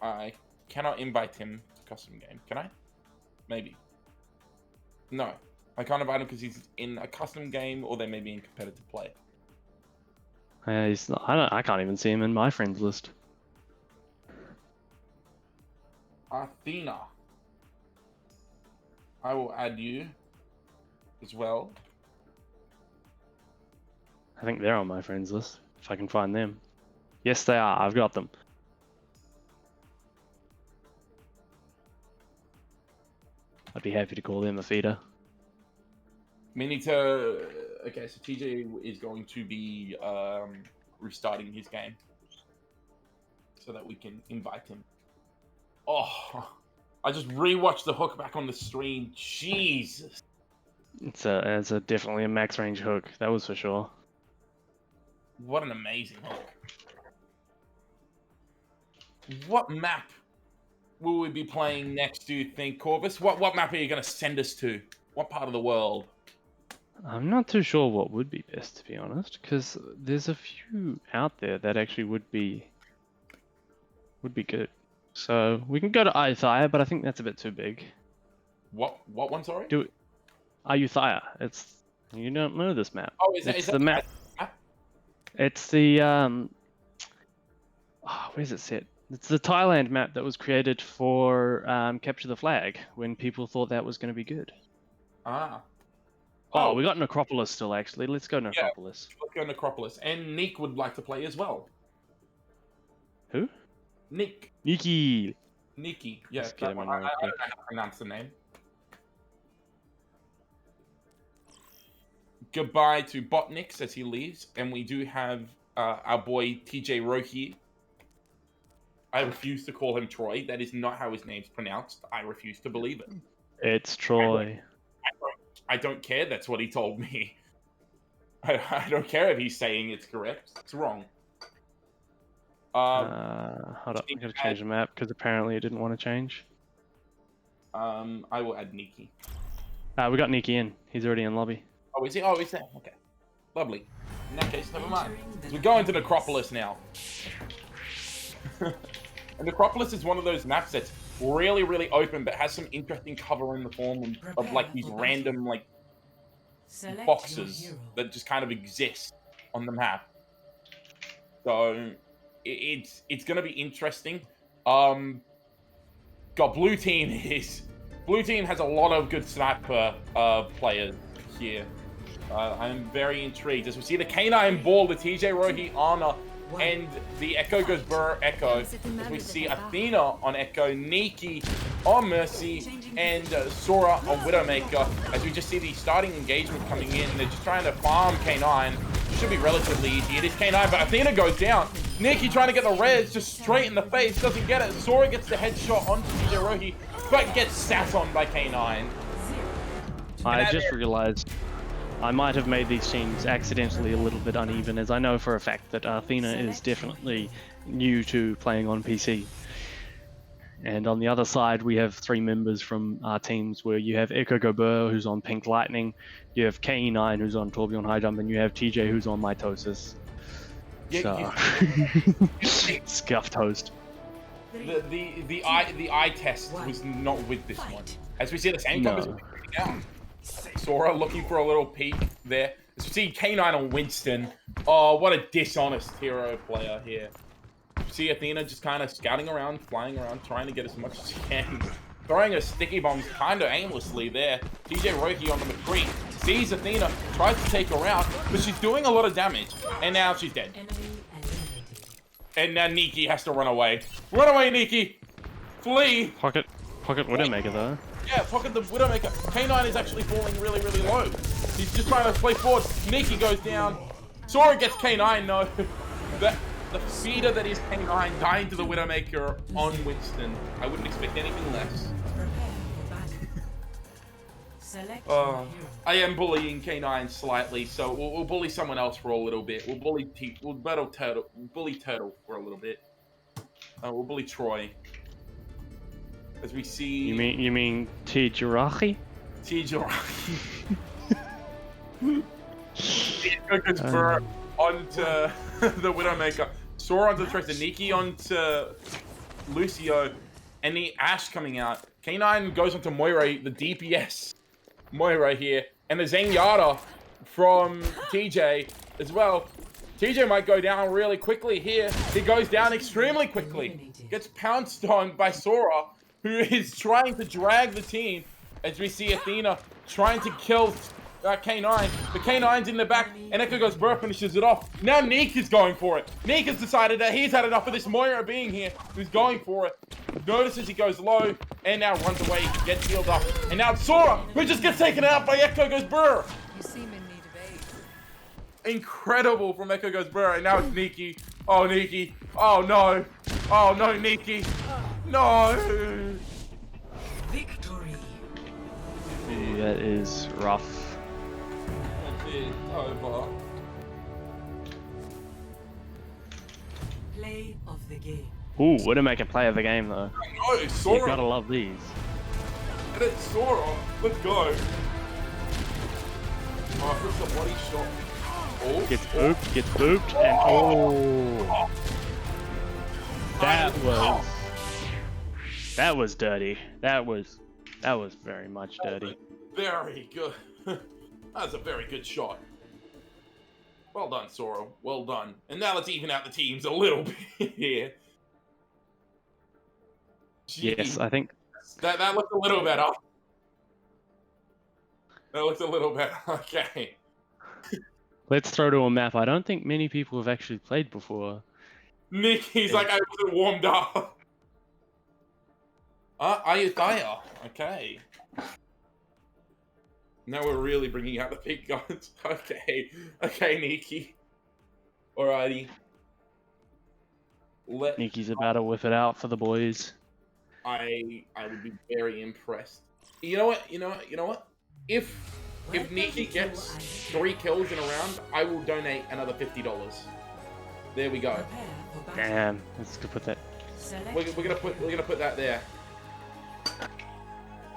I cannot invite him to custom game. Can I? Maybe. No. I can't invite him because he's in a custom game or they may be in competitive play. He's not, I can't even see him in my friends list. Athena. I will add you as well. I think they're on my friends list, if I can find them. Yes, they are. I've got them. I'd be happy to call them a feeder. We need to... Okay, so TJ is going to be restarting his game so that we can invite him. Oh, I just rewatched the hook back on the stream. Jesus. It's a definitely a max range hook. That was for sure. What an amazing hook. What map will we be playing next, do you think, Corvus? What map are you going to send us to? What part of the world? I'm not too sure what would be best, to be honest, because there's a few out there that actually would be good. So we can go to Ayutthaya, but I think that's a bit too big. What one, sorry? Ayutthaya. You don't know this map. Oh, is it's that the map? It's the where's it set? It's the Thailand map that was created for Capture the Flag when people thought that was going to be good. Ah. Oh, we got Necropolis still, actually. Let's go Necropolis. Yeah, let's go Necropolis. And Nick would like to play as well. Who? Nick. Nikki. Yeah, Let's get him in I real don't quick. know how to pronounce the name. Goodbye to BotNix as he leaves. And we do have our boy TJ Rohi. I refuse to call him Troy. That is not how his name's pronounced. I refuse to believe it. It's Troy. I don't care. That's what he told me. I don't care if he's saying it's correct. It's wrong. Hold up. I gotta change the map because apparently it didn't want to change. I will add Nikki. We got Nikki in. He's already in lobby. Oh, is he? Oh, he's there. Okay. Lovely. In that case, never mind. So we're going to Necropolis now. And Necropolis is one of those maps that's really, really open, but has some interesting cover in the form of like these random like boxes that just kind of exist on the map. So it's gonna be interesting. God, blue team has a lot of good sniper players here. I'm very intrigued as we see the K9 ball, the TJ Rohi Ana, and the Echo goes Burr Echo. As we see Athena on Echo, Nikki on Mercy, and Sora on Widowmaker. As we just see the starting engagement coming in, they're just trying to farm K9. Should be relatively easy. It is K9, but Athena goes down. Nikki trying to get the res just straight in the face, doesn't get it. Sora gets the headshot onto TJ Rohi, but gets sat on by K9. I just realized I might have made these teams accidentally a little bit uneven, as I know for a fact that Athena is definitely new to playing on PC. And on the other side, we have 3 members from our teams where you have Echo Gobert, who's on Pink Lightning, you have K9, who's on Tourbillon High Jump, and you have TJ, who's on Mitosis. So, scuffed host. The eye test was not with this one. As we see the same conversation down. Sora looking for a little peek there. As we see K9 on Winston. Oh, what a dishonest hero player here. See Athena just kind of scouting around, flying around, trying to get as much as she can. Throwing her sticky bombs kind of aimlessly there. TJ Rohi on the McCree. Sees Athena, tries to take her out, but she's doing a lot of damage. And now she's dead. And now Nikki has to run away. Run away, Nikki! Flee! Pocket Widowmaker, though. Yeah, pocket the Widowmaker. K9 is actually falling really, really low. He's just trying to play forward. Nikki goes down. Sora gets K9, no. The feeder that is K9 dying to the Widowmaker on Winston. I wouldn't expect anything less. I am bullying K9 slightly, so we'll bully someone else for a little bit. We'll bully Turtle for a little bit. We'll bully Troy. As we see... You mean T. Jirachi? T. Jirachi. Goes for onto the Widowmaker. Sora onto Tracer. Nikki onto Lucio. And the Ashe coming out. K9 goes onto Moira, the DPS. Moira here. And the Zenyatta from TJ as well. TJ might go down really quickly here. He goes down extremely quickly. Gets pounced on by Sora, who is trying to drag the team. As we see Athena trying to kill K9. The K9's in the back, and Echo goes Burr finishes it off. Now Neek is going for it. Neek has decided that he's had enough of this Moira being here, who's going for it. Notices he goes low, and now runs away, gets healed up. And now it's Sora, who just gets taken out by Echo goes Burr. You seem in need of aid. Incredible from Echo goes Burr, and now it's Nikki. Oh, Nikki. Oh, no. Oh, no, Nikki. No. That is rough. That's it. Over. Play of the game. Ooh, wouldn't make a play of the game though. Oh, You Sora. gotta love these. And it's Sora. Let's go. Oh, that's a body shot. Oh. Gets booped, and oh. That was dirty. That was very much dirty. Very good. That's a very good shot. Well done, Sora. Well done. And now let's even out the teams a little bit here. Yes, Jeez. I think That looks a little better. That looks a little better. Okay. let's throw to a map I don't think many people have actually played before. Nick, he's like, I wasn't warmed up. Ayutthaya. Okay. Now we're really bringing out the big guns. Okay. Okay, Nikki. Alrighty. Nikki's about to whip it out for the boys. I would be very impressed. You know what? If Nikki gets 3 kills in a round, I will donate another $50. There we go. Damn, let's go put that. We're gonna put that there.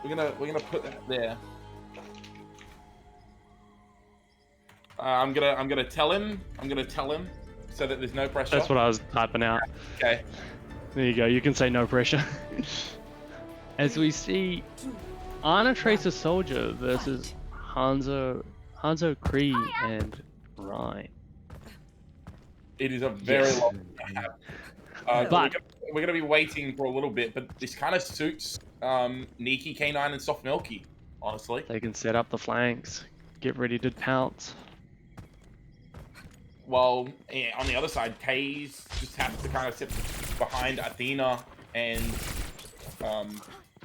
We're gonna put that there. I'm gonna tell him so that there's no pressure. That's what I was typing out. Okay. There you go. You can say no pressure. As we see, Ana Tracer Soldier versus Hanzo Kree and Ryan. It is a very long time. But we're gonna be waiting for a little bit, but this kind of suits Nikki, K9, and Soft Milky, honestly. they can set up the flanks, get ready to pounce. Well, yeah, on the other side, Taze just has to kind of sit behind Athena and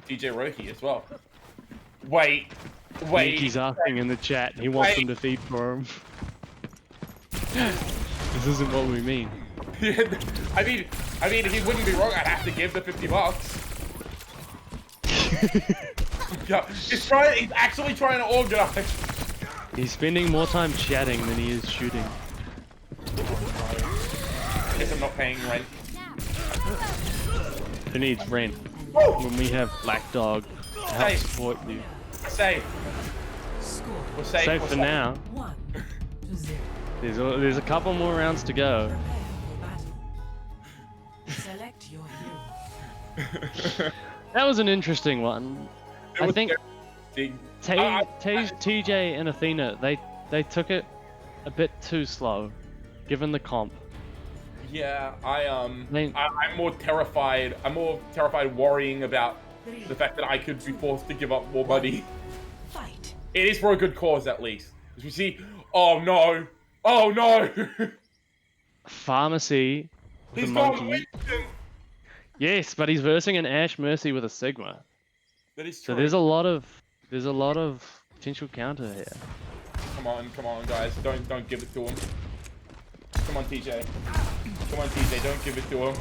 DJ Roki as well. Wait. Nikki's asking in the chat. He wants them to feed for him. This isn't what we mean. I mean, if he wouldn't be wrong, I'd have to give the $50. Yeah, he's actually trying to organize. He's spending more time chatting than he is shooting. I guess I'm not paying rent. Who needs rent? When we have Black Dog to help Hey. support you. Safe. We're safe. Safe we're for now. 1-0. There's a couple more rounds to go. Prepare for battle. Select your hero. That was an interesting one. I think TJ and Athena, they took it a bit too slow, given the comp. Yeah, I'm more terrified. I'm more terrified worrying about the fact that I could be forced to give up more money. Fight. It is for a good cause, at least. As we see, oh no, oh no. Pharmacy with He's a gone monkey. Legion. Yes, but he's versing an Ash Mercy with a Sigma. That is true. So there's a lot of potential counter here. Come on, guys, don't give it to him. Come on, TJ. Come on, TJ, don't give it to him.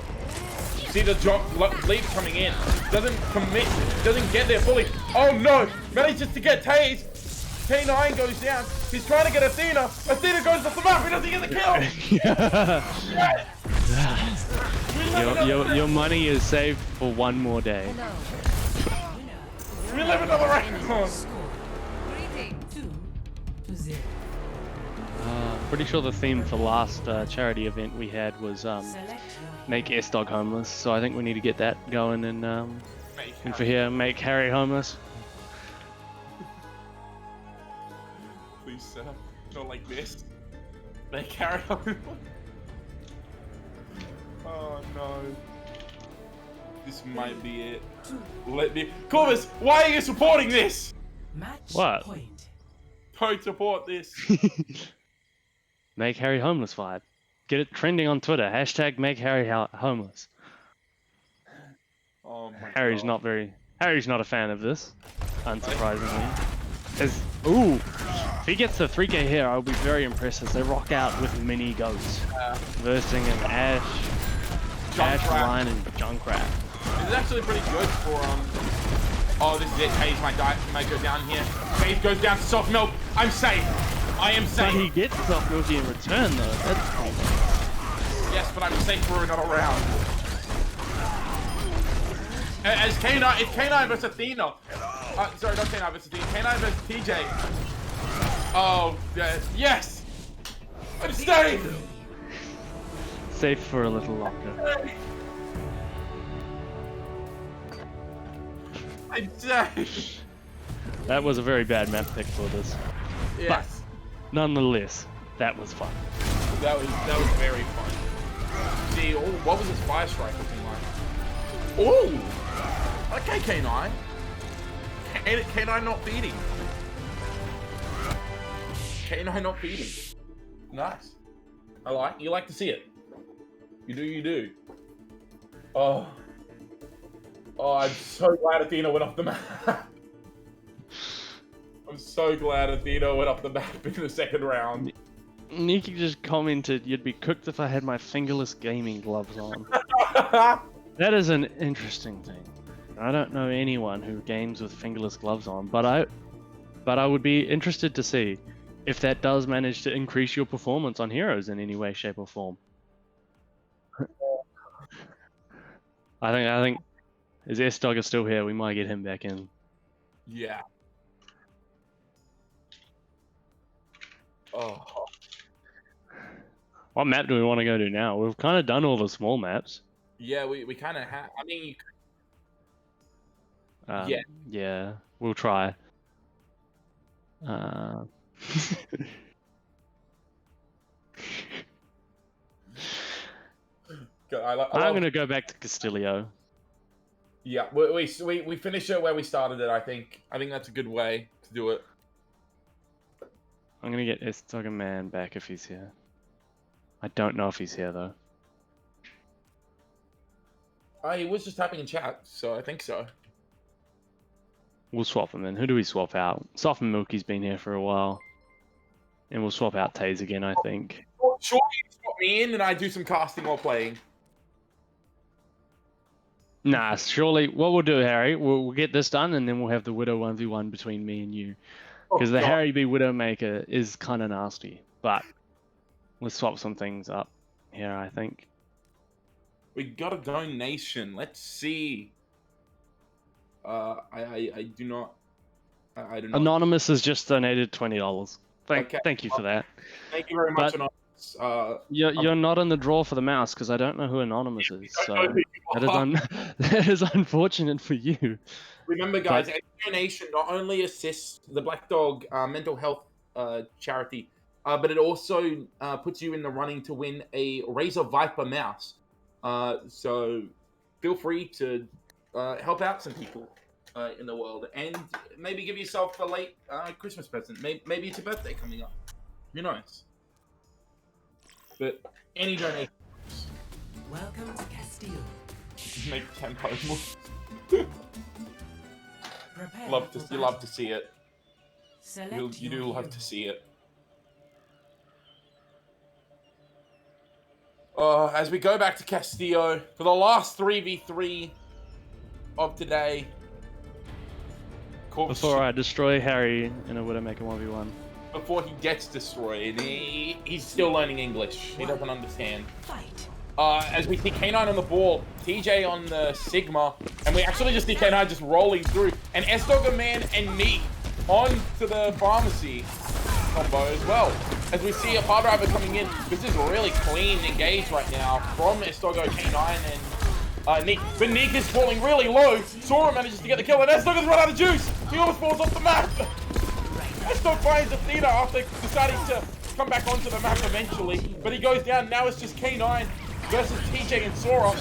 See the drop lead coming in. Doesn't commit. Doesn't get there fully. Oh no! Manages to get Taze. K9 goes down. He's trying to get Athena. Athena goes off the map. He doesn't get the kill. Your money is saved for one more day. We live another round. Score. 2-0. Pretty sure the theme for last charity event we had was Select your make Sdogga homeless. So I think we need to get that going and for here make Harry homeless. Please, sir, not like this. They carry on. Oh no. This might be it. Let me. Corvus, why are you supporting this? match What? point. Don't support this. Make Harry homeless vibe. Get it trending on Twitter. Hashtag make Harry homeless. Oh my Harry's God. Harry's not a fan of this, unsurprisingly. Ooh, if he gets the 3k here, I'll be very impressed as they rock out with mini goats. Versing an Ash, Ryan, and Junkrat. It's actually pretty good for Oh, this is it. Hayes might go down here. Hayes goes down to soft milk. I'm safe. I am safe. But he gets soft milky in return, though. That's cool. Yes, but I'm safe for another round. As K9, it's K9 versus Athena. Sorry, not K9 versus Athena. K9 versus TJ. Oh, yes. I'm safe. Safe for a little longer. I'm safe. That was a very bad map pick for this. Yes. Nonetheless, that was fun. That was very fun. See, what was his fire strike looking like? Oh, okay, K9. K9 not feeding. K9 not feeding. Nice. You like to see it. You do. Oh, I'm so glad Athena went off the map. I'm so glad Athena went off the map in the second round. Nikki just commented, "You'd be cooked if I had my fingerless gaming gloves on." That is an interesting thing. I don't know anyone who games with fingerless gloves on, but I would be interested to see if that does manage to increase your performance on heroes in any way, shape, or form. I think, is Sdogga still here? We might get him back in. Yeah. Oh. What map do we want to go to now? We've kind of done all the small maps. Yeah, we kind of have. I mean, Yeah, we'll try. I'm gonna go back to Castillo. Yeah, we finish it where we started it. I think that's a good way to do it. I'm gonna get Sdogga Man back if he's here. I don't know if he's here though. He was just typing in chat, so I think so. We'll swap him then. Who do we swap out? Soft and Milky's been here for a while. And we'll swap out Taze again, I think. Sure, you swap me in and I do some casting while playing. Nah, surely what we'll do, Harry, we'll get this done and then we'll have the Widow 1v1 between me and you. Because the Harry B Widowmaker is kind of nasty. But let's swap some things up here, I think. We got a donation. Let's see. I do not. Anonymous has just donated $20. Thank you for that. Thank you very much, Anonymous. You're not in the draw for the mouse because I don't know who Anonymous is. So that is unfortunate for you. Remember, guys, a donation not only assists the Black Dog mental health charity, but it also puts you in the running to win a Razer Viper mouse. So feel free to help out some people in the world and maybe give yourself a late Christmas present. Maybe it's your birthday coming up. Who knows? But any donation. Welcome to Castile. Make tempo moves. Prepare You love to see it. Select You do love to see it. As we go back to Castillo for the last 3v3 of today. Before I destroy Harry in a Widowmaker 1v1. Before he gets destroyed, he's still learning English. He doesn't understand. Fight. As we see K9 on the ball, TJ on the Sigma, and we actually just see K9 just rolling through, and Sdogga Man and me on to the pharmacy combo as well. As we see a power driver coming in, this is really clean engage right now from Sdogga, K9, and Nick. But Nick is falling really low. Sora manages to get the kill, and Sdogga's run out of juice. He almost falls off the map. Sdogga finds Athena after deciding to come back onto the map eventually, but he goes down. Now it's just K9 versus TJ and Sora.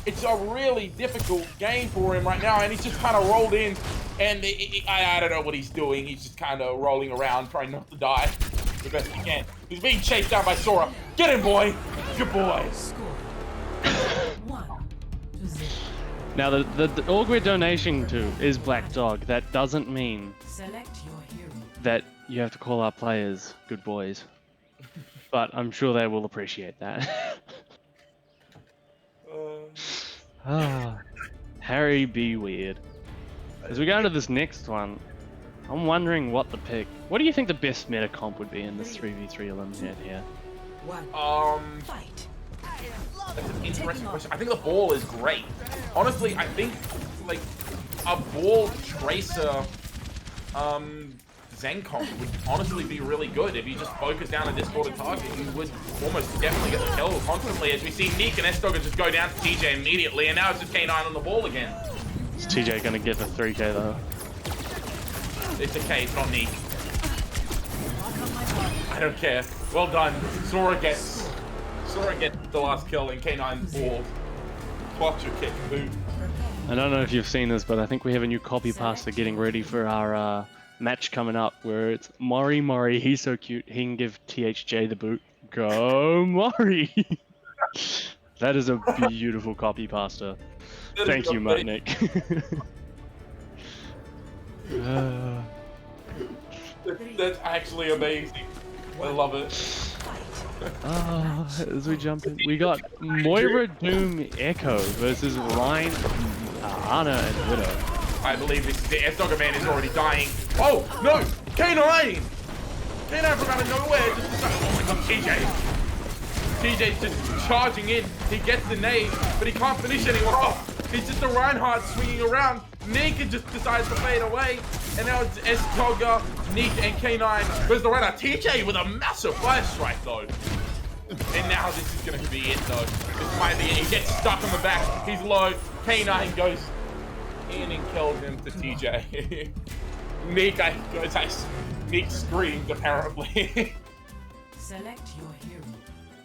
It's a really difficult game for him right now, and he's just kind of rolled in, and I don't know what he's doing. He's just kind of rolling around, trying not to die the best he can. He's being chased down by Sora. Get him, boy! Good boy! Now, the org we're donating to is Black Dog. That doesn't mean Select your hero. that you have to call our players good boys. But I'm sure they will appreciate that. Harry be weird. As we go into this next one, I'm wondering what the pick. What do you think the best meta comp would be in this 3v3 eliminate here? Fight. That's an interesting question. I think the ball is great. Honestly, I think like a ball tracer Zen comp would honestly be really good if you just focus down a distorted target. You would almost definitely get the kill constantly, as we see Neek and Sdogga just go down to TJ immediately, and now it's just K9 on the ball again. Is TJ gonna get the 3k though? It's okay, it's not Neek. I don't care. Well done. Sora gets the last kill and K9 balls. Clutch your kick, boom. I don't know if you've seen this, but I think we have a new copy pasta getting ready for our match coming up, where it's Mori, he's so cute, he can give THJ the boot. Go Mori! That is a beautiful copy pasta. Thank you, BotNix. That's actually amazing. I love it. As we jump in, we got Moira, Doom, Echo versus Ryan, Ana, and Widow. I believe this is the Sdogga man is already dying. Oh no! K9! K9 from out of nowhere just decided, oh my god, TJ's just charging in. He gets the nade, but he can't finish anyone off. He's just a Reinhardt swinging around. Nika just decides to fade away. And now it's Sdogga, Neek, and K9 versus the Reinhardt. TJ with a massive fire strike though. And now this is gonna be it though. This might be it. He gets stuck on the back. He's low. K9 goes in and kills him to TJ. Neek screamed apparently. Select your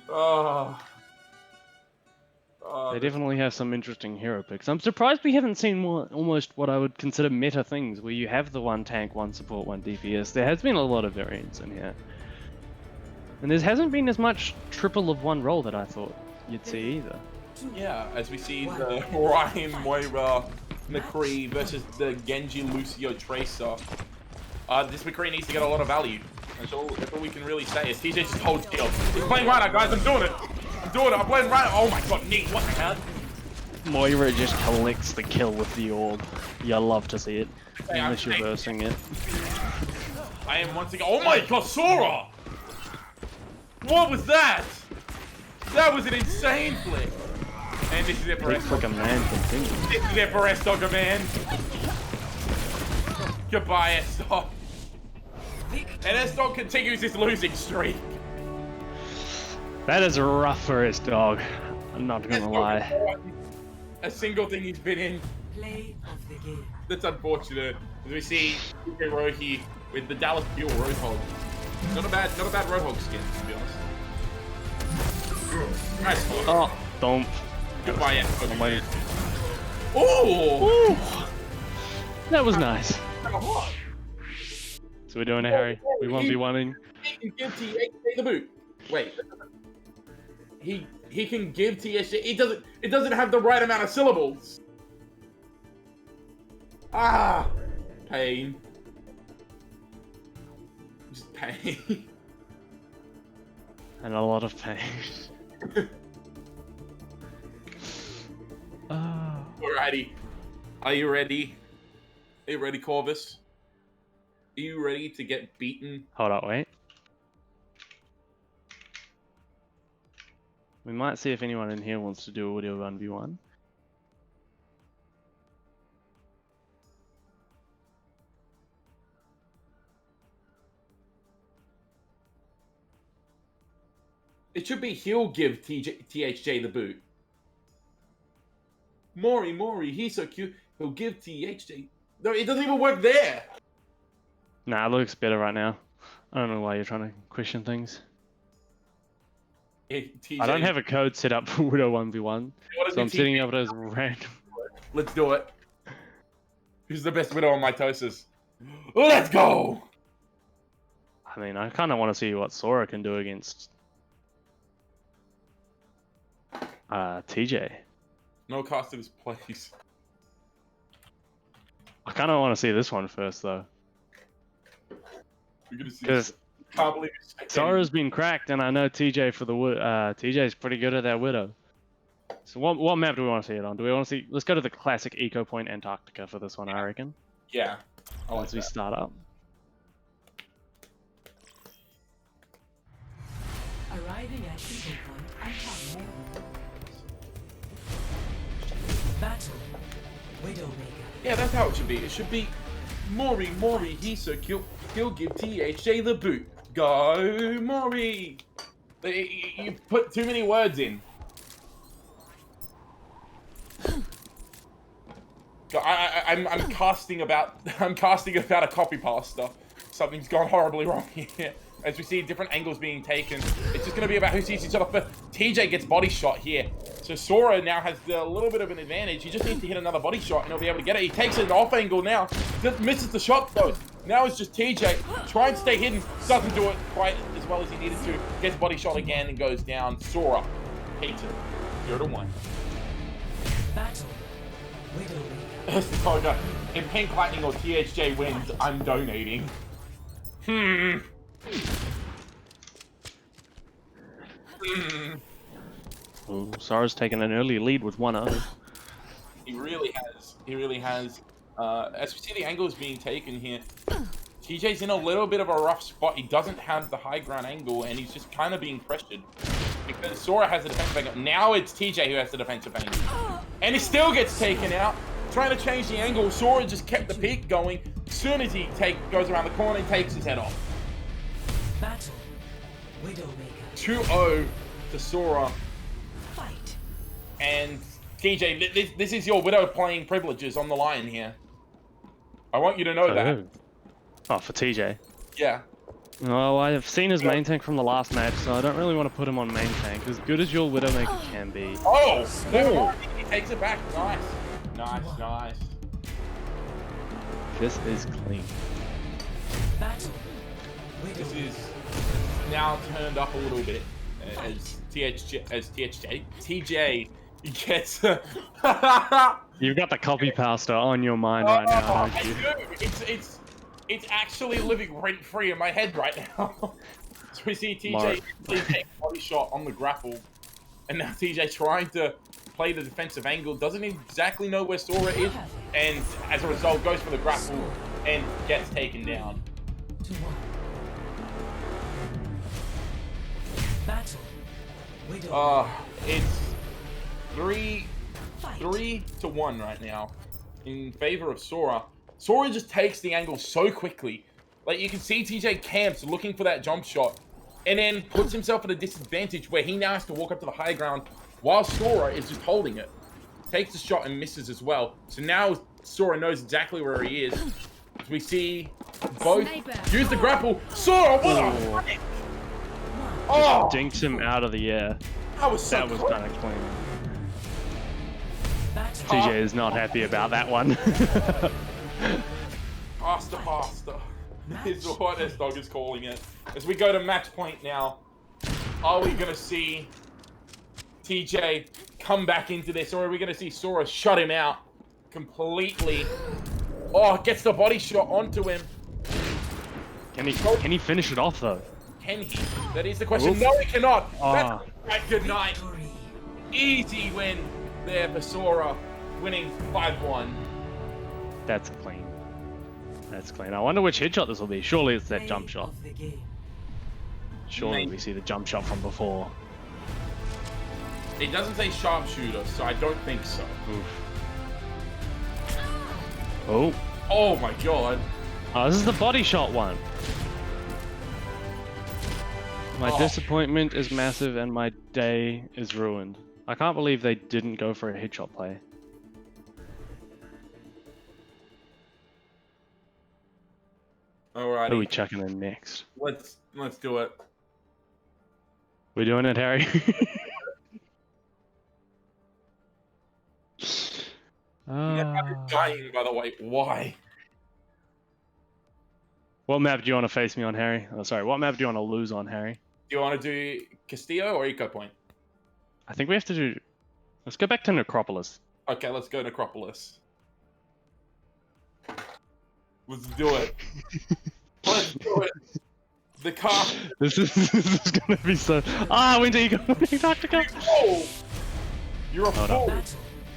hero. They definitely have some interesting hero picks. I'm surprised we haven't seen more, almost what I would consider meta things, where you have the one tank, one support, one DPS. There has been a lot of variance in here. And there hasn't been as much triple of one role that I thought you'd see either. Yeah, as we see the Ryan, Moira, McCree versus the Genji, Lucio, Tracer. This McCree needs to get a lot of value. That's all we can really say is TJ just holds kill. He's playing right now, guys. I'm doing it. I'm playing right. Oh my god, Neek, what the hell? Moira just collects the kill with the orb. You love to see it, unless you're versing it. I am once again. Oh my god, Sora! What was that? That was an insane flick. And this is it for Looks like a man continues. This is it for Sdogga, man. Goodbye, Sdogga. And Sdogga continues his losing streak. That is rough for his dog. I'm not gonna lie. A single thing he's been in. Play of the game. That's unfortunate. As we see Rohi with the Dallas Fuel Roadhog. Not a bad Roadhog skin, to be honest. Nice. Oh, don't. Goodbye, yeah. I'm waiting. Oh! That was nice. What? So we're doing a Harry. We 1v1ing. He can give THJ the boot. Wait. He can give THJ. It doesn't have the right amount of syllables. Ah, pain. Just pain. And a lot of pain. Alrighty. Are you ready? Are you ready, Corvus? Are you ready to get beaten? Hold up, wait. We might see if anyone in here wants to do a Widow 1v1. It should be he'll give THJ the boot. Mori, he's so cute. He'll give THJ. No, it doesn't even work there. Nah, it looks better right now. I don't know why you're trying to question things. I don't have a code set up for Widow 1v1, so I'm setting up as random. Let's do it. Who's the best Widow on mitosis? Let's go! I mean, I kind of want to see what Sora can do against TJ. No cost of his place. I kind of want to see this one first, though. Because Sora's been cracked, and I know TJ for the TJ's pretty good at that Widow. So what map do we want to see it on? Do we want to see? Let's go to the classic Eco Point Antarctica for this one, I reckon. Yeah. I like As we that. start up. Arriving at Eagle Point, attack. Battle. Widowmaker. Yeah, that's how it should be. It should be Mori, Hisa, he'll give THJ the boot. Go, Mori! You put too many words in. I'm casting about a copy pasta. Something's gone horribly wrong here. As we see different angles being taken, it's just going to be about who sees each other first. TJ gets body shot here. So Sora now has a little bit of an advantage. He just needs to hit another body shot and he'll be able to get it. He takes it off angle now. Just misses the shot though. Now it's just TJ trying to stay hidden. Doesn't do it quite as well as he needed to. Gets body shot again and goes down. Sora hates it. 0-1. Battle. Widowmaker. Sdogga, if Pink Lightning or THJ wins, I'm donating. Ooh, Sora's taken an early lead with 1-0. He really has. He really has. As we see the angles being taken here, TJ's in a little bit of a rough spot. He doesn't have the high ground angle, and he's just kind of being pressured. Because Sora has the defensive angle. Now it's TJ who has the defensive angle. And he still gets taken out. Trying to change the angle. Sora just kept the peak going. As soon as he goes around the corner, he takes his head off. Battle. Widowmaker. 2-0 to Sora. Fight. And TJ, this is your Widow playing privileges on the line here. I want you to know that. Oh, for TJ. Yeah. No, I have seen his main tank from the last match, so I don't really want to put him on main tank. As good as your Widowmaker can be. Oh! Never mind. He takes it back. Nice. Nice. This is clean. Battle. This is now turned up a little bit as TJ gets. You've got the copy pasta on your mind right now, don't you? I do. It's actually living rent free in my head right now. So we see TJ take a body shot on the grapple, and now TJ trying to play the defensive angle, doesn't exactly know where Sora is, and as a result goes for the grapple and gets taken down. 2-1. Battle. It's 3-1 right now in favor of Sora. Sora just takes the angle so quickly. Like, you can see TJ camps looking for that jump shot and then puts himself at a disadvantage where he now has to walk up to the high ground while Sora is just holding it. Takes the shot and misses as well. So now Sora knows exactly where he is. As we see both use the grapple. Sora, what a freak! Oh! Dinks him out of the air. That was kind of clean. TJ is not happy about that one. Pasta is what Sdogga is calling it. As we go to match point now, are we going to see TJ come back into this, or are we going to see Sora shut him out completely? Oh, gets the body shot onto him. Can he finish it off though? Can he? That is the question. Oof. No, he cannot. Oh. That's right. Good night. Easy win there for Sora, winning 5-1. That's clean. That's clean. I wonder which headshot this will be. Surely it's that jump shot. Surely we see the jump shot from before. It doesn't say sharpshooter, so I don't think so. Oof. Oh. Oh my god. Oh, this is the body shot one. My disappointment is massive and my day is ruined. I can't believe they didn't go for a headshot play. Alrighty. Who are we chucking in next? Let's do it. We're doing it, Harry. I'm dying, by the way. Why? What map do you want to face me on, Harry? Oh, sorry, what map do you want to lose on, Harry? Do you want to do Castillo or Eco Point? I think we have to do... Let's go back to Necropolis. Okay, let's go Necropolis. Let's do it. Let's do it. The car. This is gonna be so... Winter Eagle! Tactical! Oh! You're a fool!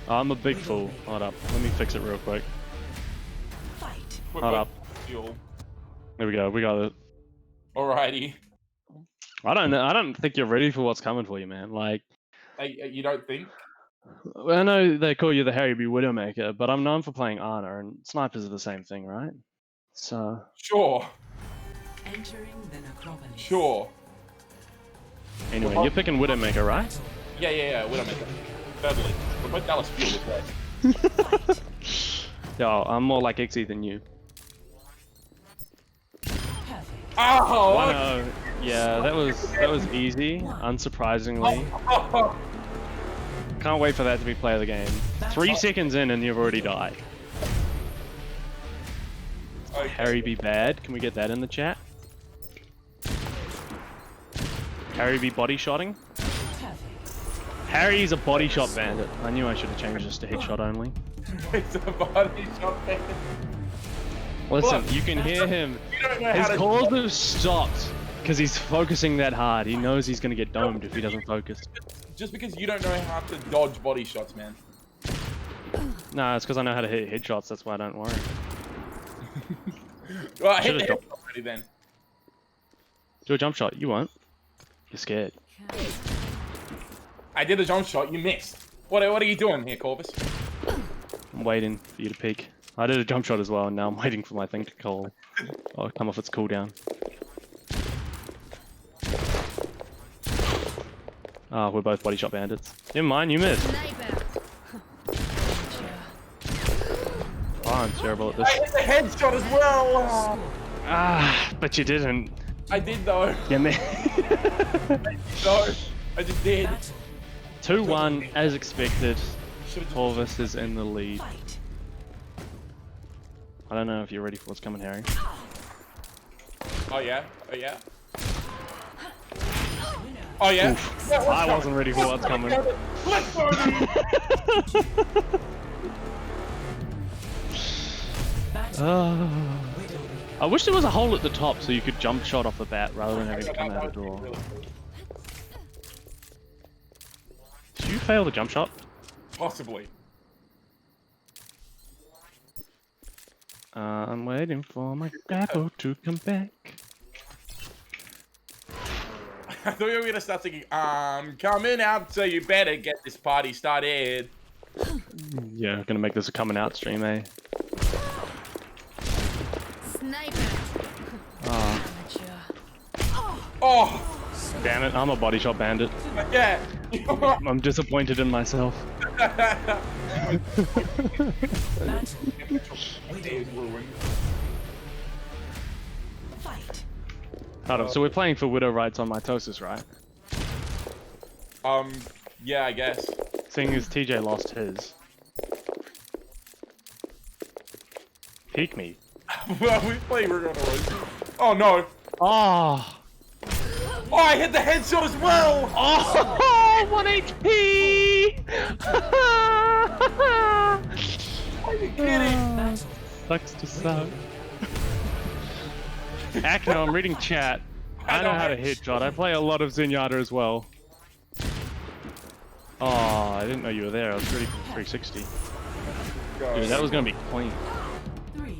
I'm a big fool. Hold up. Let me fix it real quick. Fight. Put Hold both up. fuel. There we go. We got it. Alrighty. I don't know. I don't think you're ready for what's coming for you, man. Like, You don't think? I know they call you the Harry B. Widowmaker, but I'm known for playing Ana, and snipers are the same thing, right? So. Sure. Entering the necropolis. Sure. Anyway, you're picking Widowmaker, right? Yeah. Widowmaker. Thirdly. We're both Dallas Fuel as well. Yo, I'm more like XE than you. Oh! 1-0. Yeah, that was easy, unsurprisingly. Can't wait for that to be play of the game. 3 seconds in and you've already died. Okay. Harry be bad. Can we get that in the chat? Harry be body shotting? Harry's a body shot bandit. I knew I should have changed this to headshot only. It's a body shot man. Listen, Look, you can hear him. You don't know His how to... calls have stopped because he's focusing that hard. He knows he's going to get domed if he doesn't focus. Just because you don't know how to dodge body shots, man. Nah, it's because I know how to hit headshots. That's why I don't worry. Well, hit Should've the dropped. headshot already then. Do a jump shot. You won't. You're scared. I did a jump shot, you missed. What are you doing here, Corvus? I'm waiting for you to peek. I did a jump shot as well, and now I'm waiting for my thing to call. Or come off its cooldown. Ah, we're both body shot bandits. Never mind, you missed. Oh, I'm terrible at I this. hit the headshot as well! Ah, but you didn't. I did though. Yeah, man. No, I just did. 2-1, as expected. Should've just- Corvus is in the lead. I don't know if you're ready for what's coming, Harry. Oh yeah? Oh yeah? Oh yeah? Oof. Yeah, what's I coming? wasn't ready for what's coming. Let's go, dude. I wish there was a hole at the top so you could jump shot off the bat rather than having to come out the door. Did you fail the jump shot? Possibly. I'm waiting for my grapple to come back. I thought you were gonna start singing, I'm coming out, so you better get this party started. Yeah, gonna make this a coming out stream, eh? Oh, Oh, damn it, I'm a body shot bandit. yeah. I'm disappointed in myself. Hold on, so we're playing for Widow rights on Mitosis, right? Yeah, I guess. Seeing as TJ lost his. Peek me. Well, we play River on the Road. Oh no. Oh! Oh, I hit the headshot as well! Oh! 1 HP! Are you kidding? Sucks to suck. Acno, I'm reading chat. I know how to headshot. I play a lot of Zenyatta as well. Oh, I didn't know you were there. I was ready for 360. Dude, that was gonna be clean. 3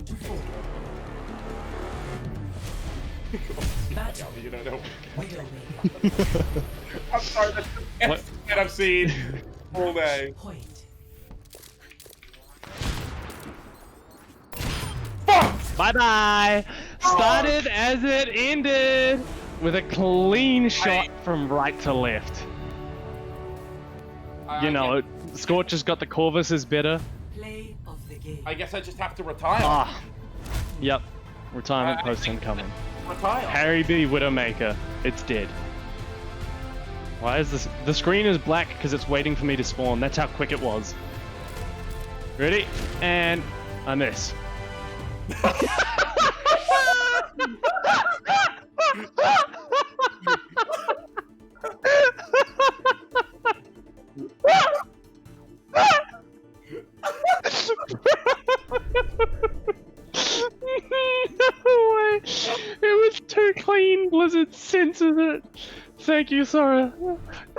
to 4. You don't know. Widowmaker. I'm sorry, that's the best that I've seen all day. Point. Fuck! Bye bye! Started as it ended with a clean shot from right to left. You know, Scorch has got the Corvus is better. Play of the game. I guess I just have to retire. Ah. Yep. Retirement post incoming. Retire. Harry B. Widowmaker. It's dead. Why is this? The screen is black because it's waiting for me to spawn. That's how quick it was. Ready? And I miss. No way. It was too clean. Blizzard censors it. Thank you, Sora.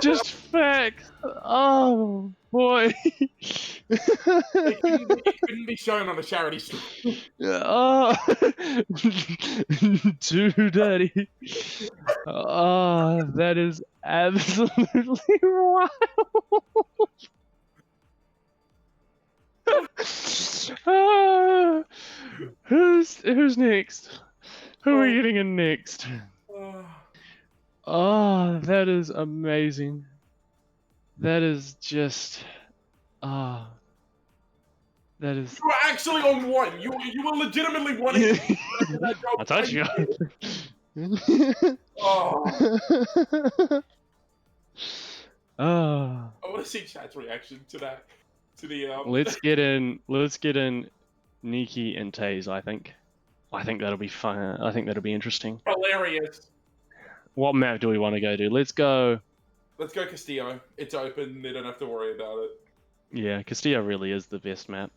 Just facts. Oh boy. It couldn't be shown on a charity stream. Oh, too dirty. Oh, that is absolutely wild. Who's next? Who are we getting in next? Oh, that is amazing. That is just that is. You were actually on one. You were legitimately wanting. I told you. Oh. Oh. I want to see chat's reaction to that. To the Let's get in Nikki and Taze, I think that'll be fun. I think that'll be interesting. Hilarious. What map do we want to go to? Let's go Castillo. It's open. They don't have to worry about it. Yeah, Castillo really is the best map.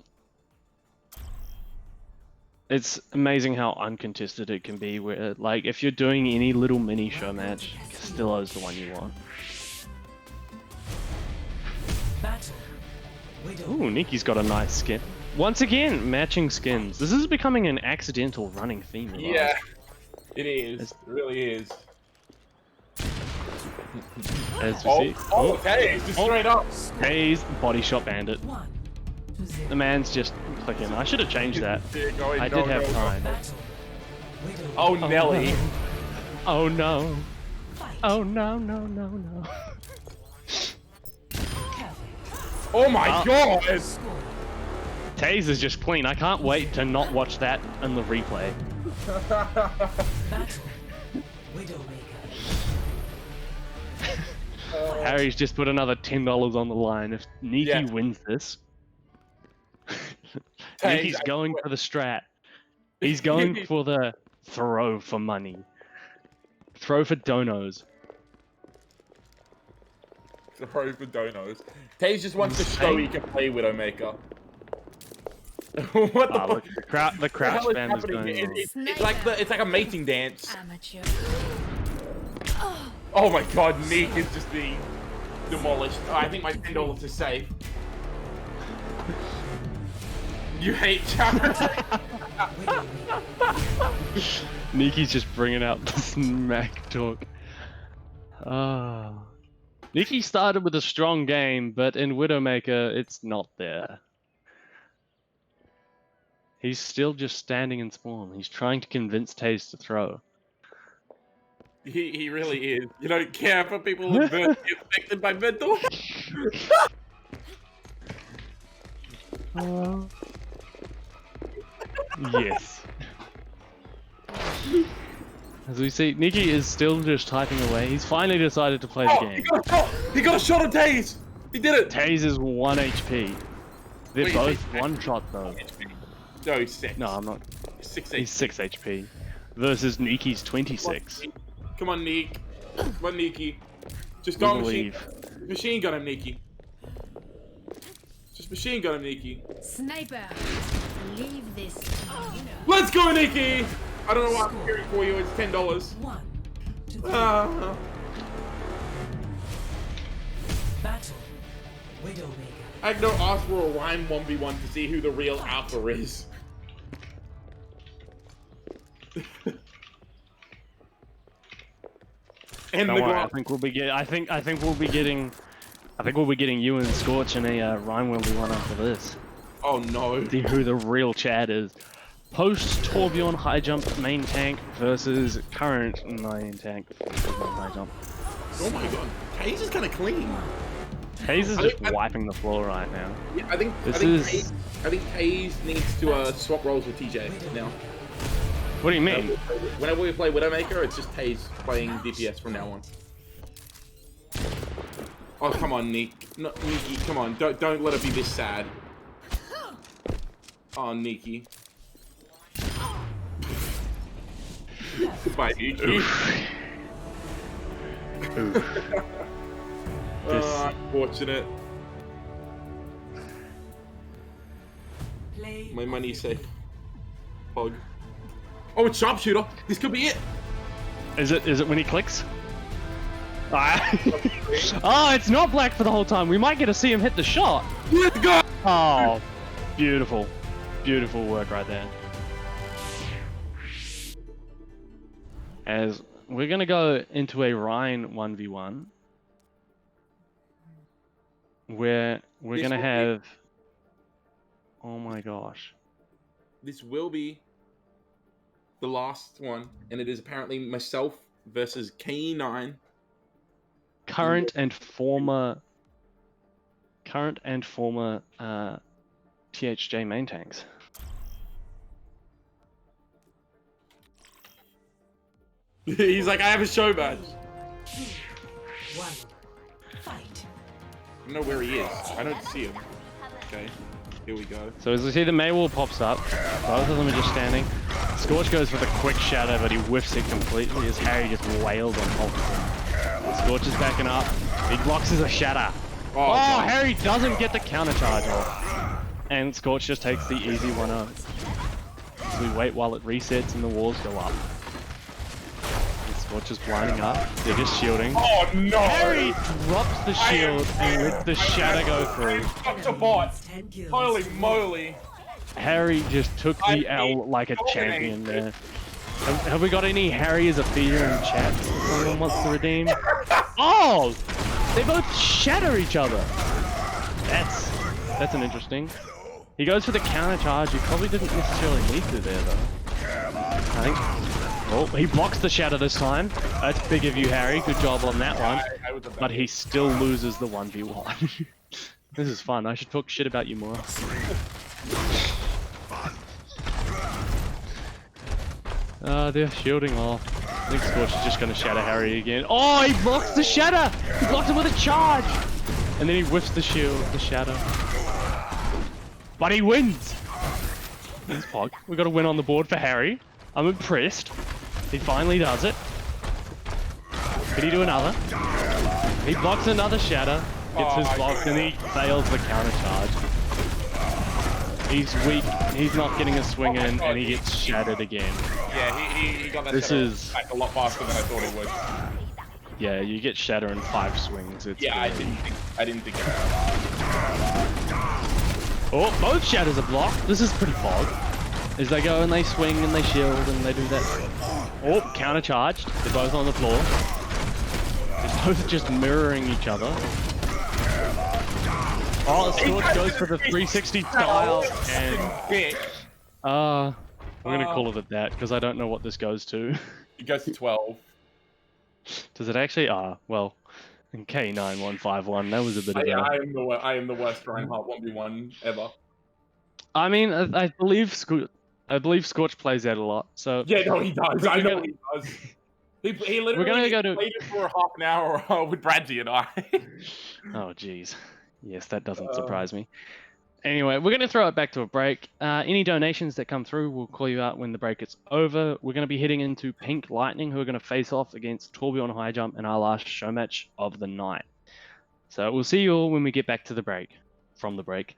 It's amazing how uncontested it can be, where, like, if you're doing any little mini show match, Castillo's the one you want. Ooh, Nikki's got a nice skin. Once again, matching skins. This is becoming an accidental running theme. Yeah, it is. It really is. As we see. Okay, just straight up. He's body shot bandit. The man's just clicking. I should have changed that. I did have time. Oh, Nelly. Oh no. Oh no, no, no, no. Oh my god! Taze is just clean. I can't wait to not watch that in the replay. Harry's just put another $10 on the line. If Nikki wins this, Nikki's going for the strat. He's going for the throw for money. Throw for donos. Throw for donos. Taze just wants to show he can play Widowmaker. What the fuck? The crouch spam is going on. It's like a mating dance. Oh my god, Neek is just being demolished. Oh, I think my $10 is safe. You hate Chowder. Nikki's just bringing out the smack talk. Nikki started with a strong game, but in Widowmaker, it's not there. He's still just standing in spawn. He's trying to convince Taze to throw. He really is. You don't care for people who get affected by mental. Yes. As we see, Nikki is still just typing away. He's finally decided to play the game. He got a shot on Taze! He did it! Taze is 1 HP. They're both one shot though. No, he's 6. No, I'm not. 6 He's 6 HP. Versus Nikki's 26. Come on, Neek. Come on, Nikki. Just go machine gun him, Nikki. Just machine gun him, Nikki. Sniper, leave this. Let's go, Nikki! I don't know what I'm cheering for you. It's $10. Battle. Widowmaker. Agno asked for a rhyme 1v1 to see who the real alpha is. And Don't worry, I think we'll be getting you and Scorch in a Rhyme 1v1 after this. Oh no. See who the real Chad is. Post Torbjorn high jump main tank versus current main tank high jump. Oh my god, Taze is kind of clean. Taze is just wiping the floor right now. Yeah, I think Taze needs to swap roles with TJ now. What do you mean? Whenever we play Widowmaker, it's just Taze playing DPS from now on. Oh come on, Neek. No, Nikki, come on, don't let her be this sad. Oh, Nikki. Goodbye, Nikki. Unfortunate. My money's safe. Pog. Oh, it's sharpshooter. This could be it. Is it when he clicks? Oh, it's not black for the whole time. We might get to see him hit the shot. Let's go. Oh, beautiful. Beautiful work right there. As we're going to go into a Rhine 1v1. Where we're This going to will be- have... Oh my gosh. This will be the last one, and it is apparently myself versus KE9. Current and former THJ main tanks. He's like, I have a show badge. 2, 1, fight. I don't know where he is. I don't see him. Okay, here we go. So as we see the Mei wall pops up, both of them are just standing. Scorch goes for the quick shadow, but he whiffs it completely as Harry just wails on top of him. Scorch is backing up. He blocks as a shatter. Oh, Harry doesn't get the counter charge off. And Scorch just takes the easy 1-0. So we wait while it resets and the walls go up. And Scorch is blinding up. They're just shielding. Oh no! Harry drops the shield and lets the shatter go through. Such a bot. Holy moly! Harry just took the L like a champion there. Have we got any Harry as a feeder in chat? Someone wants to redeem? Oh! They both shatter each other! That's an interesting. He goes for the counter charge. He probably didn't necessarily need to there though. I think. Oh, he blocks the shatter this time. That's big of you, Harry. Good job on that one. But he still loses the 1v1. This is fun. I should talk shit about you more. They're shielding off. I think Scorch is just going to shatter Harry again. Oh, he blocks the shatter! He blocks it with a charge! And then he whiffs the shield, the shatter. But he wins! That's Pog. We got a win on the board for Harry. I'm impressed. He finally does it. Could he do another? He blocks another shatter, gets his block, and he fails the counter charge. He's weak, he's not getting a swing in, and he gets shattered again. Yeah, he got that This shadow is... back a lot faster than I thought he would. Yeah, you get shatter in 5 swings. It's Yeah, I didn't think Oh, both shatters are blocked. This is pretty fog. As they go and they swing and they shield and they do that. Oh, counter charged. They're both on the floor. They're both just mirroring each other. Oh, Scorch goes for the 360 style and... we're gonna call it at that because I don't know what this goes to. It goes to 12. Does it actually? Well, in K9151, that was a bit of a... I am the worst Reinhardt 1v1 ever. I mean, I believe Scorch plays that a lot. So yeah, no, he does. I know he does. He literally played it for half an hour with Bradley and I. Oh, jeez. Yes, that doesn't surprise me. Anyway, we're going to throw it back to a break. Any donations that come through, we'll call you out when the break is over. We're going to be heading into Pink Lightning, who are going to face off against Torbjorn High Jump in our last show match of the night. So we'll see you all when we get back to the break. From the break.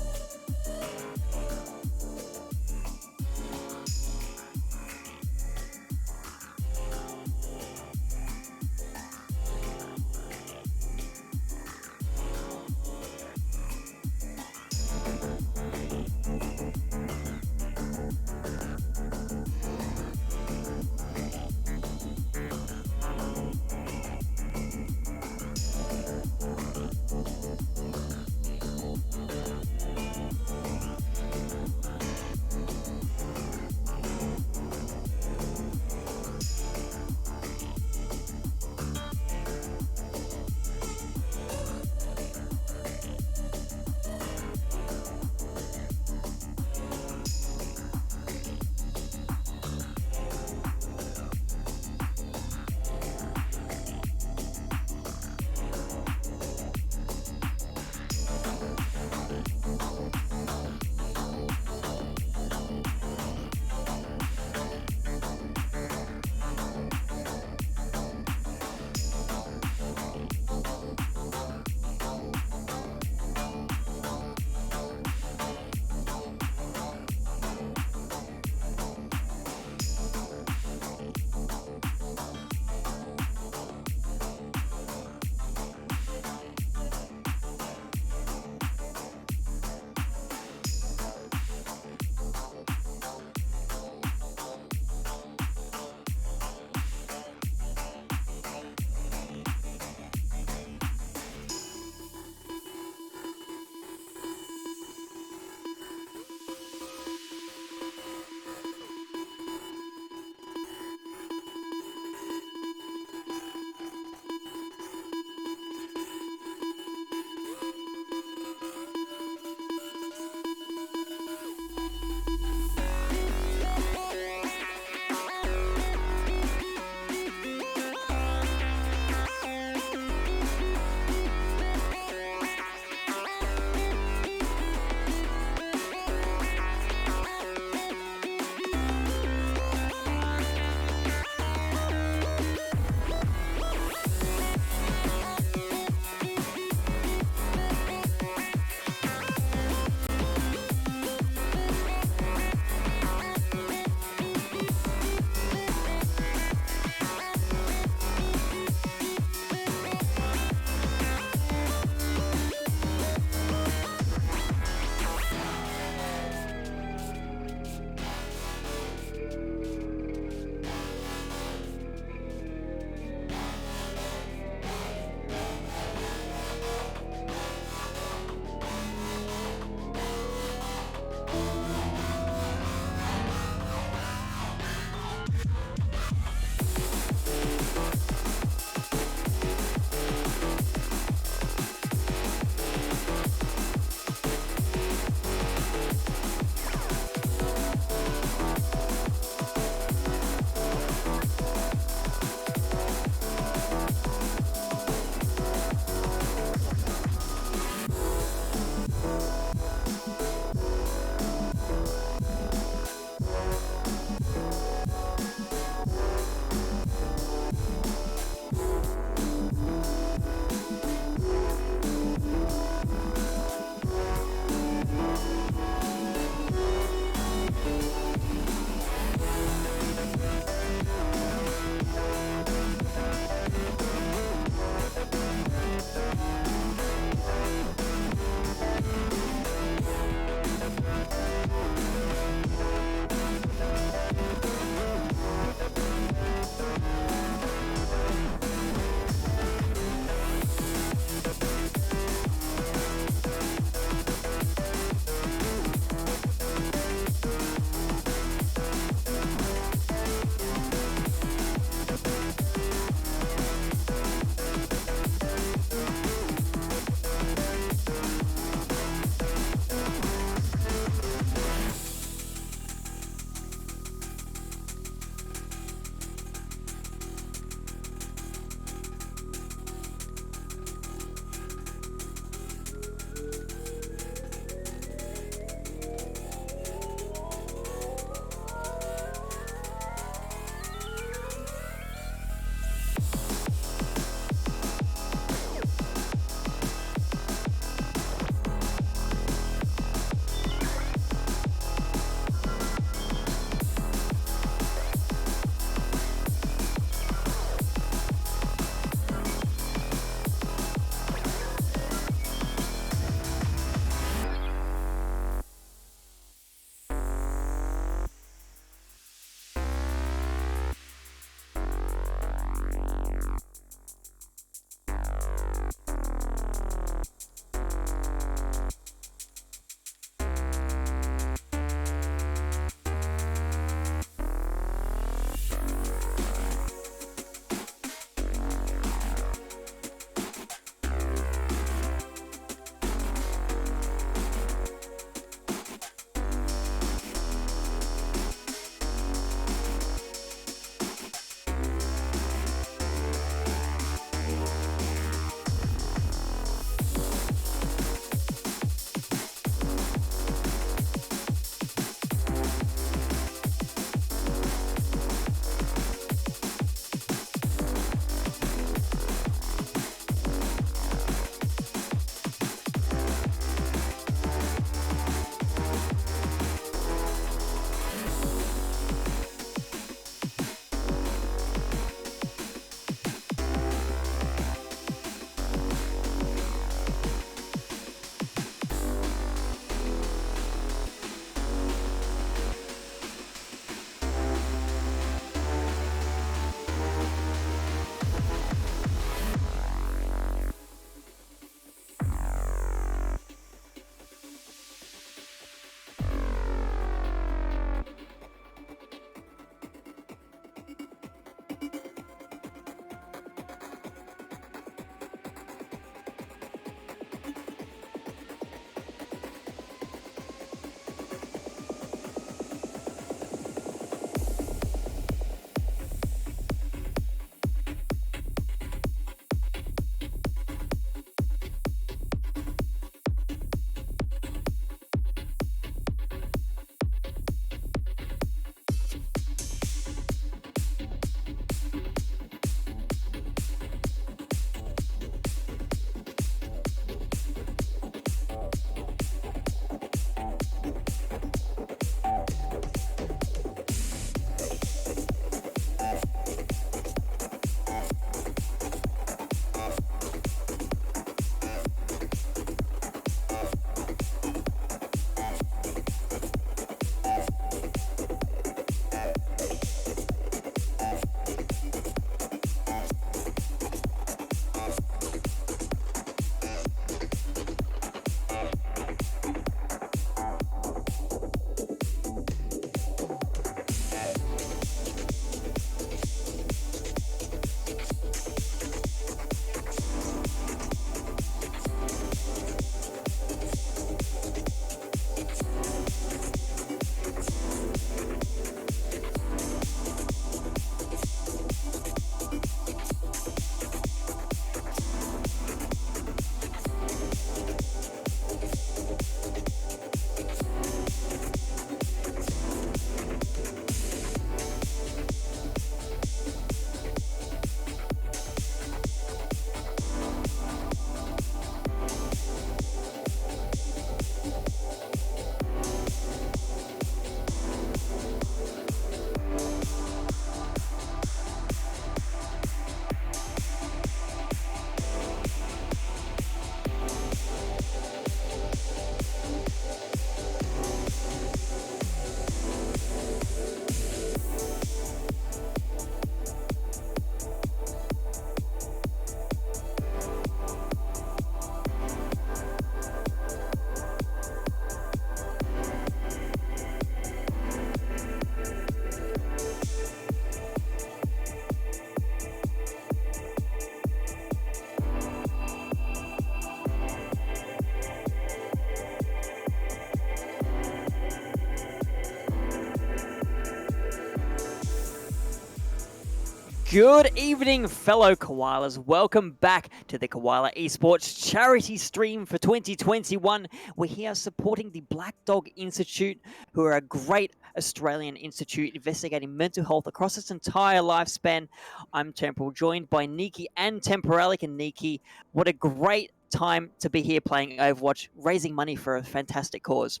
Good evening, fellow koalas. Welcome back to the Koala Esports charity stream for 2021. We're here supporting the Black Dog Institute, who are a great Australian institute investigating mental health across its entire lifespan. I'm Temporal, joined by Niki and Temporalic. And Niki, what a great time to be here playing Overwatch, raising money for a fantastic cause.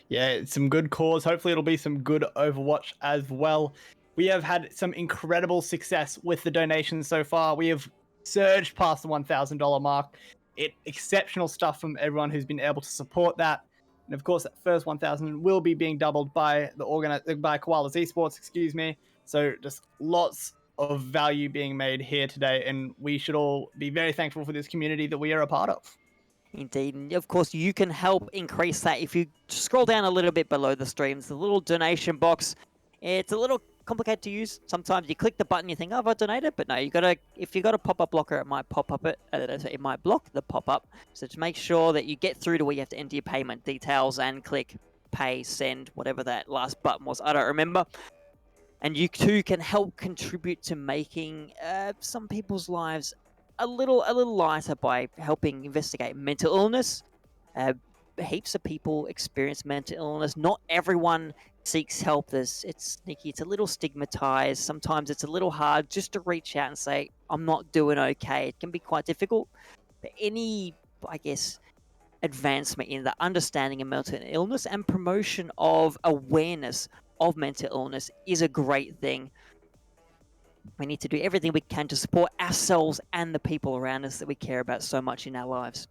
Yeah, it's some good cause. Hopefully it'll be some good Overwatch as well. We have had some incredible success with the donations so far. We have surged past the $1,000 mark. Exceptional stuff from everyone who's been able to support that. And of course, that first 1,000 will be being doubled by by Koalas Esports, excuse me. So just lots of value being made here today, and we should all be very thankful for this community that we are a part of. Indeed. And of course, you can help increase that if you scroll down a little bit below the streams, the little donation box. It's a little complicated to use. Sometimes you click the button, you think, oh, I've donated, but no, if you got a pop-up blocker, it might pop up it might block the pop-up. So to make sure that you get through to where you have to enter your payment details and click pay, send, whatever that last button was. I don't remember. And you too can help contribute to making some people's lives a little lighter by helping investigate mental illness. Heaps of people experience mental illness. Not everyone seeks help. It's sneaky. It's a little stigmatized. Sometimes it's a little hard just to reach out and say, I'm not doing okay. It can be quite difficult. But any, I guess, advancement in the understanding of mental illness and promotion of awareness of mental illness is a great thing. We need to do everything we can to support ourselves and the people around us that we care about so much in our lives.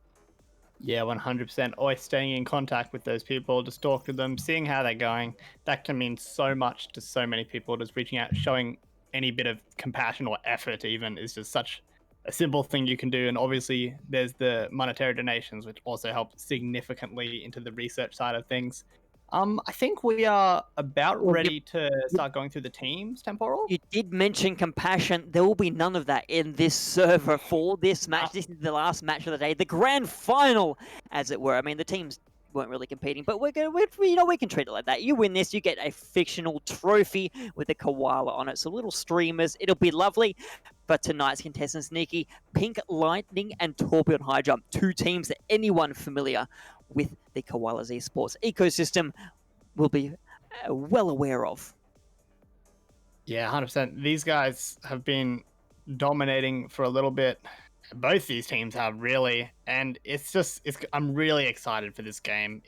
Yeah, 100%. Always staying in contact with those people, just talk to them, seeing how they're going. That can mean so much to so many people. Just reaching out, showing any bit of compassion or effort even is just such a simple thing you can do. And obviously there's the monetary donations, which also help significantly into the research side of things. I think we are about ready to start going through the teams, Temporal. You did mention compassion. There will be none of that in this server for this match. This is the last match of the day, the grand final, as it were. I mean, the teams weren't really competing, but we can treat it like that. You win this, you get a fictional trophy with a koala on it. So little streamers, it'll be lovely. But tonight's contestants, Niki, Pink Lightning and Tourbillon High Jump, two teams that anyone familiar with the Koalas Esports ecosystem will be well aware of. Yeah, 100%. These guys have been dominating for a little bit. Both these teams have, really, and I'm really excited for this game.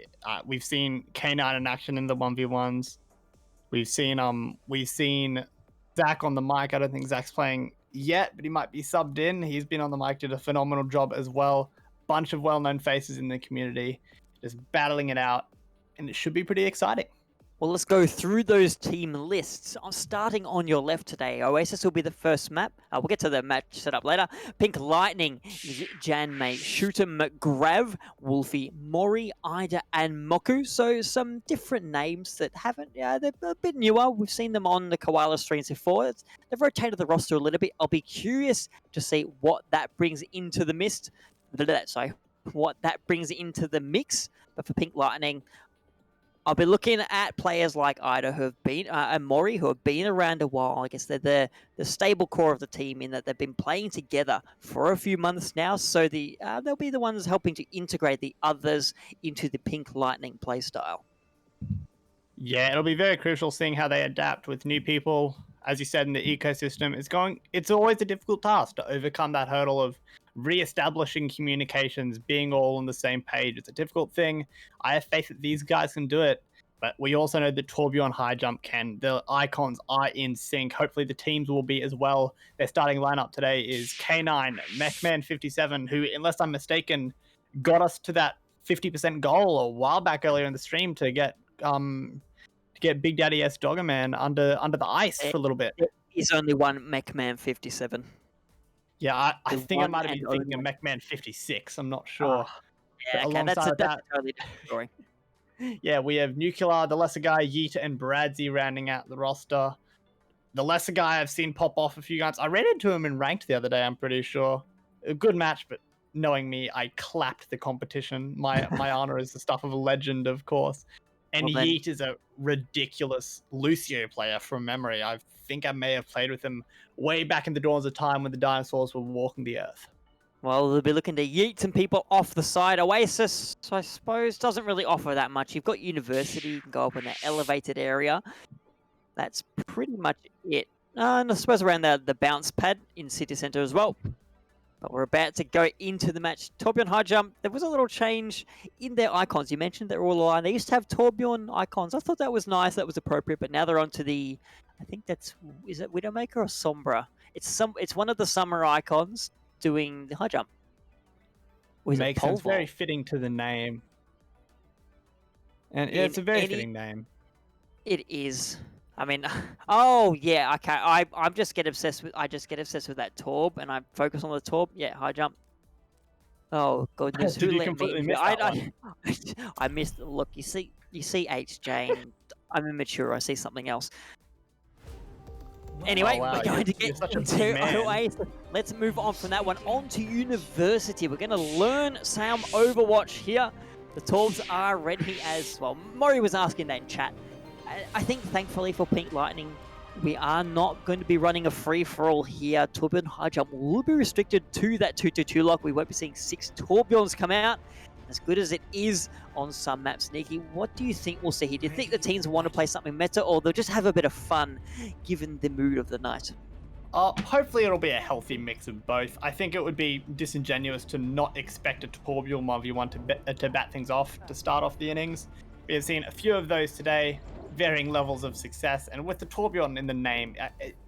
We've seen K9 in action in the 1v1s. We've seen Zach on the mic. I don't think Zach's playing yet, but he might be subbed in. He's been on the mic, did a phenomenal job as well. Bunch of well-known faces in the community, just battling it out, and it should be pretty exciting. Well, let's go through those team lists. Starting on your left today, Oasis will be the first map. We'll get to the match setup later. Pink Lightning, Jan May, Shooter McGrav, Wolfie, Mori, Ida, and Moku. So some different names that they're a bit newer. We've seen them on the Koala streams before. They've rotated the roster a little bit. I'll be curious to see what that brings into the what that brings into the mix. But for Pink Lightning, I'll be looking at players like Ida who have been, and Mori, who have been around a while. I guess they're the stable core of the team in that they've been playing together for a few months now. So they'll be the ones helping to integrate the others into the Pink Lightning playstyle. Yeah, it'll be very crucial seeing how they adapt with new people. As you said, in the ecosystem, it's always a difficult task to overcome that hurdle of re-establishing communications, being all on the same page. It's a difficult thing. I have faith that these guys can do it, but we also know that Tourbillon High Jump can. The icons are in sync. Hopefully the teams will be as well. Their starting lineup today is K9, Mechman57, who, unless I'm mistaken, got us to that 50% goal a while back earlier in the stream to get Big Daddy Sdogga man under the ice for a little bit. He's only one Mechman57. Yeah, I think I might have been thinking of Mechman 56. I'm not sure. Yeah, okay, that's a totally different story. Yeah, we have Nuclear, the lesser guy, Yeet, and Bradsy rounding out the roster. The lesser guy I've seen pop off a few times. I ran into him in ranked the other day, I'm pretty sure. A good match, but knowing me, I clapped the competition. My honor is the stuff of a legend, of course. And Well, then- Yeet is a ridiculous Lucio player from memory. I think I may have played with him way back in the dawns of time when the dinosaurs were walking the earth. Well, they'll be looking to yeet some people off the side. Oasis, I suppose, doesn't really offer that much. You've got University, you can go up in that elevated area. That's pretty much it. And I suppose around the bounce pad in City Center as well. But we're about to go into the match. Torbjorn High Jump, there was a little change in their icons. You mentioned they're all aligned. They used to have Torbjorn icons. I thought that was nice, that was appropriate, but now they're onto the, I think that's, is it Widowmaker or Sombra? It's one of the summer icons doing the high jump. Or is it Makes sense. pole Very vault? fitting to the name. And yeah, it's a very fitting name. It is. I mean, oh yeah, okay. I just get obsessed with that Torb, and I focus on the Torb. Yeah, high jump. Oh goodness, Did who you let completely me? miss that one? I missed. Look, you see HJ, and I'm immature. I see something else. Anyway, Oh, wow, we're going to you're get such a big into man. Oasis. Let's move on from that one on to University. We're going to learn some Overwatch here. The Torbs are ready as well. Murray was asking that in chat. I think, thankfully for Pink Lightning, we are not going to be running a free-for-all here. Torbjorn High Jump will be restricted to that 2-2-2 lock. We won't be seeing 6 Torbjorns come out. As good as it is on some maps, Nikki, what do you think we'll see here? Do you think the teams want to play something meta, or they'll just have a bit of fun, given the mood of the night? Hopefully it'll be a healthy mix of both. I think it would be disingenuous to not expect a Torbjorn 1v1 to bat things off to start off the innings. We have seen a few of those today, varying levels of success, and with the Torbjorn in the name,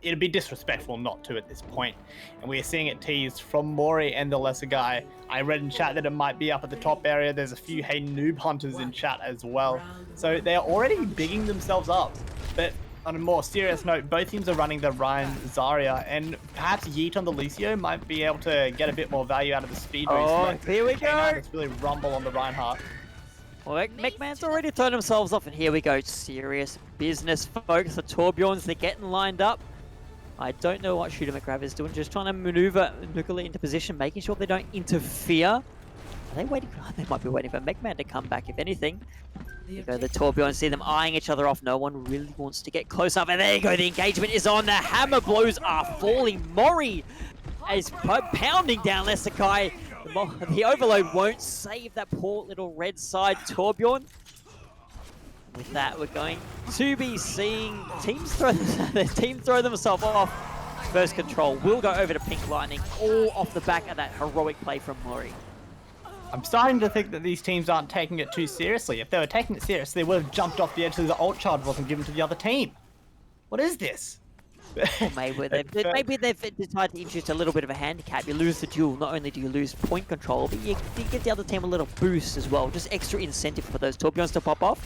it'd be disrespectful not to at this point. And we are seeing it teased from Mori and the lesser guy. I read in chat that it might be up at the top area. There's a few Hey Noob Hunters in chat as well. So they're already bigging themselves up. But on a more serious note, both teams are running the Ryan Zarya, and perhaps Yeet on the Lucio might be able to get a bit more value out of the speed boost. Oh, here we go. It's really rumble on the Reinhardt. Well, McMahon's already turned themselves off, and here we go. Serious business, folks. The Torbjorns, they're getting lined up. I don't know what Shooter McGrav is doing, just trying to maneuver Nuclear into position, making sure they don't interfere. Are they waiting? They might be waiting for McMahon to come back, if anything. There you go, the Torbjorns, see them eyeing each other off. No one really wants to get close up, and there you go. The engagement is on. The hammer blows are falling. Mori is pounding down Lesekai. The overload won't save that poor little red side Torbjorn. With that, we're going to be seeing teams throw themselves off. First control will go over to Pink Lightning, all off the back of that heroic play from Mori. I'm starting to think that these teams aren't taking it too seriously. If they were taking it seriously, they would have jumped off the edge so the ult charge wasn't given to the other team. What is this? Or maybe they've decided to introduce a little bit of a handicap. You lose the duel, not only do you lose point control, but you give the other team a little boost as well. Just extra incentive for those Torbjorns to pop off.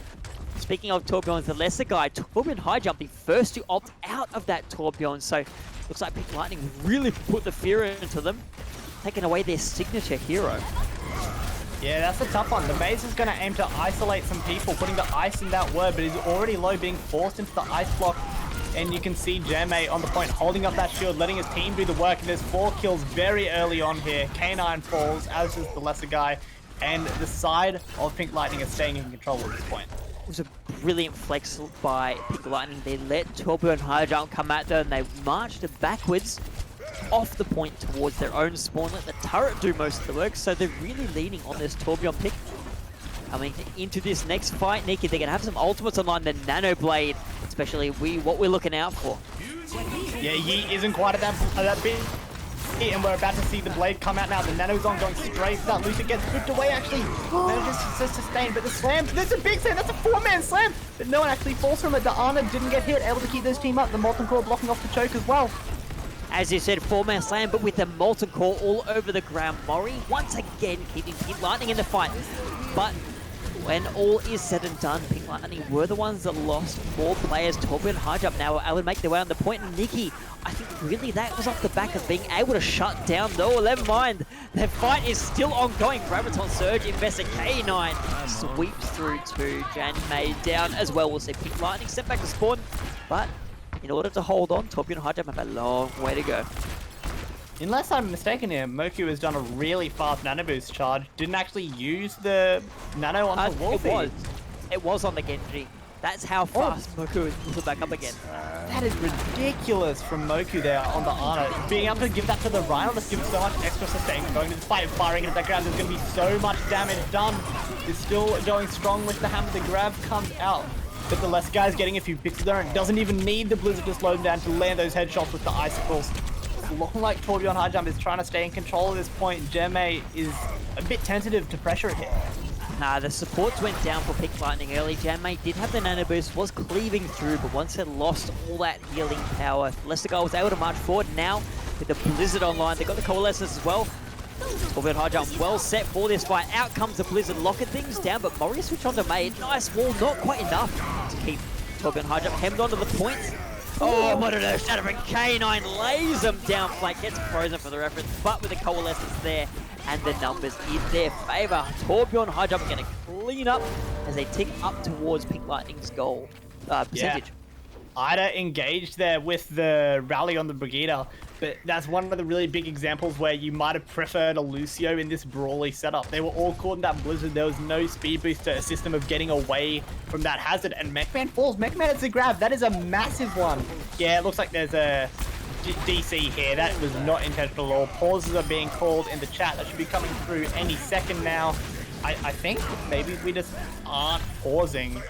Speaking of Torbjorns, the lesser guy, Torbjorn High Jump, the first to opt out of that Torbjorn. So looks like Pink Lightning really put the fear into them, taking away their signature hero. Yeah, that's a tough one. The Maze is going to aim to isolate some people, putting the ice in that word, but he's already low, being forced into the ice block. And you can see Jeme on the point, holding up that shield, letting his team do the work. And there's 4 kills very early on here. K9 falls, as does the lesser guy. And the side of Pink Lightning is staying in control at this point. It was a brilliant flex by Pink Lightning. They let Torbjorn High Jump come at them, and they marched backwards off the point towards their own spawn. Let the turret do most of the work, so they're really leaning on this Torbjorn pick. Coming into this next fight, Nikki, they're going to have some ultimates online. The Nano Blade, especially what we're looking out for. Yeah, Yi isn't quite at that bit. And we're about to see the blade come out now. The Nano's on, going straight for that. Lucian gets whipped away, actually. Manages to sustain, but the slam, there's a big slam. That's a 4-man slam. But no one actually falls from it. The Arna didn't get hit, able to keep this team up. The Molten Core blocking off the choke as well. As you said, 4-man slam, but with the Molten Core all over the ground. Mori, once again, keeping Pink Lightning in the fight. But when all is said and done, Pink Lightning were the ones that lost 4 players. Torbjorn High Jump now were able to make their way on the point. And Nikki, I think really that was off the back of being able to shut down. No, never mind. Their fight is still ongoing. Graviton Surge, Investor K9 sweeps through to Jan May down as well. We'll see Pink Lightning step back to spawn. But in order to hold on, Torbjorn High Jump have a long way to go. Unless I'm mistaken here, Moku has done a really fast Nano Boost charge. Didn't actually use the Nano onto wall feed. It was on the Genji. That's how fast Moku is moving back up again. That is ridiculous from Moku there on the Ana. Being able to give that to the Rhino, just gives so much extra sustain. Going to the fight, firing into that grab, there's going to be so much damage done. Is still going strong with the hammer. The grab comes out. But the less guy's getting a few picks there and doesn't even need the Blizzard to slow him down to land those headshots with the icicles. It's looking like Tourbillon High Jump is trying to stay in control at this point. Gemme is a bit tentative to pressure it here. Nah, the supports went down for Pink Lightning early. Gemme did have the nano boost, was cleaving through, but once it lost all that healing power, Sdogga was able to march forward. Now, with the Blizzard online, they got the Coalescence as well. Tourbillon High Jump well set for this fight. Out comes the Blizzard, locking things down, but Mori switch onto Made. Nice wall, not quite enough to keep Tourbillon High Jump hemmed onto the point. Oh, what an earth shattering K9 lays him down flank, gets frozen for the reference, but with the Coalescence there and the numbers in their favor, Tourbillon High Jump going to clean up as they tick up towards Pink Lightning's goal percentage. Yeah. Ida engaged there with the rally on the Brigida, but that's one of the really big examples where you might have preferred a Lucio in this brawly setup. They were all caught in that Blizzard. There was no speed boost to assist them of getting away from that hazard, and Mechman falls. Mechman has the grab. That is a massive one. Yeah, it looks like there's a DC here. That was not intentional at all. Pauses are being called in the chat. That should be coming through any second now. I think maybe we just aren't pausing.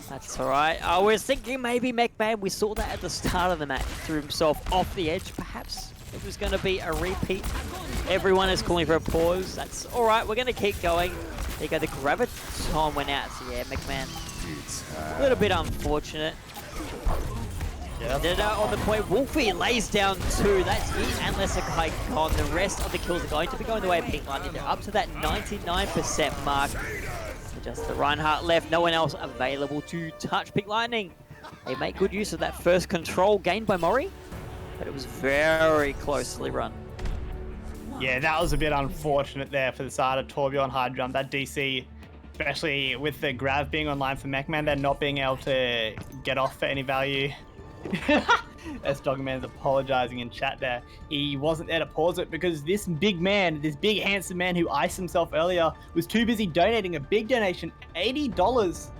That's alright. I was thinking maybe Mechman, we saw that at the start of the match, threw himself off the edge. Perhaps it was going to be a repeat. Everyone is calling for a pause. That's alright, we're going to keep going. There you go, the Graviton went out. So yeah, Mechman, a little bit unfortunate. Yeah. On the point, Wolfie lays down 2. That's it, and Sdogga gone. The rest of the kills are going to be going the way of Pink Lightning. They're up to that 99% mark. Just the Reinhardt left, no one else available to touch Pink Lightning. They make good use of that first control gained by Mori, but it was very closely run. Yeah, that was a bit unfortunate there for the side of Tourbillon High Jump. That DC, especially with the grab being online for Mechman, they're not being able to get off for any value. Sdogga Man's apologizing in chat there. He wasn't there to pause it because this big man, this big handsome man who iced himself earlier, was too busy donating a big donation, $80,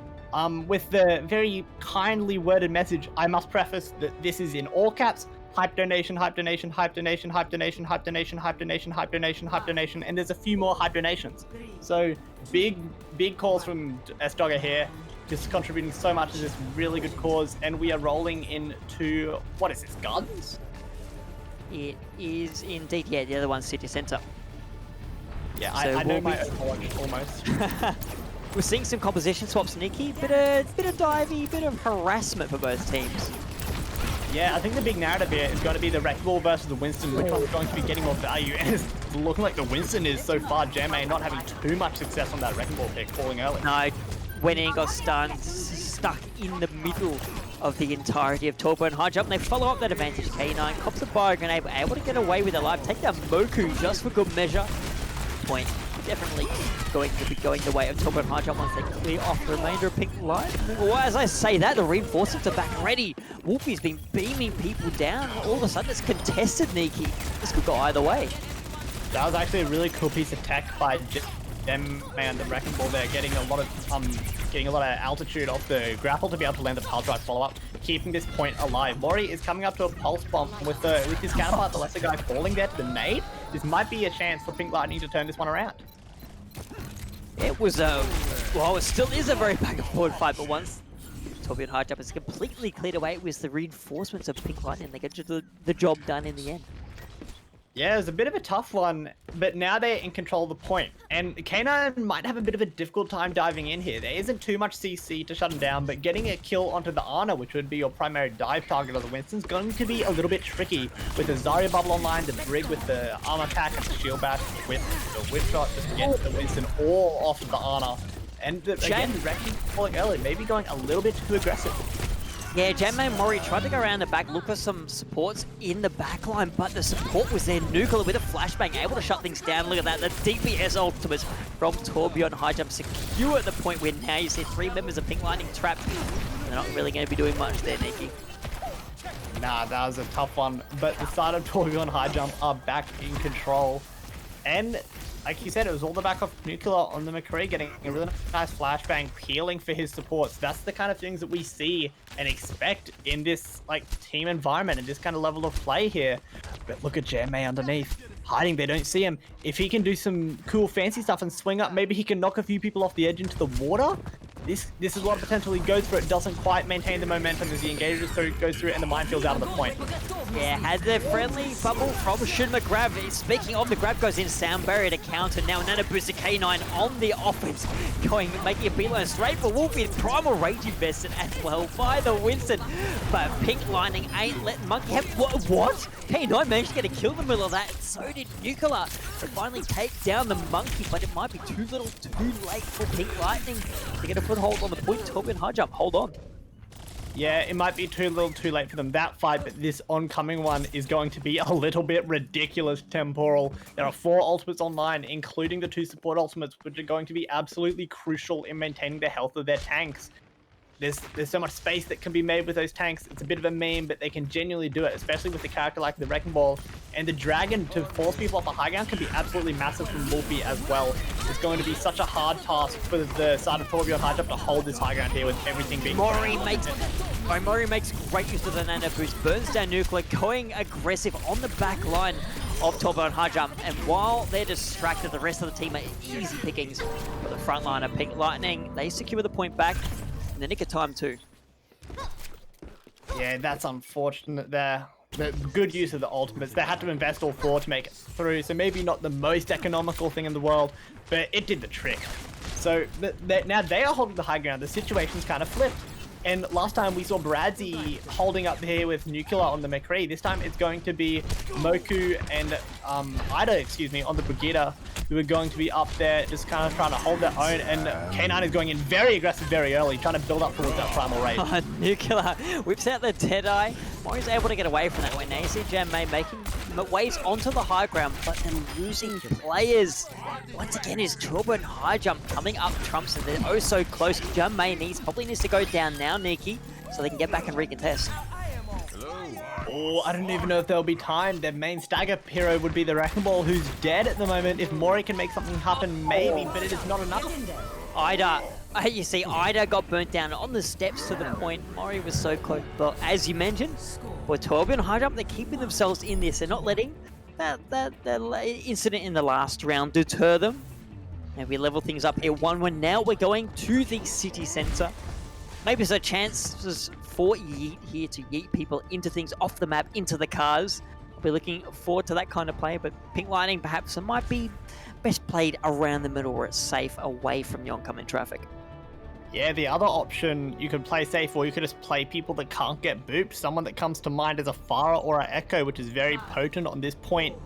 with the very kindly worded message. I must preface that this is in all caps. Hype donation, hype donation, hype donation, hype donation, hype donation, hype donation, hype donation, hype donation, and there's a few more hype donations. So big calls from Sdogga here. Just contributing so much to this really good cause, and we are rolling into, what is this, Gardens? It is indeed, yeah, the other one's City Centre. Yeah, so I know my watch almost. We're seeing some composition swaps, Nikki, bit of divey, bit of harassment for both teams. Yeah, I think the big narrative here is going to be the Wrecking Ball versus the Winston, which one's going to be getting more value, and it's looking like the Winston is so far Gemme not having too much success on that Wrecking Ball pick, falling early. No. Went in, got stunned, stuck in the middle of the entirety of Tourbillon High Jump. They follow up that advantage. K9 cops a bio grenade, but able to get away with it alive. Take down Moku just for good measure. Point definitely going to be going the way of Tourbillon High Jump once they clear off the remainder of Pink Light. Well, as I say that, the reinforcements are back ready. Wolfie's been beaming people down. All of a sudden, it's contested, Nikki. This could go either way. That was actually a really cool piece of tech by them and the Wrecking Ball there, getting a lot of altitude off the grapple to be able to land the power drive follow up, keeping this point alive. Mori is coming up to a pulse bomb with his counterpart, the lesser guy, falling there to the nade. This might be a chance for Pink Lightning to turn this one around. It was well, it still is a very back and forward fight, but once Tourbillon High Jump is completely cleared away, it was the reinforcements of Pink Lightning. They get the job done in the end. Yeah, it was a bit of a tough one, but now they're in control of the point. And K9 might have a bit of a difficult time diving in here. There isn't too much CC to shut him down, but getting a kill onto the Ana, which would be your primary dive target of the Winston's going to be a little bit tricky. With the Zarya bubble online, the Brig with the arm attack and the shield bash with the whip shot, just get the Winston all off of the Ana. And again, the Wrecking falling early, maybe going a little bit too aggressive. Yeah, Gemme and Mori tried to go around the back, look for some supports in the backline, but the support was there. Nuclear with a flashbang, able to shut things down. Look at that, the DPS ultimates from Tourbillon High Jump secure at the point where now you see 3 members of Pink Lightning trapped. They're not really going to be doing much there, Nikki. Nah, that was a tough one, but the side of Tourbillon High Jump are back in control. And like you said, it was all the back off Nuclear on the McCree, getting a really nice flashbang, peeling for his supports. That's the kind of things that we see and expect in this like team environment and this kind of level of play here. But look at Jermaine underneath, hiding. They don't see him. If he can do some cool fancy stuff and swing up, maybe he can knock a few people off the edge into the water. This is what potentially goes for it. Doesn't quite maintain the momentum as he engages through, goes through, and the minefield's out of the point. Yeah, had the friendly bubble from Shun McGrav. Speaking of, the grab goes in, sound barrier to counter. Now Nana Booster K9 on the offense, making a beeline straight for Wolfie. Primal Rage invested as well by the Winston. But Pink Lightning ain't letting Monkey have... What? K9 managed to get a kill in the middle of that. So did Nuclear. They finally take down the Monkey, but it might be too little, too late for Pink Lightning to get a foothold on the point. Torbjorn high jump, hold on. Yeah, it might be too little too late for them that fight, but this oncoming one is going to be a little bit ridiculous, Temporal. There are 4 ultimates online, including the 2 support ultimates, which are going to be absolutely crucial in maintaining the health of their tanks. There's so much space that can be made with those tanks. It's a bit of a meme, but they can genuinely do it, especially with a character like the Wrecking Ball. And the Dragon, to force people off the high ground, can be absolutely massive from Wolfie as well. It's going to be such a hard task for the side of Torbjorn high jump to hold this high ground here with everything being... Mori makes great use of the Nano Boost, burns down Nuclear, going aggressive on the back line of Torbjorn high jump. And while they're distracted, the rest of the team are easy pickings. For the front line of Pink Lightning, they secure the point back in the nick of time too. Yeah, that's unfortunate there. The good use of the ultimates. They had to invest all 4 to make it through, so maybe not the most economical thing in the world, but it did the trick. So now they are holding the high ground. The situation's kind of flipped. And last time we saw Bradzi holding up here with Nuclear on the McCree. This time it's going to be Moku and Ida, on the Brigitte, who are going to be up there just kind of trying to hold their own. And K9 is going in very aggressive very early, trying to build up towards that Primal Rage. Nuclear whips out the Deadeye. Mori's able to get away from that one. Now you see Janmei making waves onto the high ground, but then losing players. Once again, is Torbjorn high jump coming up trumps, and they're oh so close. Janmei probably needs to go down now, Nikki, so they can get back and recontest. Oh, I don't even know if there'll be time. Their main stagger hero would be the Wrecking Ball, who's dead at the moment. If Mori can make something happen, maybe, but it is not enough. Ida, you see, Ida got burnt down on the steps to the point. Mori was so close, but as you mentioned, with Torbjorn high jump, they're keeping themselves in this. They're not letting that incident in the last round deter them. And we level things up here 1-1. Now we're going to the city center. Maybe there's a chance for Yeet here to yeet people into things off the map, into the cars. We're looking forward to that kind of play, but Pink Lightning perhaps it might be best played around the middle where it's safe, away from the oncoming traffic. Yeah, the other option, you could play safe, or you could just play people that can't get booped. Someone that comes to mind is a Pharah or an Echo, which is very potent on this point.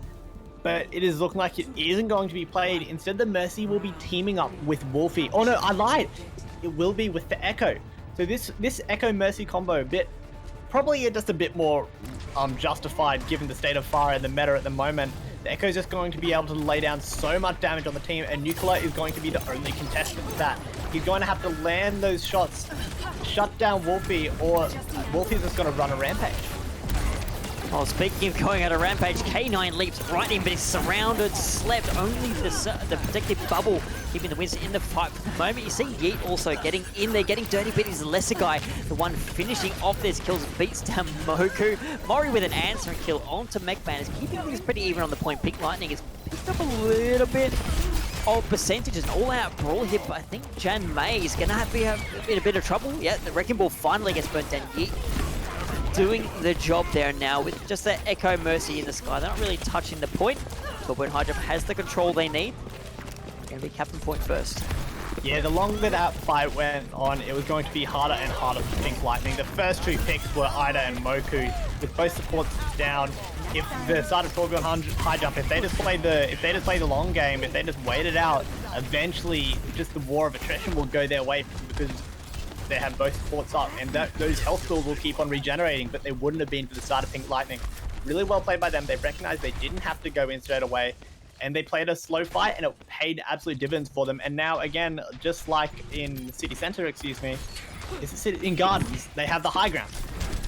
But it is looking like it isn't going to be played. Instead, the Mercy will be teaming up with Wolfie. Oh no, I lied. It will be with the Echo. So this Echo Mercy combo, probably just a bit more justified given the state of Pharah and the meta at the moment. The Echo is just going to be able to lay down so much damage on the team, and Nuclear is going to be the only contestant to that. He's going to have to land those shots, shut down Wolfie, or Wolfie's just going to run a rampage. Well, speaking of going at a rampage, K9 leaps right in, but he's surrounded, slept. Only the protective bubble keeping the Winston in the fight for the moment. You see Yeet also getting in there, getting dirty, but he's the lesser guy. The one finishing off these kills beats down Moku. Mori with an answering kill onto Mechman is keeping things pretty even on the point. Pink Lightning has picked up a little bit of percentages, an all-out brawl here, but I think Jan May is going to be in a bit of trouble. Yeah, the Wrecking Ball finally gets burnt down. Yeet doing the job there now with just that Echo Mercy in the sky. They're not really touching the point, but when Hydra has the control they need, they're going to be capping point first. Yeah, the longer that fight went on, it was going to be harder and harder for Pink Lightning. The first 2 picks were Ida and Moku, with both supports down. If the side of Torbjorn high jump, if they just play the long game, if they just wait it out, eventually just the war of attrition will go their way because they have both supports up, and those health pools will keep on regenerating, but they wouldn't have been for the side of Pink Lightning. Really well played by them. They recognized they didn't have to go in straight away, and they played a slow fight, and it paid absolute dividends for them. And now, again, just like in City Center, in Gardens, they have the high ground.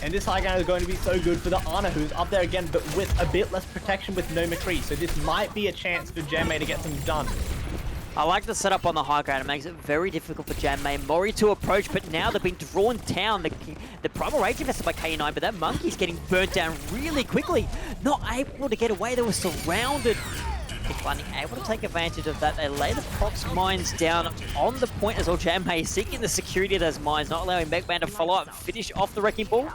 And this high ground is going to be so good for the Ana, who's up there again, but with a bit less protection with no McCree. So this might be a chance for Janmei to get things done. I like the setup on the high ground. It makes it very difficult for Janmei and Mori to approach, but now they're being drawn down. The primal rage invested by K9, but that monkey's getting burnt down really quickly. Not able to get away. They were surrounded. Pink Lightning able to take advantage of that. They lay the prox mines down on the point as well. Janmei seeking the security of those mines, not allowing Megman to follow up and finish off the Wrecking Ball.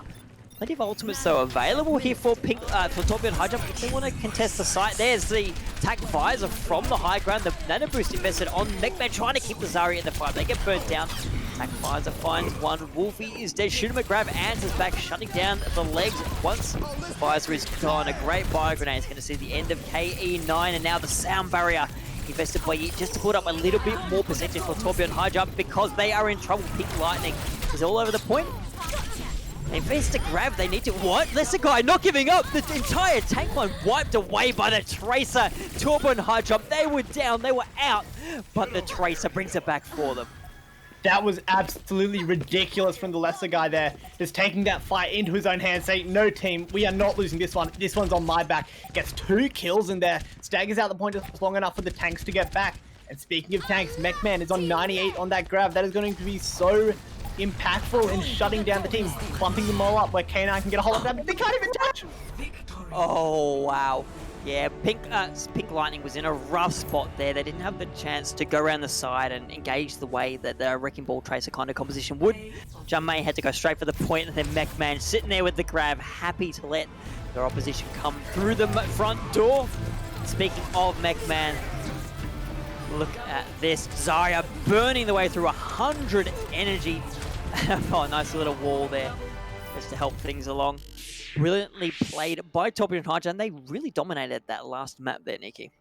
Plenty of ultimates though available here for Torbjorn High Jump if they want to contest the site. There's the attack visor from the high ground. The nano boost invested on Megman trying to keep the Zarya in the fight. They get burnt down. Attack visor finds one. Wolfie is dead. Shoot him a grab. Answers back, shutting down the legs once the visor is gone. A great fire grenade is going to see the end of KE9, and now the sound barrier invested by Yeet just to put up a little bit more percentage for Torbjorn High Jump because they are in trouble. Pink Lightning is all over the point. They invest a grab, they need to... What? Lesser guy not giving up! The entire tank line wiped away by the Tracer. Torbjorn High Jump, they were down, they were out, but the Tracer brings it back for them. That was absolutely ridiculous from the lesser guy there. Just taking that fight into his own hands, saying, no team, we are not losing this one. This one's on my back. Gets 2 kills in there. Staggers out the point just long enough for the tanks to get back. And speaking of tanks, Mechman is on 98 on that grab. That is going to be so impactful in shutting down the team, bumping them all up where K9 can get a hold of that, but they can't even touch! Oh, wow. Yeah, Pink Lightning was in a rough spot there. They didn't have the chance to go around the side and engage the way that the Wrecking Ball Tracer kind of composition would. Janmei had to go straight for the point, and then Mechman sitting there with the grab, happy to let their opposition come through the front door. Speaking of Mechman, look at this. Zarya burning the way through 100 energy. Oh, nice little wall there just to help things along. Brilliantly played by Torbjorn High Jump, and they really dominated that last map there, Nikki.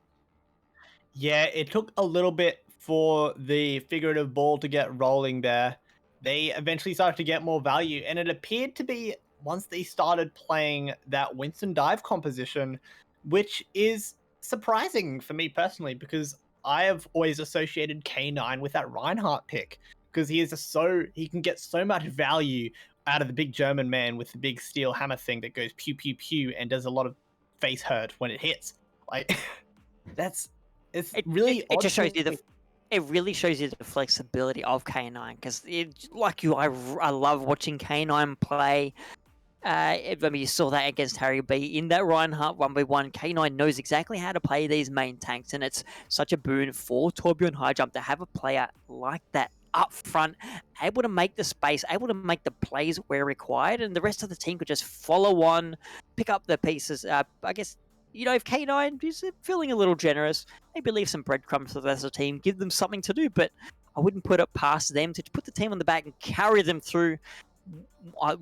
Yeah, it took a little bit for the figurative ball to get rolling there. They eventually started to get more value, and it appeared to be once they started playing that Winston dive composition, which is surprising for me personally, because I have always associated K9 with that Reinhardt pick, because he can get so much value out of the big German man with the big steel hammer thing that goes pew pew pew and does a lot of face hurt when it hits. Like it really shows you the flexibility of K9, because like you, I love watching K9 play. I mean, you saw that against Harry B in that Reinhardt 1v1. K9 knows exactly how to play these main tanks, and it's such a boon for Torbjorn High Jump to have a player like that up front, able to make the space, able to make the plays where required, and the rest of the team could just follow on, pick up the pieces. I guess, you know, if K9 is feeling a little generous, maybe leave some breadcrumbs for the rest of the team, give them something to do, but I wouldn't put it past them to put the team on the back and carry them through,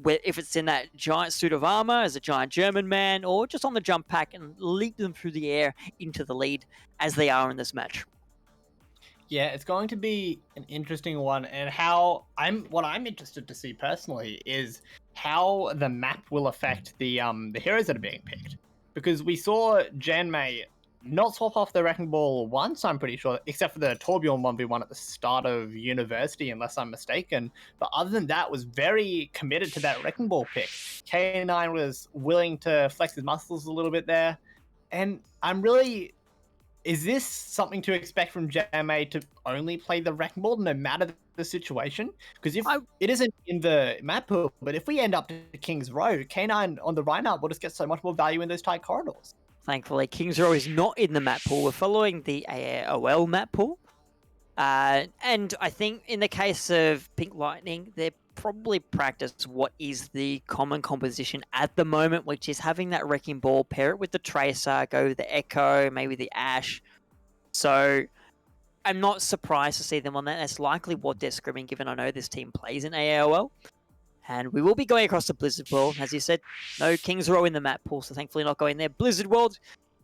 if it's in that giant suit of armor as a giant German man, or just on the jump pack, and lead them through the air into the lead as they are in this match. Yeah, it's going to be an interesting one, and what I'm interested to see personally is how the map will affect the heroes that are being picked, because we saw Janmei not swap off the Wrecking Ball once, I'm pretty sure, except for the Torbjorn 1v1 at the start of University, unless I'm mistaken. But other than that, was very committed to that Wrecking Ball pick. K9 was willing to flex his muscles a little bit there, and is this something to expect from Janmei to only play the Wrecking Ball no matter the situation? Because if it isn't in the map pool, but if we end up to King's Row, K9 on the Reinhardt will just get so much more value in those tight corridors. Thankfully, King's Row is not in the map pool. We're following the AOL map pool. And I think in the case of Pink Lightning, they're probably practice what is the common composition at the moment, which is having that Wrecking Ball, pair it with the Tracer, go with the Echo, maybe the Ash. So I'm not surprised to see them on that. That's likely what they're scrimming, given I know this team plays in AOL. And we will be going across the Blizzard World. As you said, no King's Row in the map pool, so thankfully not going there. Blizzard World,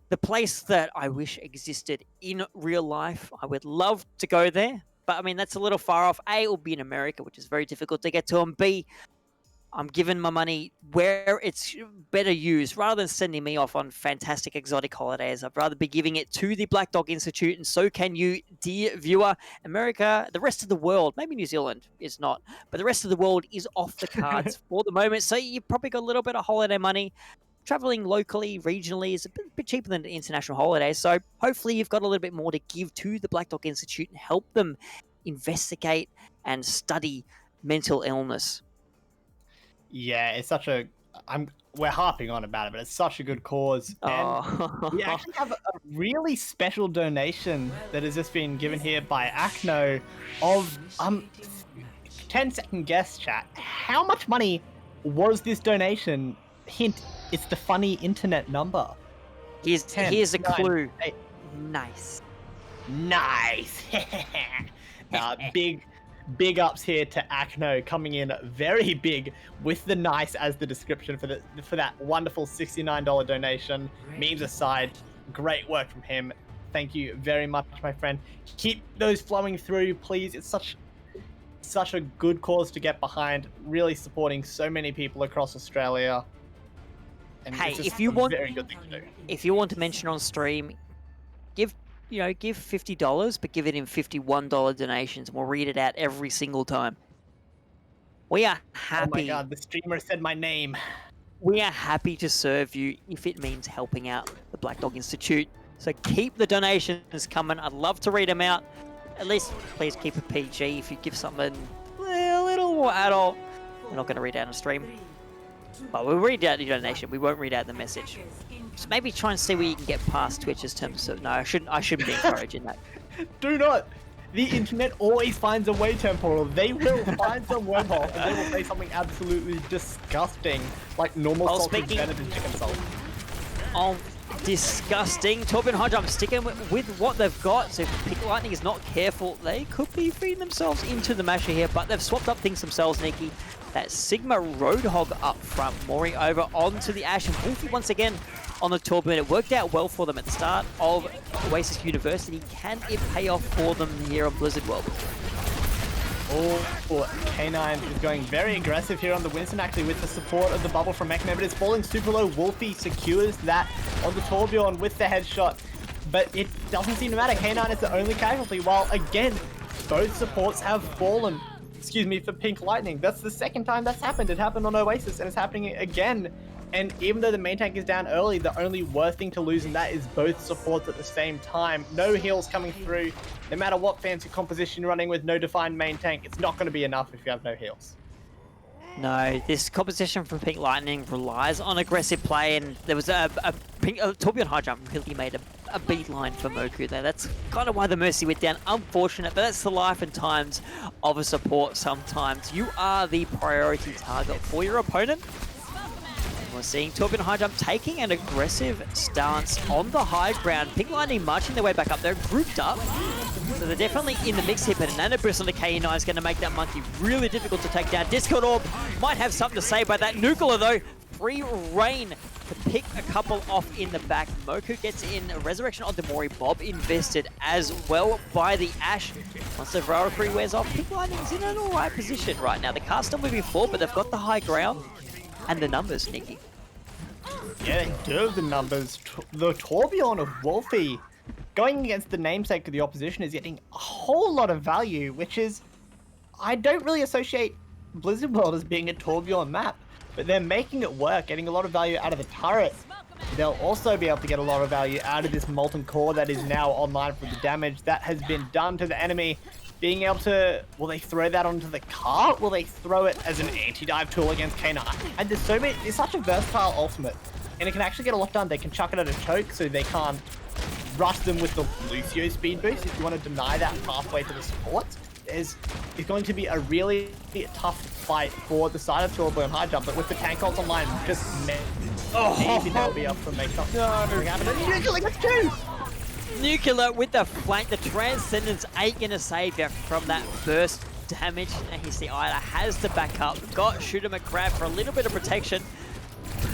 the place that I wish existed in real life. I would love to go there, but I mean, that's a little far off. A, it will be in America, which is very difficult to get to, and B, I'm giving my money where it's better used rather than sending me off on fantastic exotic holidays. I'd rather be giving it to the Black Dog Institute, and so can you, dear viewer. America, the rest of the world, maybe New Zealand is not, but the rest of the world is off the cards for the moment. So you've probably got a little bit of holiday money. Traveling locally, regionally is a bit cheaper than international holidays. So hopefully you've got a little bit more to give to the Black Dog Institute and help them investigate and study mental illness. Yeah, it's such a. We're harping on about it, but it's such a good cause. And we actually have a really special donation that has just been given here by Acno of 10-second guess, chat. How much money was this donation? Hint: it's the funny internet number. Here's a 9, clue. 8. Nice. Big ups here to Acno, coming in very big with the nice as the description for that wonderful $69 donation. Memes aside, great work from him. Thank you very much, my friend. Keep those flowing through, please. It's such a good cause to get behind. Really supporting so many people across Australia. And Hey, it's just if you a want, very good thing to do. if you want to mention on stream, give $50, but give it in $51 donations, and we'll read it out every single time. We are happy. Oh my god, the streamer said my name. We are happy to serve you if it means helping out the Black Dog Institute. So keep the donations coming. I'd love to read them out. At least, please keep it PG. If you give something a little more adult, we're not going to read out on stream. But we'll read out the donation. We won't read out the message. So maybe try and see where you can get past Twitch's terms of... No, I shouldn't be encouraging that. Do not. The internet always finds a way, Temporal. They will find some wormhole and they will say something absolutely disgusting, like normal salt is better than chicken salt. Oh, disgusting. Torbjorn High Jump sticking with what they've got. So if Pick Lightning is not careful, they could be feeding themselves into the masher here, but they've swapped up things themselves, Nikki. That Sigma Roadhog up front, Mori over onto the Ash, and Wolfie once again on the Torbjorn. It worked out well for them at the start of Oasis University. Can it pay off for them here on Blizzard World? K9 is going very aggressive here on the Winston, actually, with the support of the bubble from Mechman, but it's falling super low. Wolfie secures that on the Torbjorn with the headshot, but it doesn't seem to matter. K9 is the only casualty, while again, both supports have fallen. Excuse me, for Pink Lightning. That's the second time that's happened. It happened on Oasis, and it's happening again. And even though the main tank is down early, the only worst thing to lose in that is both supports at the same time. No heals coming through. No matter what fancy composition you're running with no defined main tank, it's not going to be enough if you have no heals. No, this composition from Pink Lightning relies on aggressive play, and there was a Torbjorn High Jump really made a beeline for Moku there. That's kind of why the Mercy went down. Unfortunate, but that's the life and times of a support sometimes. You are the priority target for your opponent. We're seeing Torbjorn High Jump taking an aggressive stance on the high ground. Pink Lightning marching their way back up. They're grouped up, so they're definitely in the mix here, but a Nano Burst on the KE9 is going to make that monkey really difficult to take down. Discord Orb might have something to say about that. Nuclear, though, free reign to pick a couple off in the back. Moku gets in a Resurrection on Demori. Bob invested as well by the Ash. Once the Valkyrie wears off, Pink Lightning's in an alright position right now. The car's still moving forward, but they've got the high ground and the numbers, Nikki. Yeah, they do have the numbers. The Torbjorn of Wolfie going against the namesake of the opposition is getting a whole lot of value, which is... I don't really associate Blizzard World as being a Torbjorn map, but they're making it work, getting a lot of value out of the turret. They'll also be able to get a lot of value out of this Molten Core that is now online for the damage that has been done to the enemy. Being able to... Will they throw that onto the car? Will they throw it as an anti-dive tool against K9? And there's so many... It's such a versatile ultimate. And it can actually get a lot done. They can chuck it at a choke, so they can't rush them with the Lucio speed boost. If you want to deny that pathway to the supports, it's going to be a really tough fight for the side of Torbjorn High Jump. But with the tank ults online, just maybe they'll be able to make something happen. And Nuclear gets two! Nuclear with the flank. The Transcendence ain't going to save you from that burst damage. And here's the Ida, has to back up. Got Shooter McCrab for a little bit of protection.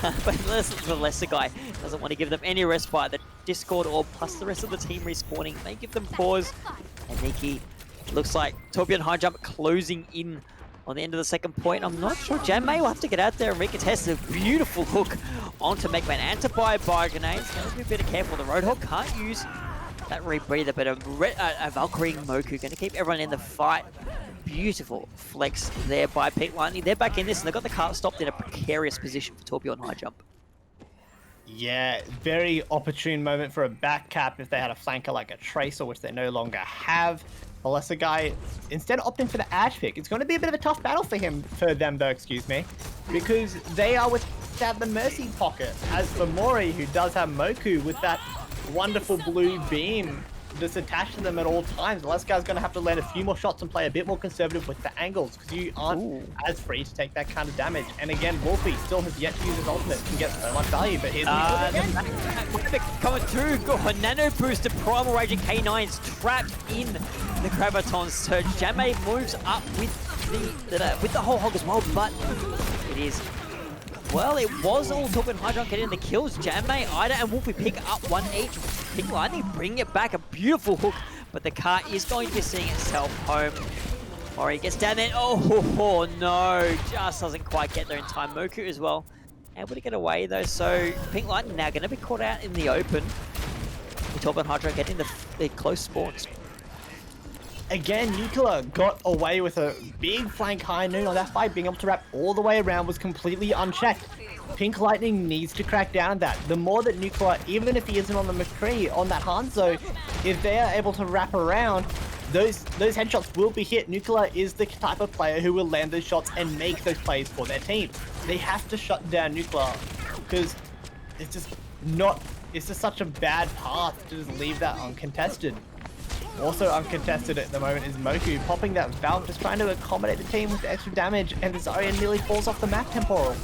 But the lesser guy doesn't want to give them any respite. The Discord Orb plus the rest of the team respawning may give them pause. And Nikki, looks like Torbjorn High Jump closing in on the end of the second point. I'm not sure. Jan May will have to get out there and recontest a beautiful hook onto Megman and to buy grenades. Going to be a bit careful. The Roadhog can't use that rebreather, but a Valkyrie Moku going to keep everyone in the fight. Beautiful flex there by Pink Lightning. They're back in this, and they've got the cart stopped in a precarious position for Torbjorn High Jump. Yeah, very opportune moment for a back cap if they had a flanker like a Tracer, which they no longer have. The lesser guy instead opting for the Ash pick. It's going to be a bit of a tough battle for them though, because they are without the Mercy pocket. As for Mori, who does have Moku with that wonderful blue beam just attached to them at all times, the last guy's going to have to land a few more shots and play a bit more conservative with the angles, because you aren't as free to take that kind of damage. And again, Wolfie still has yet to use his ultimate and get so much value, but here's the coming through. Got Nano Boost to Primal Rage, and K9's trapped in the Graviton's surge. Jamme moves up with the whole hog as well, but it is... Well, it was all Torbjorn High Jump getting the kills. Jamme, Ida, and Wolfie pick up one each. Pink Lightning bring it back, a beautiful hook, but the car is going to be seeing itself home. Mori gets down there. Oh no, just doesn't quite get there in time. Moku as well, able to get away though. So Pink Lightning now going to be caught out in the open. Torbjorn High Jump getting the close spawns. Again, Nuclear got away with a big flank high noon on that fight. Being able to wrap all the way around was completely unchecked. Pink Lightning needs to crack down that. The more that Nuclear, even if he isn't on the McCree, on that Hanzo, if they are able to wrap around, those headshots will be hit. Nuclear is the type of player who will land those shots and make those plays for their team. They have to shut down Nuclear, because it's just such a bad path to just leave that uncontested. Also uncontested at the moment is Moku, popping that Valve, just trying to accommodate the team with extra damage, and the Zarya nearly falls off the map. Temporal.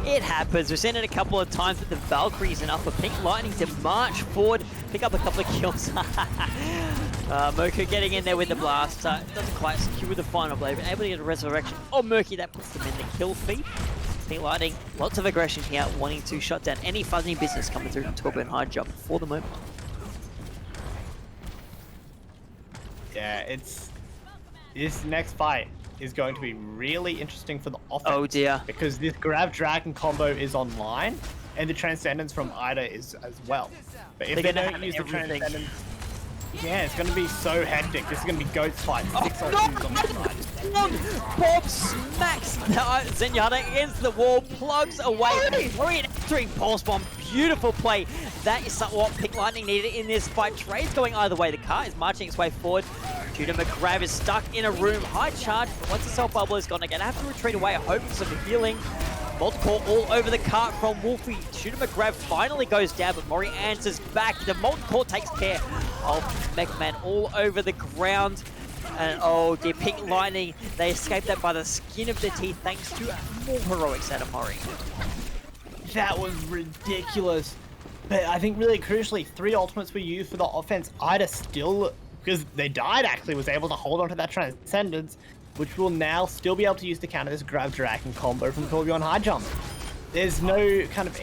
It happens. We've seen it a couple of times, but the Valkyrie is enough for Pink Lightning to march forward, pick up a couple of kills. Moku getting in there with the blast. Doesn't quite secure the final blade, but able to get a resurrection. Oh, Murky, that puts them in the kill feed. Pink Lightning, lots of aggression here, wanting to shut down any fuzzy business coming through from Torbjorn High Jump for the moment. Yeah, this next fight is going to be really interesting for the offense. Oh dear. Because this Grab Dragon combo is online, and the Transcendence from Ida is as well. But if they don't use the Transcendence, yeah, it's going to be so hectic. This is going to be Goat's fight. Six on the side. Bob smacks Zenyatta against the wall, plugs away. Mori entering Pulse Bomb. Beautiful play. That is what Pink Lightning needed in this fight. Trade's going either way. The car is marching its way forward. Judah McGrav is stuck in a room. High charge, but once the Self Bubble is gone, they're going to have to retreat away, hoping for some healing. Molten all over the cart from Wolfie. Judah McGrav finally goes down, but Mori answers back. The Molten Core takes care of Mech Man all over the ground. And oh dear, Pink Lightning, they escaped that by the skin of their teeth thanks to more heroics out of Mori. That was ridiculous. But I think really crucially, 3 ultimates were used for the offense. Ida still, because they died actually, was able to hold on to that Transcendence, which will now still be able to use to counter this Grab Dragon combo from Torbjorn High Jump. There's no kind of...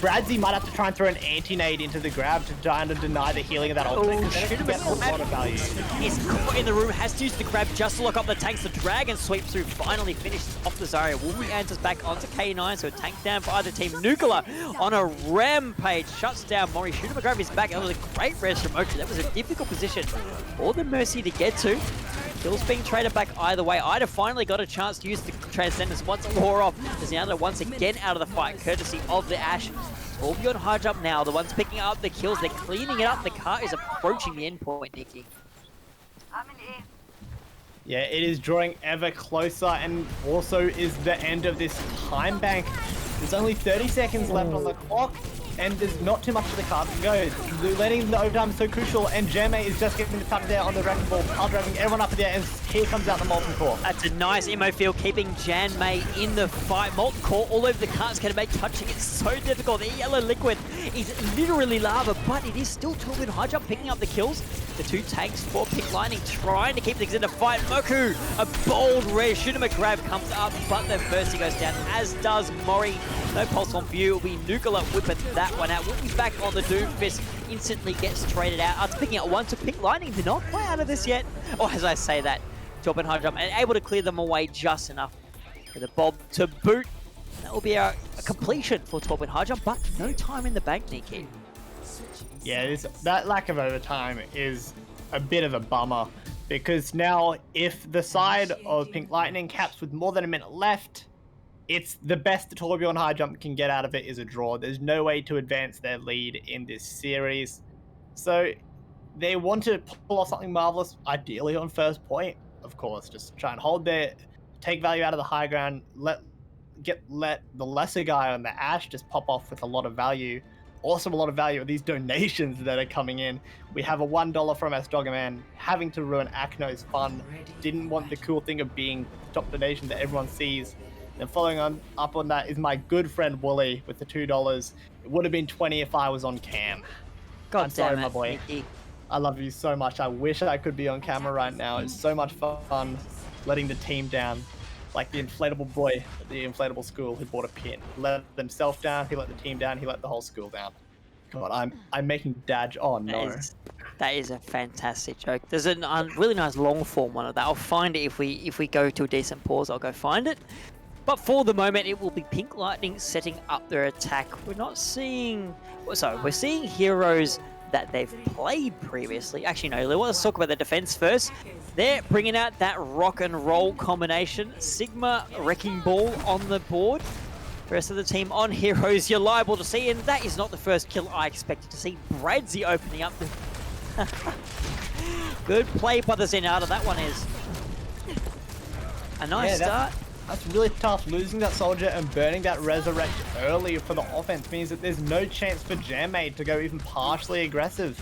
Bradzi might have to try and throw an anti-nade into the grab to try and deny the healing of that ultimate. Get a lot of value. He's caught in the room, has to use the grab just to lock up the tanks. The Dragon sweeps through, finally finishes off the Zarya. Wolfie answers back onto K9, so a tank down for either team. Nuclear on a rampage, shuts down Mori. Shooter McGrav is back. That was a great res from Moku. That was a difficult position for the Mercy to get to. Kills being traded back either way. Ida finally got a chance to use the Transcendence once it wore off. Zenyatta once again out of the fight, courtesy of the Ashe. Torbjorn High Jump now, the ones picking up the kills. They're cleaning it up. The car is approaching the end point, Nikki. Yeah, it is drawing ever closer, and also is the end of this time bank. There's only 30 seconds left on the clock, and there's not too much of the card to go. Letting the overtime is so crucial, and Jermaine is just getting the touch there on the wrecking ball, driving everyone up there, and here comes out the Molten Core. That's a nice ammo field, keeping Jan May in the fight. Molten Core all over the carts, going to make touching it so difficult. The yellow liquid is literally lava, but it is still Torbjorn High Jump picking up the kills. The 2 tanks for Pink Lightning trying to keep things in the fight. Moku, a bold res. Shooter McGrav comes up, but the Mercy goes down, as does Mori. No pulse on view. It'll be Nuclear whipping that one out. We'll be back on the Doomfist. Instantly gets traded out. After picking up one to Pink Lightning. They're not quite out of this yet. Or as I say that, Torbjorn high jump and able to clear them away just enough for the Bob to boot. That will be a completion for Torbjorn high jump, but no time in the bank, Nikki. Yeah, that lack of overtime is a bit of a bummer, because now if the side of Pink Lightning caps with more than a minute left, it's the best the Torbjorn high jump can get out of it is a draw. There's no way to advance their lead in this series. So they want to pull off something marvelous, ideally on first point, of course. Just try and hold their, take value out of the high ground, let the lesser guy on the Ash just pop off with a lot of value. Also a lot of value are these donations that are coming in. We have a $1 from Sdogga man having to ruin Akno's fun. Didn't want the cool thing of being top donation that everyone sees. Then following up on that is my good friend Wooly with the $2. It would have been 20 if I was on cam. God I'm sorry, damn it, my boy. Nikki. I love you so much. I wish I could be on camera right now. It's so much fun letting the team down. Like the inflatable boy at the inflatable school who bought a pin. He let himself down, he let the team down, he let the whole school down. God, I'm making dad. Oh no. That is a fantastic joke. There's a really nice long form one of that. I'll find it if we go to a decent pause. I'll go find it. But for the moment, it will be Pink Lightning setting up their attack. We're not seeing... So, we're seeing heroes that they've played previously. Actually, no, let's talk about the defense first. They're bringing out that rock and roll combination. Sigma Wrecking Ball on the board. The rest of the team on heroes you're liable to see, and that is not the first kill I expected to see. Bradsy opening up. Good play by the Zenyatta. That one is a nice start. That's really tough. Losing that soldier and burning that resurrect early for the offense means that there's no chance for Jammade to go even partially aggressive.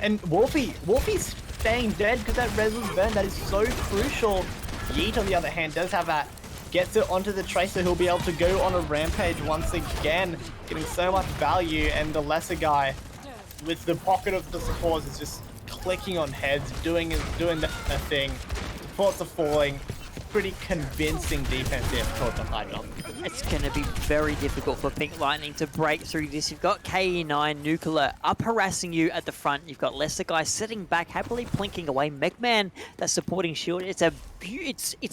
And Wolfie's staying dead because that res was burned. That is so crucial. Yeet, on the other hand, does have that. Gets it onto the Tracer, who'll be able to go on a rampage once again, getting so much value, and the lesser guy with the pocket of the supports is just clicking on heads, doing the thing. Supports are falling. Pretty convincing defense here for the high jump. It's going to be very difficult for Pink Lightning to break through this. You've got KE9 Nuclear up harassing you at the front. You've got Lesser Guy sitting back, happily plinking away. Megman, that supporting shield. It's a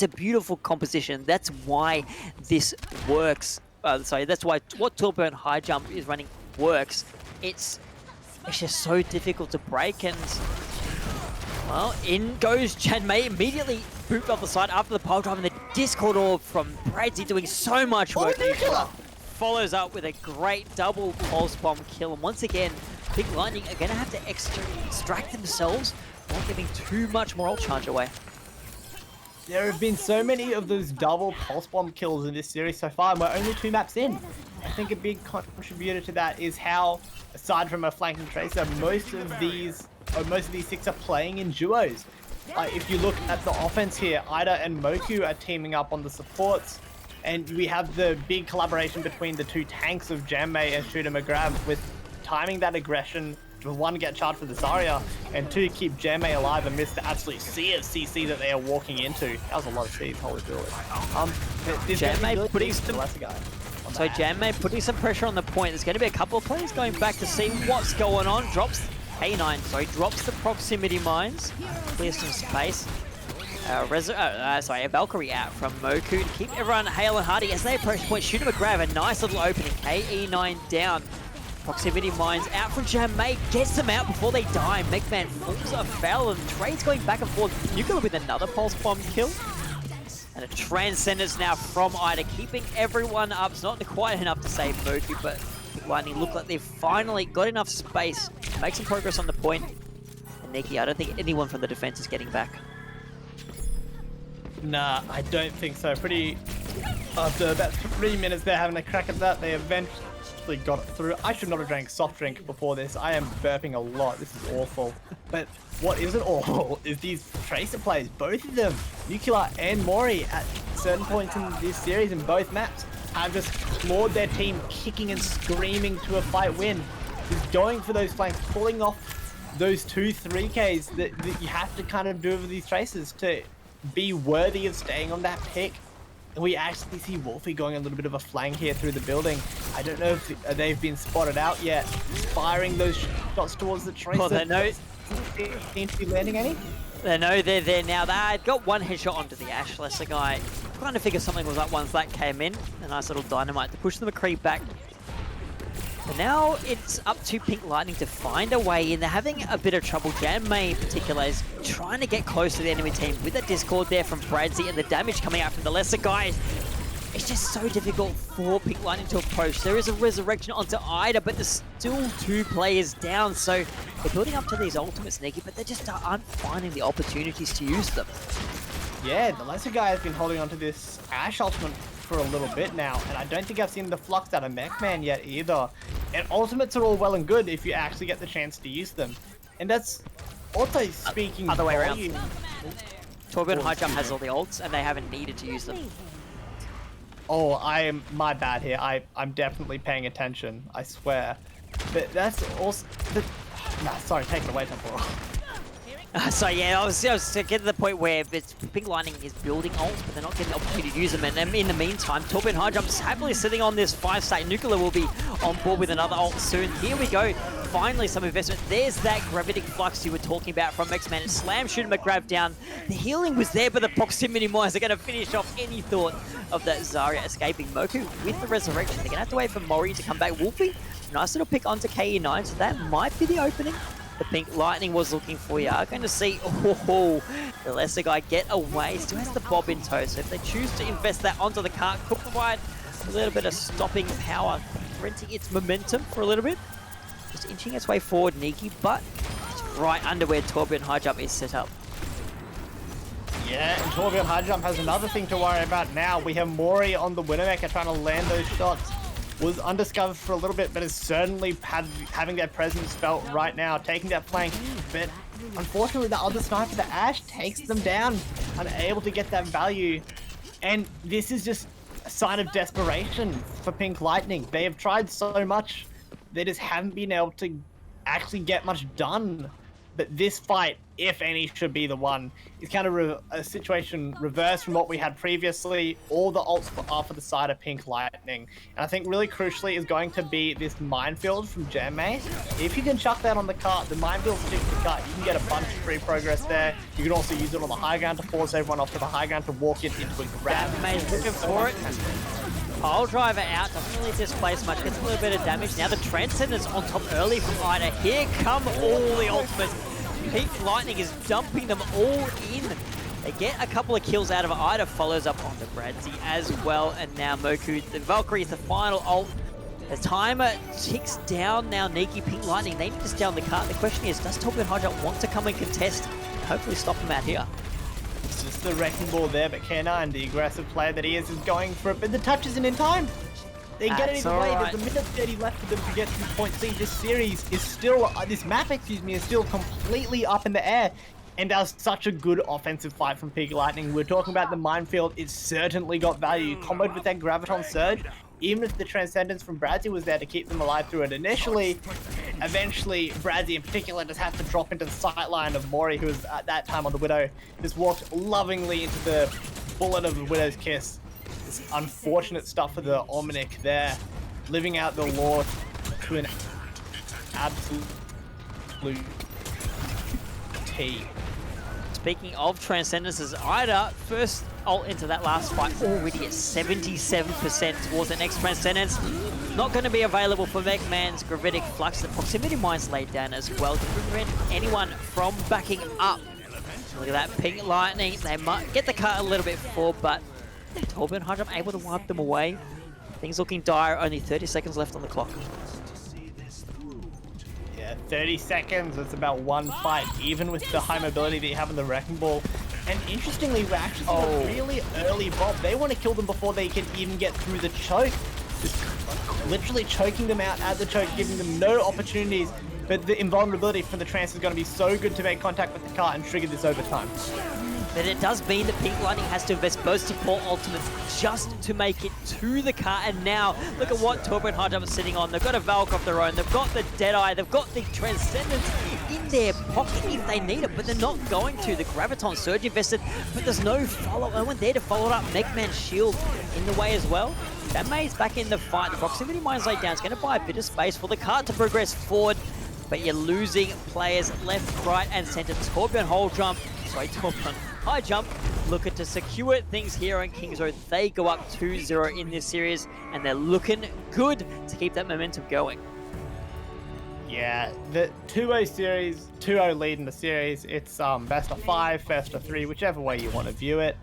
beautiful composition. That's why this works. That's why what Torbjorn high jump is running works. It's just so difficult to break, and well, in goes Chanmei immediately booped off the side after the pile drive, and the Discord orb from Bradsy doing so much work. Follows up with a great double pulse bomb kill, and once again, Pink Lightning are going to have to extract themselves while giving too much moral charge away. There have been so many of those double pulse bomb kills in this series so far, and we're only 2 maps in. I think a big contributor to that is how, aside from a flanking tracer, most of these 6 are playing in duos. If you look at the offense here, Ida and Moku are teaming up on the supports, and we have the big collaboration between the 2 tanks of Jammay and Shooter McGrab with timing that aggression to 1, get charged for the Zarya, and 2, keep Jammay alive amidst the absolute sea of CC that they are walking into. That was a lot of C's, holy billy. Jammay putting putting some pressure on the point. There's going to be a couple of players going back to see what's going on. Drops the proximity mines, clears some space. A Valkyrie out from Moku to keep everyone hale and hearty as they approach point. Shooter McGrav, a nice little opening. KE9 down. Proximity mines out from Jammay, gets them out before they die. Megman falls afoul, and Trade's going back and forth. Nuclear with another pulse bomb kill. And a Transcendence now from Ida, keeping everyone up. It's not quite enough to save Moku, but Lightning look like they've finally got enough space to make some progress on the point. And Nikki, I don't think anyone from the defense is getting back. Nah, I don't think so. After about 3 minutes they're having a crack at that, they eventually got it through. I should not have drank soft drink before this. I am burping a lot. This is awful. But what isn't awful is these Tracer plays. Both of them, Nuclear and Mori, at certain points in this series in both maps, have just clawed their team, kicking and screaming to a fight win. Just going for those flanks, pulling off those 2-3Ks that you have to kind of do with these Tracers to be worthy of staying on that pick. And we actually see Wolfie going a little bit of a flank here through the building. I don't know if they've been spotted out yet, firing those shots towards the Tracer. Well, they know. Seem to be landing any. They know they're there now. They got one headshot onto the Ash. Lesser guy trying to figure something was up once that came in. A nice little dynamite to push them a creep back. But now it's up to Pink Lightning to find a way in. They're having a bit of trouble. Jan May in particular is trying to get close to the enemy team with a Discord there from Bradsy and the damage coming out from the lesser guys. It's just so difficult for Pink Lightning to approach. There is a resurrection onto Ida, but there's still 2 players down. So they're building up to these ultimates, Nikki, but they just aren't finding the opportunities to use them. Yeah, the lesser guy has been holding onto this Ash ultimate for a little bit now, and I don't think I've seen the flux out of Mechman yet either. And ultimates are all well and good if you actually get the chance to use them. And that's also speaking other way around. volume. Torbjorn High Jump has all the ults, and they haven't needed to use them. Oh, my bad here. I'm definitely paying attention, I swear. But that's also... Nah, sorry, take it away, Temporal. So yeah, I was getting to the point where Pink Lightning is building ults, but they're not getting the opportunity to use them. And in the meantime, Torbjorn High Jump's happily sitting on this 5-stack. Nuclear will be on board with another ult soon. Here we go. Finally, some investment. There's that gravitic flux you were talking about from X-Man. It slam shoot him, grab down. The healing was there, but the proximity mines are going to finish off any thought of that Zarya escaping. Moku with the resurrection. They're going to have to wait for Mori to come back. Wolfie, nice little pick onto KE9, so that might be the opening the Pink Lightning was looking for. You are going to see, the lesser guy get away. Still has the bob in tow, so if they choose to invest that onto the cart, could provide a little bit of stopping power, renting its momentum for a little bit. Just inching its way forward, Niki, but it's right under where Torbjorn High Jump is set up. Yeah, and Torbjorn High Jump has another thing to worry about now. We have Mori on the Widowmaker trying to land those shots. Was undiscovered for a little bit, but is certainly having their presence felt right now, taking that flank. But unfortunately, the other sniper, the Ash, takes them down, unable to get that value. And this is just a sign of desperation for Pink Lightning. They have tried so much, they just haven't been able to actually get much done. But this fight, if any, should be the one. It's kind of a situation reversed from what we had previously. All the ults are for the side of Pink Lightning. And I think really crucially is going to be this minefield from Jermaine. If you can chuck that on the cart, the minefield sticks to the cart, you can get a bunch of free progress there. You can also use it on the high ground to force everyone off to the high ground to walk it into a grab. Jermaine's looking for it. Pile driver out, doesn't really displace much, gets a little bit of damage. Now the Transcendence on top early from Ida. Here come all the ultimates. Pink Lightning is dumping them all in. They get a couple of kills out of it. Ida follows up on the Bradsy as well. And now Moku, the Valkyrie is the final ult. The timer ticks down now. Niki, Pink Lightning, they need to stay on the cart. The question is, does Torbjorn High Jump want to come and contest? Hopefully stop him out here. It's just the wrecking ball there, but K9, the aggressive player that he is going for it. But the touch isn't in time. They get it either way. There's a minute 30 left for them to get to point C. This series is still, this map, is still completely up in the air. And does such a good offensive fight from Pink Lightning. We're talking about the minefield. It certainly got value. Comboed with that Graviton Surge. Even if the Transcendence from Bradsy was there to keep them alive through it initially, eventually Bradsy in particular just had to drop into the sightline of Mori, who was at that time on the Widow. Just walked lovingly into the bullet of the Widow's Kiss. This unfortunate stuff for the Omnic there. Living out the lore to an absolute T. Speaking of Transcendences, Ida, first ult into that last fight, already at 77% towards the next Transcendence. Not going to be available for Mechman's Gravitic Flux. The proximity mine's laid down as well to prevent anyone from backing up. Look at that Pink Lightning. They might get the cut a little bit forward, but Torbjorn High Jump able to wipe them away. Things looking dire, only 30 seconds left on the clock. Yeah, 30 seconds, it's about one fight, even with the high mobility that you have in the Wrecking Ball. And interestingly, we're actually seeing a really early bomb. They want to kill them before they can even get through the choke. Just literally choking them out at the choke, giving them no opportunities. But the invulnerability from the Trance is going to be so good to make contact with the cart and trigger this overtime. But it does mean that Pink Lightning has to invest both support ultimates just to make it to the car. And now, look at what Torbjorn High Jump is sitting on. They've got a Valk of their own. They've got the Deadeye. They've got the Transcendence in their pocket if they need it, but they're not going to. The Graviton Surge invested, but there's no follow. No one there to follow it up. Mechman's shield in the way as well. That May's back in the fight. The proximity mine's laid down. It's going to buy a bit of space for the cart to progress forward. but you're losing players left, right, and center. Torbjorn High Jump, looking to secure things here on Kings Road. They go up 2-0 in this series, and they're looking good to keep that momentum going. Yeah, the 2-0 series, 2-0 lead in the series. It's best of 5, best of 3, whichever way you want to view it.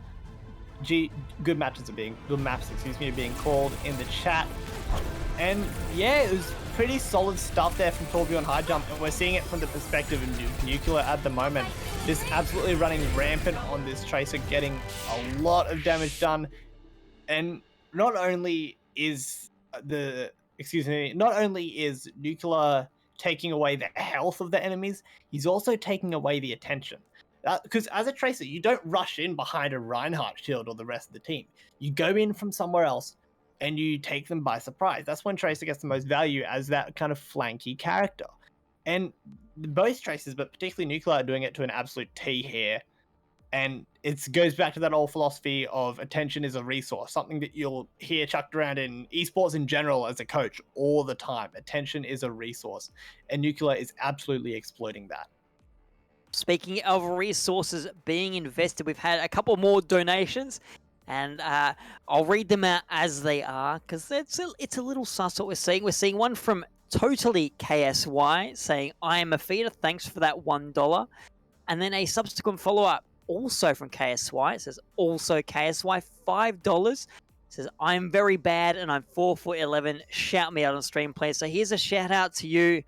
Good maps are being called in the chat. And yeah, it was pretty solid stuff there from Torbjorn High Jump, and we're seeing it from the perspective of Nuclear at the moment. Just absolutely running rampant on this Tracer, getting a lot of damage done. And not only is Nuclear taking away the health of the enemies, he's also taking away the attention. Because as a Tracer, you don't rush in behind a Reinhardt shield or the rest of the team. You go in from somewhere else and you take them by surprise. That's when Tracer gets the most value as that kind of flanky character. And both Tracers, but particularly Nuclear, are doing it to an absolute T here. And it goes back to that old philosophy of attention is a resource, something that you'll hear chucked around in esports in general as a coach all the time. Attention is a resource, and Nuclear is absolutely exploiting that. Speaking of resources being invested, we've had a couple more donations, and I'll read them out as they are, because it's a little sus what we're seeing. We're seeing one from Totally KSY saying, I am a feeder, thanks for that $1. And then a subsequent follow-up also from KSY. It says, also KSY, $5. It says, I'm very bad and I'm 4'11". Shout me out on stream, please. So here's a shout out to you,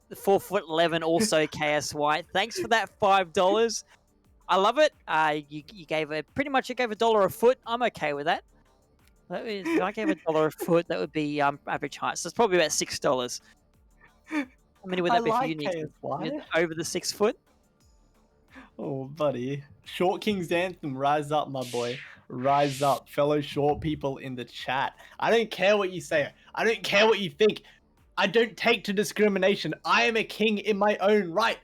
the 4'11", also KSY. Thanks for that $5. I love it. You gave $1 a foot. I'm okay with that. If I gave $1 a foot, that would be average height. So it's probably about $6. How many would that be for you, Nick? Over the 6 foot? Oh, buddy. Short King's Anthem, rise up, my boy. Rise up, fellow short people in the chat. I don't care what you say. I don't care what you think. I don't take to discrimination. I am a king in my own right.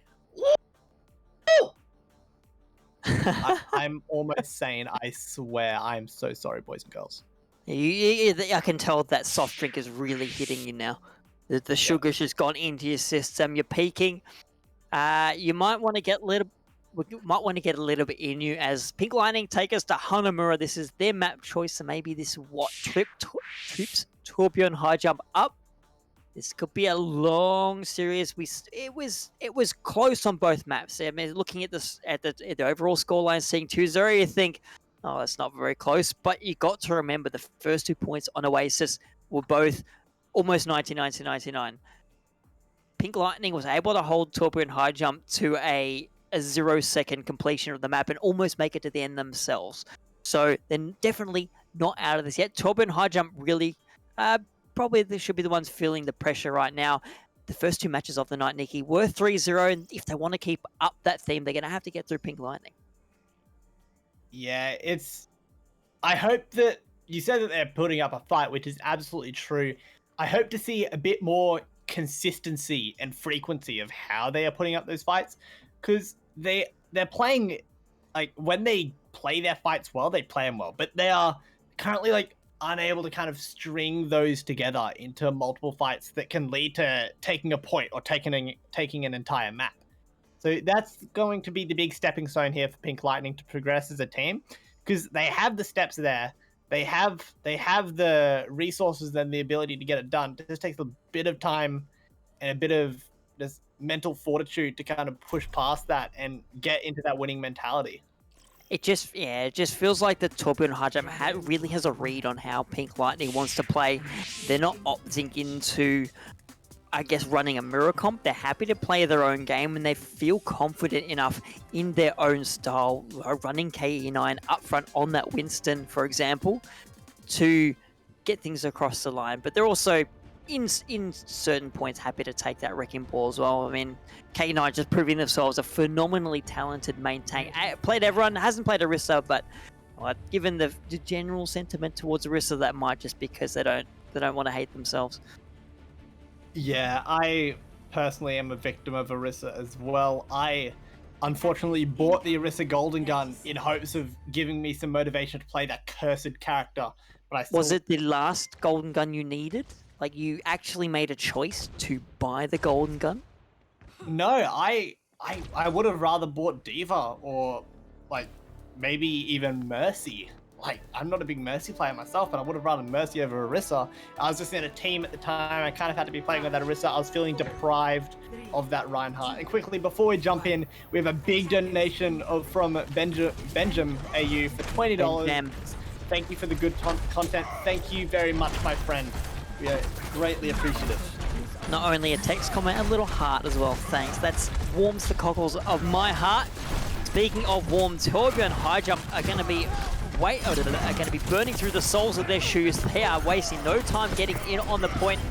I'm almost sane. I swear. I'm so sorry, boys and girls. I can tell that soft drink is really hitting you now. The sugar's just gone into your system. You're peaking. You might want to get a little bit in you as Pink Lightning take us to Hanamura. This is their map choice, so maybe this trips Torbjorn High Jump up. This could be a long series. It was close on both maps. I mean, looking at the overall scoreline, seeing 2-0, you think, oh, that's not very close. But you got to remember the first 2 points on Oasis were both almost 99-99. Pink Lightning was able to hold Torbjorn High Jump to a 0-second completion of the map and almost make it to the end themselves. So they're definitely not out of this yet. Torbjorn High Jump really, probably they should be the ones feeling the pressure right now. The first 2 matches of the night, Nikki, were 3-0, and if they want to keep up that theme, they're going to have to get through Pink Lightning. Yeah, I hope that you said that they're putting up a fight, which is absolutely true. I hope to see a bit more consistency and frequency of how they are putting up those fights, because they're playing, like, when they play their fights well, they play them well, but they are currently, like, unable to kind of string those together into multiple fights that can lead to taking a point or taking an entire map. So that's going to be the big stepping stone here for Pink Lightning to progress as a team, because they have the steps there. They have the resources and the ability to get it done. It just takes a bit of time and a bit of just mental fortitude to kind of push past that and get into that winning mentality. It just feels like the Torbjorn High Jump really has a read on how Pink Lightning wants to play. They're not opting into, I guess, running a mirror comp. They're happy to play their own game, and they feel confident enough in their own style, running KE9 up front on that Winston, for example, to get things across the line. But they're also, in certain points, happy to take that wrecking ball as well. I mean, KE9 just proving themselves a phenomenally talented main tank. Played everyone, hasn't played Orisa, but given the general sentiment towards Orisa, that might just because they don't want to hate themselves. Yeah, I personally am a victim of Orisa as well. I unfortunately bought the Orisa Golden Gun in hopes of giving me some motivation to play that cursed character. But was it the last Golden Gun you needed? Like, you actually made a choice to buy the golden gun? No, I would have rather bought Diva or like maybe even Mercy. Like, I'm not a big Mercy player myself, but I would have rather Mercy over Orisa. I was just in a team at the time. I kind of had to be playing with that Orisa. I was feeling deprived of that Reinhardt. And quickly, before we jump in, we have a big donation from Benjamin AU for $20. Thank you for the good content. Thank you very much, my friend. We are greatly appreciative. Not only a text comment, a little heart as well. Thanks. That warms the cockles of my heart. Speaking of warm, Torbjorn High Jump are going to be burning through the soles of their shoes. They are wasting no time getting in on the point.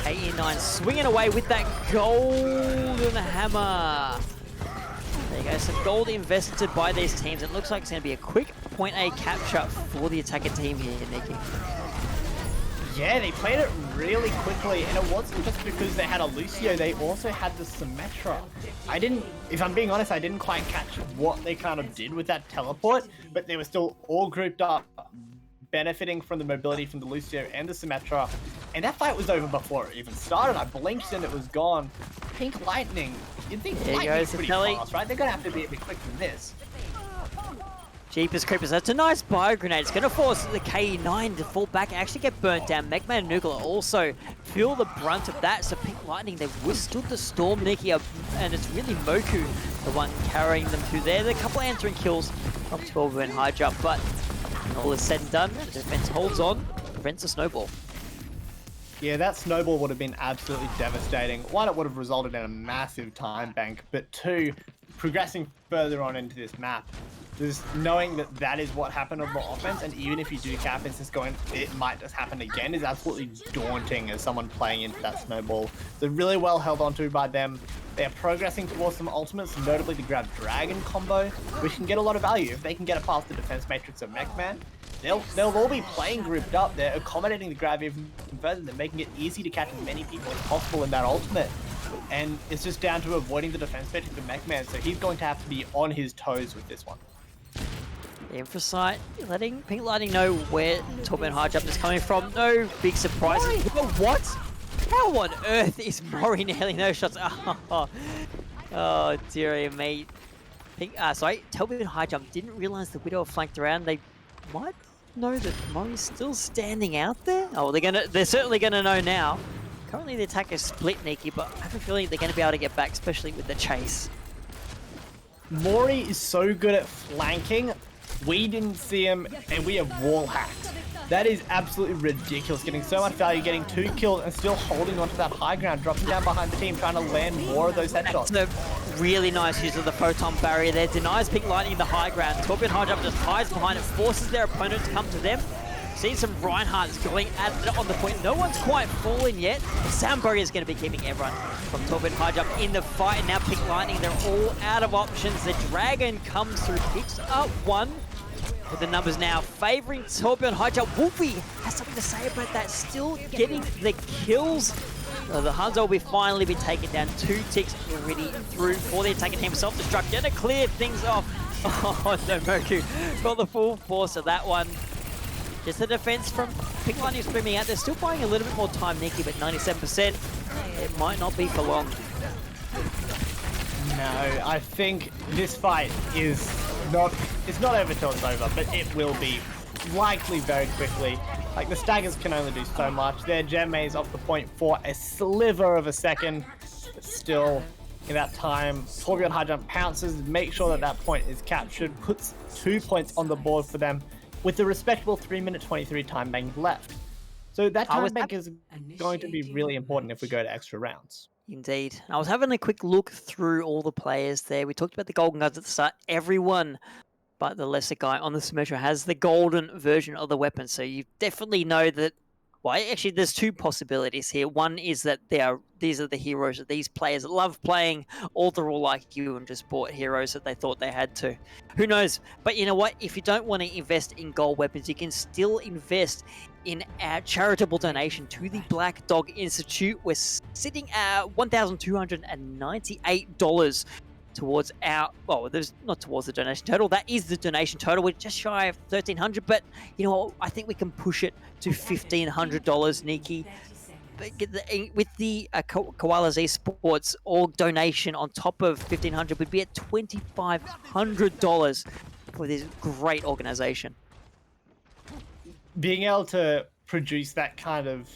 KE9 swinging away with that golden hammer. There you go, some gold invested by these teams. It looks like it's going to be a quick point A capture for the attacker team here, Nikki. Yeah, they played it really quickly, and it wasn't just because they had a Lucio, they also had the Symmetra. If I'm being honest, I didn't quite catch what they kind of did with that teleport, but they were still all grouped up, benefiting from the mobility from the Lucio and the Symmetra, and that fight was over before it even started. I blinked and it was gone. Pink Lightning, you'd think Lightning's pretty fast, right? They're gonna have to be a bit quicker than this. Jeepers Creepers, that's a nice bio grenade. It's going to force the KE9 to fall back and actually get burnt down. Megman and Nuclear also feel the brunt of that. So Pink Lightning, they've withstood the storm, Nikki, and it's really Moku, the one carrying them through there. There are a couple of answering kills from 12 and High Jump, but when all is said and done, the defense holds on, prevents a snowball. Yeah, that snowball would have been absolutely devastating. One, it would have resulted in a massive time bank, but two, progressing further on into this map, just knowing that that is what happened on the offense, and even if you do cap instance going, it might just happen again, is absolutely daunting as someone playing into that snowball. So really well held onto by them. They are progressing towards some ultimates, notably the Grab Dragon combo, which can get a lot of value. If they can get it past the defense matrix of Mechman, they'll all be playing grouped up. They're accommodating the grab even further. They're making it easy to catch as many people as possible in that ultimate. And it's just down to avoiding the defense matrix of Mechman, so he's going to have to be on his toes with this one. Infrasight letting Pink Lightning know where Torbjorn High Jump is coming from. No big surprises. What? How on earth is Mori nailing those shots? Oh dearie me. Torbjorn High Jump didn't realize the Widow flanked around. They might know that Mori's still standing out there. Oh, they're certainly gonna know now. Currently the attack is split, Nikki, but I have a feeling they're gonna be able to get back, especially with the chase. Mori is so good at flanking. We didn't see him, and we have wall hacked. That is absolutely ridiculous, getting so much value, getting 2 kills, and still holding onto that high ground, dropping down behind the team, trying to land more of those headshots. That's a really nice use of the photon barrier there. Denies Pink Lightning the high ground. Torbjorn High Jump just hides behind it, forces their opponent to come to them. See some Reinhardts going at it on the point. No one's quite fallen yet. The sound barrier is going to be keeping everyone from Torbjorn High Jump in the fight. And now Pink Lightning, they're all out of options. The Dragon comes through, picks up one. With the numbers now favoring Torbjorn High Jump. Wolfie has something to say about that. Still getting the kills. The Hanzo will finally be taken down. 2 ticks already through for the attacking team. Self-destruct to clear things off. Oh no, Moku got the full force of that one. Just the defense from Pink Lightning screaming out. They're still buying a little bit more time, Nikki, but 97%. It might not be for long. No, I think this fight is it's not over till it's over, but it will be likely very quickly. Like, the Staggers can only do so much. Their gem maze off the point for a sliver of a second, but still in that time, Torbjorn High Jump pounces, make sure that that point is captured, puts 2 points on the board for them with a respectable 3-minute 23 time bank left. So that time bank is going to be really important if we go to extra rounds. Indeed. I was having a quick look through all the players there. We talked about the golden guns at the start. Everyone but the lesser guy on the Symmetra has the golden version of the weapon. So you definitely know that. Well, actually, there's 2 possibilities here. One is that these are the heroes that these players love playing, or they're all like you and just bought heroes that they thought they had to. Who knows? But you know what? If you don't want to invest in gold weapons, you can still invest in our charitable donation to the Black Dog Institute. We're sitting at $1,298 towards our, well, there's not towards the donation total. That is the donation total. We're just shy of 1,300, but you know what? I think we can push it to $1,500, Nikki. With the Koalas Esports org donation on top of $1,500, we'd be at $2,500 for this great organization. Being able to produce that kind of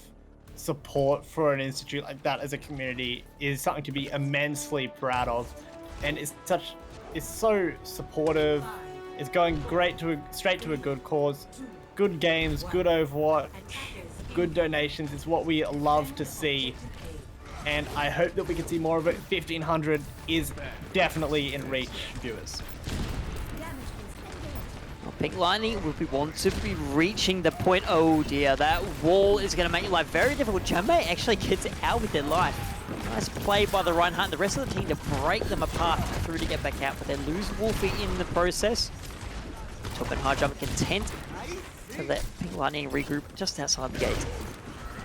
support for an institute like that as a community is something to be immensely proud of, and it's so supportive. It's going straight to a good cause. Good games, good Overwatch, good donations is what we love to see, and I hope that we can see more of it. 1,500 is definitely in reach, viewers. Pink Lightning would want to be reaching the point. Oh dear, that wall is going to make life very difficult. Jambe actually gets out with their life. Nice play by the Reinhardt and the rest of the team to break them apart through to get back out, but they lose Wolfie in the process. Top and high jump content to let Pink Lightning regroup just outside the gate.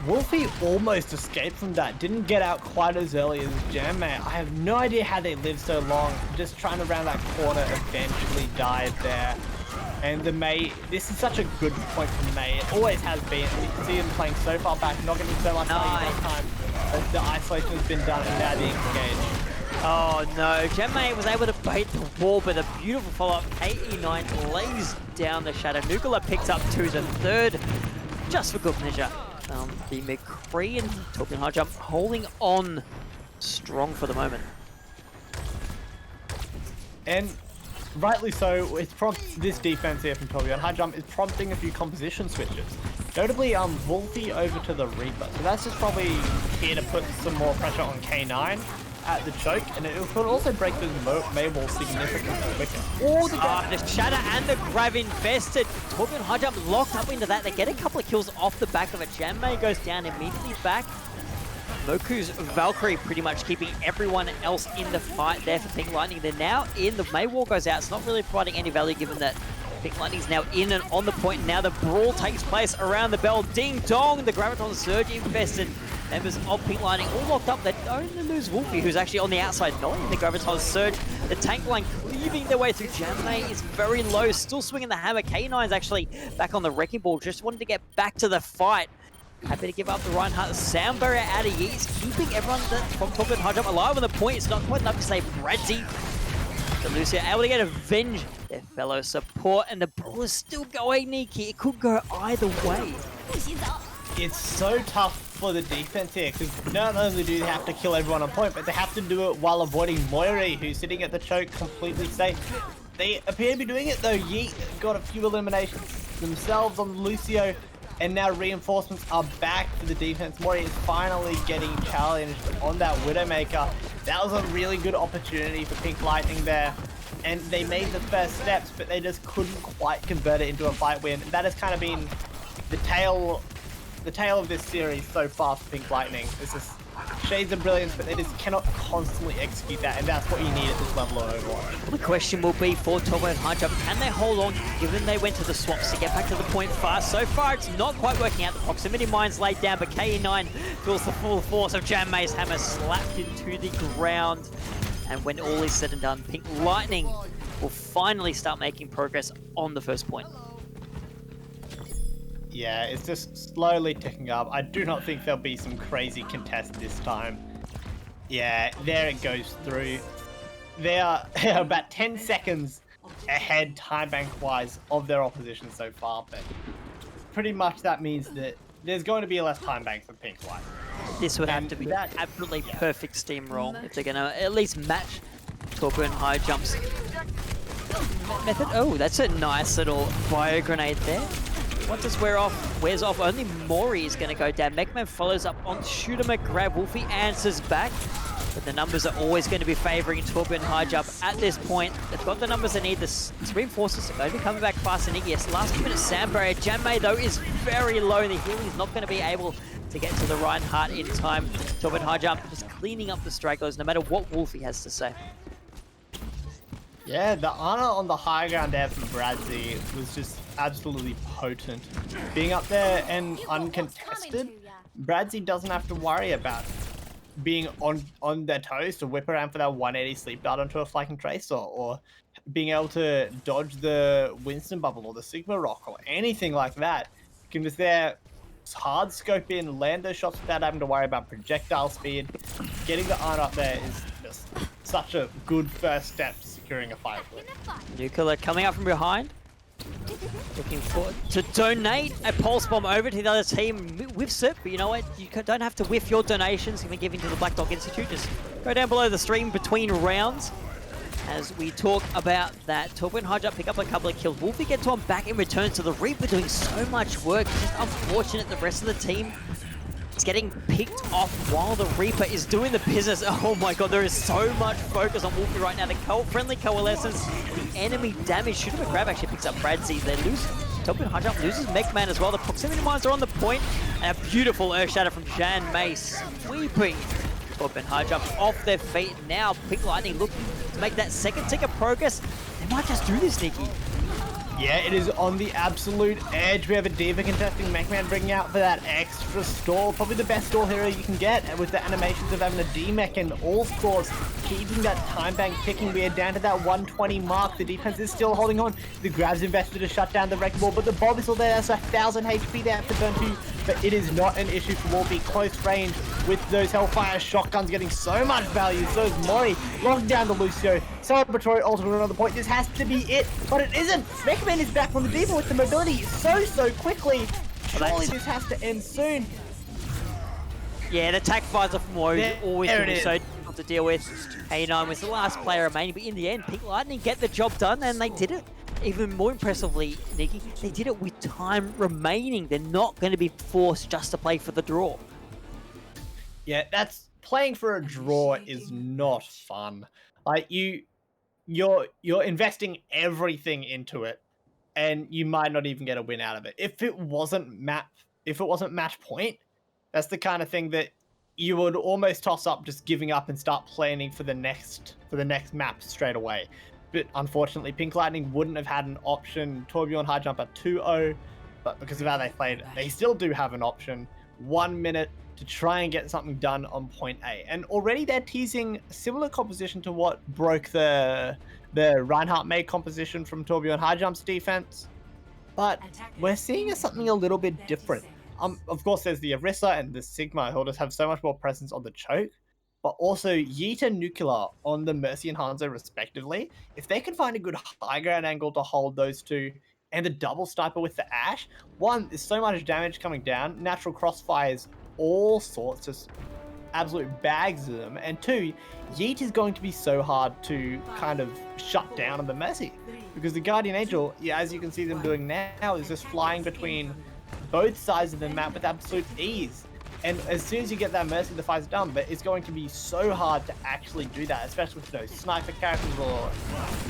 Wolfie almost escaped from that. Didn't get out quite as early as Jambe. I have no idea how they lived so long. Just trying to round that corner, eventually died there. And the Mei, this is such a good point for Mei. It always has been. You can see him playing so far back, not getting so much money this time. The isolation has been done and now being engaged. Oh no, Jambe was able to bait the wall, but a beautiful follow-up. KE9 lays down the shadow. Nugala picks up to the third, just for good measure. The McCree and Torbjorn high jump holding on strong for the moment. And rightly so, it's this defense here from Torbjorn high jump is prompting a few composition switches. Notably, Wolfie over to the Reaper. So that's just probably here to put some more pressure on K9 at the choke, and it could also break the Mei wall significantly quicker. Oh, the Shatter and the Grav invested. Torbjorn high jump locked up into that. They get a couple of kills off the back of it. Jambe goes down immediately back. Moku's Valkyrie pretty much keeping everyone else in the fight there for Pink Lightning. They're now in. The Mei wall goes out. It's not really providing any value given that Pink Lightning's now in and on the point. Now the brawl takes place around the bell. Ding dong! The Graviton Surge infested. Members of Pink Lightning all locked up. They only lose Wolfie, who's actually on the outside, not in the Graviton Surge. The tank line cleaving their way through. Jambe is very low, still swinging the hammer. K9's actually back on the wrecking ball. Just wanted to get back to the fight. Happy to give up the Reinhardt. Sound barrier out of Yeet is keeping everyone from top and high jump alive on the point. It's not quite enough to save Bradzi. The Lucia able to get avenge their fellow support, and the brawl is still going, Nikki. It could go either way. It's so tough for the defense here, because not only do they have to kill everyone on point, but they have to do it while avoiding Moiri, who's sitting at the choke completely safe. They appear to be doing it though. Yeet got a few eliminations themselves on Lucio, and now reinforcements are back for the defense. Moiri is finally getting challenged on that Widowmaker. That was a really good opportunity for Pink Lightning there, and they made the first steps, but they just couldn't quite convert it into a fight win. That has kind of been the tale of this series so far for Pink Lightning. It's just shades of brilliance, but they just cannot constantly execute that, and that's what you need at this level of Overwatch. The question will be for Torbjorn high jump, can they hold on given they went to the swaps to get back to the point fast? So far it's not quite working out. The proximity mine's laid down, but KE9 feels the full force of Jambe's hammer slapped into the ground. And when all is said and done, Pink Lightning will finally start making progress on the first point. Yeah, it's just slowly ticking up. I do not think there'll be some crazy contest this time. Yeah, there it goes through. They are about 10 seconds ahead time bank wise of their opposition so far, but pretty much that means that there's going to be less time bank for Pink White. This would have to be that absolutely perfect steamroll if they're going to at least match Torbjorn high jumps method. Oh, that's a nice little bio grenade there. Once this wears off, only Mori is going to go down. Mechman follows up on Shooter McGrab. Wolfie answers back. But the numbers are always going to be favouring Torbjorn high jump at this point. They've got the numbers they need. The reinforcements are going to be coming back fast and easy. Yes, last minute Sand Barrier. Jambe, though, is very low. The healing is not going to be able to get to the Reinhardt in time. Torbjorn high jump just cleaning up the stragglers no matter what Wolfie has to say. Yeah, the honor on the high ground there from Bradzi was just absolutely potent. Being up there and uncontested, Bradzi doesn't have to worry about it. being on their toes to whip around for that 180 sleep dart onto a flanking tracer, or being able to dodge the Winston bubble or the Sigma rock or anything like that. You can just there hard scope in, land those shots without having to worry about projectile speed. Getting the iron up there is just such a good first step to securing a fight. Nuclear coming up from behind. Looking forward to donate a pulse bomb over to the other team. Whiffs it, but you know what? You don't have to whiff your donations. You can give into the Black Dog Institute. Just go down below the stream between rounds. As we talk about that, Torben Hajap pick up a couple of kills. Wolfie gets one back in return, so the Reaper doing so much work. Just unfortunate the rest of the team is getting picked off while the Reaper is doing the business. Oh my god, there is so much focus on Wolfie right now. The friendly coalescence, the enemy damage. Shooter McCrab actually picks up Bradseed. They lose. Torben Hajap loses Mechman as well. The proximity mines are on the point. And a beautiful Earth Shatter from Jan May sweeping Torben Hajap off their feet. Now Pink Lightning looking to make that second tick of progress. They might just do this, Nikki. Yeah, it is on the absolute edge. We have a Diva contesting Mechman, bringing out for that extra stall. Probably the best stall hero you can get with the animations of having a D-Mech and all scores, keeping that time bank ticking. We are down to that 120 mark. The defense is still holding on. The Grabs invested to shut down the Wrecking Ball, but the Bob is still there. That's 1,000 HP they have to burn to, but it is not an issue for Wolfie. Close range with those Hellfire shotguns getting so much value. So is Mori locking down the Lucio. Celebratory ultimate on another point. This has to be it, but it isn't. Mechman is back from the Diva with the mobility so quickly. Surely this has to end soon. Yeah, the attack visor from Mori always going to be so difficult to deal with. A9 was the last player remaining, but in the end, Pink Lightning get the job done, and they did it. Even more impressively, Nikki, they did it with time remaining. They're not going to be forced just to play for the draw. Yeah, that's playing for a draw is not fun. Like you're investing everything into it, and you might not even get a win out of it. If it wasn't match point, that's the kind of thing that you would almost toss up just giving up and start planning for the next map straight away. But unfortunately, Pink Lightning wouldn't have had an option. Torbjorn high jump at 2-0, but because of how they played, they still do have an option. 1 minute to try and get something done on point A. And already they're teasing a similar composition to what broke the Reinhardt made composition from Torbjorn high jump's defense. But we're seeing something a little bit different. Of course, there's the Orisa and the Sigma who just have so much more presence on the choke, but also Yeet and Nuclear on the Mercy and Hanzo respectively. If they can find a good high ground angle to hold those two, and the double sniper with the Ash, one, there's so much damage coming down, natural crossfires, all sorts, just absolute bags of them, and two, Yeet is going to be so hard to kind of shut down on the Mercy, because the Guardian Angel, yeah, as you can see them doing now, is just flying between both sides of the map with absolute ease. And as soon as you get that Mercy, the fight's done, but it's going to be so hard to actually do that, especially with those sniper characters or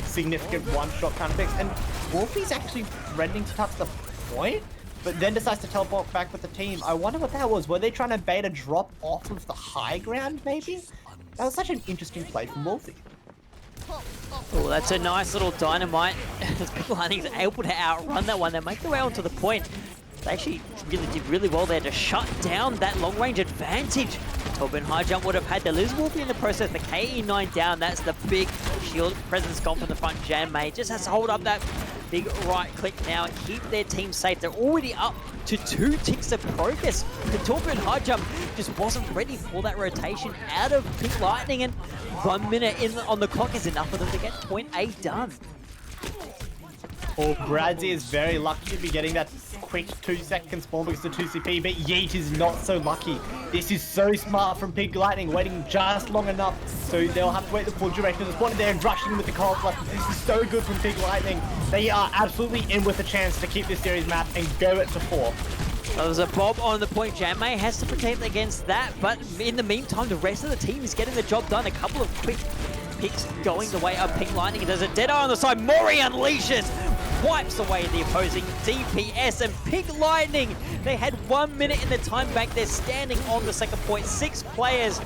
significant one-shot kind of picks. And Wolfie's actually threatening to touch the point, but then decides to teleport back with the team. I wonder what that was. Were they trying to bait a drop off of the high ground, maybe? That was such an interesting play from Wolfie. Oh, that's a nice little dynamite. Pink Lightning's able to outrun that one. They make their way onto the point. They actually really did really well there to shut down that long-range advantage. Torben high jump would have had to lose Wolfie in the process. The KE9 down, that's the big shield presence gone from the front. Jan May just has to hold up that big right click now and keep their team safe. They're already up to 2 ticks of progress. The Torben high jump just wasn't ready for that rotation out of Pink Lightning, and 1 minute on the clock is enough for them to get point A done. Oh, Bradzi is very lucky to be getting that quick 2-second spawn because of 2CP, but Yeet is not so lucky. This is so smart from Pink Lightning, waiting just long enough, so they'll have to wait the full duration of the spawn, and they're rushing with the Cold Flush. This is so good from Pink Lightning. They are absolutely in with a chance to keep this series map and go it to 4. So there's a Bob on the point. Jan May has to protect against that, but in the meantime, the rest of the team is getting the job done. A couple of quick picks going the way of Pink Lightning. There's a Deadeye on the side. Mori unleashes, wipes away the opposing DPS, and Pink Lightning, they had 1 minute in the time bank. They're standing on the second point. 6 players,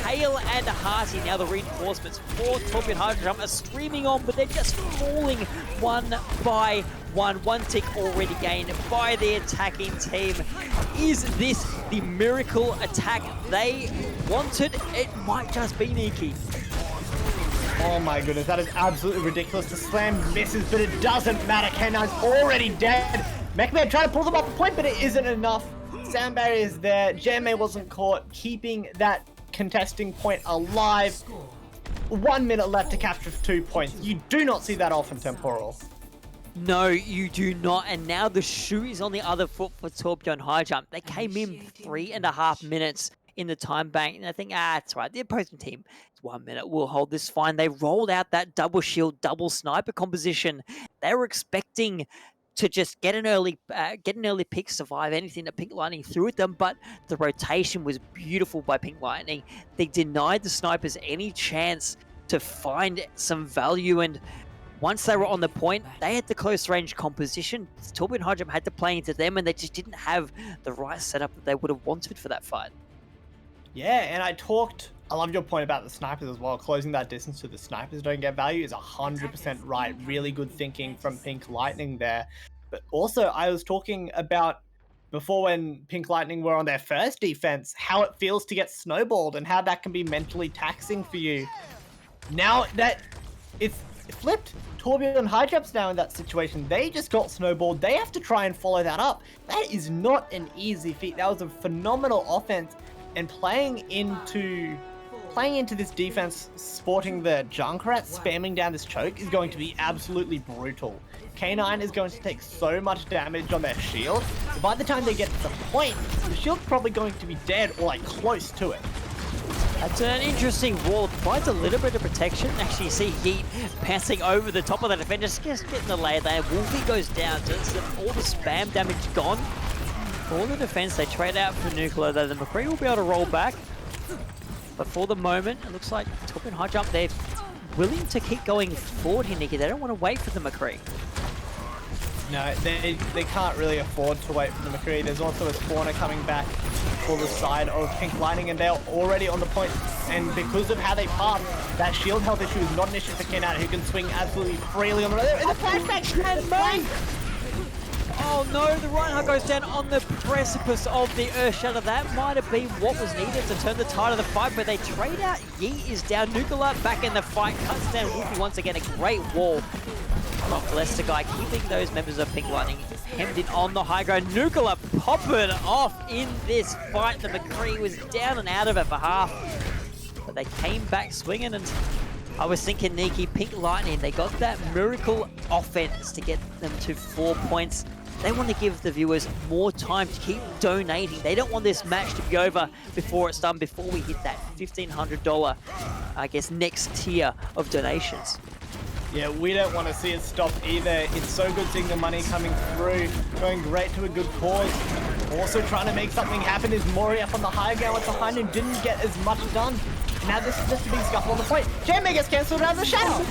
Hale and Hearty. Now the reinforcements for Torben High Jump are streaming on, but they're just falling one by one tick already gained by the attacking team. Is this the miracle attack they wanted? It might just be Nikki. Oh my goodness, that is absolutely ridiculous. The slam misses, but it doesn't matter. K9's already dead. Mechman trying to pull them off the point, but it isn't enough. Sound barrier is there. JMA wasn't caught, keeping that contesting point alive. 1 minute left to capture 2 points. You do not see that often, Temporal. No, you do not. And now the shoe is on the other foot for Torbjorn High Jump. They came in 3.5 minutes in the time bank, and I think, it's right. The opposing team, it's 1 minute. We'll hold this fine. They rolled out that double shield, double sniper composition. They were expecting to just get an early pick, survive anything that Pink Lightning threw at them, but the rotation was beautiful by Pink Lightning. They denied the snipers any chance to find some value, and once they were on the point, they had the close range composition. Torbjorn High Jump had to play into them, and they just didn't have the right setup that they would have wanted for that fight. Yeah, and I love your point about the snipers as well. Closing that distance so the snipers don't get value is 100% right. Really good thinking from Pink Lightning there. But also, I was talking about before when Pink Lightning were on their first defense, how it feels to get snowballed and how that can be mentally taxing for you. Now that it's flipped, Torbjorn High Jump's now in that situation. They just got snowballed. They have to try and follow that up. That is not an easy feat. That was a phenomenal offense. And playing into this defense, sporting the Junkrat, spamming down this choke is going to be absolutely brutal. K9 is going to take so much damage on their shield. By the time they get to the point, the shield's probably going to be dead or like close to it. That's an interesting wall. Provides a little bit of protection. Actually, you see Yeet passing over the top of the defender, just getting the lay there. Wolfie goes down. So all the spam damage gone. For the defense, they trade out for Nuclear, though the McCree will be able to roll back. But for the moment, it looks like Torbjorn High Jump, they're willing to keep going forward here, Nikki. They don't want to wait for the McCree. No, they can't really afford to wait for the McCree. There's also a spawner coming back for the side of Pink Lightning, and they're already on the point. And because of how they passed, that shield health issue is not an issue for K9, who can swing absolutely freely on the road. And the flashback! Oh no, the Reinhardt goes down on the precipice of the Earth Shatter. That might have been what was needed to turn the tide of the fight, but they trade out. Yeet is down. Nuclear back in the fight. Cuts down Wolfie once again. A great wall from Sdogga, keeping those members of Pink Lightning hemmed in on the high ground. Nuclear popping off in this fight. The McCree was down and out of it for half, but they came back swinging, and I was thinking, Nikki, Pink Lightning, they got that miracle offense to get them to 4 points. They want to give the viewers more time to keep donating. They don't want this match to be over before it's done, before we hit that $1,500, I guess, next tier of donations. Yeah, we don't want to see it stop either. It's so good seeing the money coming through, going great to a good cause. Also trying to make something happen is Mori up on the high ground with behind him, didn't get as much done. Now this is just a big scuffle on the point. JMA gets cancelled out of the shadow.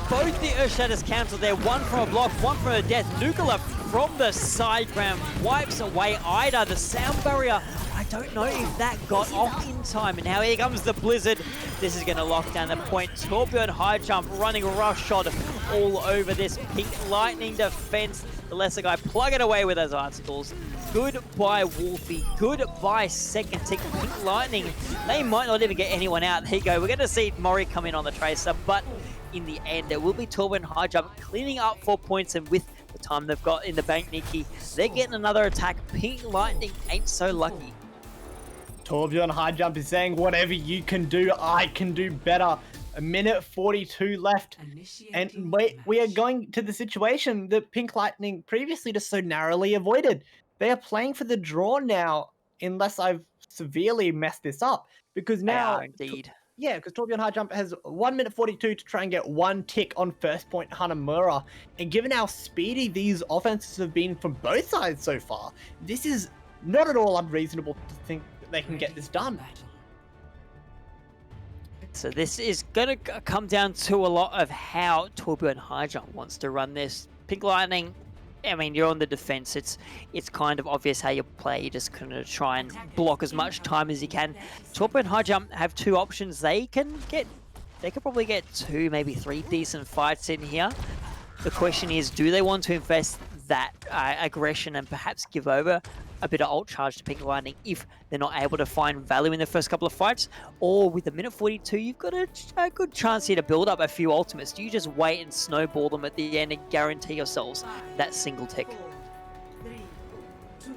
Both the Earth Shatters cancelled there, one from a block, one from a death. Nuclear from the side ground wipes away Ida, the sound barrier. I don't know if that got off in time, and now here comes the Blizzard. This is going to lock down the point. Torbjorn High Jump running roughshod all over this Pink Lightning defense. The lesser guy plugging away with those articles. Goodbye Wolfie, goodbye second tick. Pink Lightning, they might not even get anyone out. There you go, we're going to see Mori come in on the tracer, but in the end, it will be Torbjorn High Jump cleaning up 4 points, and with the time they've got in the bank, Nikki, they're getting another attack. Pink Lightning ain't so lucky. Torbjorn High Jump is saying, whatever you can do, I can do better. A minute 42 left, and we are going to the situation that Pink Lightning previously just so narrowly avoided. They are playing for the draw now, unless I've severely messed this up, because now... They are indeed. Yeah, because Torbjorn High Jump has 1 minute 42 to try and get one tick on first point Hanamura. And given how speedy these offenses have been from both sides so far, this is not at all unreasonable to think that they can get this done. So this is going to come down to a lot of how Torbjorn High Jump wants to run this. Pink Lightning, I mean, you're on the defense. It's kind of obvious how you play. You're just going to try and block as much time as you can. Torbjorn High Jump have two options. They could probably get 2, maybe 3 decent fights in here. The question is, do they want to invest that aggression and perhaps give over a bit of ult charge to Pink Lightning if they're not able to find value in the first couple of fights? Or with the minute 42, you've got a good chance here to build up a few ultimates. Do you just wait and snowball them at the end and guarantee yourselves that single tick? 3, 2,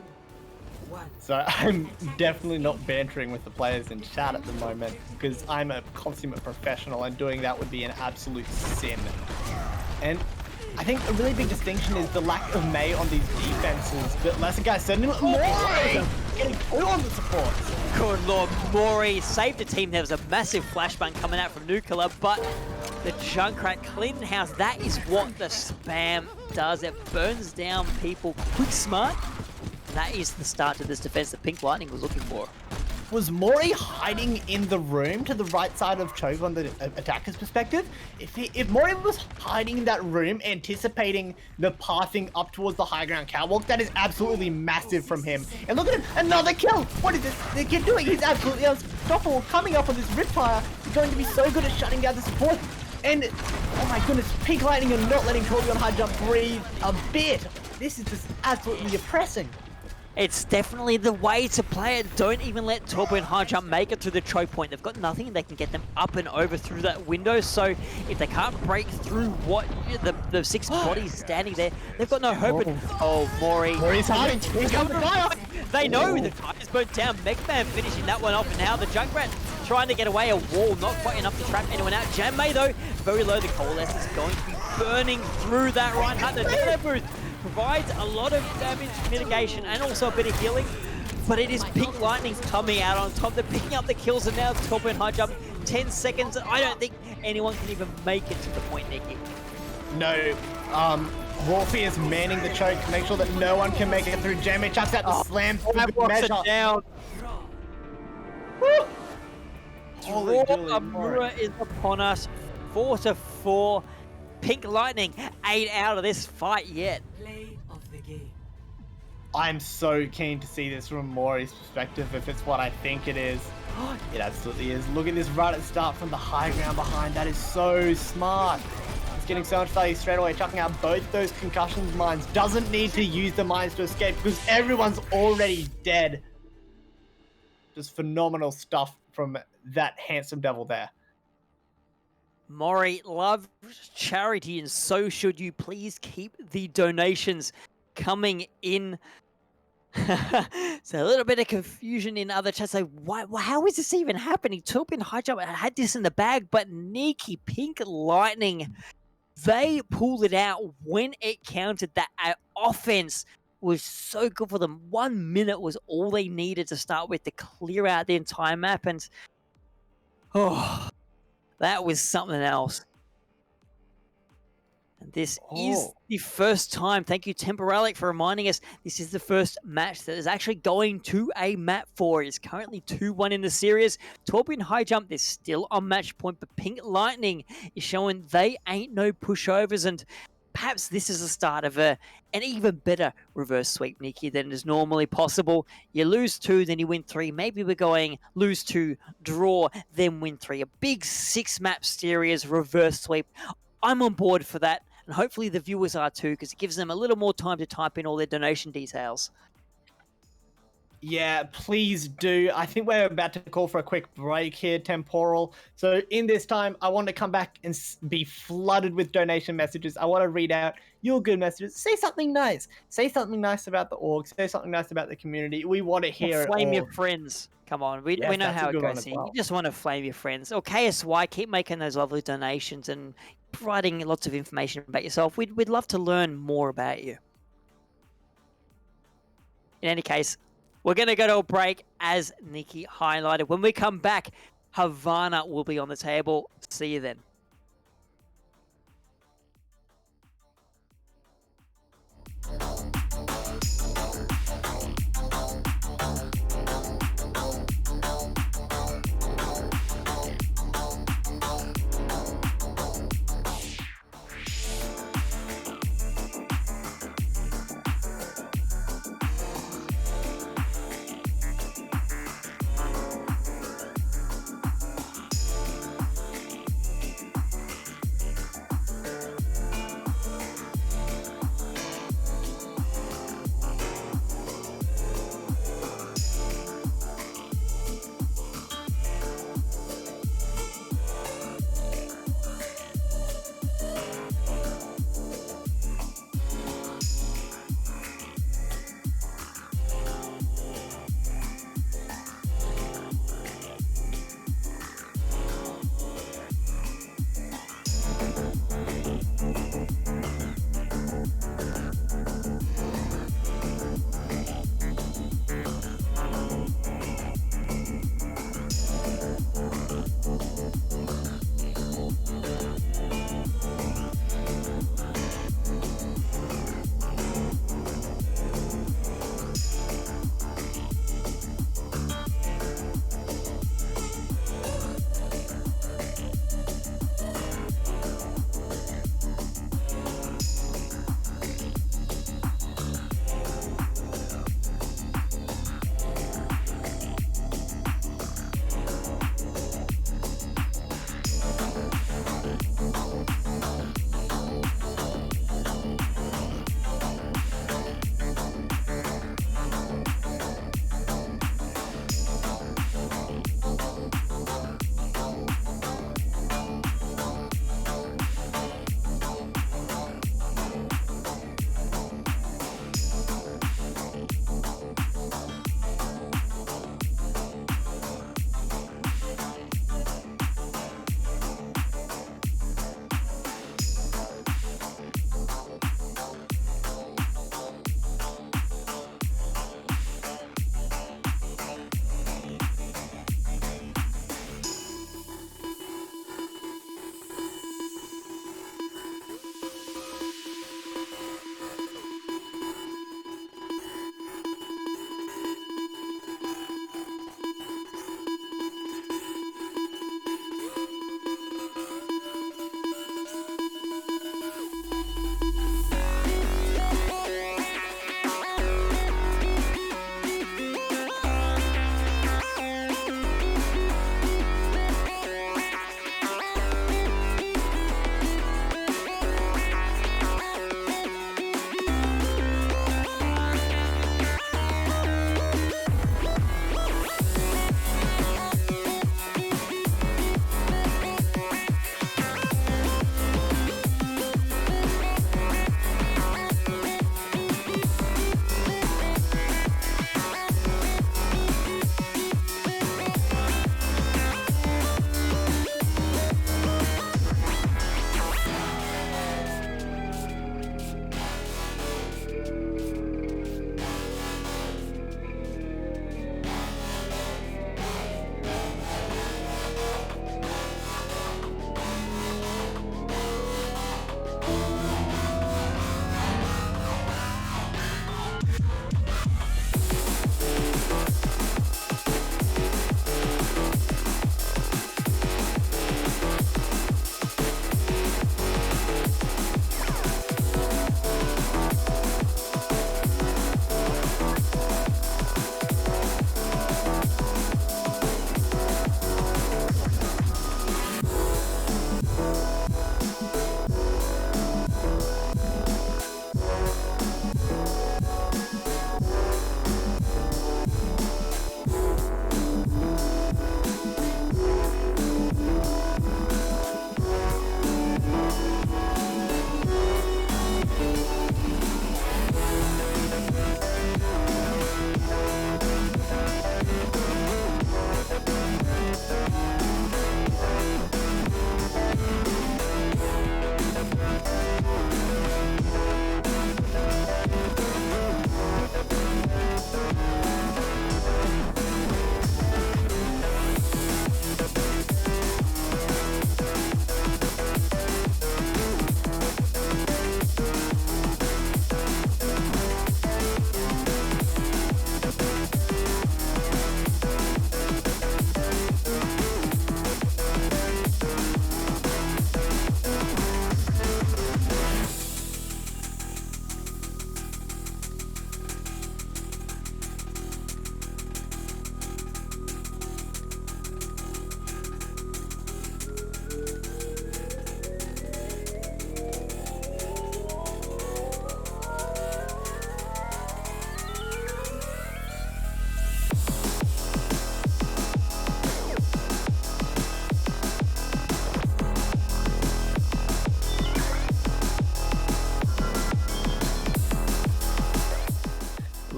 1. So I'm definitely not bantering with the players in chat at the moment because I'm a consummate professional and doing that would be an absolute sin. And I think a really big distinction is the lack of Mei on these defenses, but lesser guys said more getting put on the supports. Good Lord, Mori saved the team. There was a massive flashbang coming out from Nuclear, but the Junkrat cleaning house, that is what the spam does. It burns down people quick smart. That is the start to this defense that Pink Lightning was looking for. Was Mori hiding in the room to the right side of Chove on the attacker's perspective? If Mori was hiding in that room, anticipating the pathing up towards the high ground catwalk, that is absolutely massive from him. And look at him, another kill! What is this the kid doing? He's absolutely unstoppable. Coming up on this Riptire, he's going to be so good at shutting down the support. And, oh my goodness, Pink Lightning are not letting Torbjorn high jump breathe a bit. This is just absolutely oppressing. It's definitely the way to play it. Don't even let Turbo and High Jump make it to the choke point. They've got nothing. They can get them up and over through that window. So if they can't break through what the 6 bodies standing there, they've got no hope. Oh, Mori's hiding. He's got the guy up. They know the time is burnt down. Megman finishing that one off. And now the Junkrat trying to get away. A wall, not quite enough to trap anyone out. Jam May, though, very low. The Koalas is going to be burning through that right hand. The Nano Booth provides a lot of damage mitigation and also a bit of healing, but it is Pink Lightning coming out on top. They're picking up the kills, and now Torpo and High Jump, 10 seconds. I don't think anyone can even make it to the point, Nikki. No, Wolfie is manning the choke to make sure that no one can make it through. Jamie chucks out the slam. That blocks it down. Holy Amura is upon us, 4-4. Pink Lightning, 8 out of this fight yet. Play of the game. I'm so keen to see this from Mori's perspective if it's what I think it is. It absolutely is. Look at this right at the start from the high ground behind. That is so smart. It's getting so much value straight away, chucking out both those concussion mines. Doesn't need to use the mines to escape because everyone's already dead. Just phenomenal stuff from that handsome devil there. Mori loves charity, and so should you. Please keep the donations coming in. So a little bit of confusion in other chats. Like, how is this even happening? Turpin High Jump had this in the bag, but Nikki, Pink Lightning, they pulled it out when it counted. That offense was so good for them. 1 minute was all they needed to start with to clear out the entire map, and that was something else. And this is the first time. Thank you, Temporalic, for reminding us. This is the first match that is actually going to a map 4. It's currently 2-1 in the series. Torbjorn High Jump is still on match point, but Pink Lightning is showing they ain't no pushovers, and perhaps this is the start of an even better reverse sweep, Nikki, than is normally possible. You lose 2, then you win 3. Maybe we're going lose 2, draw, then win 3. A big 6-map series reverse sweep. I'm on board for that, and hopefully the viewers are too, because it gives them a little more time to type in all their donation details. Yeah, please do. I think we're about to call for a quick break here, Temporal. So in this time, I want to come back and be flooded with donation messages. I want to read out your good messages. Say something nice. Say something nice about the org. Say something nice about the community. We want to hear it all. Flame your friends. Come on, we know how it goes here. You just want to flame your friends. Or KSY, keep making those lovely donations and providing lots of information about yourself. We'd love to learn more about you. In any case, we're going to go to a break, as Nikki highlighted. When we come back, Havana will be on the table. See you then.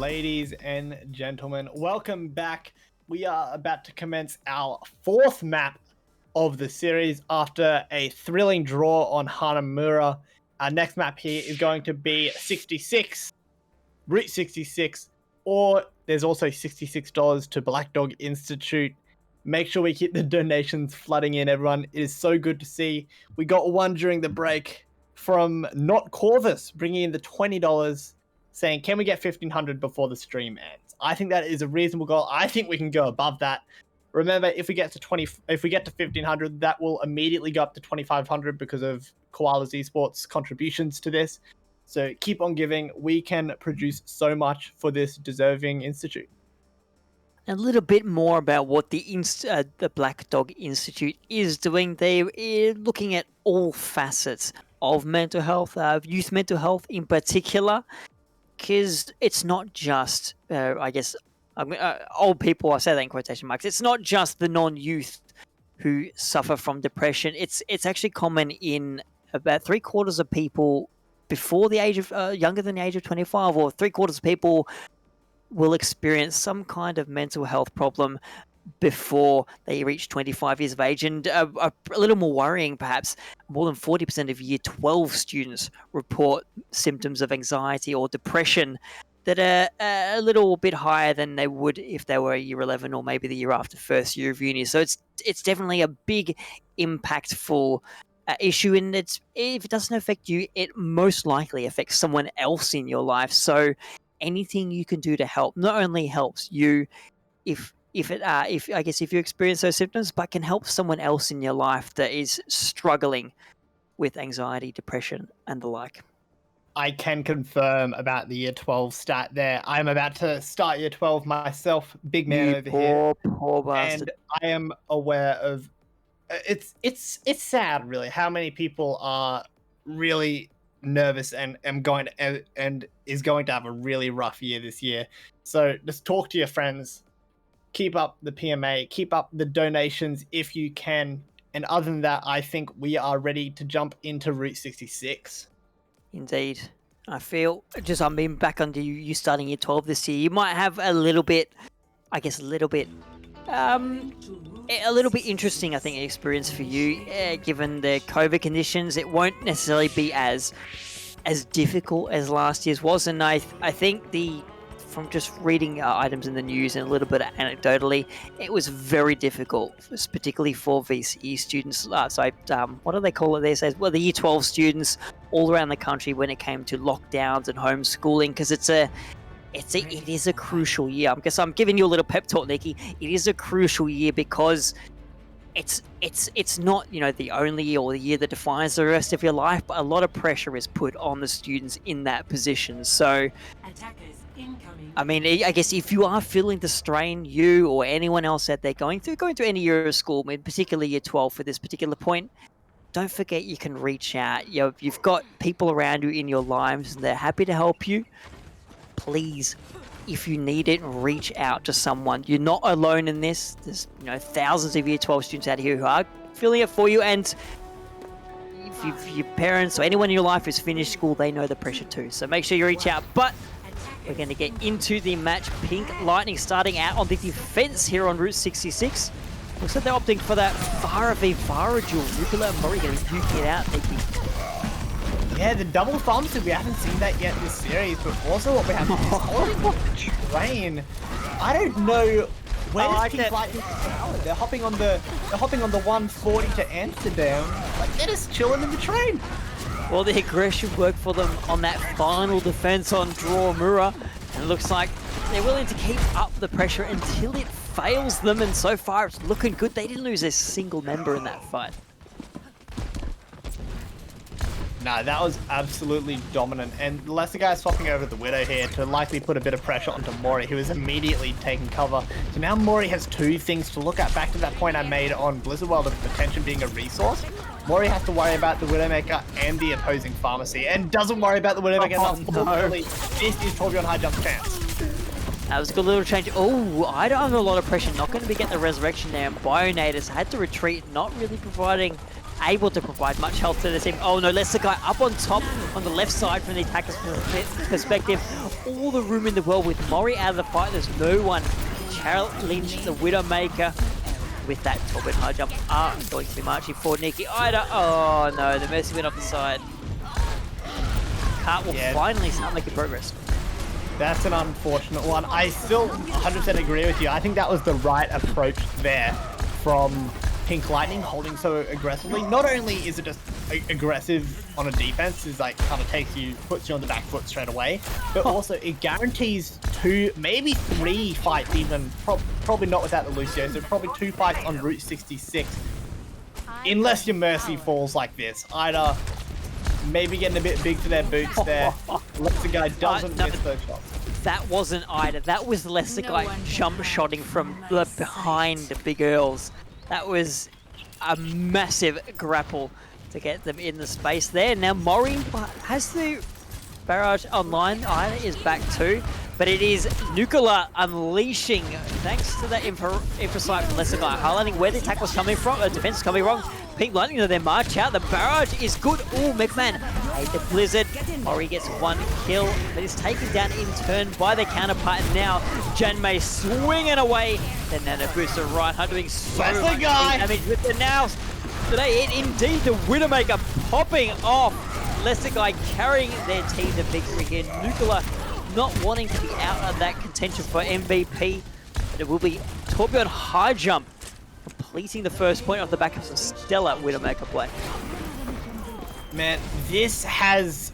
ladies and gentlemen, welcome back. We are about to commence our 4th map of the series after a thrilling draw on Hanamura. Our next map here is going to be 66, Route 66, or there's also $66 to Black Dog Institute. Make sure we keep the donations flooding in, everyone. It is so good to see. We got one during the break from Not Corvus, bringing in the $20, saying, can we get 1,500 before the stream ends? I think that is a reasonable goal. I think we can go above that. Remember, if we get to 1,500, that will immediately go up to 2,500 because of Koalas Esports contributions to this. So keep on giving. We can produce so much for this deserving institute. A little bit more about what the Black Dog Institute is doing. They're looking at all facets of mental health, youth mental health in particular, because it's not just, old people, I say that in quotation marks, it's not just the non-youth who suffer from depression. It's actually common in about 3/4 of people before the age of, younger than the age of 25, or 3/4 of people will experience some kind of mental health problem before they reach 25 years of age. And a little more worrying, perhaps, more than 40% of Year 12 students report symptoms of anxiety or depression that are a little bit higher than they would if they were Year 11 or maybe the year after first year of uni. So it's definitely a big, impactful issue, and if it doesn't affect you, it most likely affects someone else in your life. So anything you can do to help not only helps you if you experience those symptoms, but can help someone else in your life that is struggling with anxiety, depression, and the like. I can confirm about the Year 12 stat there. I'm about to start Year 12 myself, big man over here. Poor bastard. And I am aware of it's sad, really, how many people are really nervous and is going to have a really rough year this year. So just talk to your friends, keep up the PMA, keep up the donations if you can. And other than that, I think we are ready to jump into Route 66. Indeed. I feel, I'm being back under you starting Year 12 this year, you might have a little bit interesting, I think, experience for you, given the COVID conditions. It won't necessarily be as difficult as last year's was, and I think from just reading items in the news and a little bit anecdotally, it was very difficult, particularly for VCE students. What do they call it these days? Well, the Year 12 students all around the country when it came to lockdowns and homeschooling, because it is a crucial year. I guess I'm giving you a little pep talk, Nikki. It is a crucial year because it's not, the only year or the year that defines the rest of your life, but a lot of pressure is put on the students in that position. So, I mean, I guess if you are feeling the strain, you or anyone else out there going through any year of school, particularly Year 12 for this particular point, don't forget you can reach out. You've got people around you in your lives, and they're happy to help you. Please, if you need it, reach out to someone. You're not alone in this. There's thousands of Year 12 students out here who are feeling it for you, and if your parents or anyone in your life who's finished school, they know the pressure too. So make sure you reach out. But we're going to get into the match. Pink Lightning starting out on the defense here on Route 66. Looks like they're opting for that Vara v Vara duel. Nuclear and Murray going to duke it out. Yeah, the double thumbs, we haven't seen that yet this series, but also what we have is holding off the train. I don't know where does Pink Lightning go. They're hopping on the 140 to Amsterdam. Like, they're just chilling in the train. Well, the aggression worked for them on that final defense on Drawmura, and it looks like they're willing to keep up the pressure until it fails them, and so far it's looking good. They didn't lose a single member in that fight. No, that was absolutely dominant, and the Leicester guy swapping over the Widow here to likely put a bit of pressure onto Mori, who is immediately taking cover. So now Mori has two things to look at. Back to that point I made on Blizzard World of attention being a resource. Mori has to worry about the Widowmaker and the opposing pharmacy, and doesn't worry about the Widowmaker. Unfortunately, this is Torbjorn High Jump's chance. That was a good little change. Oh, I don't have a lot of pressure. Not going to be getting the resurrection there. And Bionators had to retreat, not really providing able to provide much health to the team. Oh no, Sdogga up on top on the left side from the attacker's perspective. All the room in the world with Mori out of the fight. There's no one challenge the Widowmaker. With that top and high jump are going to be marching for Nikki Ida. Oh no, the Mercy went off the side. Cart will finally start making progress. That's an unfortunate one. I still 100% agree with you. I think that was the right approach there from Pink Lightning, holding so aggressively. Not only is it just aggressive on a defense, is like kind of puts you on the back foot straight away, but also it guarantees 2, maybe 3 fights even, probably not without the Lucio, so probably 2 fights on Route 66. Unless your Mercy falls like this. Ida maybe getting a bit big for their boots there. Sdogga doesn't miss those shots. That wasn't Ida, that was Sdogga jump shotting from behind the Big Earls. That was a massive grapple to get them in the space there. Now Mori has the barrage online. Ida is back too, but it is Nuclear unleashing thanks to that infra sight from Sdogga, highlighting where the attack was coming from, the defense is coming wrong. Pink Lightning, their march out. The barrage is good. Oh, McMahon ate the blizzard. Mori gets 1 kill, but is taken down in turn by the counterpart. And now Janmei swinging away. The nano booster Reinhardt doing so much damage with the nows. Today, indeed the Widowmaker popping off. Sdogga carrying their team to victory here. Nuclear not wanting to be out of that contention for MVP, but it will be Torbjorn high jump, completing the first point off the back of some stellar Widowmaker play. Man, this is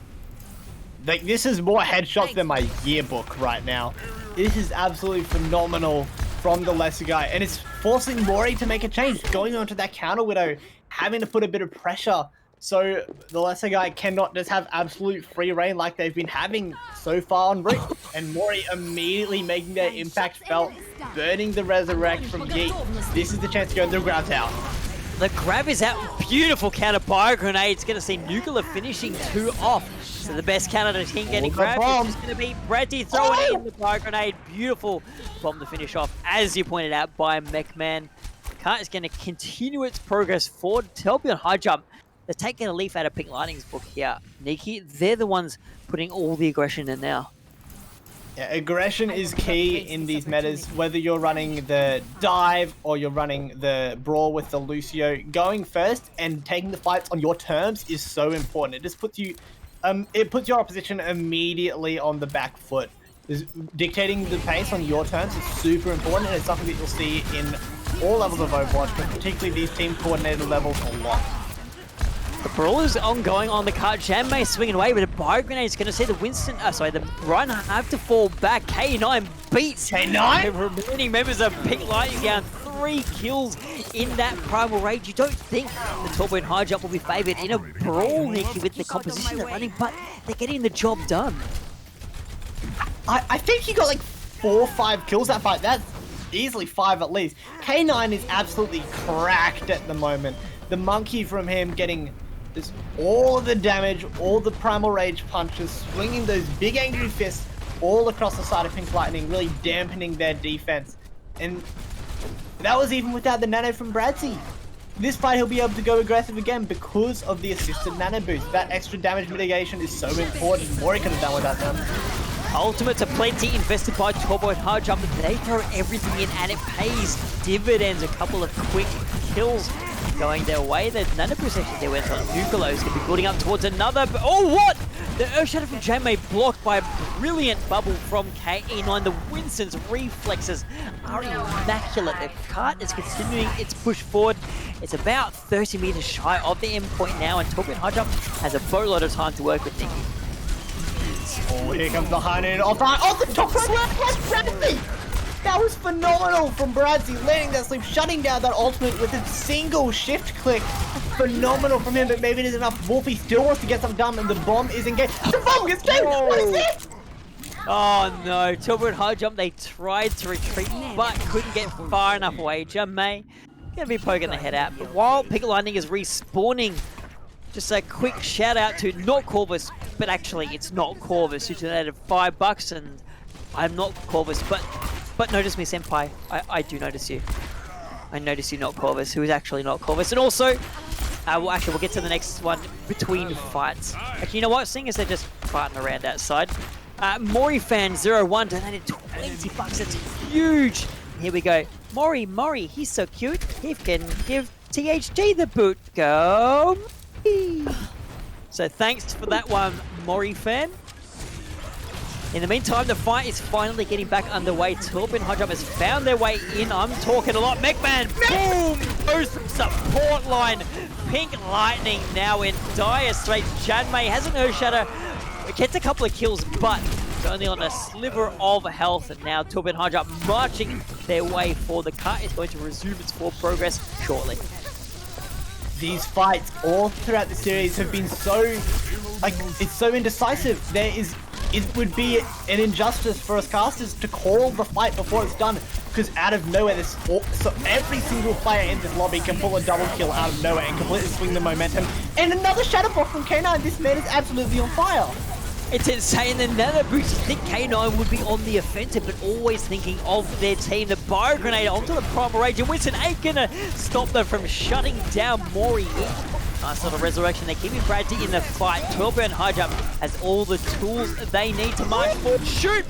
more headshots than my yearbook right now. This is absolutely phenomenal from the Sdogga, and it's forcing Mori to make a change, going onto that counter Widow, having to put a bit of pressure so the Sdogga cannot just have absolute free reign like they've been having so far on Root, and Mori immediately making their impact felt, burning the Resurrect from Yeet. This is the chance to go, and the grab's out. The grab is out, beautiful counter bio grenade. It's going to see Nuclear finishing 2 off. So the best counter to team getting grabbed is just going to be Braddy throwing in the bio grenade. Beautiful bomb to finish off, as you pointed out by McMahon. Kart is going to continue its progress forward. Torbjorn high jump. They're taking a leaf out of Pink Lightning's book here. Nikki, they're the ones putting all the aggression in now. Yeah, aggression is key in these metas, whether you're running the dive or you're running the brawl with the Lucio. Going first and taking the fights on your terms is so important. It just puts you, it puts your opposition immediately on the back foot. Dictating the pace on your terms is super important, and it's something that you'll see in all levels of Overwatch, but particularly these team coordinated levels a lot. The brawl is ongoing on the cart. Janmei swinging away, but a bio grenade is going to see the the Reinhardt have to fall back. K9 beats K9? the remaining members of Pink Lightning down 3 kills in that Primal Rage. You don't think the Torbjorn high jump will be favoured in a brawl, Nikki, with the composition they're running, but they're getting the job done. I think he got like 4 or 5 kills that fight. That's easily 5 at least. K9 is absolutely cracked at the moment. The monkey from him getting just all of the damage, all the Primal Rage punches, swinging those big angry fists all across the side of Pink Lightning, really dampening their defense. And that was even without the nano from Bradzy. This fight he'll be able to go aggressive again because of the assisted nano boost. That extra damage mitigation is so important. Mori could have done without them. Ultimate to plenty invested by Torbjorn high jump, but they throw everything in and it pays dividends. A couple of quick kills going their way. The nano boost actually they went on. Nuclear is going to be building up towards another. Oh, what? The Earth Shadow from Janmei blocked by a brilliant bubble from KE9. The Winston's reflexes are immaculate. The cart is continuing its push forward. It's about 30 meters shy of the end point now, and Torbjorn high jump has a boatload of time to work with Nikki. Oh, here comes the high noon off the top right, Bradzy! That was phenomenal from Bradzy, landing that sleep, shutting down that ultimate with a single shift click. Phenomenal from him, but maybe it isn't enough. Wolfie still wants to get something done, and the bomb is engaged. The bomb gets jammed! What is this? Oh no, Torbjorn high jump, they tried to retreat, but couldn't get far enough away. Janmei gonna be poking the head out, but while Pink Lightning is respawning, just a quick shout out to not Corvus, but actually it's not Corvus who donated $5, and I'm not Corvus, but notice me, Senpai. I do notice you. I notice you, not Corvus, who is actually not Corvus, and also Well, actually, we'll get to the next one between fights. Actually, you know what? Seeing as they're just fighting around outside. Mori fan 01 donated 20 bucks. That's huge. Here we go. Mori, he's so cute. He can give THG the boot. Go. So thanks for that one, Mori fan. In the meantime, the fight is finally getting back underway. Torb and Hydrum has found their way in. I'm talking a lot. Mechman, boom! Goes from support line. Pink Lightning now in dire straits. Janmei has an Earthshatter. It gets a couple of kills, but it's only on a sliver of health. And now Torb and Hydrum marching their way for the cut. Is going to resume its forward progress shortly. These fights all throughout the series have been so, it's so indecisive. It would be an injustice for us casters to call the fight before it's done, because out of nowhere, so every single player in this lobby can pull a double kill out of nowhere and completely swing the momentum. And another Shadowblock from K9, this man is absolutely on fire. It's insane. The Nano Boost, you think K9 would be on the offensive, but always thinking of their team. The Bio Grenade onto the Primal Rage, and Winston ain't gonna stop them from shutting down Mori. Nice little resurrection. They're keeping Bradley in the fight. 12 and Hydrum has all the tools they need to march forward. Shoot,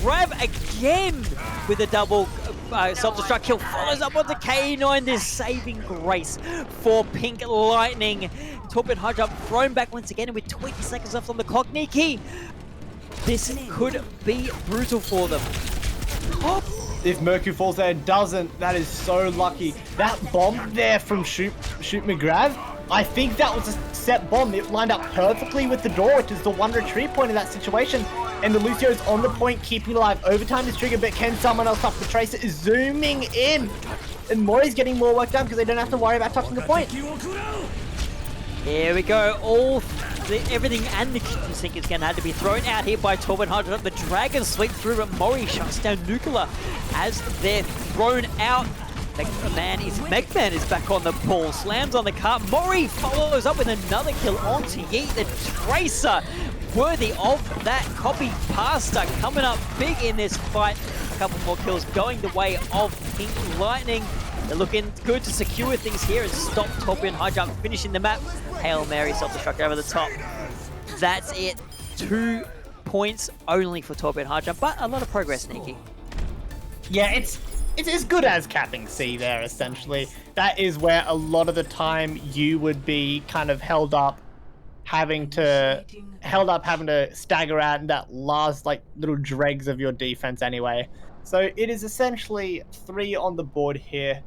grab again with a double self-destruct kill. Follows up onto K9. This saving grace for Pink Lightning. Torb and Hydrum thrown back once again, and with 20 seconds left on the clock. Nikki, this could be brutal for them. If Mercury falls there and doesn't, that is so lucky. That bomb there from Shoot McGrav, I think that was a set bomb. It lined up perfectly with the door, which is the one retreat point in that situation. And the Lucio's on the point, keeping alive. Overtime is triggered, but can someone else touch the Tracer? Is zooming in. And Mori's getting more work done because they don't have to worry about touching the point. Here we go. Everything and the kitchen sink is going to have to be thrown out here by Torb and Hydrum. The Dragon sweep through, but Mori shuts down Nuclear as they're thrown out. Mechman is back on the ball, slams on the cart. Mori follows up with another kill onto Yeet. The Tracer, worthy of that copy pasta, coming up big in this fight. A couple more kills going the way of Pink Lightning. They're looking good to secure things here and stop Torb and Hydrum finishing the map. Hail Mary self-destruct over the top. That's it. 2 points only for Torb and Hydrum, but a lot of progress, Nikki. Yeah, it's as good as capping C there, essentially. That is where a lot of the time you would be kind of held up having to stagger out in that last little dregs of your defense anyway. So it is essentially 3 on the board here.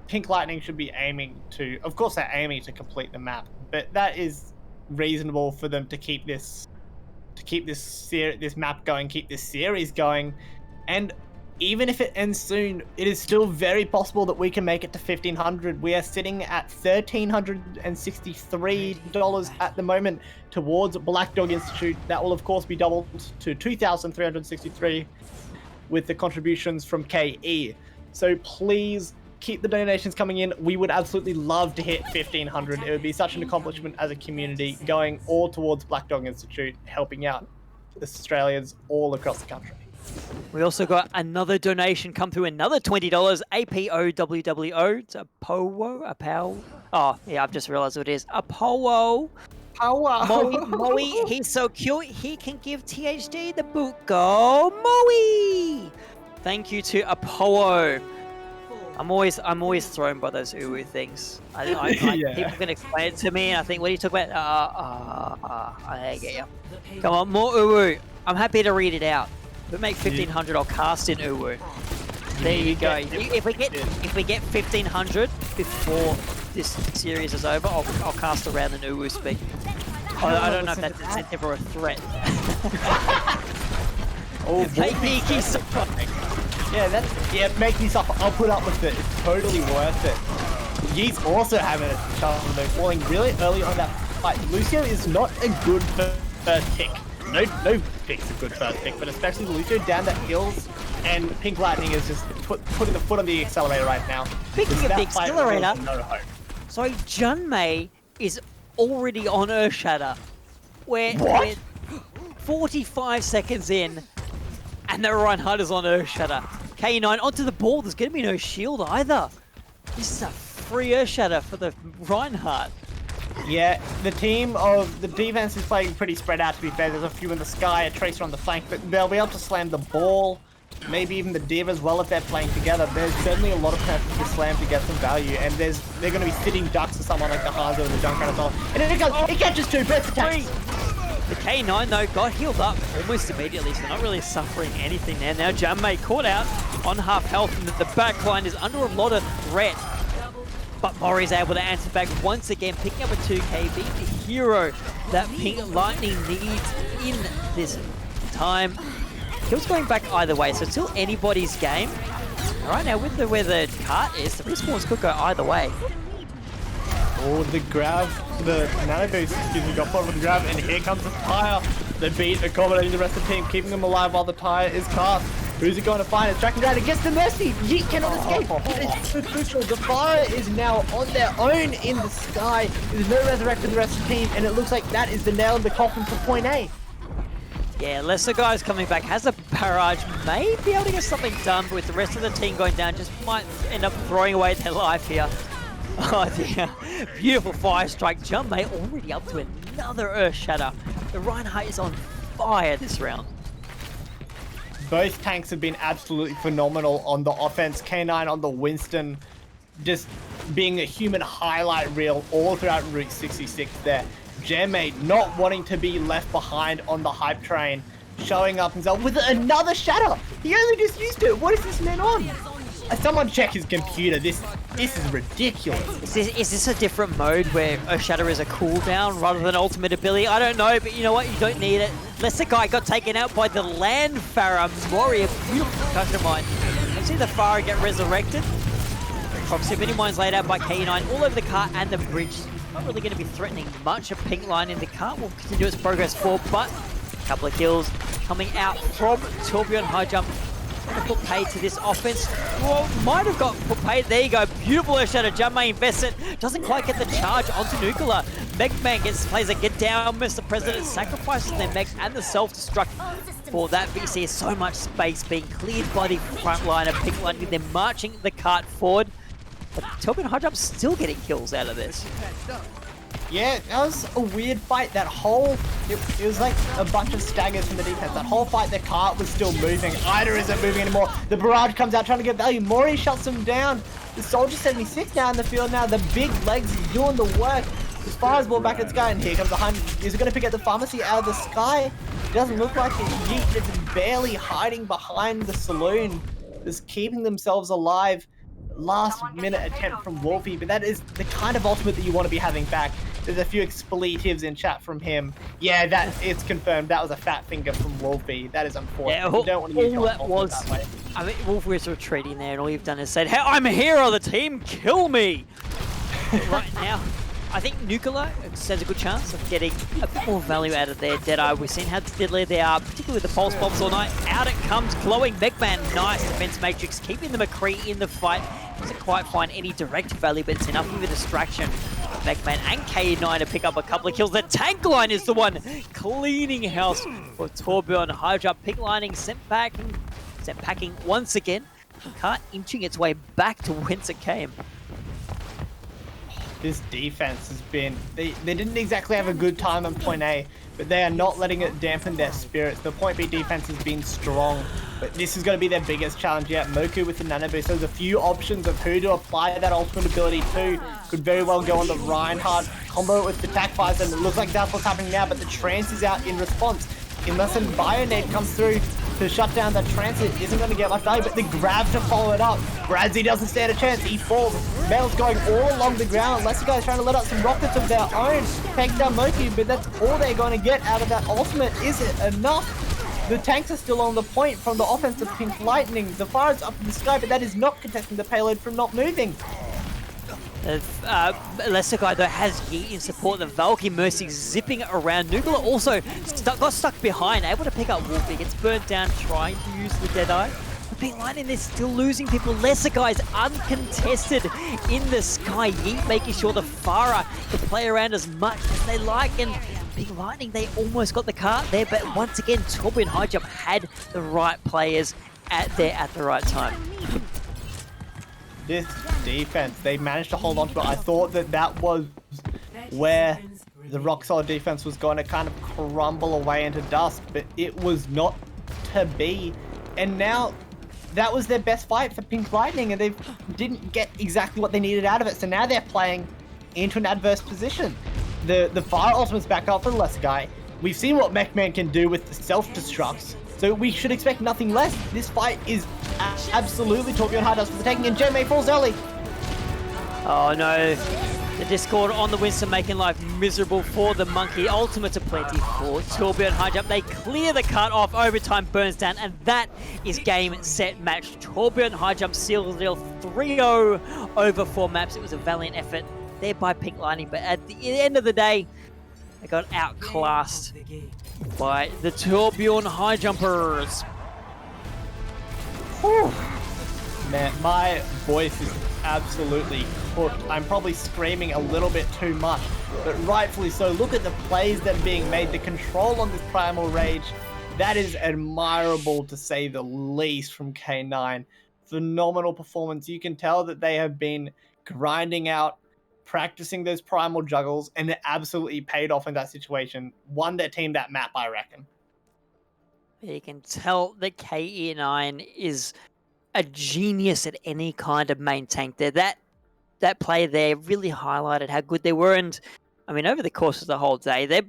Pink Lightning should be aiming to, of course they're aiming to complete the map, but that is reasonable for them to keep this map going, keep this series going. And even if it ends soon, it is still very possible that we can make it to 1,500. We are sitting at $1,363 at the moment towards Black Dog Institute. That will of course be doubled to 2,363 with the contributions from KE. So please keep the donations coming in. We would absolutely love to hit 1,500. It would be such an accomplishment as a community, going all towards Black Dog Institute, helping out Australians all across the country. We also got another donation come through, another $20. APOWWO. It's a Powo, Oh, yeah, I've just realized what it is. A Powo. Moe, he's so cute. He can give THD the boot. Go, Moe. Thank you to Apollo. I'm always thrown by those uwu things. Yeah. People can explain it to me, and I think, what are you talking about? I get you. Come on, more uwu. I'm happy to read it out. If we make 1,500, I'll cast in uwu. There you go. If we get 1,500 before this series is over, I'll cast around in uwu speak. I don't know if that's incentive or a threat. Make me keep suffering. Make me suffer. I'll put up with it. It's totally worth it. Yeet's also having a chance of falling really early on that fight. Lucio is not a good first pick. No pick's a good first pick, but especially Lucio down the hills, and Pink Lightning is just putting the foot on the accelerator right now. Speaking of the accelerator, so Junmei is already on Earthshatter. We're 45 seconds in, and the Reinhardt is on Earthshatter. K9 onto the ball. There's going to be no shield either. This is a free Earth Shatter for the Reinhardt. Yeah, the defense is playing pretty spread out, to be fair. There's a few in the sky, a Tracer on the flank, but they'll be able to slam the ball, maybe even the Div as well if they're playing together. There's certainly a lot of chances to slam to get some value, and they're going to be sitting ducks to someone like the Hanzo and the Junkrat as well. And then it goes, it catches two, burst attacks. The K9 though got healed up almost immediately, so not really suffering anything there. Now Jammay caught out on half health, and the back line is under a lot of threat. But Mori's able to answer back once again, picking up a 2k, being the hero that Pink Lightning needs in this time. Kills going back either way, so it's still anybody's game. Right now, with where the cart is, the respawns could go either way. Oh, the grab, the nano boost, excuse me, got put with the grab, and here comes the Tire. The beat accommodating the rest of the team, keeping them alive while the Tire is cast. Who's he going to find? It's tracking down against the Mercy. Yeet cannot escape. It's so crucial. The Fire is now on their own in the sky. There's no resurrect for the rest of the team, and it looks like that is the nail in the coffin for point A. Yeah, Lesser Guy's coming back, has a barrage, may be able to get something done, but with the rest of the team going down, just might end up throwing away their life here. Oh dear, beautiful fire strike. Jummay already up to another Earth Shatter. The Reinhardt is on fire this round. Both tanks have been absolutely phenomenal on the offense. K9 on the Winston, just being a human highlight reel all throughout Route 66 there. Jammay not wanting to be left behind on the hype train, showing up himself with another shatter. He only just used it. What is this man on? Someone check his computer. This is ridiculous. Is this a different mode where a shatter is a cooldown rather than ultimate ability? I don't know, but you know what? You don't need it. Lesser Guy got taken out by the Land Farah Mori, a beautiful concussion mine. You see the Farah get resurrected. Proximity mines laid out by K9 all over the car and the bridge. Not really going to be threatening much. A pink line in the car will continue its progress forward, but a couple of kills coming out from Torbjorn High Jump. Going to put paid to this offense. Well, might have got put paid. There you go. Beautiful Earth Shatter. Jammay invests it. Doesn't quite get the charge onto Nuclear. Megman plays a get down. Mr. President sacrifices their mech and the self-destruct for that. But you see so much space being cleared by the front line of Pink Lightning. They're marching the cart forward. But Torbjorn High Jump still getting kills out of this. Yeah, that was a weird fight. That whole, it was like a bunch of staggers from the defense. That whole fight, the cart was still moving. Ida isn't moving anymore. The barrage comes out trying to get value. Mori shuts him down. The Soldier 76 now in the field now. The big legs is doing the work. As far as ball back at sky, and here comes the hunt. Is it going to pick up the pharmacy out of the sky? It doesn't look like it. Yeet is barely hiding behind the saloon. Just keeping themselves alive. Last minute attempt from Wolfie, but that is the kind of ultimate that you want to be having back. There's a few expletives in chat from him. Yeah, that it's confirmed. That was a fat finger from Wolfie. That is unfortunate. Yeah, you don't want to use your that was. That way. I mean, Wolfie was retreating there, and all you've done is said, "Hey, I'm a hero of the team. Kill me!" Right now, I think Nuclear stands a good chance of getting a bit more value out of their Deadeye. We've seen how deadly they are, particularly with the pulse bombs all night. Out it comes, glowing Megman. Nice defense matrix, keeping the McCree in the fight. Doesn't quite find any direct value, but it's enough of a distraction. Megman and K9 to pick up a couple of kills. The tank line is the one cleaning house for Torbjorn High Jump. Pink Lightning sent packing once again. Cart inching its way back to whence it came. This defense has been, they didn't exactly have a good time on point A, but they are not letting it dampen their spirits. The point B defense has been strong, but this is going to be their biggest challenge yet. Moku with the nano boost. There's a few options of who to apply that ultimate ability to. Could very well go on the Reinhardt, combo it with the Tac Fires, and it looks like that's what's happening now, but the trance is out in response. Unless a Bionade comes through to shut down that transit, isn't going to get much value, but the grab to follow it up. Bradzi doesn't stand a chance, he falls. Mel's going all along the ground, unless you guys trying to let out some rockets of their own. Takes down Moki, but that's all they're going to get out of that ultimate. Is it enough? The tanks are still on the point from the offense of Pink Lightning. The fire is up in the sky, but that is not contesting the payload from not moving. Lesser Guy though has Yeet in support. The Valky Mercy zipping around. Nuclear also got stuck behind, able to pick up Wolfie. Gets burnt down trying to use the Deadeye. But Pink Lightning, they're still losing people. Lesser Guy's uncontested in the sky. Yeet making sure the Farah can play around as much as they like. And Pink Lightning, they almost got the cart there. But once again, Torbjorn High Jump had the right players at the right time. this defense, they managed to hold on to it. I thought that was where the rock solid defense was going to kind of crumble away into dust, but it was not to be. And now that was their best fight for Pink Lightning, and they didn't get exactly what they needed out of it. So now they're playing into an adverse position. The fire ultimate's back up for the lesser guy. We've seen what Mechman can do with the self-destructs, so we should expect nothing less. This fight is absolutely Torbjorn High Dust for the taking, and Jen May falls early. Oh no. The Discord on the Winston making life miserable for the Monkey. Ultimate aplenty for Torbjorn High Jump. They clear the cut off. Overtime burns down, and that is game, set, match. Torbjorn High Jump seals the deal 3-0 over 4 maps. It was a valiant effort there by Pink Lightning, but at the end of the day, they got outclassed by the Torbjorn High Jumpers. Whew. Man, my voice is absolutely cooked. I'm probably screaming a little bit too much, but rightfully so. Look at the plays that are being made, the control on this Primal Rage. That is admirable, to say the least, from K9. Phenomenal performance. You can tell that they have been grinding out, practicing those primal juggles, and it absolutely paid off in that situation. Won their team that map, I reckon. You can tell that KE9 is a genius at any kind of main tank there. That play there really highlighted how good they were, and I mean, over the course of the whole day, the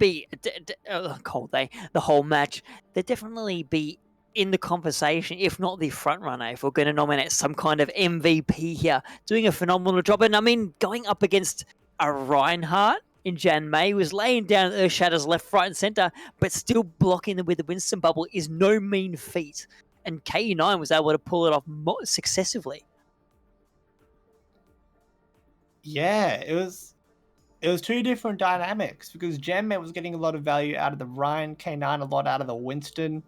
whole match, they'd definitely be in the conversation, if not the front runner, if we're going to nominate some kind of MVP here. Doing a phenomenal job, and I mean, going up against a Reinhardt in Jan May, was laying down Earth Shatters left, right, and center, but still blocking them with the Winston bubble is no mean feat. And KE9 was able to pull it off successively. Yeah, it was two different dynamics, because Jammet was getting a lot of value out of the Ryan, K9 a lot out of the Winston.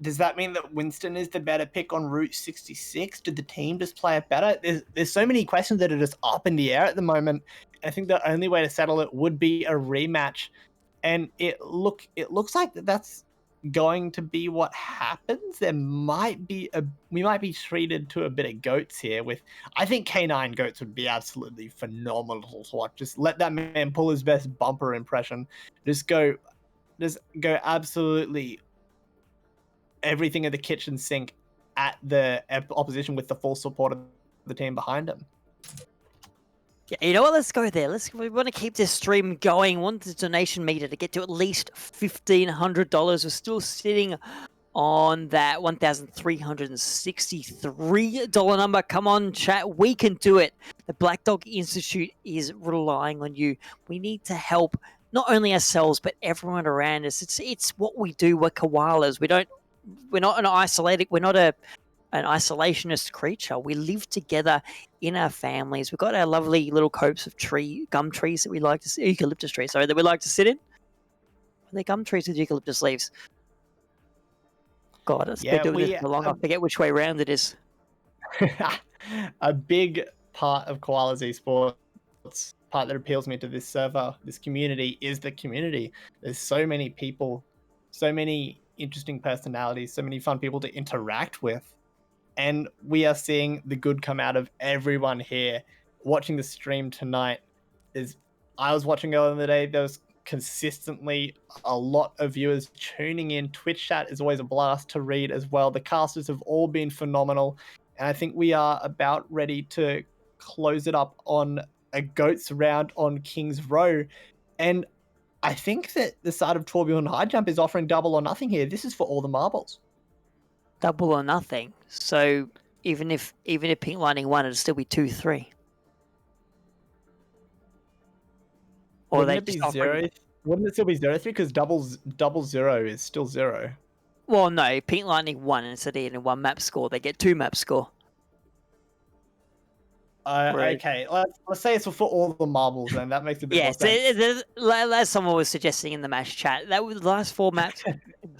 Does that mean that Winston is the better pick on Route 66? Did the team just play it better? There's so many questions that are just up in the air at the moment. I think the only way to settle it would be a rematch, and it looks like that's going to be what happens. We might be treated to a bit of goats here. I think K9 goats would be absolutely phenomenal to watch. Just let that man pull his best bumper impression. Just go absolutely everything in the kitchen sink at the opposition with the full support of the team behind him. Yeah, you know what? Let's go there. We want to keep this stream going. We want the donation meter to get to at least $1,500. We're still sitting on that $1,363 number. Come on, chat. We can do it. The Black Dog Institute is relying on you. We need to help not only ourselves, but everyone around us. It's what we do. We're koalas. We're not an isolationist creature. We live together in our families. We've got our lovely little copes of gum trees that we like to sit, eucalyptus trees, sorry, that we like to sit in. Are they gum trees with eucalyptus leaves? God, it's been doing this for long. I forget which way round it is. A big part of Koalas Esports, part that appeals me to this server, this community, is the community. There's so many people, so many interesting personalities, so many fun people to interact with. And we are seeing the good come out of everyone here. Watching the stream tonight, I was watching earlier in the day, there was consistently a lot of viewers tuning in. Twitch chat is always a blast to read as well. The casters have all been phenomenal. And I think we are about ready to close it up on a GOATS round on King's Row. And I think that the side of Torbjorn High Jump is offering double or nothing here. This is for all the marbles. Double or nothing. So even if Pink Lightning won, it'd still be 2-3. Or Wouldn't it be zero? Wouldn't it still be 0-3? Because double zero is still 0. Well, no. Pink Lightning won, and instead of getting 1 map score, they get 2 map score. Okay, let's say it's for all the marbles, then that makes a bit more sense. As someone was suggesting in the match chat, that was the last 4 maps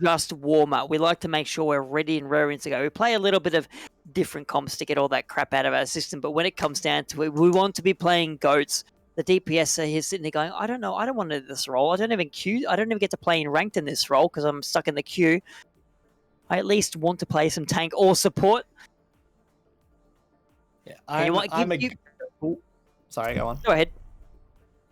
just warm up. We like to make sure we're ready and raring to go. We play a little bit of different comps to get all that crap out of our system, but when it comes down to it, we want to be playing GOATs. The DPS are here sitting there going, I don't know, I don't want to do this role. I don't even get to play in ranked in this role because I'm stuck in the queue. I at least want to play some tank or support. Sorry, go on. Go ahead.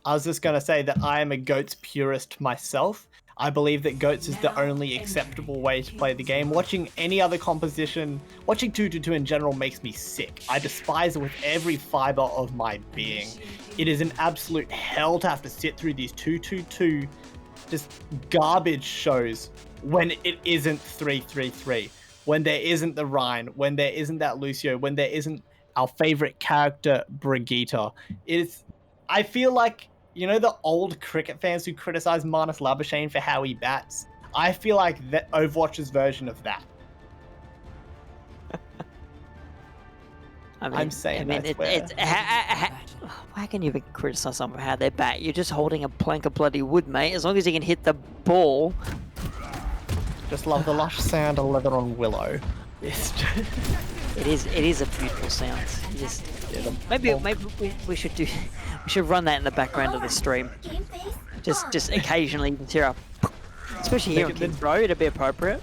I was just going to say that I am a GOATS purist myself. I believe that GOATS is the only acceptable way to play the game. Watching any other composition, watching 2-2-2 in general makes me sick. I despise it with every fiber of my being. It is an absolute hell to have to sit through these 2-2-2 just garbage shows when it isn't 3-3-3. When there isn't the Rhine, when there isn't that Lucio, when there isn't our favorite character, Brigitte. I feel like, you know, the old cricket fans who criticize Marnus Labuschagne for how he bats? I feel like that Overwatch's version of that. I'm saying how can you even criticize someone for how they bat? You're just holding a plank of bloody wood, mate. As long as you can hit the ball. Just love the lush sound of leather on willow. It is a beautiful sound. Maybe we should run that in the background of the stream. Just occasionally you can hear a, especially here on Kings Row, it'd be appropriate.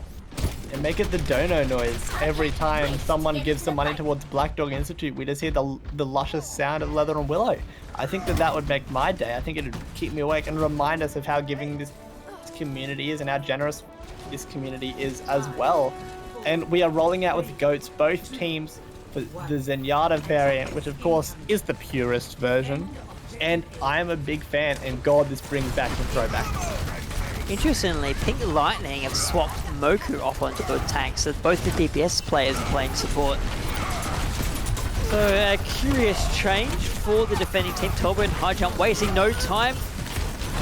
And make it the dono noise every time someone gives some money towards Black Dog Institute. We just hear the luscious sound of leather on willow. I think that would make my day. I think it would keep me awake and remind us of how giving this community is and how generous this community is as well. And we are rolling out with GOATS, both teams, for the Zenyatta variant, which of course is the purest version. And I am a big fan, and God, this brings back the throwbacks. Interestingly, Pink Lightning have swapped Moku off onto the tank, so both the DPS players are playing support. So a curious change for the defending team. Torbo and High Jump wasting no time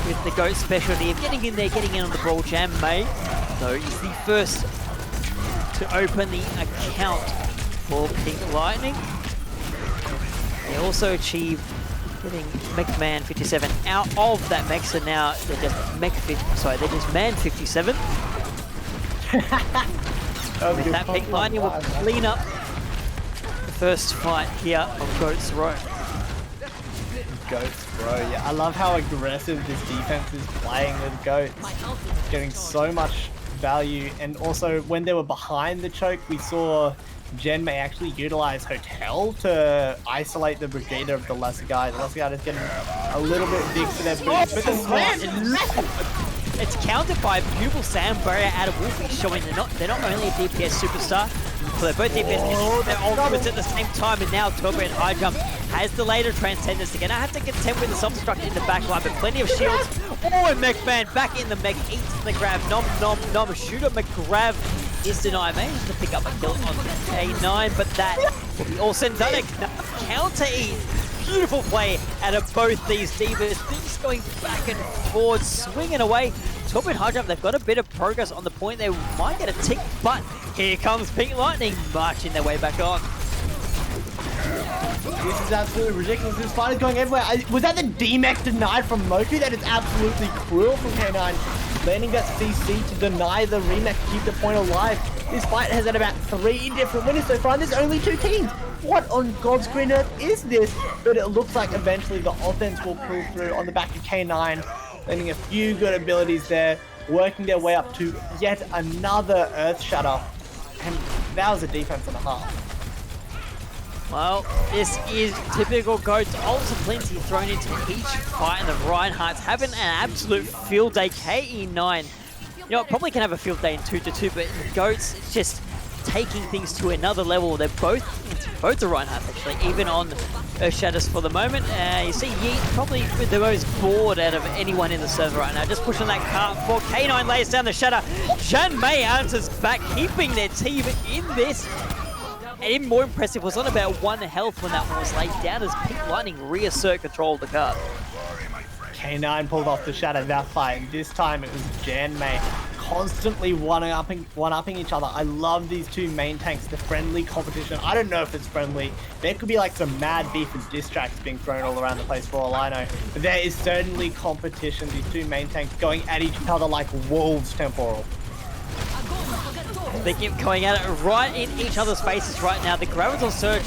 with the GOAT specialty of getting in there, getting in on the ball. Jam May, though, is the first to open the account for Pink Lightning. They also achieved getting McMahon 57 out of that mech, so now they're just Man 57. With that, Pink Lightning will clean up the first fight here on GOATS Row. GOATS Row, yeah. I love how aggressive this defense is playing with GOATS. Getting so much value, and also when they were behind the choke, we saw Gen may actually utilize Hotel to isolate the Brigitte of the lesser guy. The lesser guy is getting a little bit big for their boots, but the slam! It's countered by a beautiful sound barrier out of Wolfie, showing they're not only a DPS superstar, but they're both DPS their ultimates at the same time, and now Turbo and High Jump has the later Transcendence again. I have to contend with the self-destruct in the backline, but plenty of shields. Oh, and McMahon back in the mech, eats the grab. Nom, nom, nom. Shooter McGrav is denied. Managed to pick up a kill on K9, but that will be all said and done. Counter eat. Beautiful play out of both these divas. Things going back and forward, swinging away. Turbo and High Jump, they've got a bit of progress on the point. They might get a tick, but here comes Pink Lightning marching their way back on. This is absolutely ridiculous. This fight is going everywhere. Was that the D-Mech denied from Moku? That is absolutely cruel from K9. Landing that CC to deny the remake to keep the point alive. This fight has had about 3 different winners so far, and there's only 2 teams. What on God's green earth is this? But it looks like eventually the offense will pull through on the back of K9, landing a few good abilities there, working their way up to yet another Earth Shatter. And that was a defense and a half. Well, this is typical GOATS. Ults and plenty thrown into each fight, and the Reinhardts having an absolute field day. KE9, you know, probably can have a field day in 2-2, but GOATS, it's just taking things to another level. They're both the Reinhardts actually, even on Shadows for the moment. You see Yeet probably the most bored out of anyone in the server right now. Just pushing that cart for K9 lays down the Shadow. Jan May answers back, keeping their team in this. And even more impressive was on about 1 health when that one was laid down as Pink Lightning reassert control of the card. K9 pulled off the Shadow that fight, and this time it was Jan May constantly one-upping each other. I love these 2 main tanks, the friendly competition. I don't know if it's friendly. There could be like some mad beef and diss tracks being thrown all around the place for all I know. But there is certainly competition. These 2 main tanks going at each other like wolves, Temporal. They keep going at it right in each other's faces right now. The Graviton Surge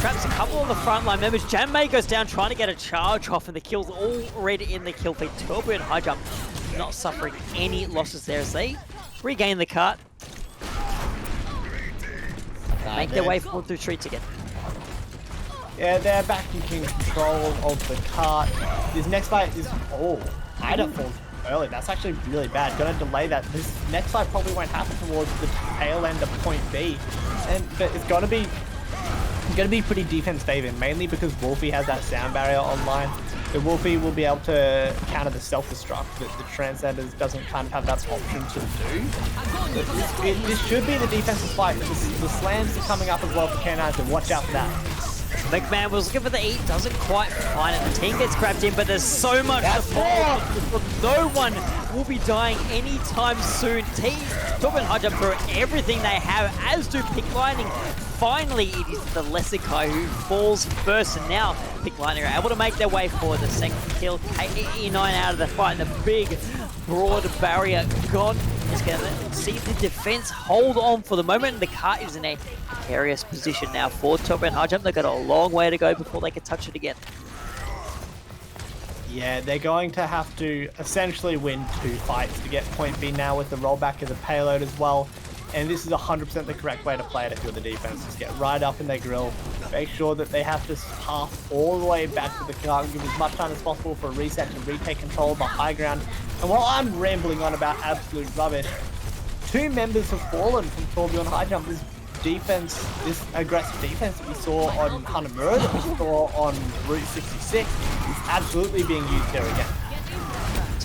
traps a couple of the frontline members. Jan May goes down trying to get a charge off, and the kill's already in the kill feed. Turbo and High Jump not suffering any losses there as they regain the cart. Make their way forward through treats again. Yeah, they're back in control of the cart. This next fight is... Oh, Ida falls early. That's actually really bad. Gonna delay that. This next fight probably won't happen towards the tail end of point B. But it's gonna be pretty defense favored, mainly because Wolfie has that sound barrier online. The Wolfie will be able to counter the self-destruct that the Transcenders doesn't kind of have that option to do. This should be the defensive fight. The slams are coming up as well for K9, so watch out for that. McMahon was looking for the eat, doesn't quite find it. The team gets grabbed in, but there's so much support. No one will be dying anytime soon. Team Torben High Jump through everything they have, as do Pink Lightning. Finally, it is the lesser guy who falls first, and now Pink Lightning are able to make their way for the second kill. E9 out of the fight, the big, broad barrier gone. It's going to see the defense hold on for the moment. The cart is in a precarious position now for Torben High Jump. They've got a long way to go before they can touch it again. Yeah, they're going to have to essentially win 2 fights to get point B now with the rollback of the payload as well. And this is 100% the correct way to play it if you're the defense. Just get right up in their grill. Make sure that they have to pass all the way back to the cart and give as much time as possible for a reset to retake control of the high ground. And while I'm rambling on about absolute rubbish, 2 members have fallen from Torbjorn High Jump. This defense, this aggressive defense that we saw on Hanamura, that we saw on Route 66, is absolutely being used here again.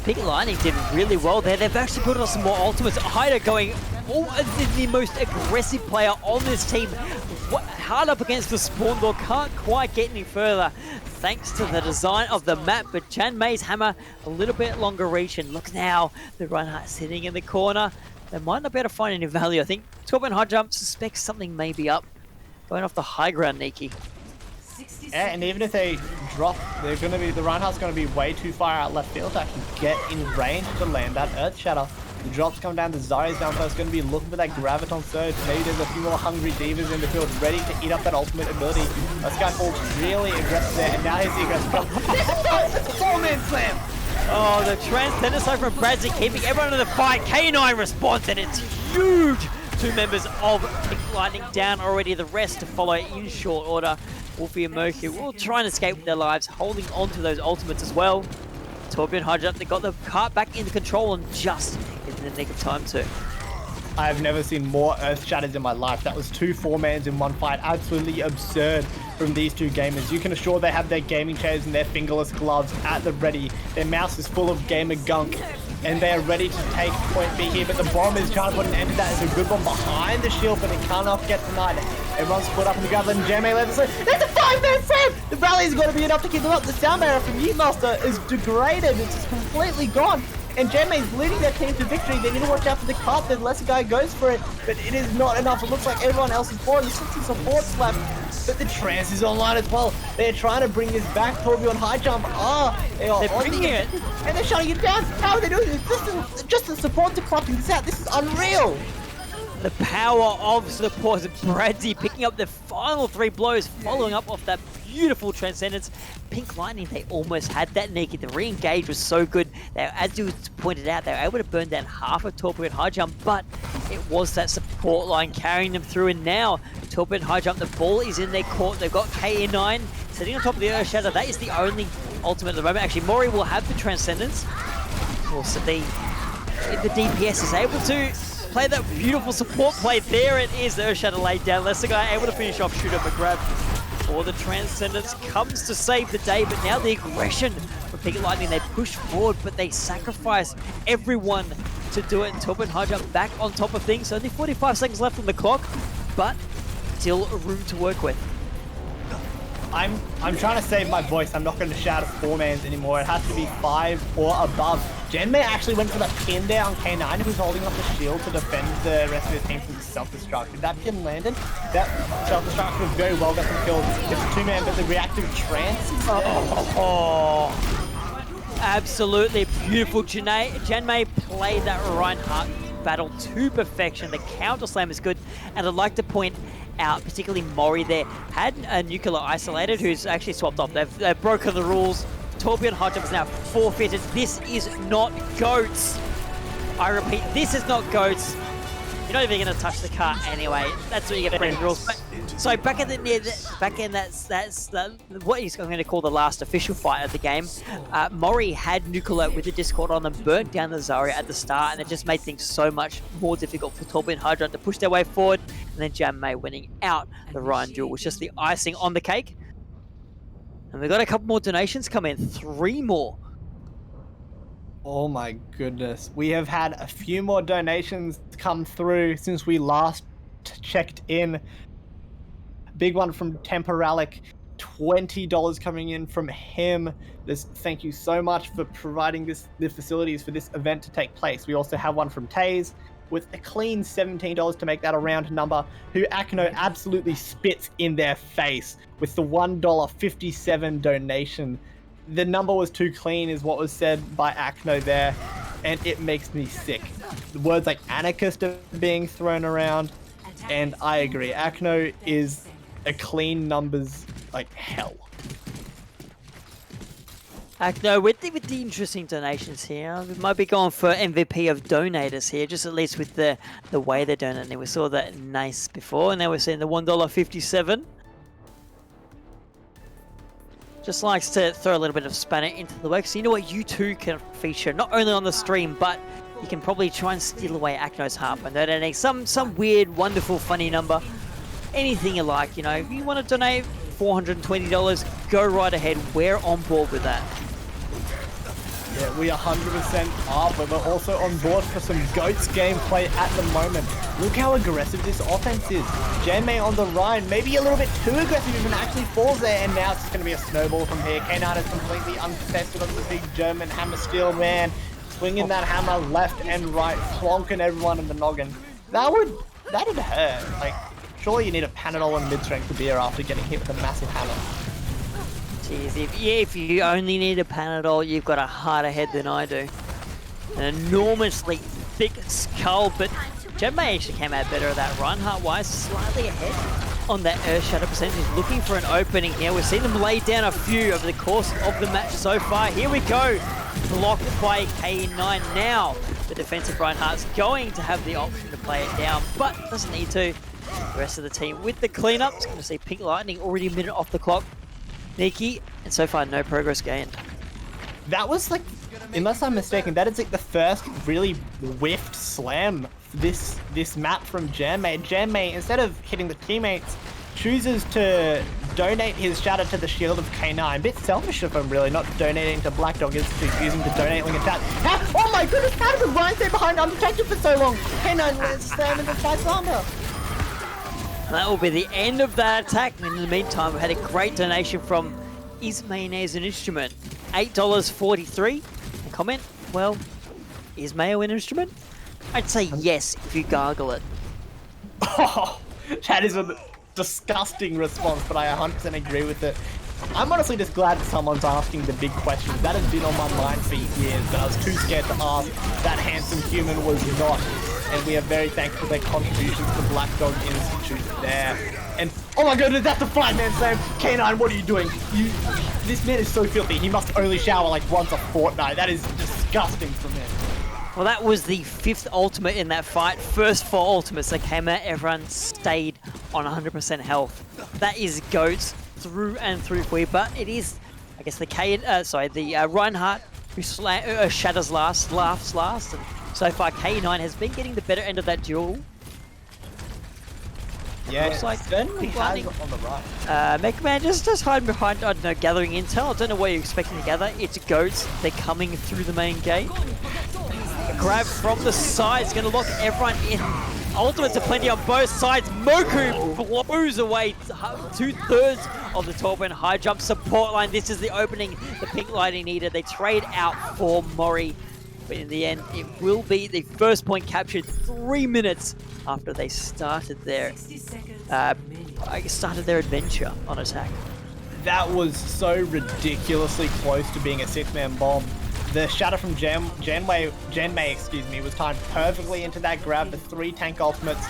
Pink Lightning did really well there. They've actually put on some more ultimates. Haida going the most aggressive player on this team. Hard up against the spawn door, can't quite get any further thanks to the design of the map, but Chan May's hammer a little bit longer reach, and look now, the Reinhardt sitting in the corner. They might not be able to find any value. I think Torben High Jump suspects something may be up. Going off the high ground, Niki. Yeah, and even if they drop, they're going to be, the Reinhardt's going to be way too far out left field to actually get in range to land that Earth Shatter. The drops come down, the Zarya's down, so it's going to be looking for that Graviton Surge. Maybe there's a few more hungry Divas in the field ready to eat up that ultimate ability. Skyfall's really aggressive there, and now here's the aggressive jump. It's a 4-man slam! Oh, the Transcender side from Bradley keeping everyone in the fight. K9 responds, and it's huge! 2 members of Pink Lightning down already, the rest to follow in short order. Wolfie and Mercury will try and escape with their lives, holding on to those ultimates as well. Torbjorn High Jump, they got the cart back into control and just in the nick of time too. I've never seen more Earth Shatters in my life. That was 2 4-mans in one fight. Absolutely absurd from these 2 gamers. You can assure they have their gaming chairs and their fingerless gloves at the ready. Their mouse is full of gamer gunk, and they are ready to take point B here. But the bomb is trying to put an end to that. It's a good one behind the shield, but it cannot get denied. Everyone's split up in the grab, and Jamie left the There's a 5-man slam! The rally is going to be enough to keep them up. The sound barrier from Yeetmaster is degraded. It's just completely gone. And Jamie's leading their team to victory. They need to watch out for the cart. The lesser guy goes for it, but it is not enough. It looks like everyone else is falling. There's 60 support slap, but the Trance is online as well. They're trying to bring this back. Torbjorn High Jump. They're bringing it, and they're shutting it down. How are they doing this? This is just the support to clutching this out. This is unreal. The power of support. Bradzi picking up the final 3 blows, following up off that beautiful Transcendence. Pink Lightning, they almost had that naked. The re-engage was so good. As you pointed out, they were able to burn down half of Torben High Jump, but it was that support line carrying them through. And now, Torben High Jump, the ball is in their court. They've got KN9 sitting on top of the Earth Shatter. That is the only ultimate at the moment. Actually, Mori will have the Transcendence. Also, the DPS is able to play that beautiful support play. There it is, the Earth Shatter laid down. Lesser guy able to finish off Shooter McGrab. Or the Transcendence comes to save the day, but now the aggression from Pink Lightning, they push forward, but they sacrifice everyone to do it. Torben High Jump back on top of things. Only 45 seconds left on the clock, but still room to work with. I'm trying to save my voice. I'm not going to shout at 4-mans anymore. It has to be 5 or above. Genmei actually went for that pin there on K9, who's holding up the shield to defend the rest of the team from the self-destruct. If that pin landed, that self-destruct was very well got some kills. It's a 2-man, but the reactive trance is there. Absolutely beautiful. Janmei played that Reinhardt battle to perfection. The counter slam is good, and I'd like to point out, particularly Mori there, had a nuclear isolated who's actually swapped off. They've broken the rules. Torbjorn High Jump is now forfeited. This is not GOATS. I repeat, this is not GOATS. You're not even going to touch the car anyway. That's what you get friend rules. But, so back in that's what he's going to call the last official fight of the game. Mori had Nuke Alert with the Discord on them, burnt down the Zarya at the start, and it just made things so much more difficult for Torben and Hydra to push their way forward. And then Jam May winning out the Ryan duel was just the icing on the cake. And we got a couple more donations come in, 3 more. Oh my goodness. We have had a few more donations come through since we last checked in. Big one from Temporalic, $20 coming in from him. Thank you so much for providing the facilities for this event to take place. We also have one from Taze with a clean $17 to make that a round number, who Akno absolutely spits in their face with the $1.57 donation. The number was too clean is what was said by Akno there, and it makes me sick. The words like anarchist are being thrown around, and I agree. Akno is a clean numbers like hell. Akno with the interesting donations here. We might be going for MVP of donators here, just at least with the way they're donating. We saw that nice before, and now we're seeing the $1.57. Just likes to throw a little bit of spanner into the works. So you know what, you too can feature not only on the stream, but you can probably try and steal away Akno's heart by donating some weird, wonderful, funny number. Anything you like, you know. If you want to donate $420, go right ahead. We're on board with that. Yeah, we are 100% are, but we're also on board for some GOATS gameplay at the moment. Look how aggressive this offense is. J-May on the Ryan, maybe a little bit too aggressive, even actually falls there, and now it's just going to be a snowball from here. K9 is completely uncontested on the big German hammer steel man, swinging that hammer left and right, plonking everyone in the noggin. That'd hurt. Like, surely you need a Panadol and mid-strength beer after getting hit with a massive hammer. Jeez, if you only need a Panadol, you've got a harder head than I do. An enormously thick skull, but J-May actually came out better at that run. Heart-wise, slightly ahead on that Earth Shadow percentage. Looking for an opening here. We've seen them lay down a few over the course of the match so far. Here we go. Blocked by K9 now. The defensive Reinhardt's going to have the option to play it down, but doesn't need to. The rest of the team with the cleanup. It's going to see Pink Lightning already a minute off the clock. Nikki, and so far no progress gained. That was like, unless I'm mistaken, that is like the first really whiffed slam this map from J-May. J-May, instead of hitting the teammates, chooses to donate his shatter to the shield of K9. A bit selfish of him, really, not donating to Black Dog, is using the donating attack. Oh my goodness, how did Ryan stay behind undetected for so long? K9 was slamming the Lysander. That will be the end of that attack. And in the meantime, we had a great donation from Is Mayonnaise an Instrument? $8.43. A comment, well, is mayo an instrument? I'd say yes if you gargle it. Oh, that is a disgusting response, but I 100% agree with it. I'm honestly just glad that someone's asking the big questions. That has been on my mind for years, but I was too scared to ask. That handsome human was not. And we are very thankful for their contributions to Black Dog Institute there. And, oh my god, that's a 5-man slam! K9, what are you doing? This man is so filthy. He must only shower like once a fortnight. That is disgusting from him. Well, that was the 5th ultimate in that fight. First 4 ultimates that came out, everyone stayed on 100% health. That is GOATS through and through for you, but it is, I guess, the Reinhardt who shatters last, laughs last, and so far K9 has been getting the better end of that duel. Yeah, looks like certainly has on the right. Mega Man just hiding behind, I don't know, gathering intel. I don't know what you're expecting to gather. It's GOATS. They're coming through the main gate. A grab from the side is going to lock everyone in. Ultimates are plenty on both sides. Moku blows away 2/3 of the Torben high jump support line. This is the opening the Pink Lightning needed. They trade out for Mori. But in the end, it will be the first point captured 3 minutes after they started their adventure on attack. That was so ridiculously close to being a 6-man bomb. The shatter from Janmei, was timed perfectly into that grab. The 3 tank ultimates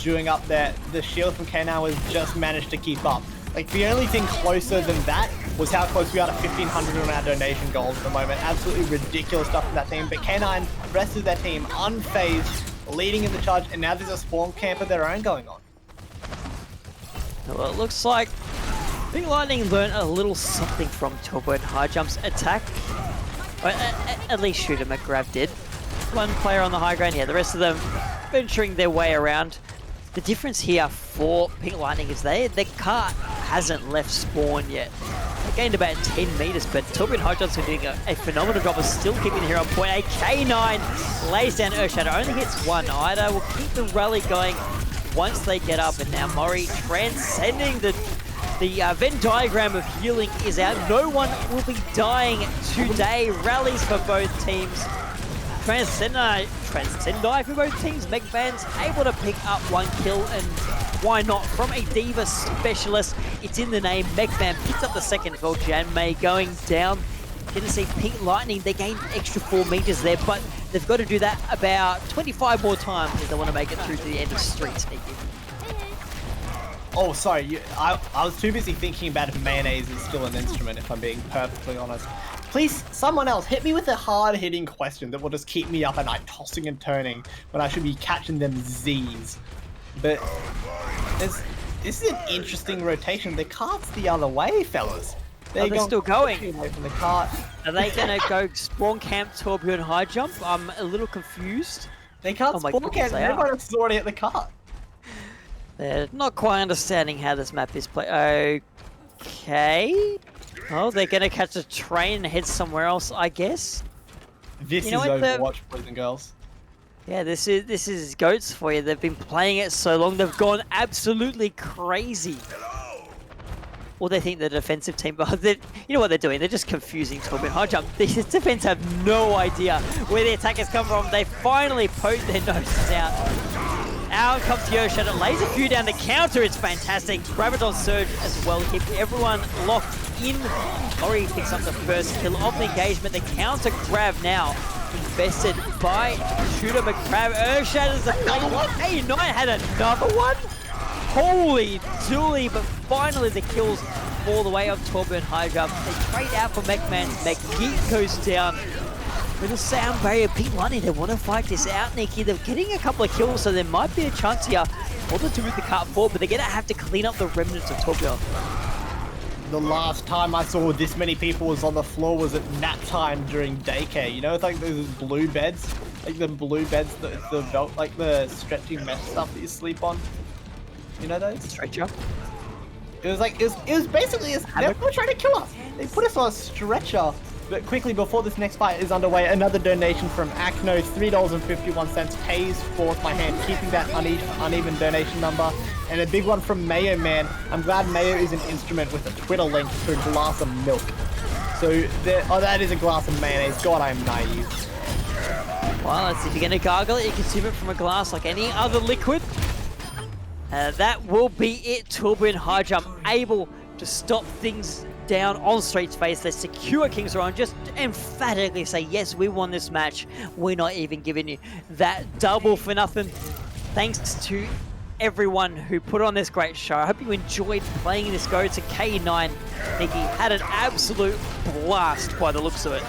doing up there. The shield from K9 was just managed to keep up. Like, the only thing closer than that was how close we are to 1,500 on our donation goals at the moment. Absolutely ridiculous stuff from that team. But K9, rest of their team, unfazed, leading in the charge, and now there's a spawn camp of their own going on. Well, it looks like Big Lightning learned a little something from Turbo and High Jump's attack. But at least Shooter McGrav did. One player on the high ground, yeah, the rest of them venturing their way around. The difference here for Pink Lightning is their cart hasn't left spawn yet. They gained about 10 meters, but Torbjorn Hodgson are doing a phenomenal job of still keeping it here on point. A K9 lays down Earthshatter, only hits one. Ida will keep the rally going once they get up, and now Murray transcending the Venn diagram of healing is out. No one will be dying today. Rallies for both teams. Transcendi for both teams. Megban's able to pick up one kill, and why not? From a Diva specialist, it's in the name. Megban picks up the second as well. Jan May going down. Gonna see Pink Lightning, they gained extra 4 meters there, but they've got to do that about 25 more times if they want to make it through to the end of Streets. Oh, sorry, I was too busy thinking about if mayonnaise is still an instrument, if I'm being perfectly honest. Please, someone else, hit me with a hard-hitting question that will just keep me up at night, tossing and turning, when I should be catching them Z's. But this is an interesting rotation. The cart's the other way, fellas. They're still going. Away from the cart. Are they going to go spawn camp Torbjorn High Jump? I'm a little confused. They can't spawn camp, everyone else is already at the cart. They're not quite understanding how this map is played. Okay. Oh, they're going to catch a train and head somewhere else, I guess. This is Overwatch, boys and girls. Yeah, this is GOATS for you. They've been playing it so long, they've gone absolutely crazy. Or they think the defensive team, but you know what they're doing? They're just confusing Torbjorn High Jump. The defense have no idea where the attackers come from. They finally poke their noses out. Out comes Earthshatter, lays a few down the counter. It's fantastic. Graviton Surge as well, keep everyone locked in. Ori picks up the first kill of the engagement. The counter grab now invested by Shooter McCrab. Earthshatter's the another one. A9 had another one. Holy dooly, but finally the kills all the way up Torbjorn High Jump. They trade out for Mechman's Mech. Geek goes down. With a sound barrier, Pink Lightning, they want to fight this out, Nikki. They're getting a couple of kills, so there might be a chance here for them to move the cart forward, but they're going to have to clean up the remnants of Torbjorn. The last time I saw this many people was on the floor was at nap time during daycare. You know, it's like those blue beds, like the blue beds, the belt, like the stretching mesh stuff that you sleep on. You know those? Stretcher. It was like, it was basically, they were trying to kill us. They put us on a stretcher. But quickly, before this next fight is underway, another donation from Acno, $3.51, pays forth my hand, keeping that uneven donation number. And a big one from Mayo Man. I'm glad Mayo is an instrument with a Twitter link to a glass of milk. So, that is a glass of mayonnaise. God, I am naive. Well, let's see if you're going to gargle it. You consume it from a glass like any other liquid. That will be it. Torbjorn High Jump able to stop things down on Street's face. They secure King's Row and just emphatically say, yes, we won this match. We're not even giving you that double for nothing. Thanks to everyone who put on this great show. I hope you enjoyed playing this Go to K9. Nikki had an absolute blast by the looks of it.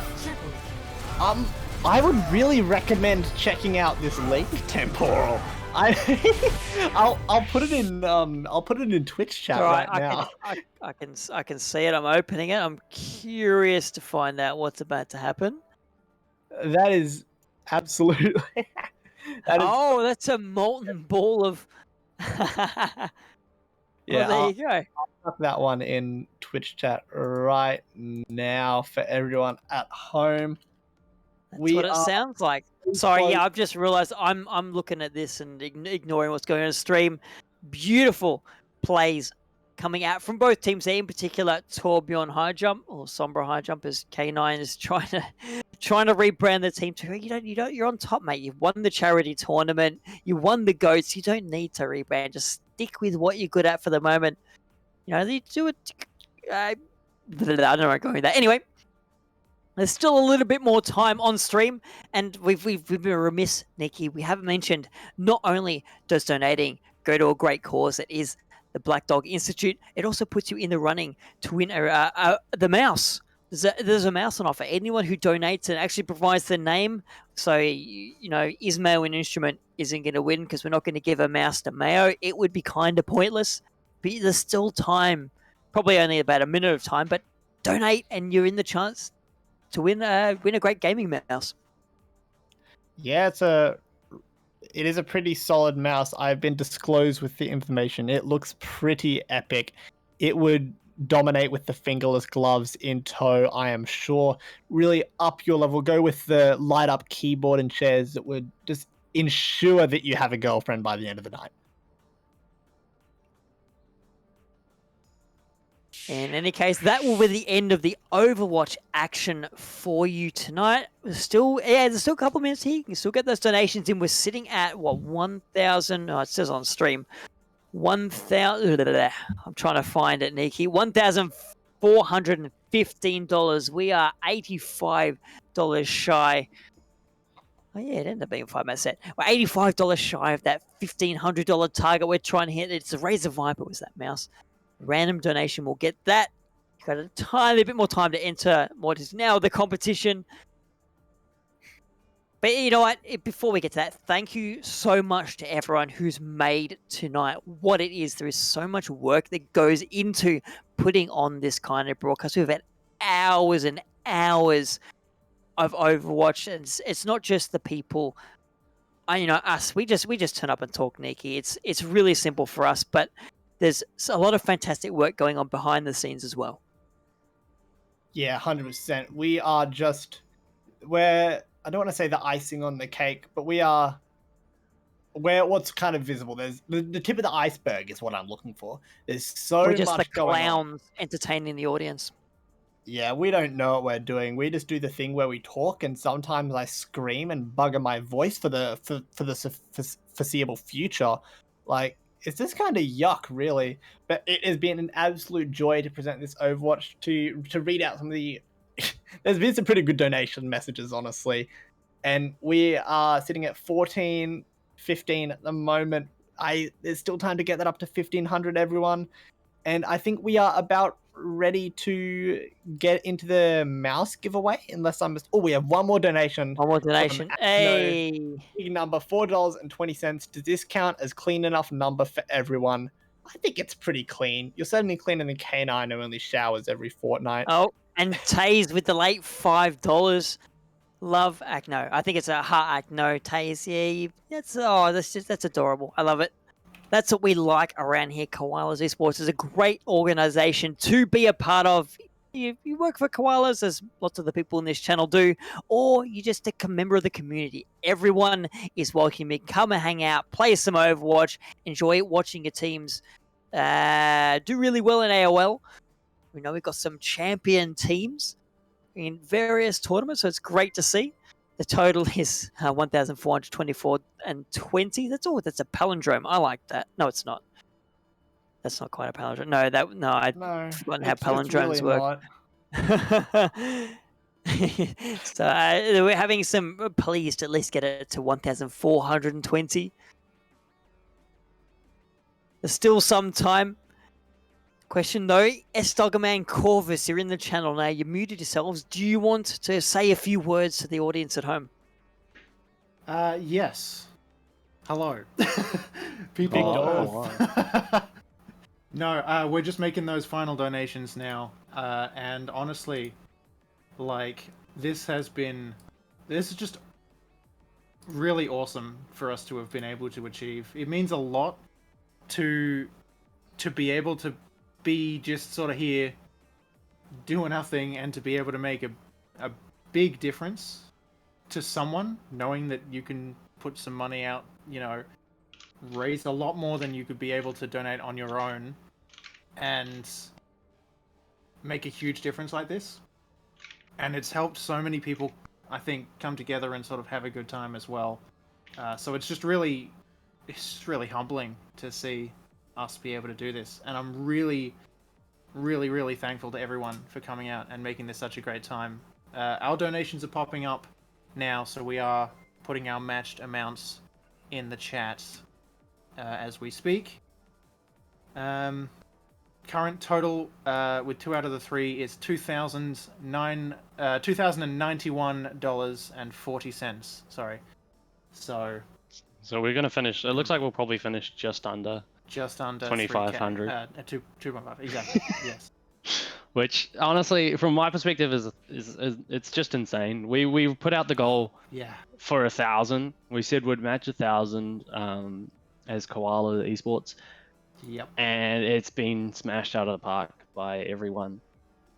I would really recommend checking out this link, Temporal. I'll put it in Twitch chat right now. I can see it. I'm opening it. I'm curious to find out what's about to happen. That is absolutely. Oh, that's a molten ball of. Yeah, well, there you go. I'll put that one in Twitch chat right now for everyone at home. That's what it sounds like. Sorry, yeah, I've just realized I'm looking at this and ignoring what's going on stream. Beautiful plays coming out from both teams there, in particular Torbjorn High Jump, or Sombra High Jump, as K9 is trying to rebrand the team to. You're on top, mate. You've won the charity tournament. You won the GOATs. You don't need to rebrand. Just stick with what you're good at for the moment. You know, you do it. I don't know where I'm going with that. Anyway. There's still a little bit more time on stream, and we've been remiss, Nikki. We haven't mentioned not only does donating go to a great cause, it is the Black Dog Institute. It also puts you in the running to win the mouse, there's a mouse on offer. Anyone who donates and actually provides the name, so Ismail an instrument isn't going to win because we're not going to give a mouse to Mayo. It would be kind of pointless. But there's still time, probably only about a minute of time. But donate, and you're in the chance to win a great gaming mouse. Yeah, it is a pretty solid mouse. I've been disclosed with the information. It looks pretty epic. It would dominate with the fingerless gloves in tow, I am sure. Really up your level. Go with the light up keyboard and chairs that would just ensure that you have a girlfriend by the end of the night. In any case, that will be the end of the Overwatch action for you tonight. There's still a couple of minutes here. You can still get those donations in. We're sitting at, 1,000... Oh, it says on stream. 1,000... I'm trying to find it, Nikki. $1,415. We are $85 shy. Oh, yeah, it ended up being a 5-match set. We're $85 shy of that $1,500 target we're trying to hit. It's a Razor Viper was that mouse. Random donation will get that. You've got a tiny bit more time to enter what is now the competition. But you know what? Before we get to that, thank you so much to everyone who's made tonight what it is. There is so much work that goes into putting on this kind of broadcast. We've had hours and hours of Overwatch, and it's not just the people. Us. We just turn up and talk, Nikki. It's really simple for us, but there's a lot of fantastic work going on behind the scenes as well. Yeah, 100%. We are I don't want to say the icing on the cake, but we're what's kind of visible. There's the tip of the iceberg is what I'm looking for. There's so much going on. We're just the clowns entertaining the audience. Yeah, we don't know what we're doing. We just do the thing where we talk, and sometimes I scream and bugger my voice for the foreseeable future. Like, it's just kind of yuck, really. But it has been an absolute joy to present this Overwatch, to read out some of the... There's been some pretty good donation messages, honestly. And we are sitting at 14.15 at the moment. There's still time to get that up to 1,500, everyone. And I think we are about ready to get into the mouse giveaway, unless we have one more donation. Hey! Big number, $4.20. Does this count as clean enough number for everyone? I think it's pretty clean. You're certainly cleaner than K9, who only showers every fortnight. Oh, and Taze with the late $5. Love Acno. I think it's a heart Acno. Taze, yeah, that's adorable. I love it. That's what we like around here. Koalas Esports is a great organization to be a part of. You work for Koalas, as lots of the people in this channel do, or you just a member of the community. Everyone is welcome. Come and hang out, play some Overwatch, enjoy watching your teams do really well in AOL. We know we've got some champion teams in various tournaments, so it's great to see. The total is 1,424 and 20. That's a palindrome. I like that. No, it's not. That's not quite a palindrome. I've forgotten how palindromes work. So we're having some pleased to at least get it to 1,420. There's still some time. Question though, Sdogga man, Corvus, you're in the channel now. You muted yourselves. Do you want to say a few words to the audience at home? Yes. Hello. People. No, we're just making those final donations now. And honestly, this is just really awesome for us to have been able to achieve. It means a lot to be able to be just sort of here doing nothing, and to be able to make a big difference to someone, knowing that you can put some money out, raise a lot more than you could be able to donate on your own, and make a huge difference like this. And it's helped so many people, I think, come together and sort of have a good time as well. So it's just really humbling to see us be able to do this, and I'm really thankful to everyone for coming out and making this such a great time. Our donations are popping up now, so we are putting our matched amounts in the chat as we speak. Come current total with 2 out of the 3 is $2,091.40. Sorry. So we're gonna finish. It looks like we'll probably finish just under 2,500. 2.5 exactly. Yes. Which honestly, from my perspective, is it's just insane. We put out the goal Yeah. for 1,000. We said we'd match 1,000 as Koala Esports. Yep. And it's been smashed out of the park by everyone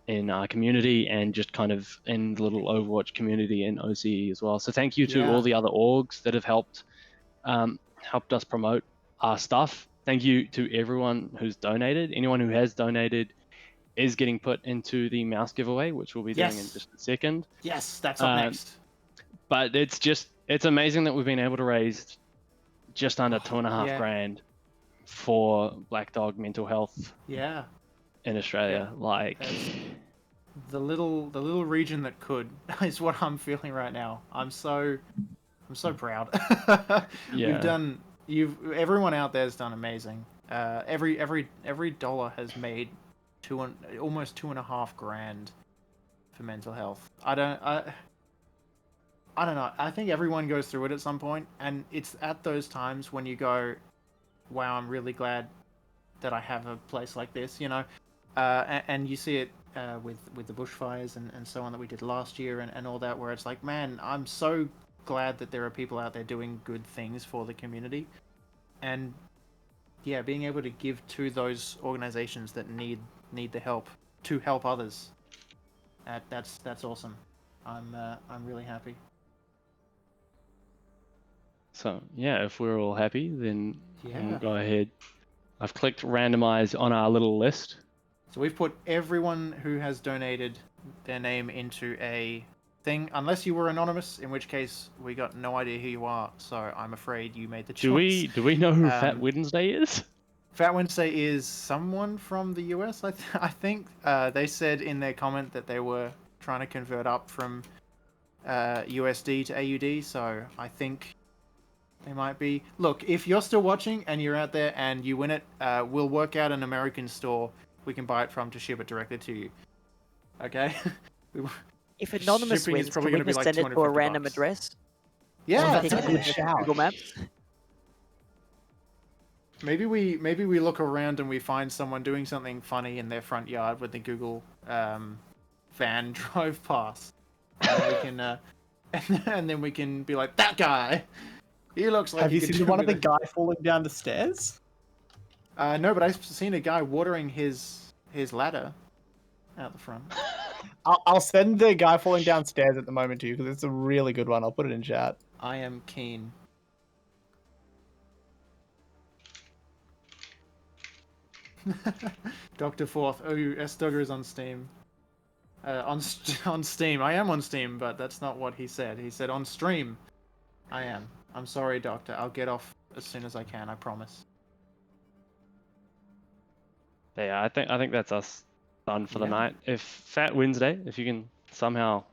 in our community and just kind of in the little Overwatch community in OCE as well. So thank you to all the other orgs that have helped us promote our stuff. Thank you to everyone who's donated. Anyone who has donated is getting put into the mouse giveaway, which we'll be doing in just a second. Yes, that's up next. But it's amazing that we've been able to raise just under $2.5 grand for Black Dog mental health. Yeah. In Australia, like the little region that could is what I'm feeling right now. I'm so proud. Everyone out there has done amazing. Every dollar has made almost $2.5 grand for mental health. I don't know. I think everyone goes through it at some point, and it's at those times when you go, wow, I'm really glad that I have a place like this, you know. And you see it with the bushfires and so on that we did last year and all that, where it's like, man, I'm so glad that there are people out there doing good things for the community. And yeah, being able to give to those organizations that need the help to help others, that's awesome. I'm really happy. So yeah, if we're all happy, then we'll go ahead. I've clicked randomize on our little list. So we've put everyone who has donated their name into a thing, unless you were anonymous, in which case we got no idea who you are. So I'm afraid you made the choice. Do we know who Fat Wednesday is? Fat Wednesday is someone from the US. I think they said in their comment that they were trying to convert up from USD to AUD. So I think they might be. Look, if you're still watching and you're out there and you win it, we'll work out an American store we can buy it from to ship it directly to you. Okay? If Anonymous Shipping is wins, probably can we gonna be just like send it to a random $250. address? Yeah, Pick that's it a good in shout. Google Maps. Maybe we look around and we find someone doing something funny in their front yard when the Google van drove past, and we can and then we can be like, that guy. He looks like. Have you could seen do the one of the with guy falling down the stairs? No, but I've seen a guy watering his ladder out the front. I'll send the guy falling downstairs at the moment to you because it's a really good one. I'll put it in chat. I am keen. Dr. Forth. Oh, Sdogga is on Steam. On Steam. I am on Steam, but that's not what he said. He said on stream. I am. I'm sorry, Doctor. I'll get off as soon as I can. I promise. Yeah, I think that's us done for the night. If Fat Wednesday, if you can somehow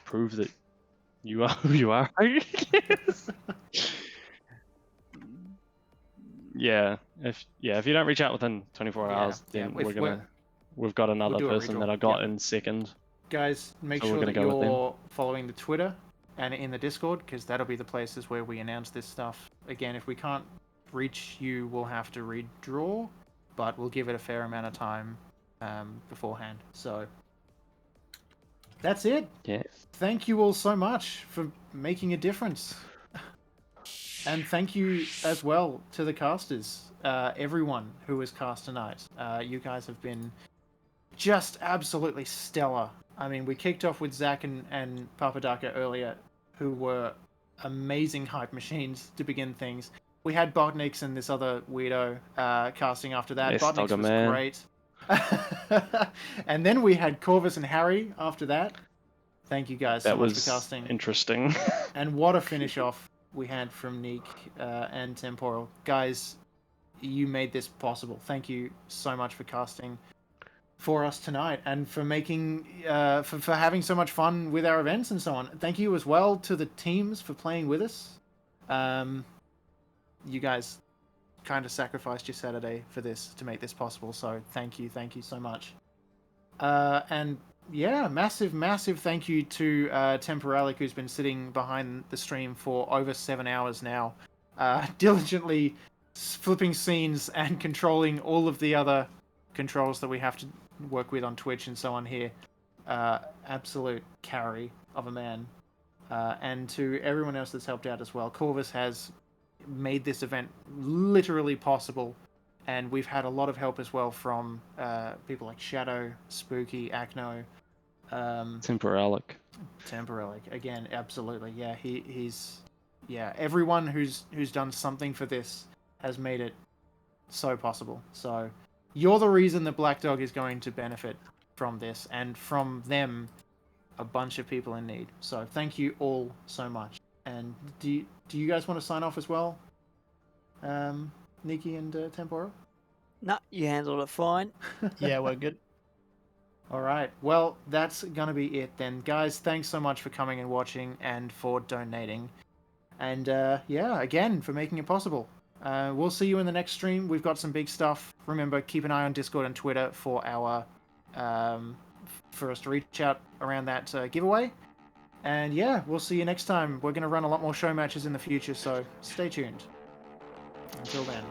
prove that you are who you are, if you don't reach out within 24 hours, then we've got another person that I got in second. Guys, make sure that you're following the Twitter and in the Discord, because that'll be the places where we announce this stuff. Again, if we can't reach you, we'll have to redraw, but we'll give it a fair amount of time beforehand. So that's it. Yeah. Thank you all so much for making a difference. And thank you as well to the casters, everyone who was cast tonight. You guys have been just absolutely stellar. I mean, we kicked off with Zach and Papadaka earlier, who were amazing hype machines to begin things. We had BotNix and this other weirdo casting after that. Yes, BotNix was man. great. And then we had Corvus and Harry after that. Thank you guys so much for casting. Interesting. And what a finish off we had from Neek and Temporal. Guys, you made this possible. Thank you so much for casting for us tonight and for making for having so much fun with our events and so on. Thank you as well to the teams for playing with us. You guys kind of sacrificed your Saturday for this to make this possible. So thank you so much. And yeah, massive thank you to Temporalic, who's been sitting behind the stream for over 7 hours now, diligently flipping scenes and controlling all of the other controls that we have to work with on Twitch and so on here. Absolute carry of a man. And to everyone else that's helped out as well. Corvus has made this event literally possible, and we've had a lot of help as well from people like Shadow, Spooky, Acno, Temporalic. Again, absolutely. Yeah, he's everyone who's done something for this has made it so possible. So you're the reason that Black Dog is going to benefit from this, and from them, a bunch of people in need. So thank you all so much. And do you guys want to sign off as well, Nikki and Temporal? No, you handled it fine. Yeah, we're good. All right. Well, that's gonna be it then, guys. Thanks so much for coming and watching, and for donating, and again for making it possible. We'll see you in the next stream. We've got some big stuff. Remember, keep an eye on Discord and Twitter for our for us to reach out around that giveaway. And yeah, we'll see you next time. We're going to run a lot more show matches in the future, so stay tuned. Until then.